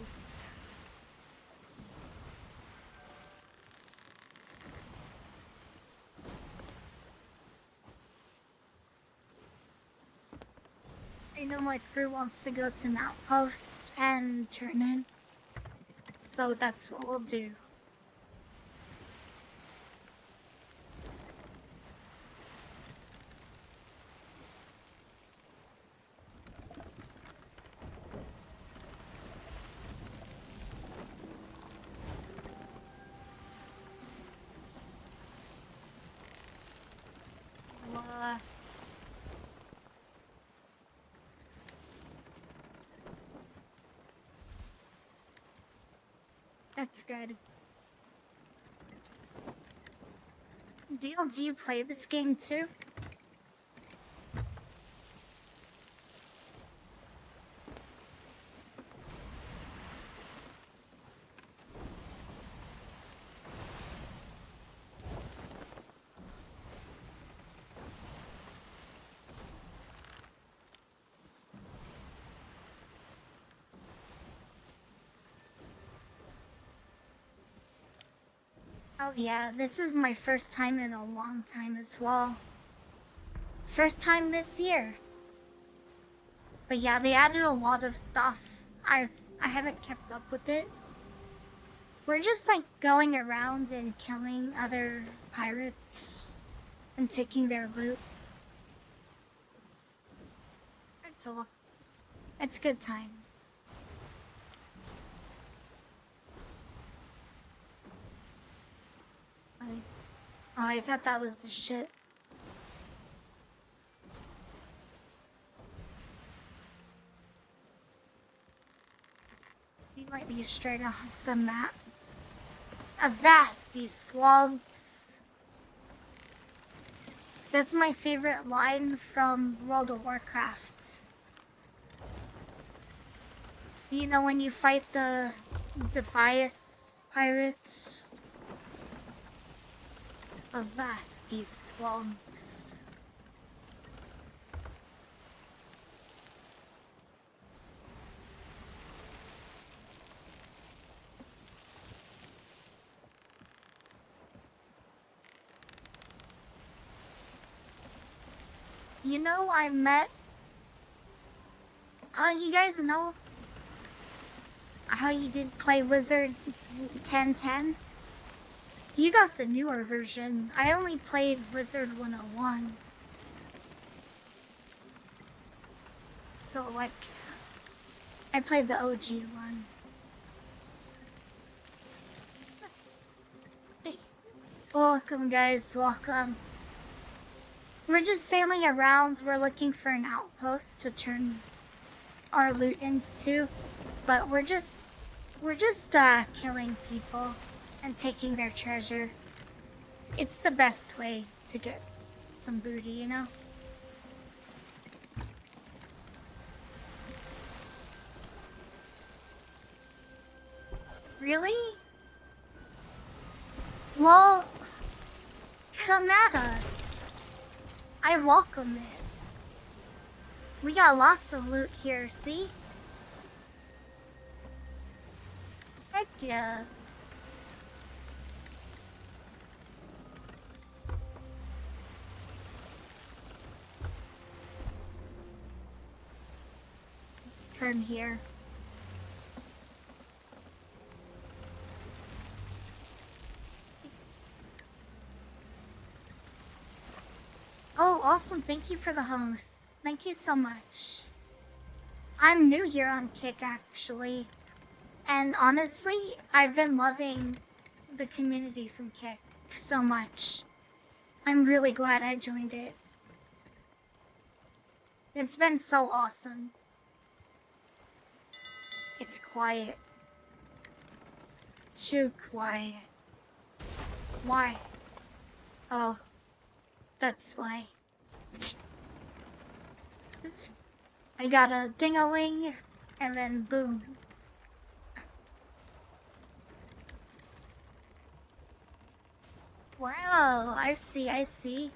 I know my crew wants to go to an outpost and turn in, so that's what we'll do. That's good. Deal, do you play this game too? Oh yeah, this is my first time in a long time as well. First time this year. But yeah, they added a lot of stuff. I haven't kept up with it. We're just like going around and killing other pirates and taking their loot. It's good times. Oh, I thought that was the shit. He might be straight off the map. Avast these swamps. That's my favorite line from World of Warcraft. You know when you fight the Defias pirates? Avast these swamps. You know, I met... you guys know how you did play Wizard 1010? You got the newer version. I only played Wizard 101. So, like, I played the OG one. Welcome, guys. Welcome. We're just sailing around. We're looking for an outpost to turn our loot into, but we're just killing people and taking their treasure. It's the best way to get some booty, you know? Really? Well, come at us. I welcome it. We got lots of loot here, see? Heck yeah. Let's turn here. Oh, awesome. Thank you for the host. Thank you so much. I'm new here on Kick, actually. And honestly, I've been loving the community from Kick so much. I'm really glad I joined it. It's been so awesome. It's quiet. It's too quiet. Why? Oh, that's why. I got a ding-a-ling, and then boom. Wow, I see, I see.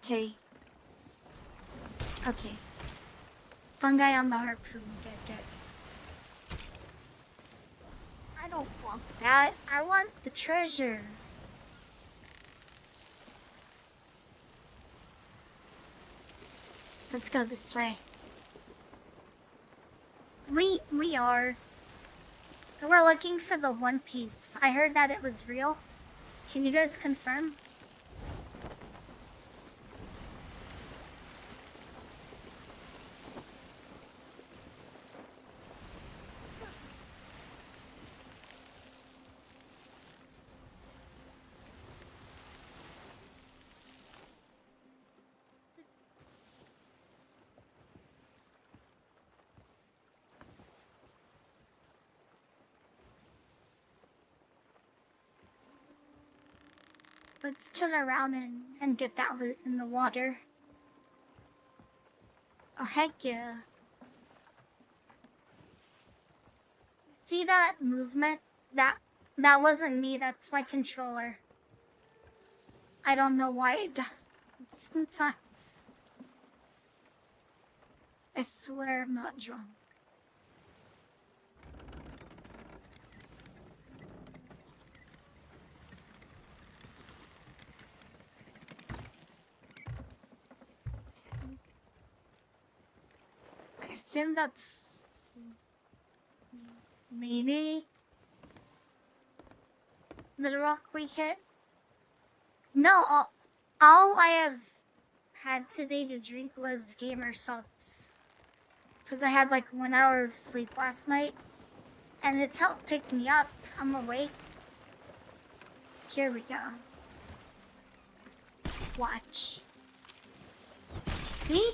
Okay. Okay. Fungi on the harpoon, good. I don't want that. I want the treasure. Let's go this way. We are. We're looking for the One Piece. I heard that it was real. Can you guys confirm? Let's turn around and get that loot in the water. Oh, heck yeah. See that movement? That wasn't me, that's my controller. I don't know why it does. It's nuts. I swear I'm not drunk. I assume that's maybe the rock we hit. No, all I have had today to drink was gamer subs. Because I had like 1 hour of sleep last night. And it's helped pick me up. I'm awake. Here we go. Watch. See?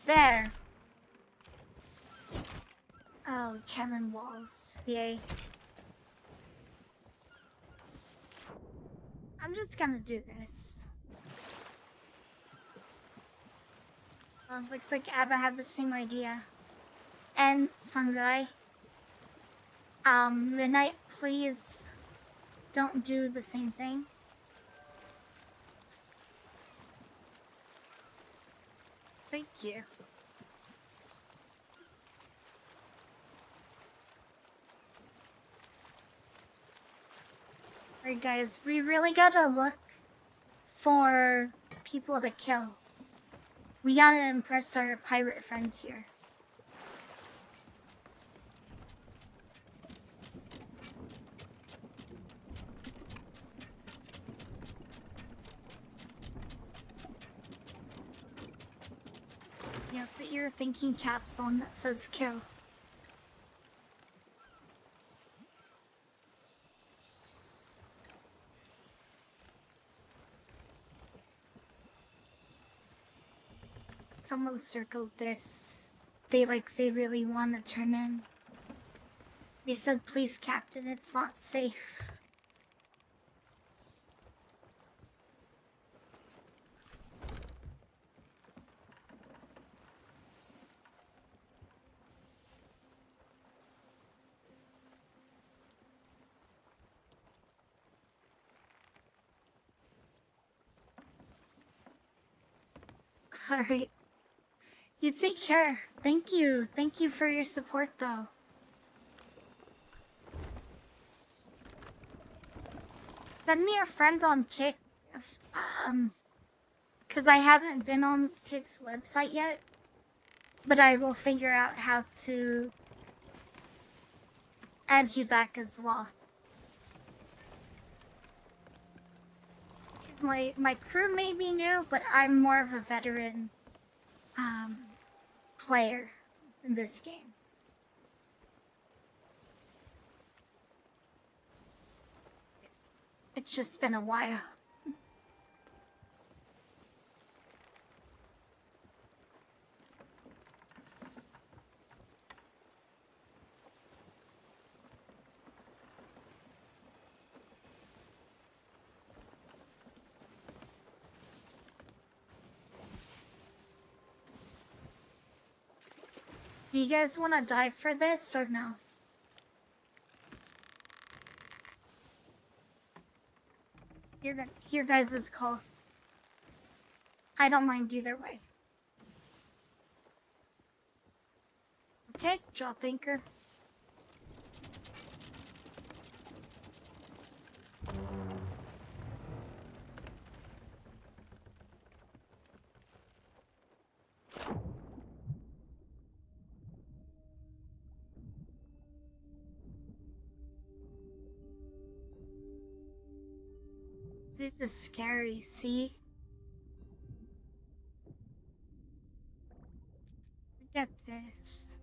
There. Oh, cannon walls. Yay. I'm just gonna do this. Looks like Abba had the same idea. And Fungi. Midnight, please don't do the same thing. Thank you. Alright guys, we really gotta look for people to kill. We gotta impress our pirate friends here. Yeah, put your thinking caps on that says kill. Someone circled this. they really want to turn in. They said, please, Captain, it's not safe. Alright. You take care. Thank you. Thank you for your support, though. Send me a friend on Kick. Because I haven't been on Kick's website yet. But I will figure out how to add you back as well. My crew may be new, but I'm more of a veteran player in this game. It's just been a while. Do you guys want to dive for this or no? Your guys' call. I don't mind either way. Okay, drop anchor. This is scary, see? Look at this.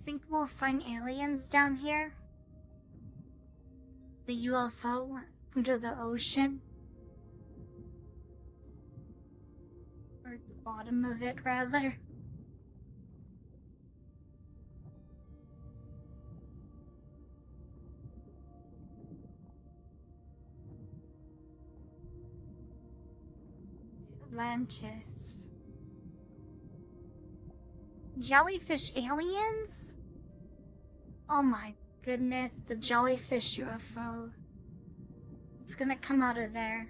Think we'll find aliens down here? The UFO under the ocean? Or at the bottom of it, rather? Atlantis. Jellyfish aliens? Oh my goodness, the jellyfish UFO. It's gonna come out of there.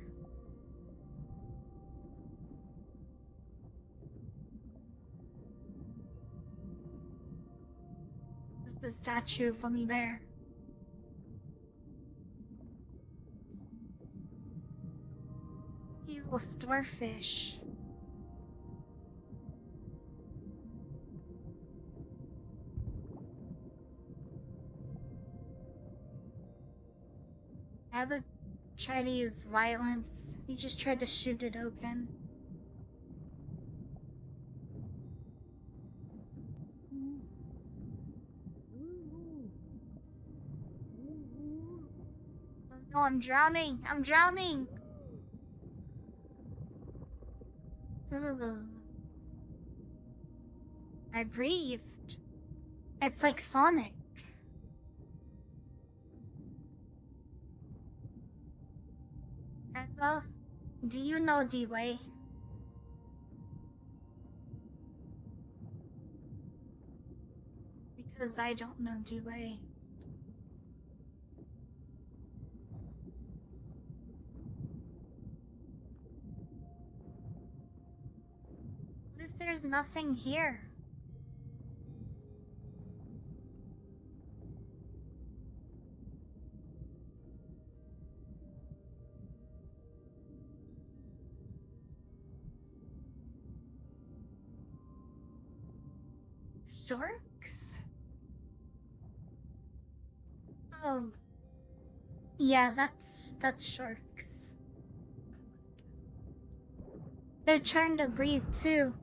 There's the statue from there. Evil starfish. I haven't tried to use violence. He just tried to shoot it open. Oh no, I'm drowning! I'm drowning! Ugh. I breathed. It's like Sonic. Well, do you know D-Way? Because I don't know D-Way. What if there's nothing here? Sharks? Oh. Yeah, that's sharks. They're trying to breathe too.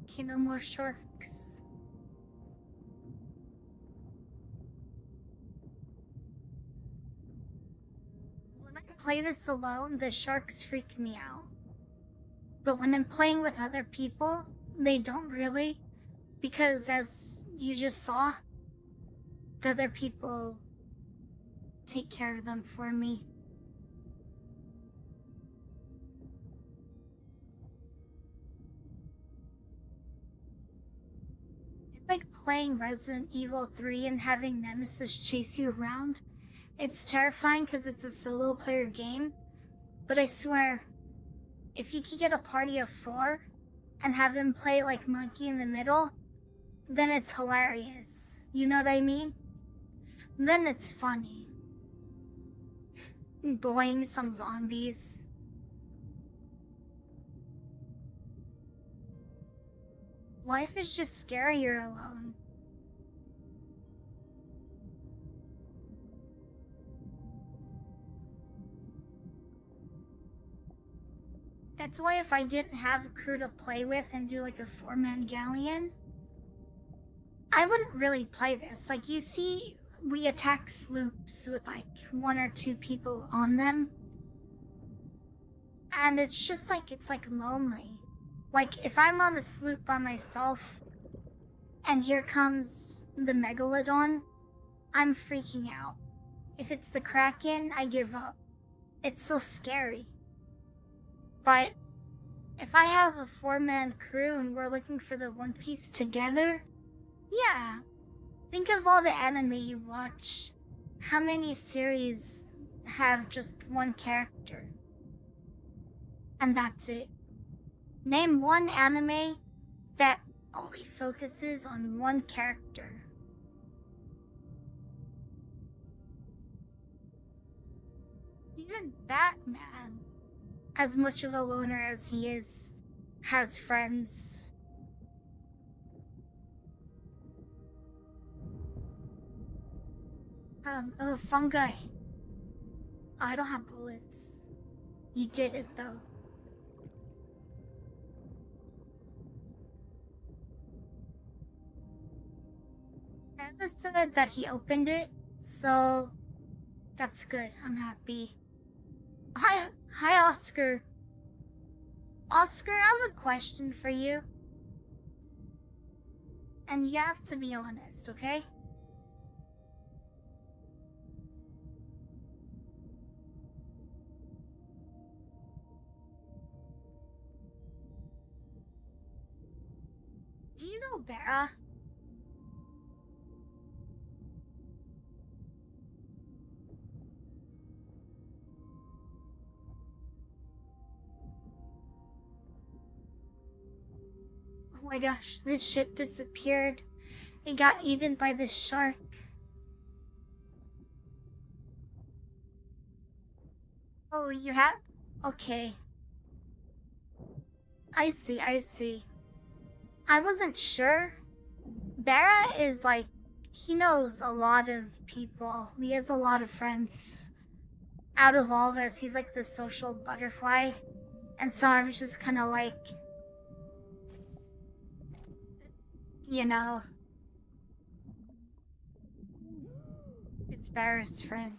Okay, no more sharks. When I play this alone, the sharks freak me out. But when I'm playing with other people, they don't really. Because as you just saw, the other people take care of them for me. It's like playing Resident Evil 3 and having Nemesis chase you around. It's terrifying because it's a solo player game, but I swear, if you could get a party of 4 and have them play like Monkey in the Middle, then it's hilarious. You know what I mean? Then it's funny. Boing some zombies. Life is just scarier alone. That's why if I didn't have a crew to play with and do like a 4-man galleon, I wouldn't really play this. Like, you see, we attack sloops with like 1 or 2 people on them. And it's just like, it's like lonely. Like, if I'm on the sloop by myself and here comes the Megalodon, I'm freaking out. If it's the Kraken, I give up. It's so scary. But if I have a 4-man crew and we're looking for the One Piece together, yeah. Think of all the anime you watch. How many series have just one character? And that's it. Name one anime that only focuses on one character. Even Batman, as much of a loner as he is, has friends. Fungi. I don't have bullets. You did it though. Anna said that he opened it, so that's good. I'm happy. Hi, Oscar. Oscar, I have a question for you. And you have to be honest, okay? Do you know Bera? Oh my gosh, this ship disappeared. It got eaten by this shark. Oh, you have? Okay. I see. I wasn't sure. Bera is like, he knows a lot of people. He has a lot of friends. Out of all of us, he's like the social butterfly. And so I was just kind of like, you know, it's Bera's friend.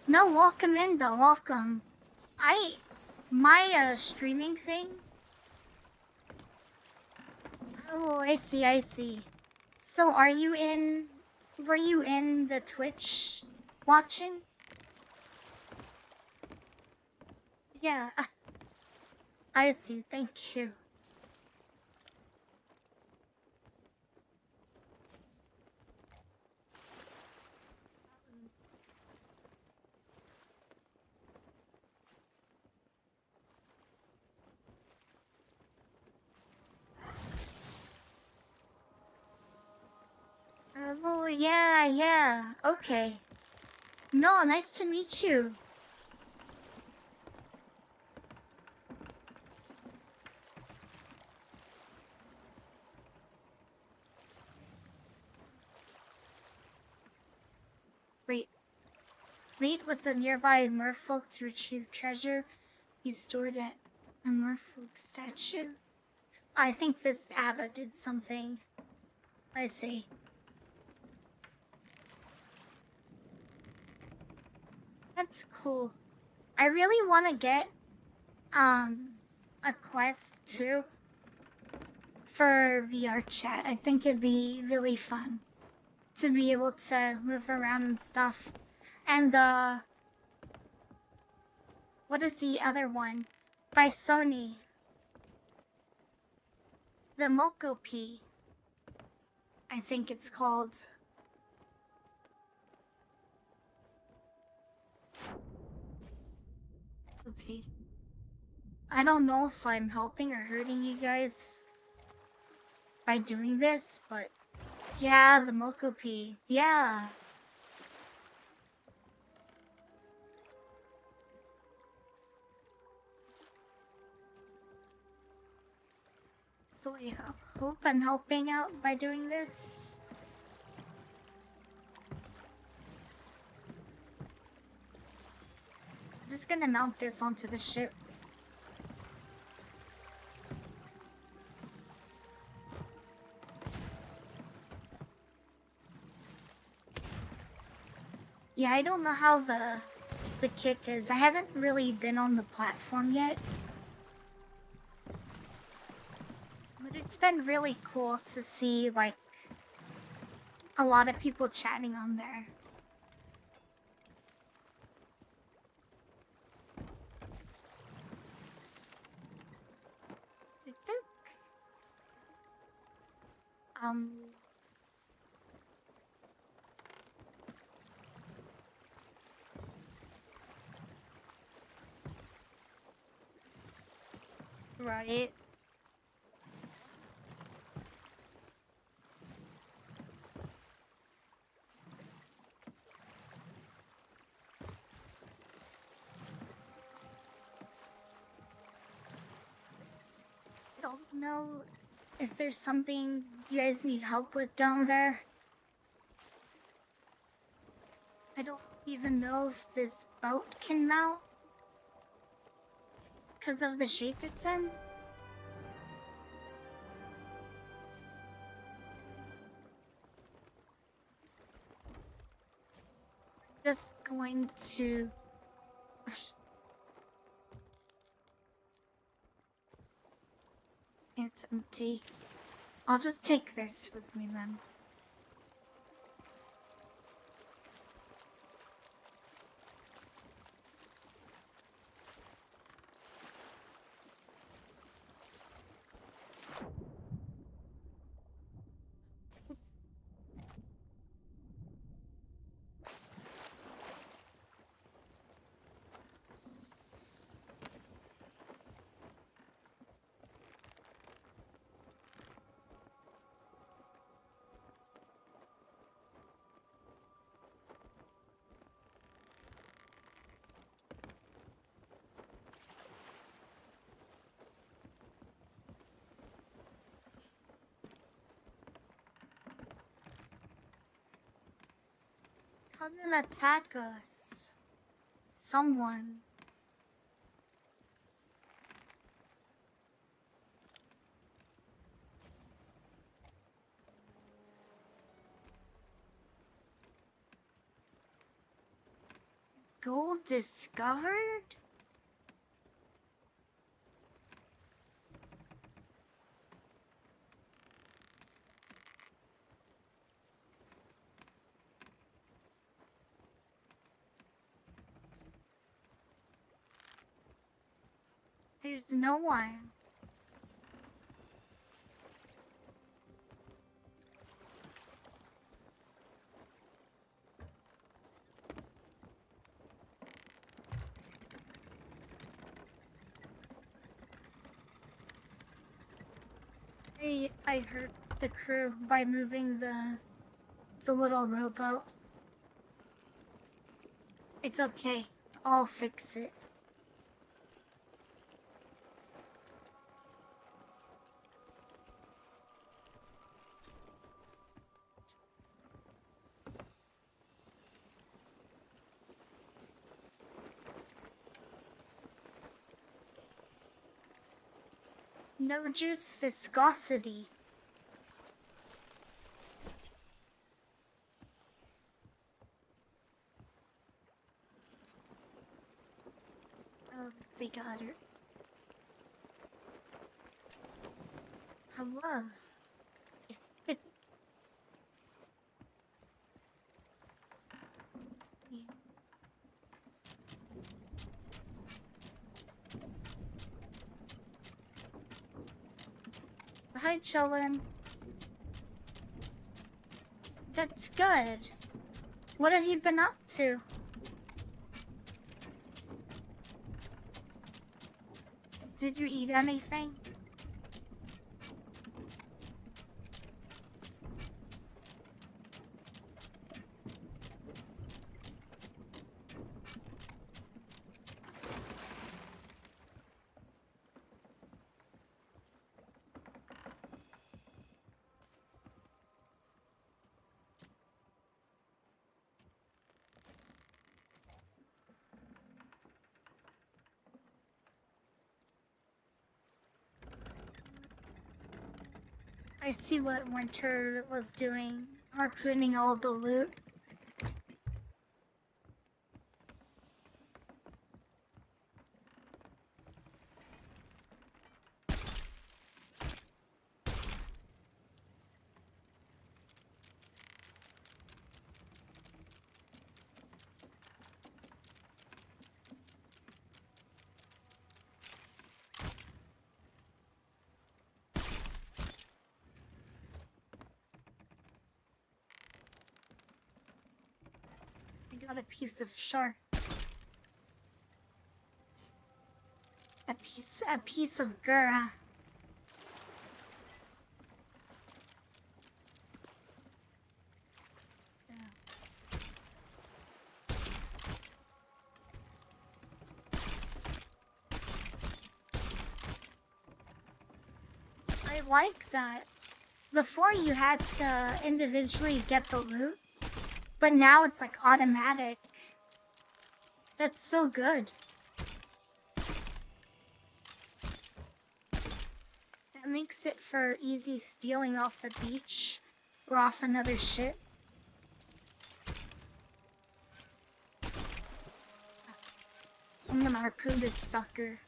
No, welcome in though, welcome. My streaming thing. Oh, I see. So were you in the Twitch watching? Yeah. I see, thank you. yeah. Okay. No, nice to meet you. Wait. Meet with the nearby merfolk to retrieve treasure you stored at a merfolk statue. I think this Abba did something. I see. That's cool. I really want to get a quest too for VR chat. I think it'd be really fun to be able to move around and stuff. And what is the other one? By Sony. The Moko P. I think it's called. Okay. I don't know if I'm helping or hurting you guys by doing this, but yeah, the Moko P. Yeah. So I hope I'm helping out by doing this. I'm just gonna mount this onto the ship. Yeah, I don't know how the kick is. I haven't really been on the platform yet. But it's been really cool to see, like, a lot of people chatting on there. Right. I don't know if there's something you guys need help with down there. I don't even know if this boat can mount because of the shape it's in. Just going to... It's empty. I'll just take this with me then. Come and attack us. Someone. Gold discovered? There's no one. I hurt the crew by moving the It's a little rowboat. It's okay. I'll fix it. No juice viscosity. Oh, we got her. Hello. If it... Hi, children. That's good. What have you been up to? Did you eat anything? I see what Winter was doing, harpooning all the loot. I got a piece of shark. A piece of Gura. I like that. Before you had to individually get the loot, but now it's like automatic. That's so good. That makes it for easy stealing off the beach or off another ship. I'm gonna harpoon this sucker.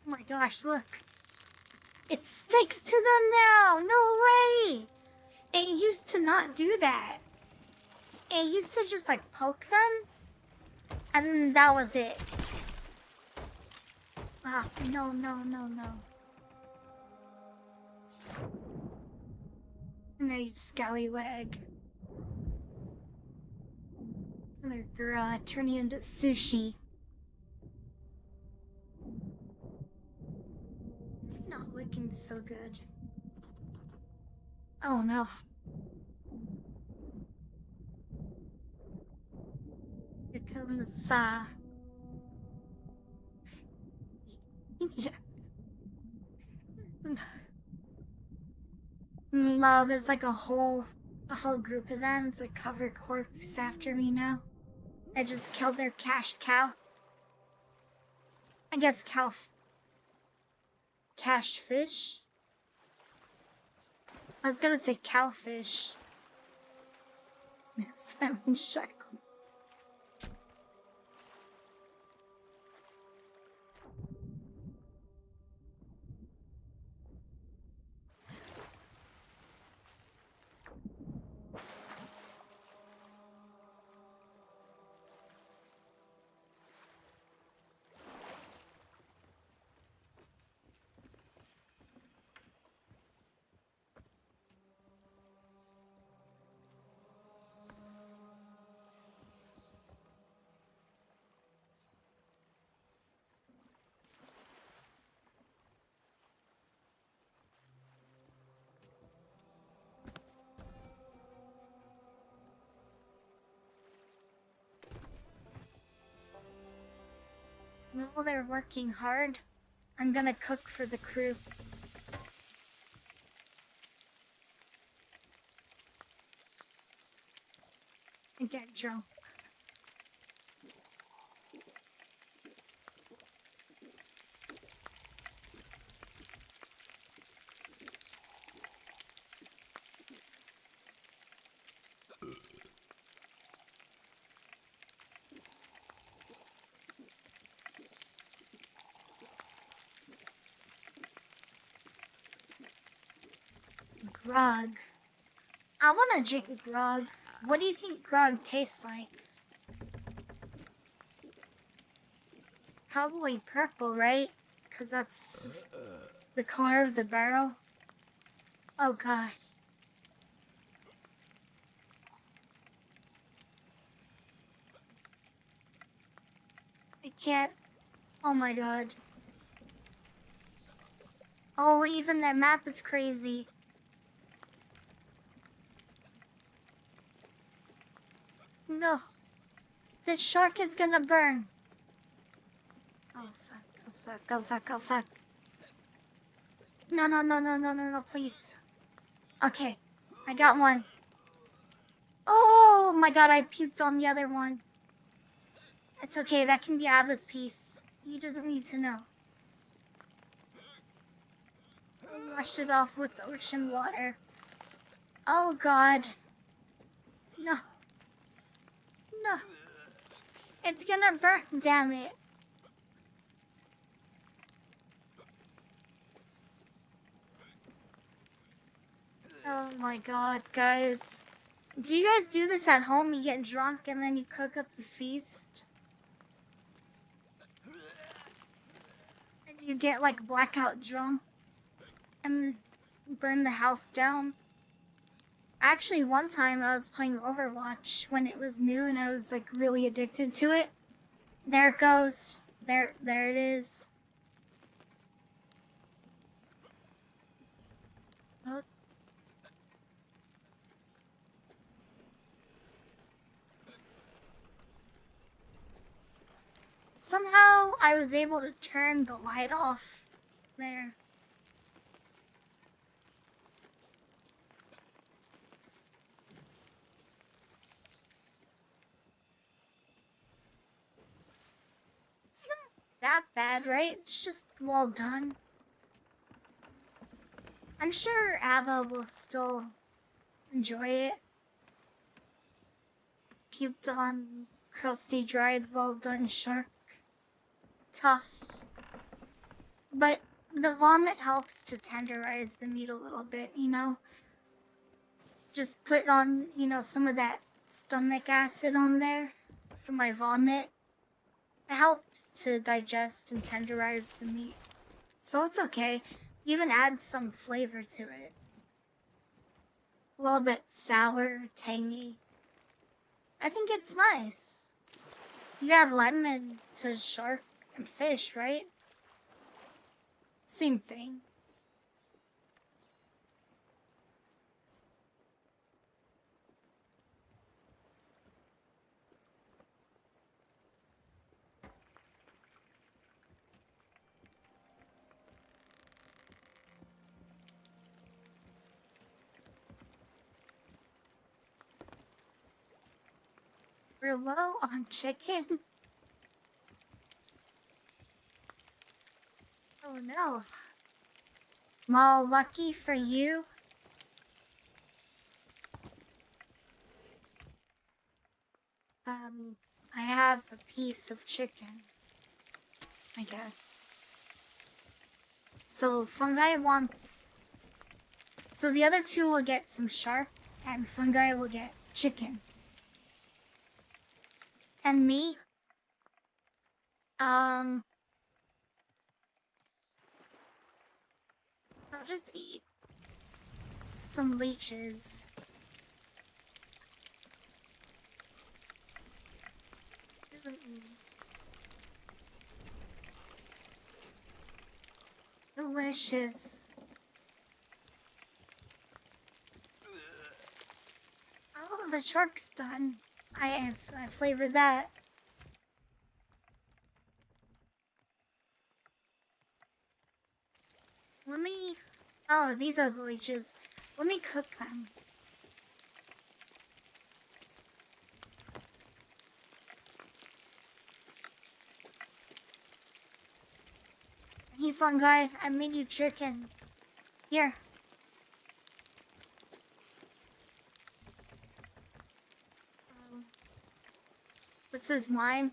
Oh my gosh, look. It sticks to them now! No way! It used to not do that. It used to just like poke them, and then that was it. Ah, no, no, no, no. No, you scallywag. I'm gonna turn you into sushi. Not looking so good. Oh no. Here comes, No, there's like a whole group of them. It's a cover corpse after me now. I just killed their cash cow. I guess cash fish? I was gonna say cowfish. 7 shekel. While they're working hard, I'm gonna cook for the crew. And get drunk. Grog. I wanna drink grog. What do you think grog tastes like? Probably purple, right? Cause that's the color of the barrel. Oh god. I can't. Oh my god. Oh, even that map is crazy. No. This shark is gonna burn. Oh fuck, oh fuck, oh fuck, oh fuck. No, no, no, no, no, no, no, please. Okay, I got one. Oh my god, I puked on the other one. It's okay, that can be Abba's piece. He doesn't need to know. I washed it off with ocean water. Oh god. No. No. It's gonna burn, damn it. Oh my god, guys. Do you guys do this at home? You get drunk and then you cook up a feast? And you get like blackout drunk and burn the house down? Actually, one time I was playing Overwatch when it was new and I was like really addicted to it. There it goes. There it is. Oh. Somehow I was able to turn the light off there. It's not that bad, right? It's just well done. I'm sure Abba will still enjoy it. Puked on, crusty, dried, well done shark. Tough. But the vomit helps to tenderize the meat a little bit, you know? Just put on, you know, some of that stomach acid on there for my vomit. It helps to digest and tenderize the meat. So it's okay. Even add some flavor to it. A little bit sour, tangy. I think it's nice. You add lemon to shark and fish, right? Same thing. We're low on chicken. Oh no. Well, lucky for you. I have a piece of chicken, I guess. So Fungi wants... So the other two will get some shark, and Fungi will get chicken. And me? I'll just eat some leeches. Delicious. Oh, the shark's done. I flavored that. Let me... Oh, these are the leeches. Let me cook them. He's like, guy, I made you chicken. Here. This is mine.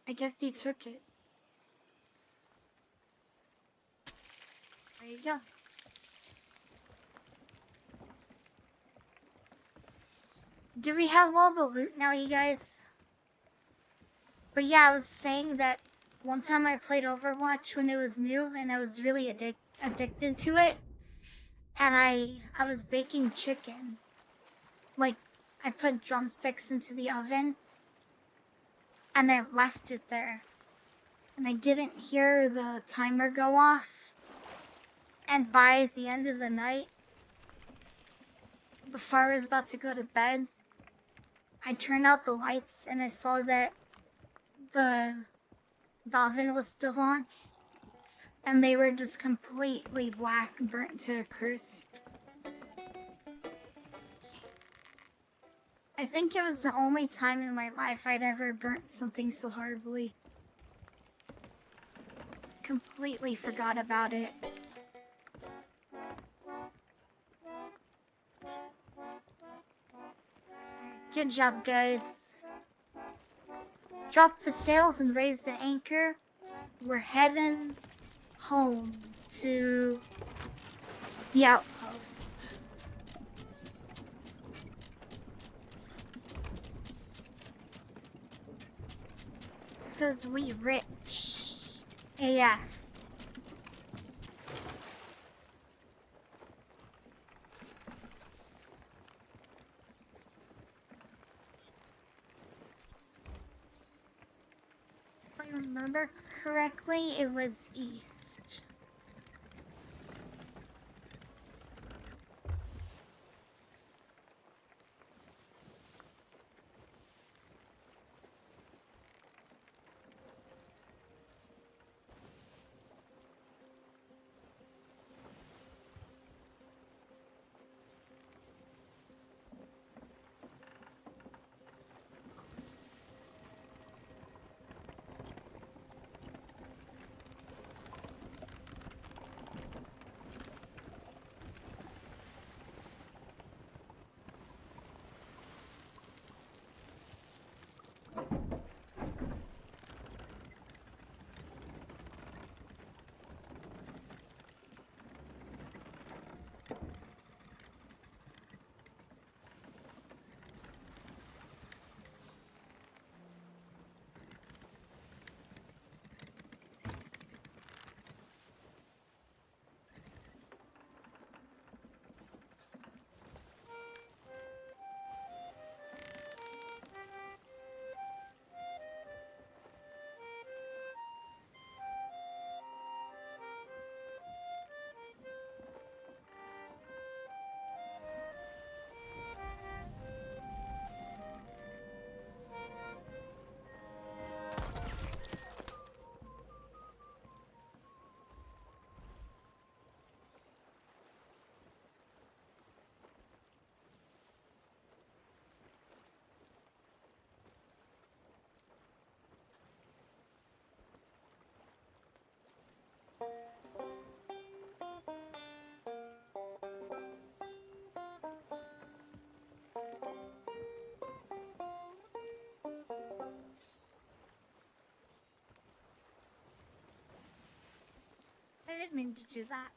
I guess he took it. There you go. Do we have all the loot now, you guys? But yeah, I was saying that one time I played Overwatch when it was new, and I was really addicted to it. And I was baking chicken. Like, I put drumsticks into the oven, and I left it there. And I didn't hear the timer go off. And by the end of the night, before I was about to go to bed, I turned out the lights and I saw that the oven was still on. And they were just completely black, burnt to a crisp. I think it was the only time in my life I'd ever burnt something so horribly. Completely forgot about it. Good job, guys. Drop the sails and raise the anchor. We're heading home to the outpost. Because we rich. AF. If I remember correctly, it was east. I didn't mean to do that.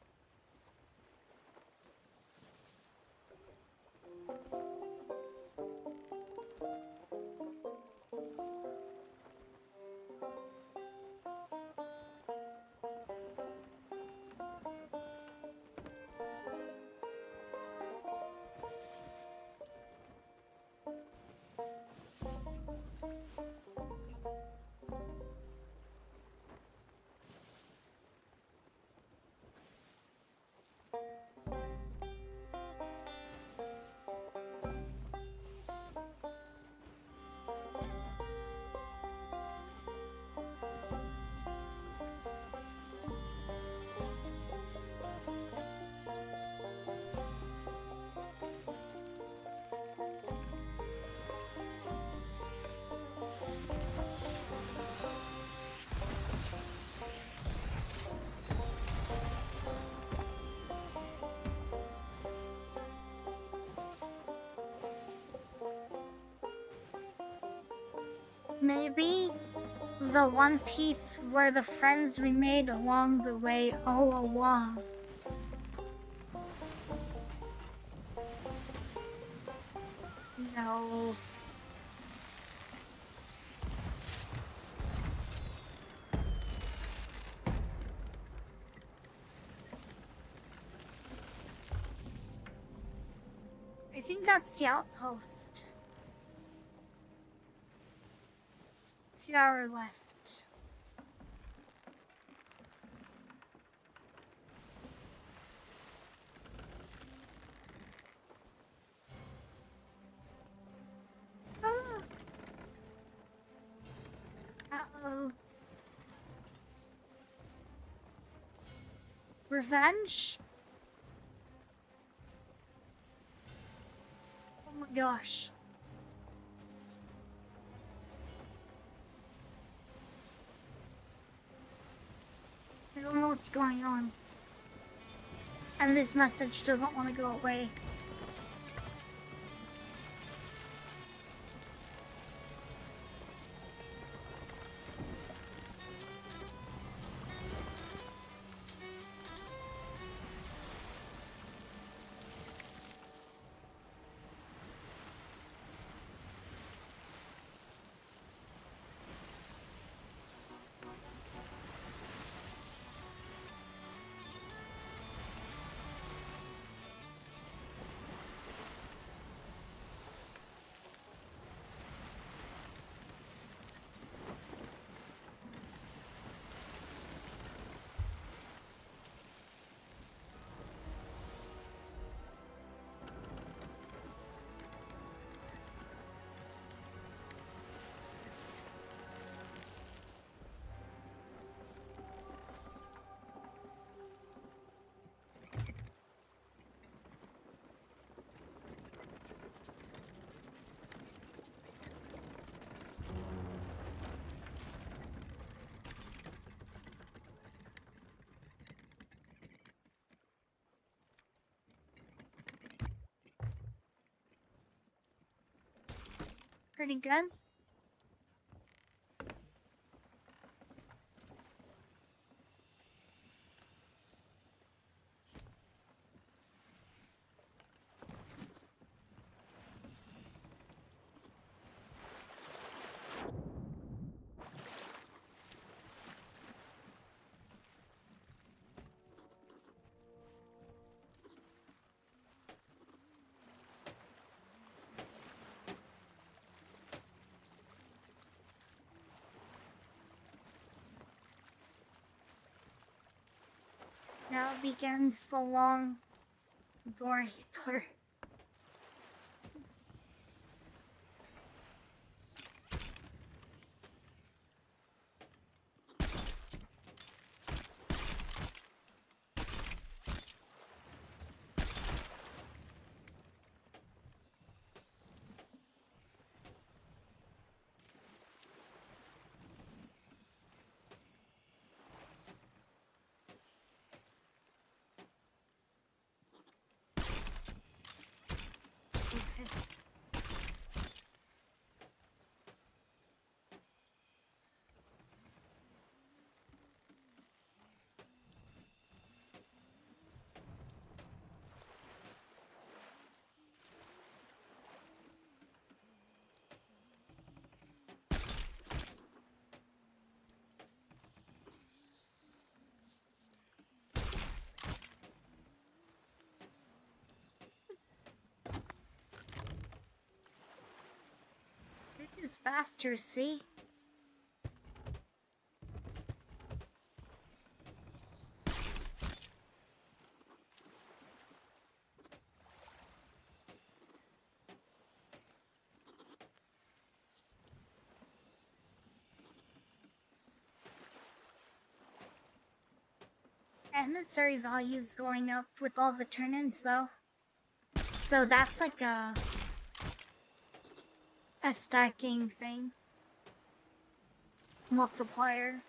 Maybe the one piece were the friends we made along the way all along. No. I think that's the outpost. 2 hours left. Ah. Uh-oh. Revenge? Oh my gosh. I don't know what's going on. And this message doesn't want to go away. Pretty good. Now begins the long, gory tour. It is faster, see? Emissary values going up with all the turn-ins though. So that's like a stacking thing. Multiplier.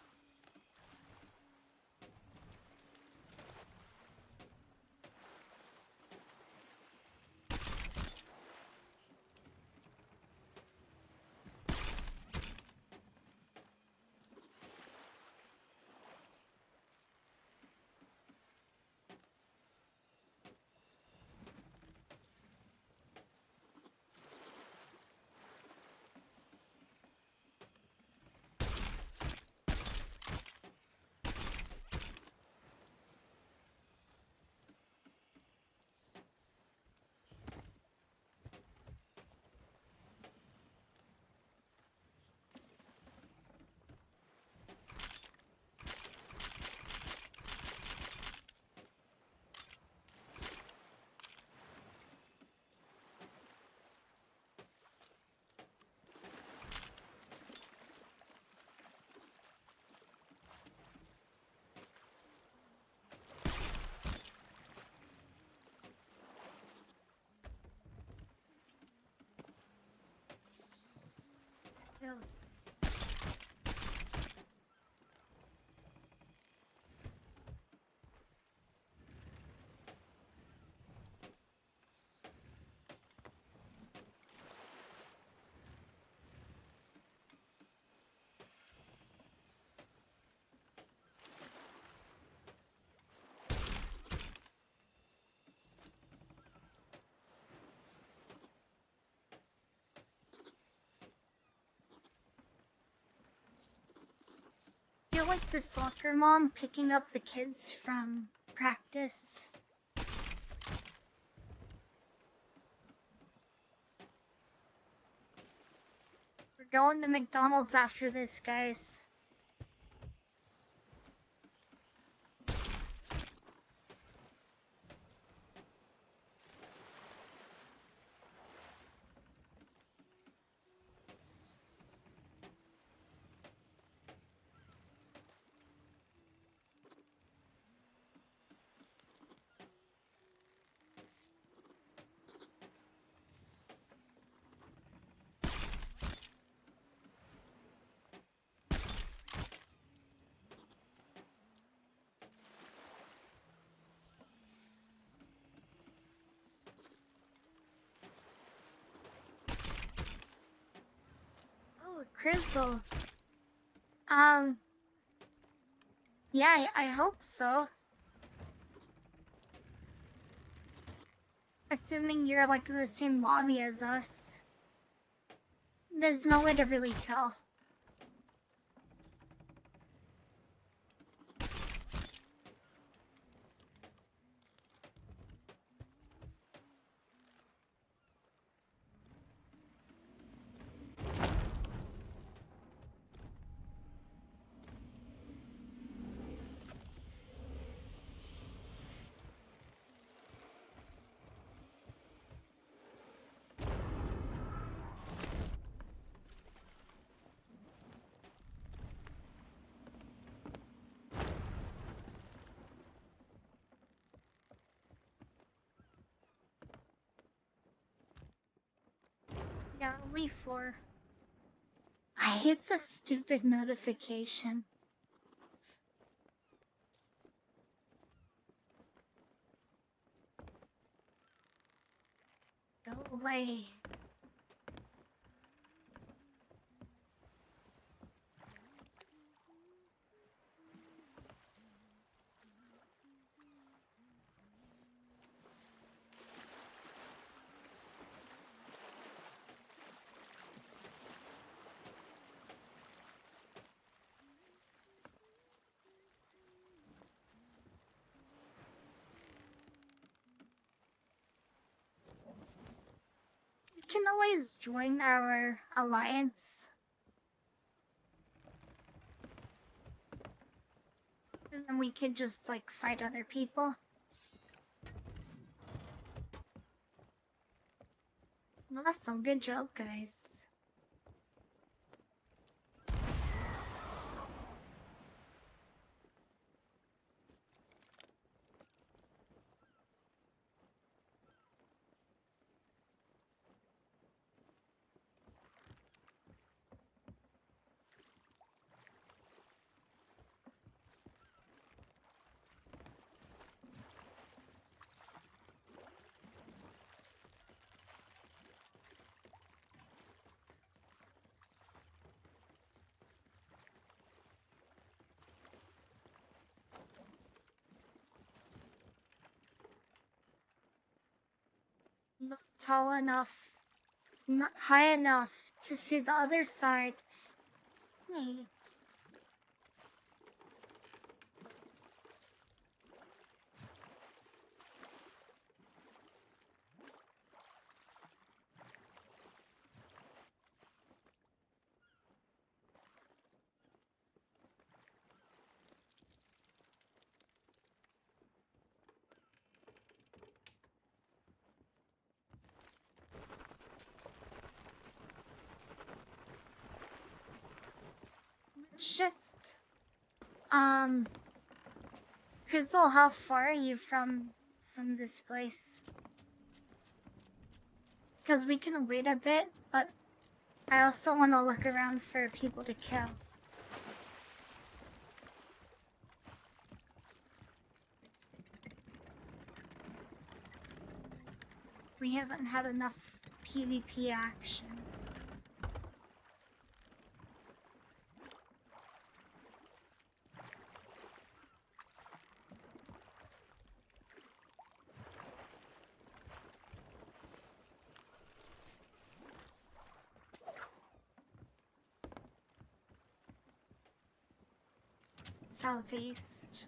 feel like the soccer mom picking up the kids from practice. We're going to McDonald's after this, guys. Oh, Crystal. Yeah, I hope so. Assuming you're like in the same lobby as us. There's no way to really tell. Yeah, we 4. I hate the stupid notification. Go away. You can always join our alliance. And then we could just like fight other people. Well, that's some good joke, guys. Not tall enough, not high enough to see the other side. Hey. It's just, Crystal, how far are you from this place? Because we can wait a bit, but I also want to look around for people to kill. We haven't had enough PvP action. southeast.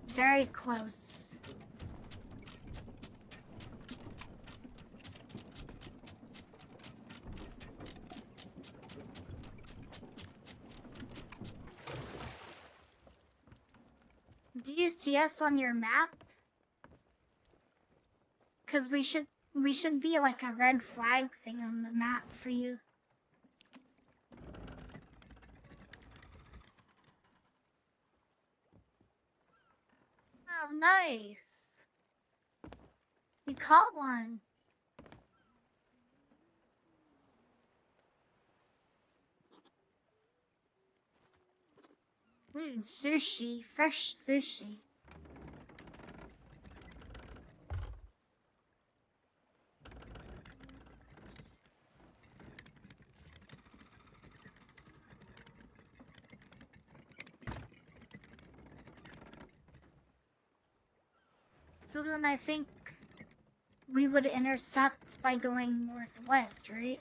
Very close. Do you see us on your map? Cause we should be like a red flag thing on the map for you. Oh, nice. You caught one. Ooh, sushi, fresh sushi. So then I think we would intercept by going northwest, right?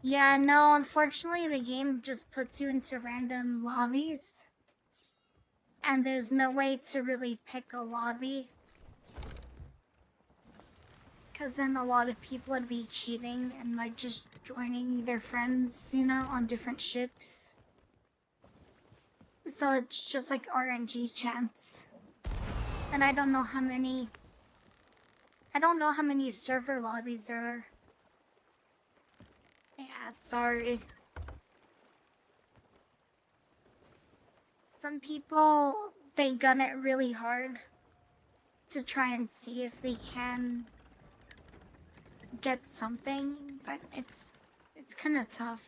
Yeah, no, unfortunately the game just puts you into random lobbies. And there's no way to really pick a lobby. Because then a lot of people would be cheating and like just joining their friends, you know, on different ships. So it's just like RNG chance. And I don't know how many server lobbies there are. Yeah, sorry. Some people, they gun it really hard to try and see if they can get something, but it's kind of tough.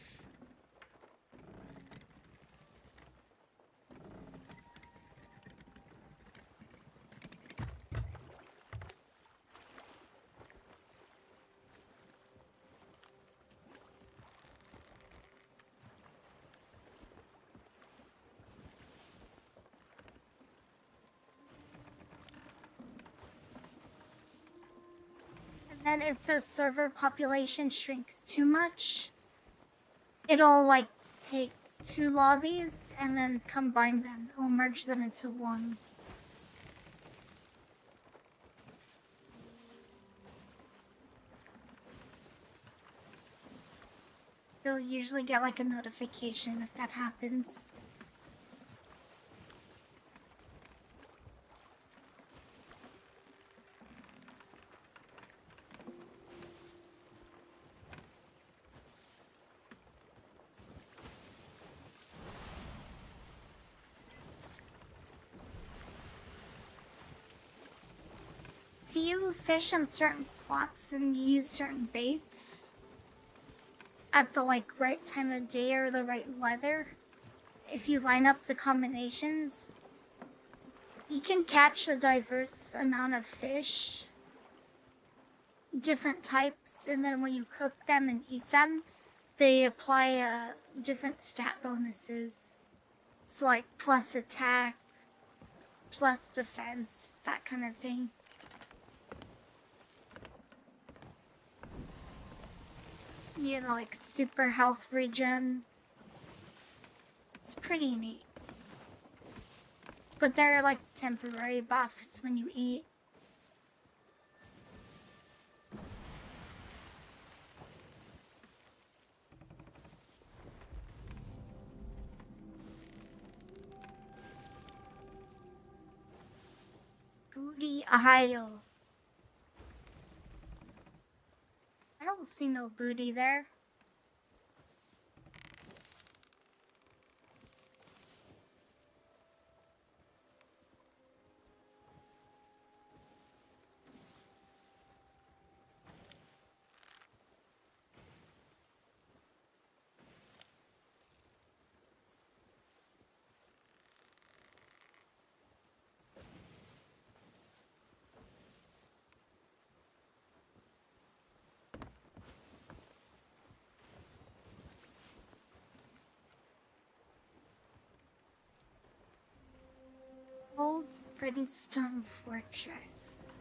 And if the server population shrinks too much, it'll like take 2 lobbies and then combine them. It'll merge them into one. You'll usually get like a notification if that happens. If you fish in certain spots and use certain baits at the like right time of day or the right weather, if you line up the combinations, you can catch a diverse amount of fish, different types, and then when you cook them and eat them, they apply different stat bonuses. So like plus attack, plus defense, that kind of thing. You know, like super health regen. It's pretty neat. But they're like temporary buffs when you eat. Booty Ohio. I don't see no booty there. Old Brimstone Fortress.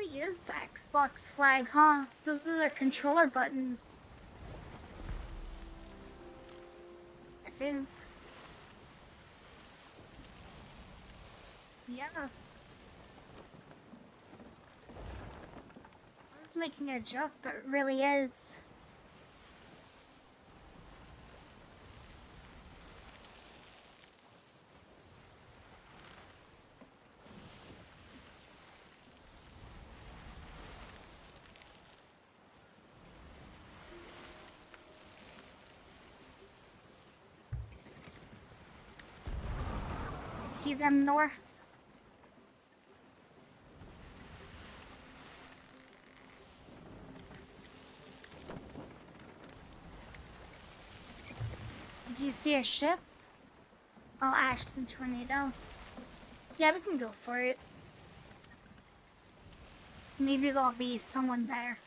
really is the Xbox flag, huh? Those are the controller buttons. I think. Yeah. I was making a joke, but it really is. See them north. Do you see a ship? Oh, Ashton Tornado. Yeah, we can go for it. Maybe there'll be someone there.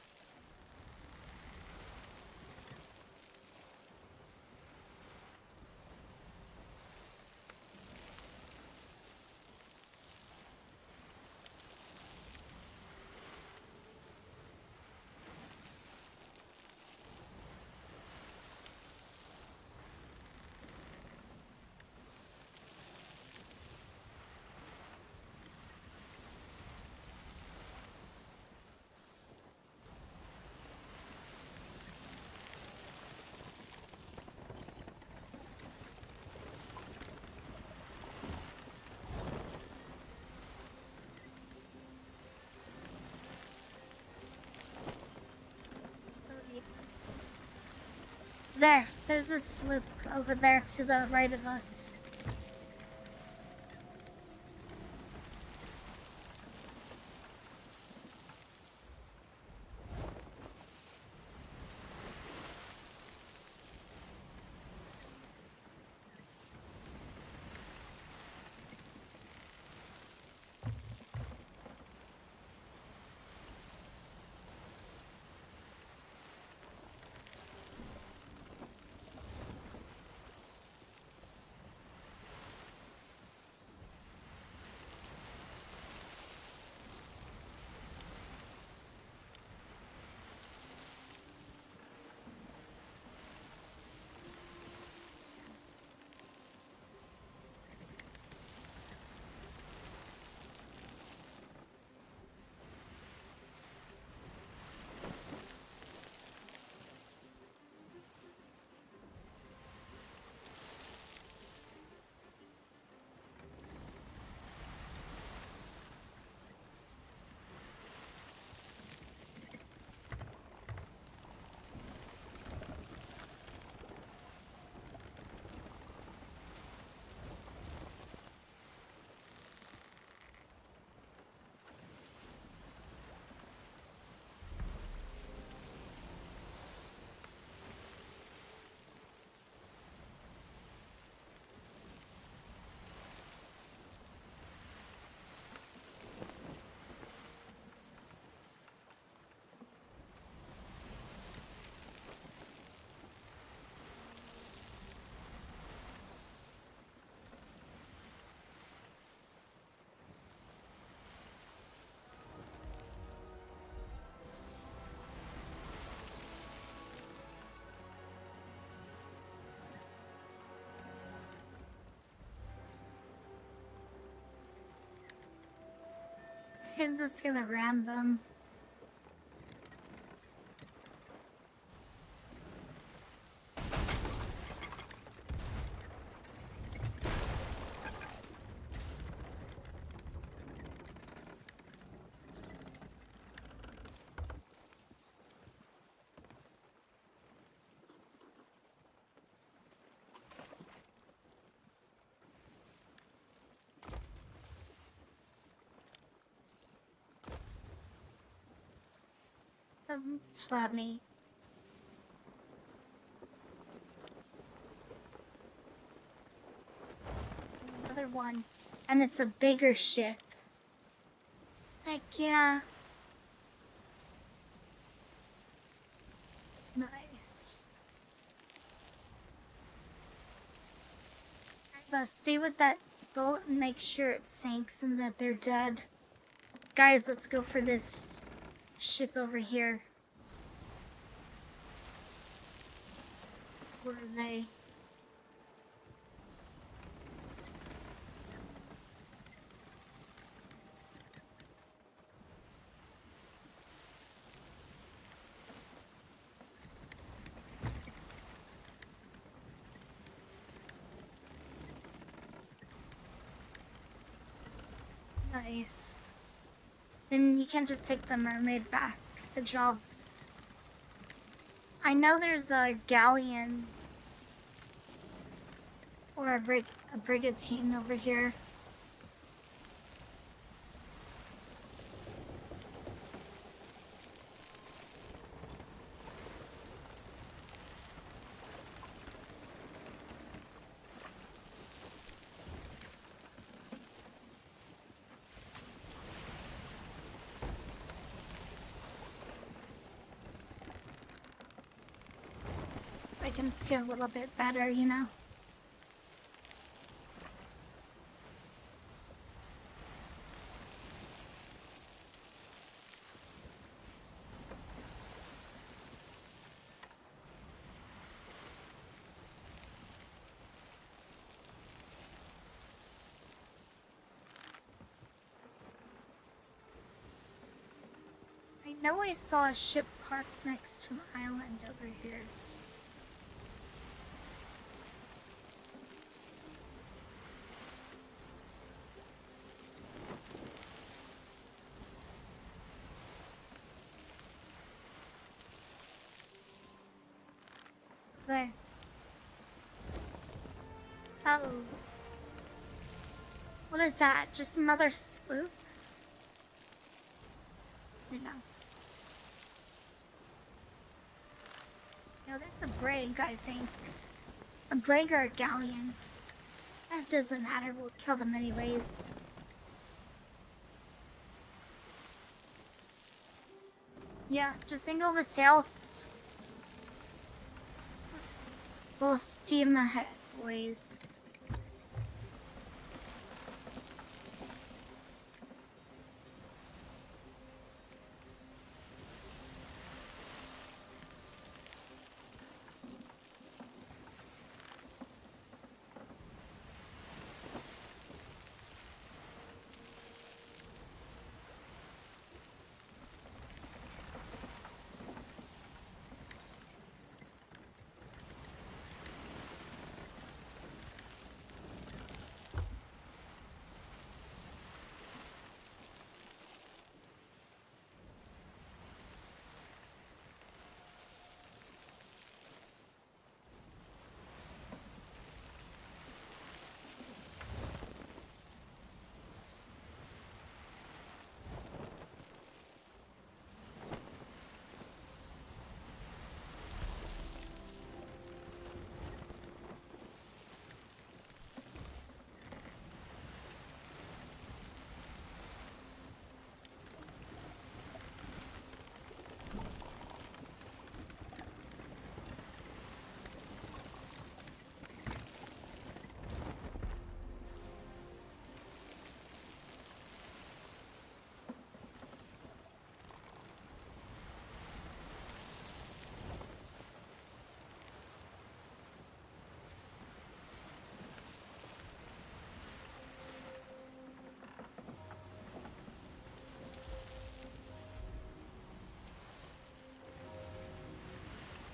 There's a sloop over there to the right of us. I'm just gonna ram them. It's funny. Another one. And it's a bigger ship. Heck yeah. Nice. But stay with that boat and make sure it sinks and that they're dead. Guys, let's go for this ship over here. Where are they? Nice. Then you can just take the mermaid back. Good job. I know there's a galleon or a brigantine over here. I can see a little bit better, you know. I know I saw a ship parked next to the island over here. There. Oh. What is that? Just another sloop? No. No, that's a brig, I think. A brig or a galleon. That doesn't matter, we'll kill them anyways. Yeah, just single the sails. We'll steam ahead, boys.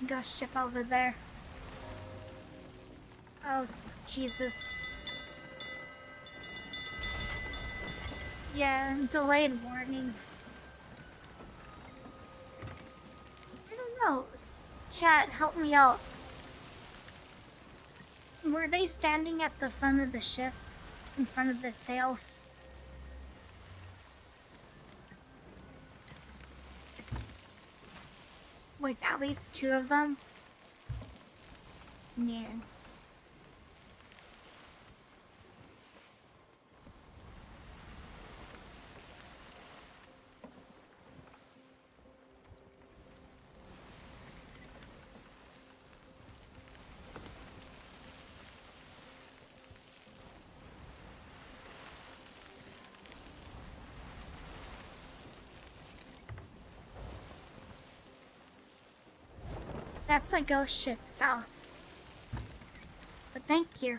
Got a ship over there. Oh, Jesus. Yeah, delayed warning. I don't know. Chat, help me out. Were they standing at the front of the ship? In front of the sails? Like, at least two of them? Yeah. That's a ghost ship south. But thank you.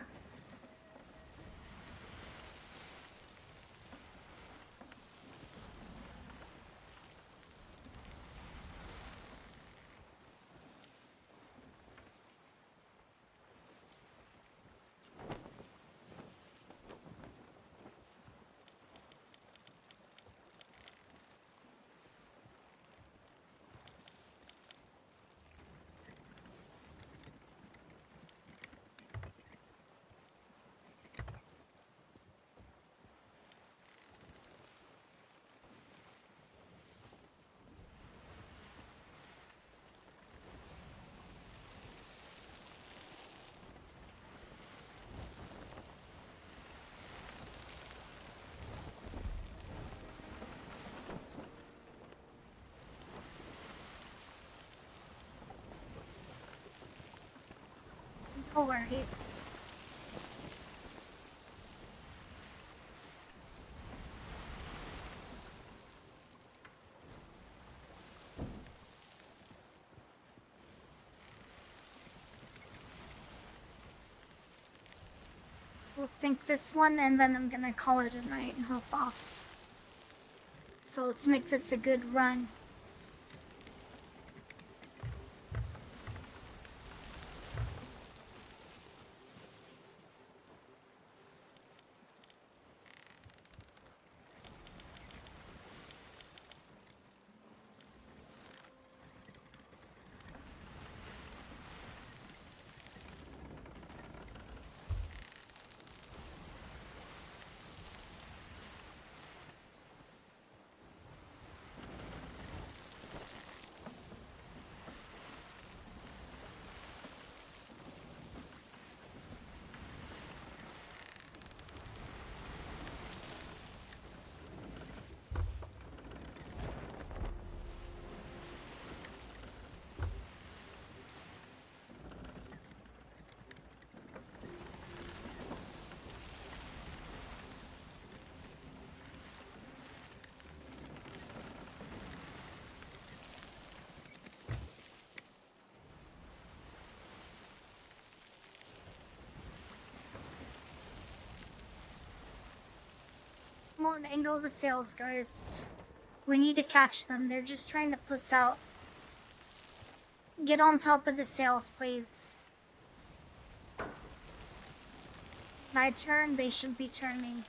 No worries. We'll sink this one and then I'm gonna call it a night and hop off. So let's make this a good run. Come on, angle the sails, guys. We need to catch them. They're just trying to puss out. Get on top of the sails, please. When I turn, they should be turning.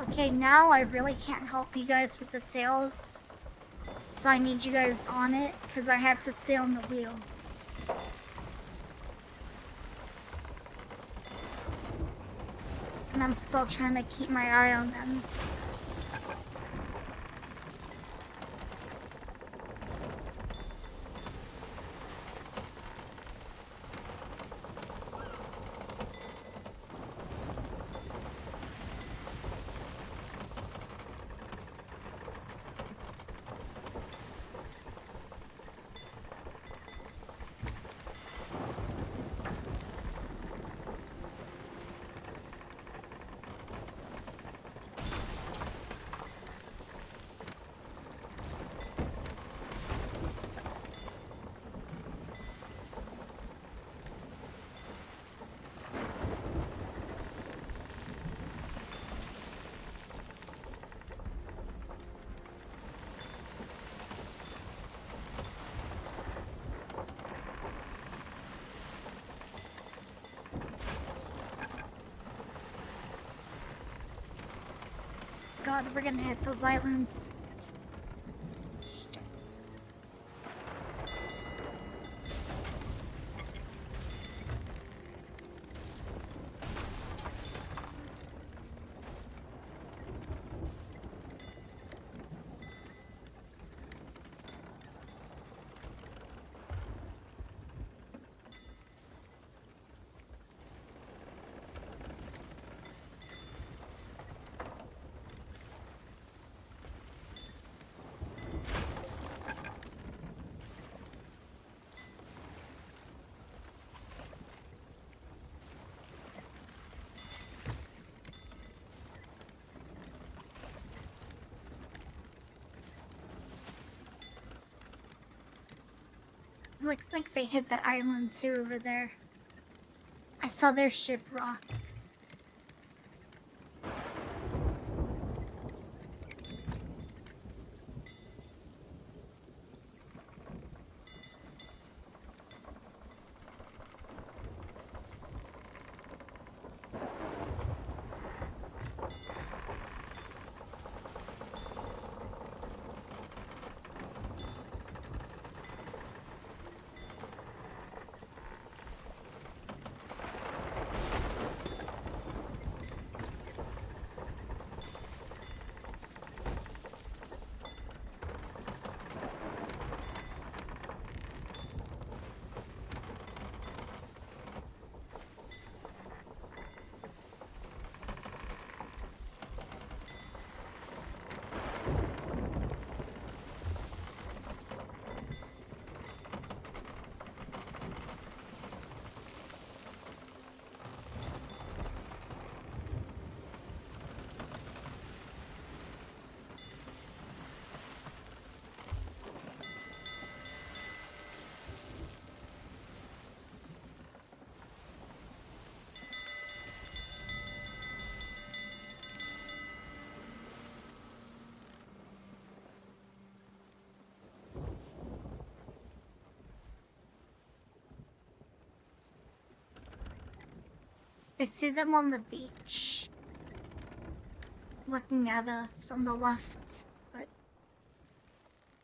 Okay, now I really can't help you guys with the sails. So I need you guys on it, because I have to stay on the wheel. And I'm still trying to keep my eye on them. god, we're gonna hit those islands. Looks like they hit that island too over there. I saw their ship rock. I see them on the beach, looking at us on the left, but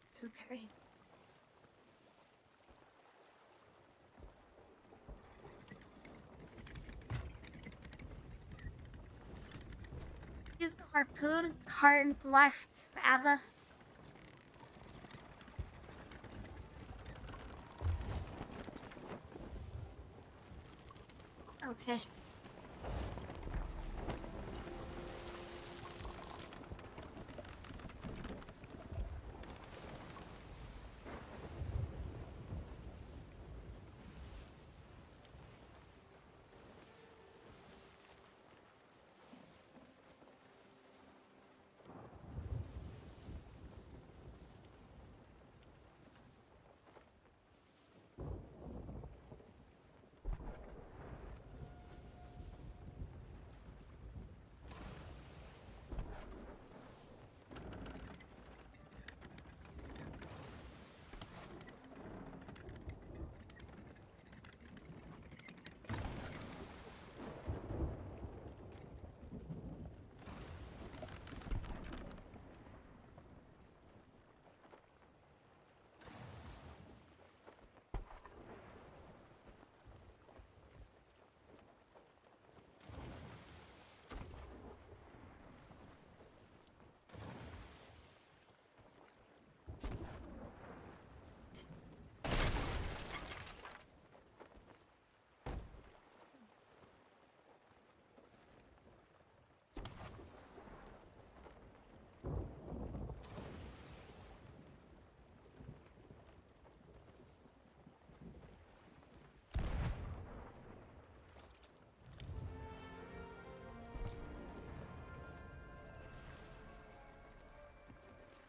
it's okay. Use the harpoon, hard left, Ava. Oh, Tish.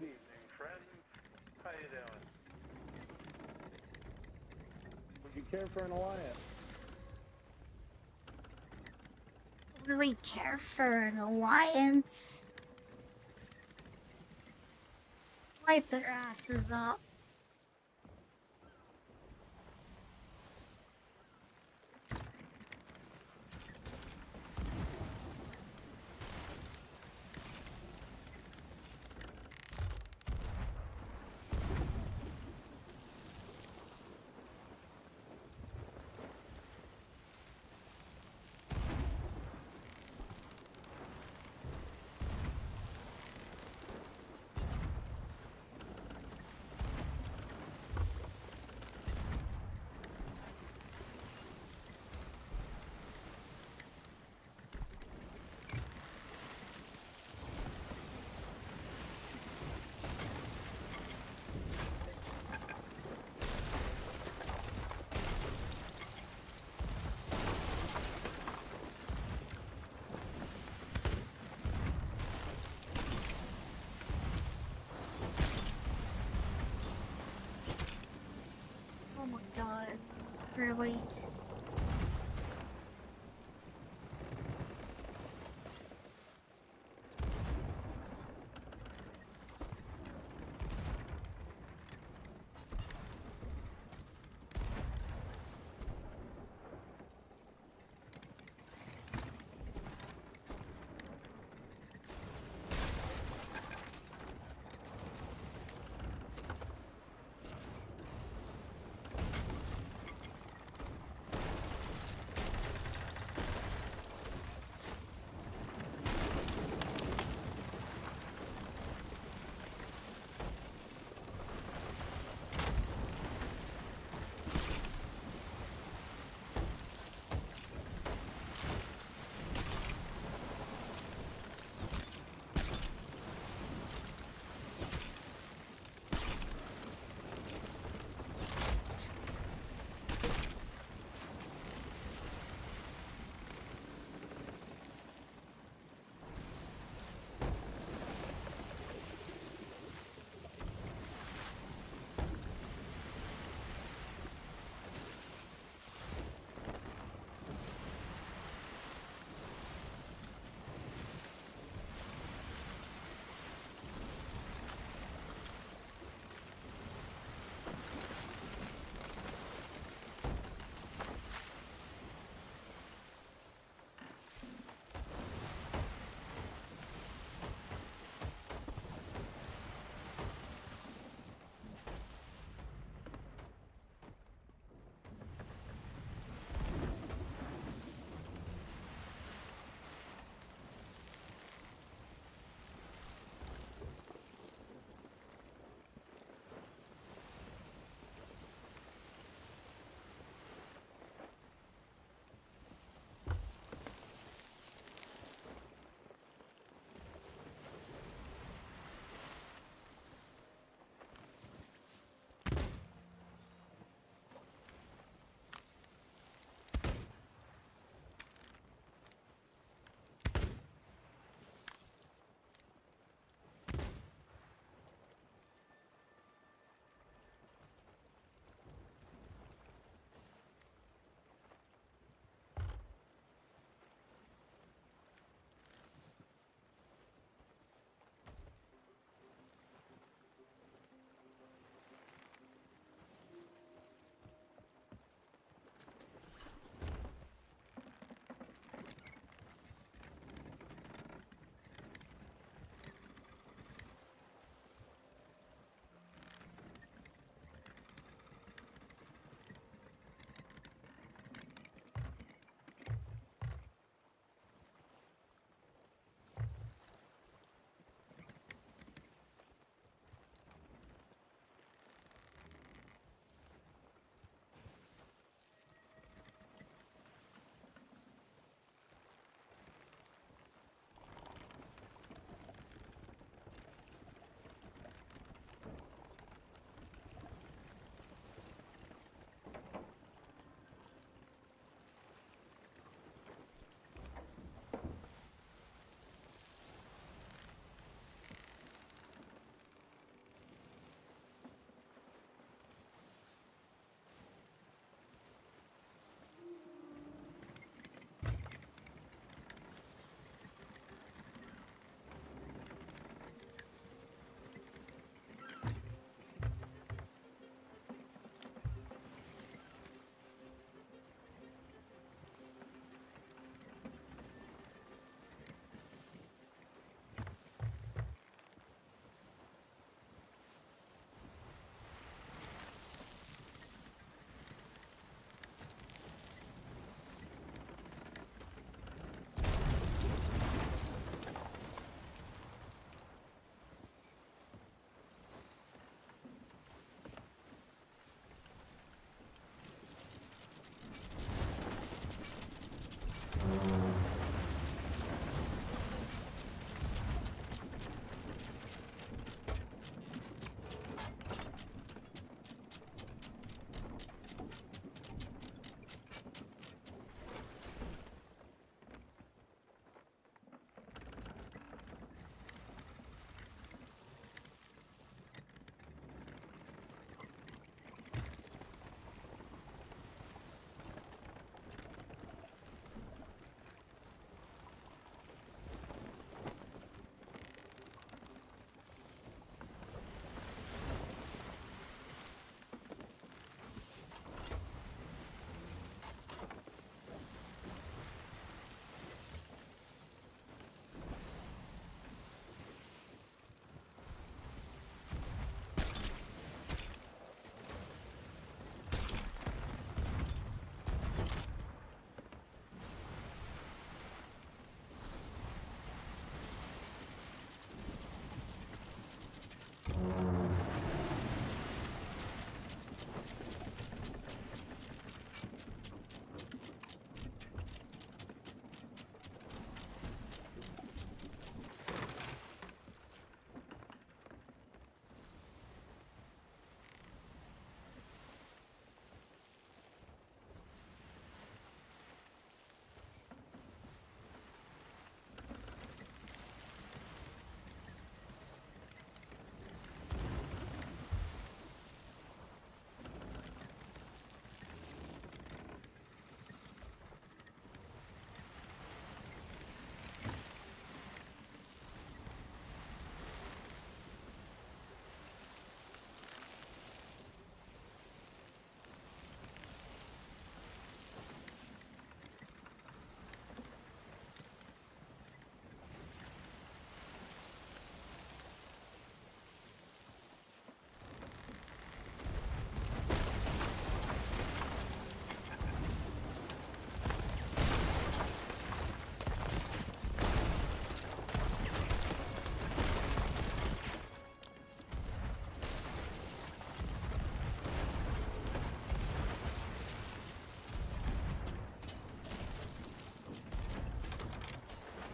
Evening, friends. How you doing? Would you care for an alliance? Really care for an alliance. Light their asses up. Really?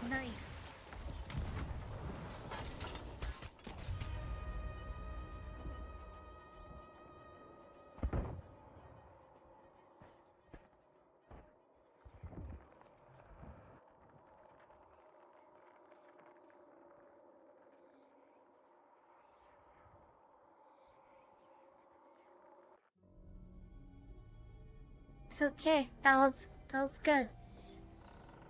Nice. It's okay. That was good.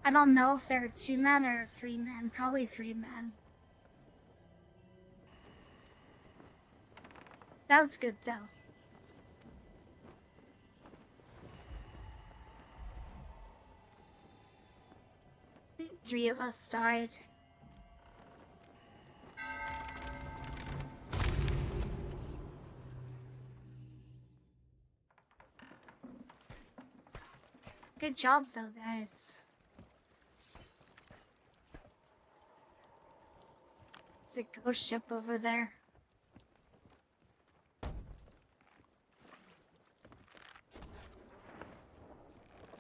I don't know if they're 2 men or 3 men. Probably 3 men. That was good though. 3 of us died. Good job though, guys. There's a ghost ship over there.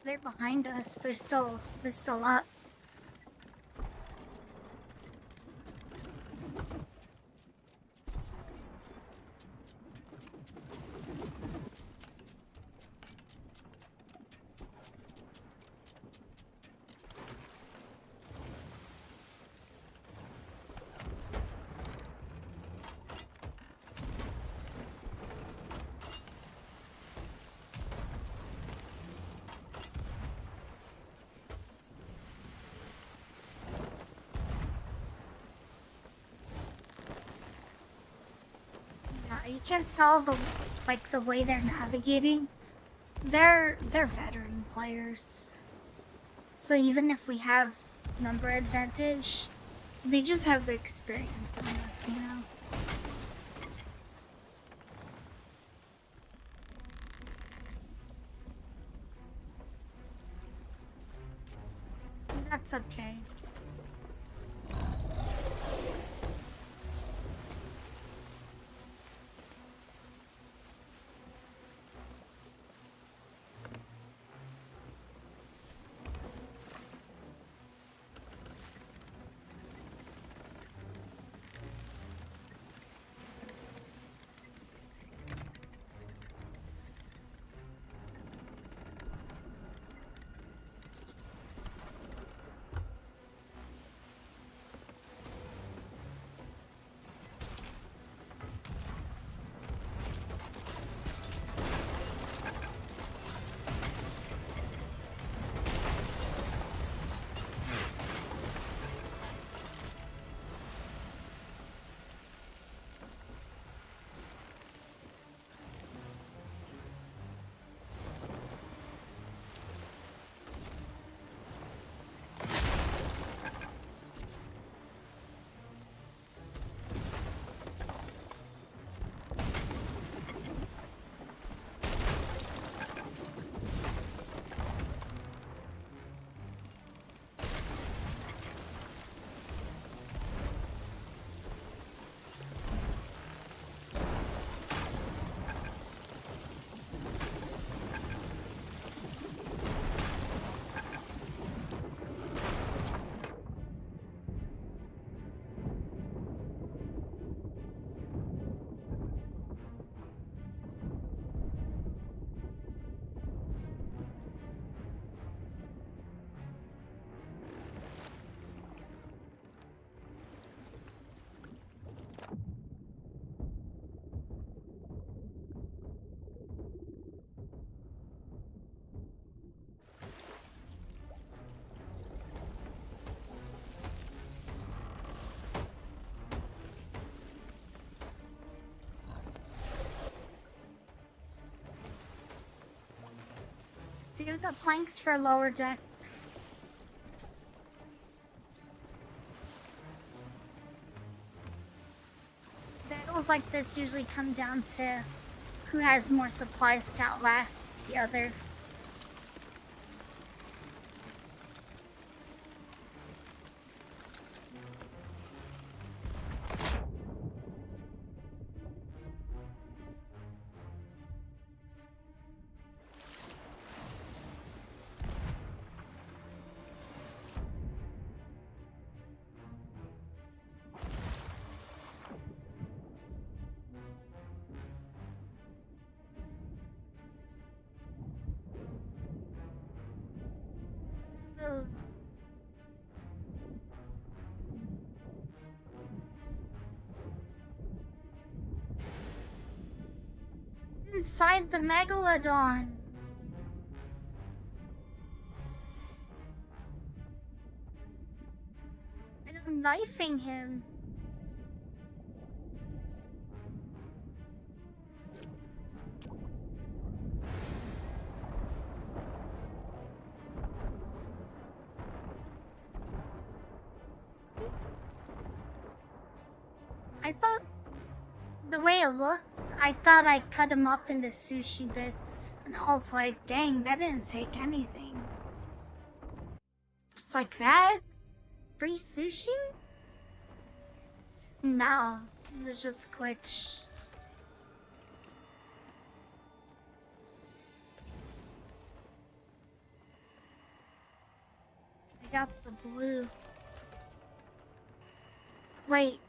They're behind us. There's still up. You can tell the way they're navigating. They're veteran players. So even if we have number advantage, they just have the experience in us, you know. That's okay. Do the planks for lower deck. Battles like this usually come down to who has more supplies to outlast the other. Ugh. Inside the Megalodon. And I'm knifing him. I thought, the way it looks, I thought I cut him up into sushi bits. And I was like, dang, that didn't take anything. Just like that? Free sushi? No, it was just glitch. I got the blue. Wait.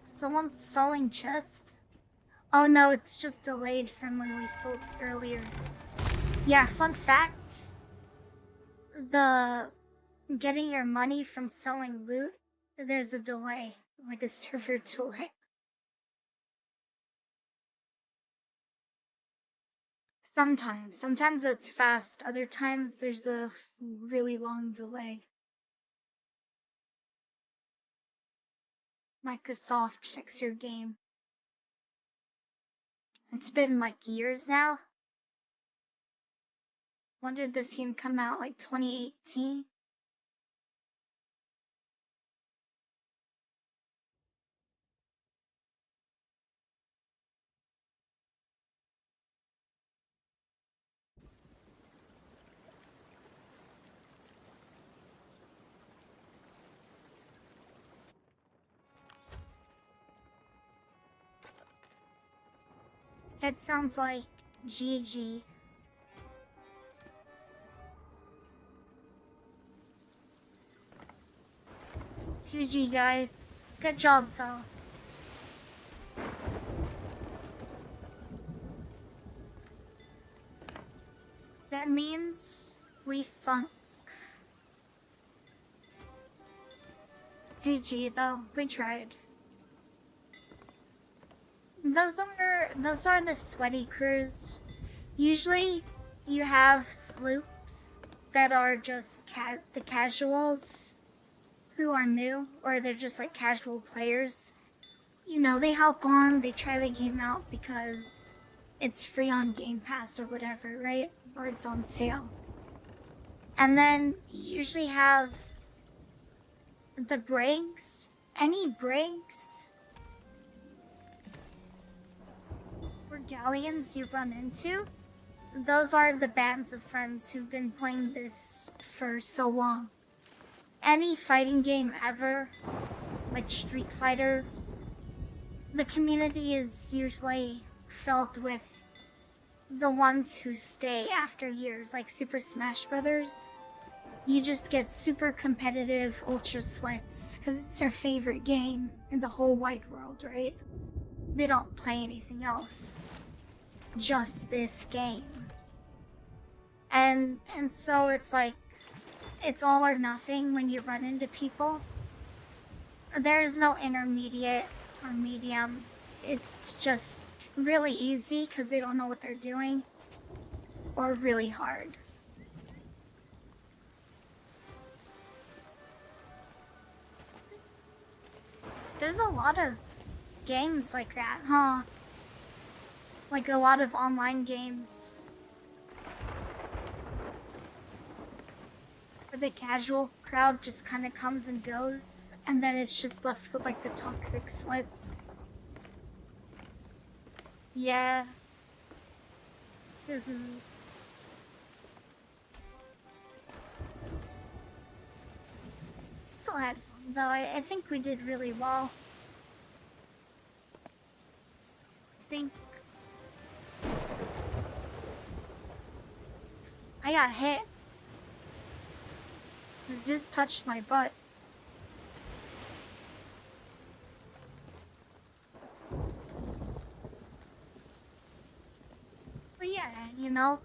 Someone's selling chests? Oh no, it's just delayed from when we sold earlier. Yeah, fun fact. The getting your money from selling loot, there's a delay. Like a server delay. Sometimes it's fast. Other times there's a really long delay. Microsoft checks your game. It's been like years now. When did this game come out? Like 2018? That sounds like GG. GG, guys. Good job, though. That means we sunk. GG, though. We tried. Those are the sweaty crews. Usually, you have sloops that are just the casuals who are new, or they're just like casual players. You know, they hop on, they try the game out because it's free on Game Pass or whatever, right? Or it's on sale. And then you usually have the breaks. Any breaks or galleons you run into, those are the bands of friends who've been playing this for so long. Any fighting game ever, like Street Fighter, the community is usually filled with the ones who stay after years, like Super Smash Brothers. You just get super competitive ultra sweats because it's their favorite game in the whole wide world, right? They don't play anything else, just this game. And so it's like, it's all or nothing when you run into people. There is no intermediate or medium. It's just really easy because they don't know what they're doing, or really hard. There's a lot of games like that, huh? Like a lot of online games. where the casual crowd just kind of comes and goes, and then it's just left with like the toxic sweats. Yeah. Still had fun though. I think we did really well. I think I got hit. This just touched my butt. But yeah, you know,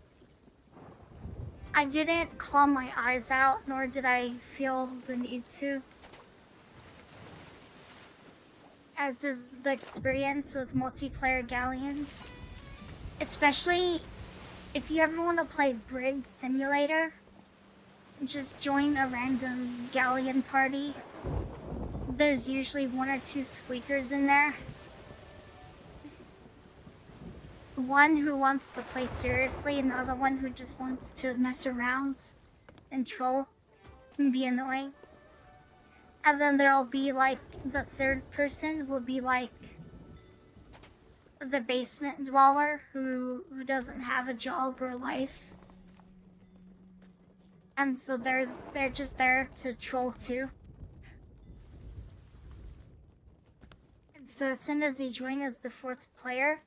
I didn't claw my eyes out, nor did I feel the need to. As is the experience with multiplayer galleons. Especially if you ever want to play Brig Simulator, just join a random galleon party. There's usually 1 or 2 squeakers in there. One who wants to play seriously, and the other one who just wants to mess around and troll and be annoying. And then there'll be like the third person will be like the basement dweller who doesn't have a job or life. And so they're just there to troll too. And so as soon as you join as the 4th player,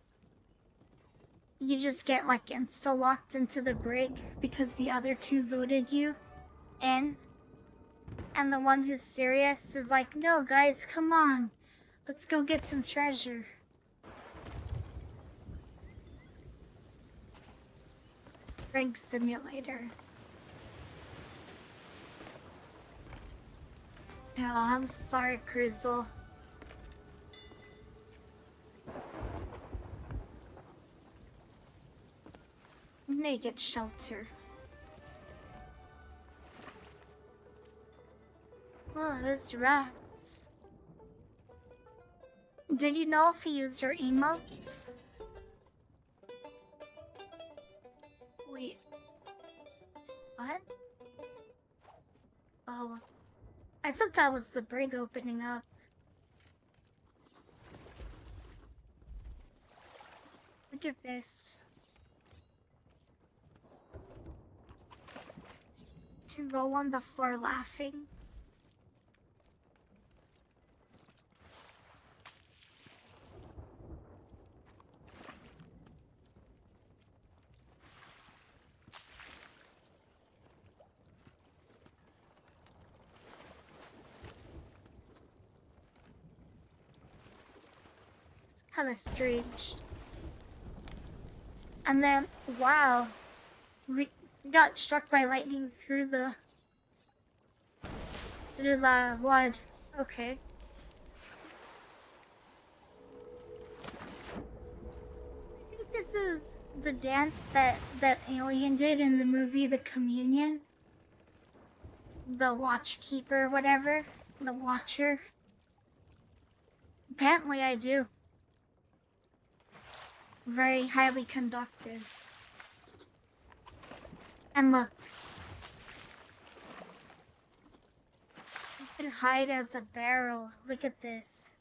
you just get like insta-locked into the brig because the other 2 voted you in. And the one who's serious is like, no guys, come on. Let's go get some treasure. Brig Simulator. Oh, I'm sorry, Cruzel. Naked shelter. Oh, those rats. Did you know if you use your emotes? Wait. What? Oh. I thought that was the brig opening up. Look at this. To roll on the floor laughing. It's kind of strange. And then, wow, we got struck by lightning through the wood. Okay. I think this is the dance that Alien did in the movie The Communion. The Watchkeeper, whatever. The Watcher. Apparently I do. Very highly conductive. And look. You can hide as a barrel. Look at this.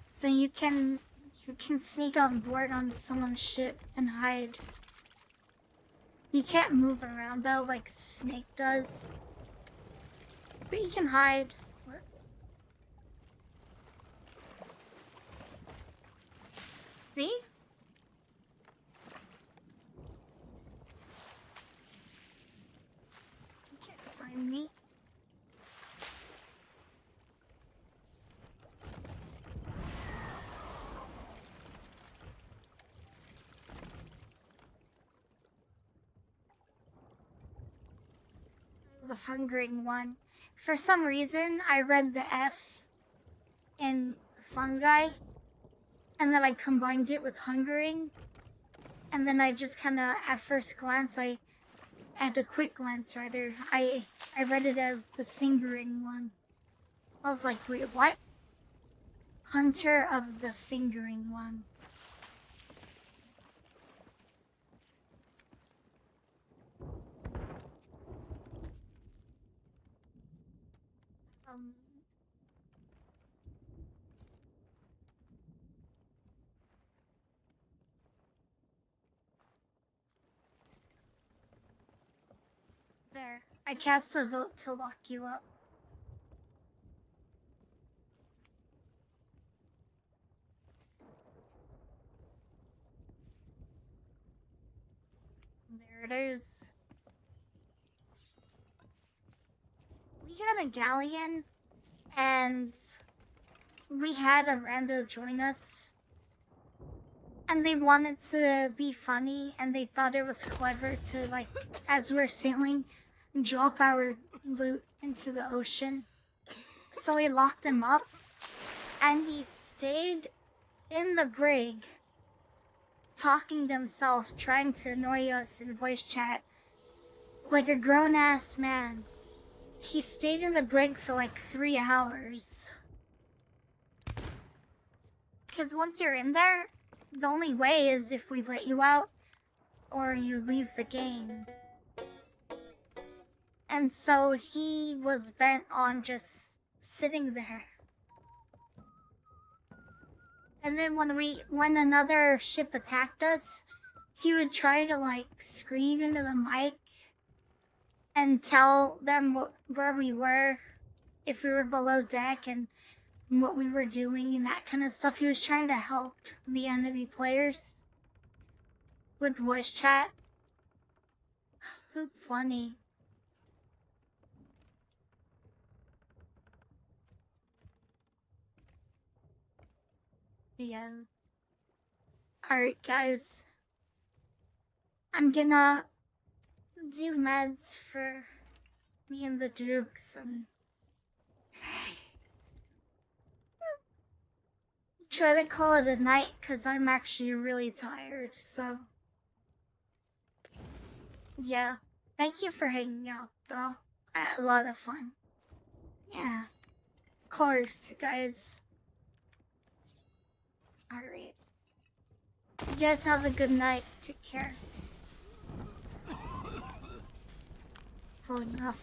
So you can sneak on board onto someone's ship and hide. You can't move around though like Snake does. But you can hide. What? See? You can't find me. The hungering one. For some reason, I read the F in fungi, and then I combined it with hungering, and then I just kind of, at first glance, at a quick glance rather, I read it as the fingering one. I was like, wait, what? Hunter of the fingering one. There. I cast a vote to lock you up. There it is. We had a galleon, and we had a rando join us. And they wanted to be funny, and they thought it was clever to, like, as we're sailing, drop our loot into the ocean. So we locked him up, and he stayed in the brig, talking to himself, trying to annoy us in voice chat, like a grown-ass man. He stayed in the brig for like 3 hours. Because once you're in there, the only way is if we let you out, or you leave the game. And so he was bent on just sitting there. And then when another ship attacked us, he would try to like scream into the mic and tell them where we were, if we were below deck, and what we were doing and that kind of stuff. He was trying to help the enemy players with voice chat. So funny. Yeah. Alright, guys. I'm gonna do meds for me and the Dukes and try to call it a night because I'm actually really tired, so yeah. Thank you for hanging out, though. I had a lot of fun. Yeah. Of course, guys. Alright. You guys have a good night. Take care. Oh, enough.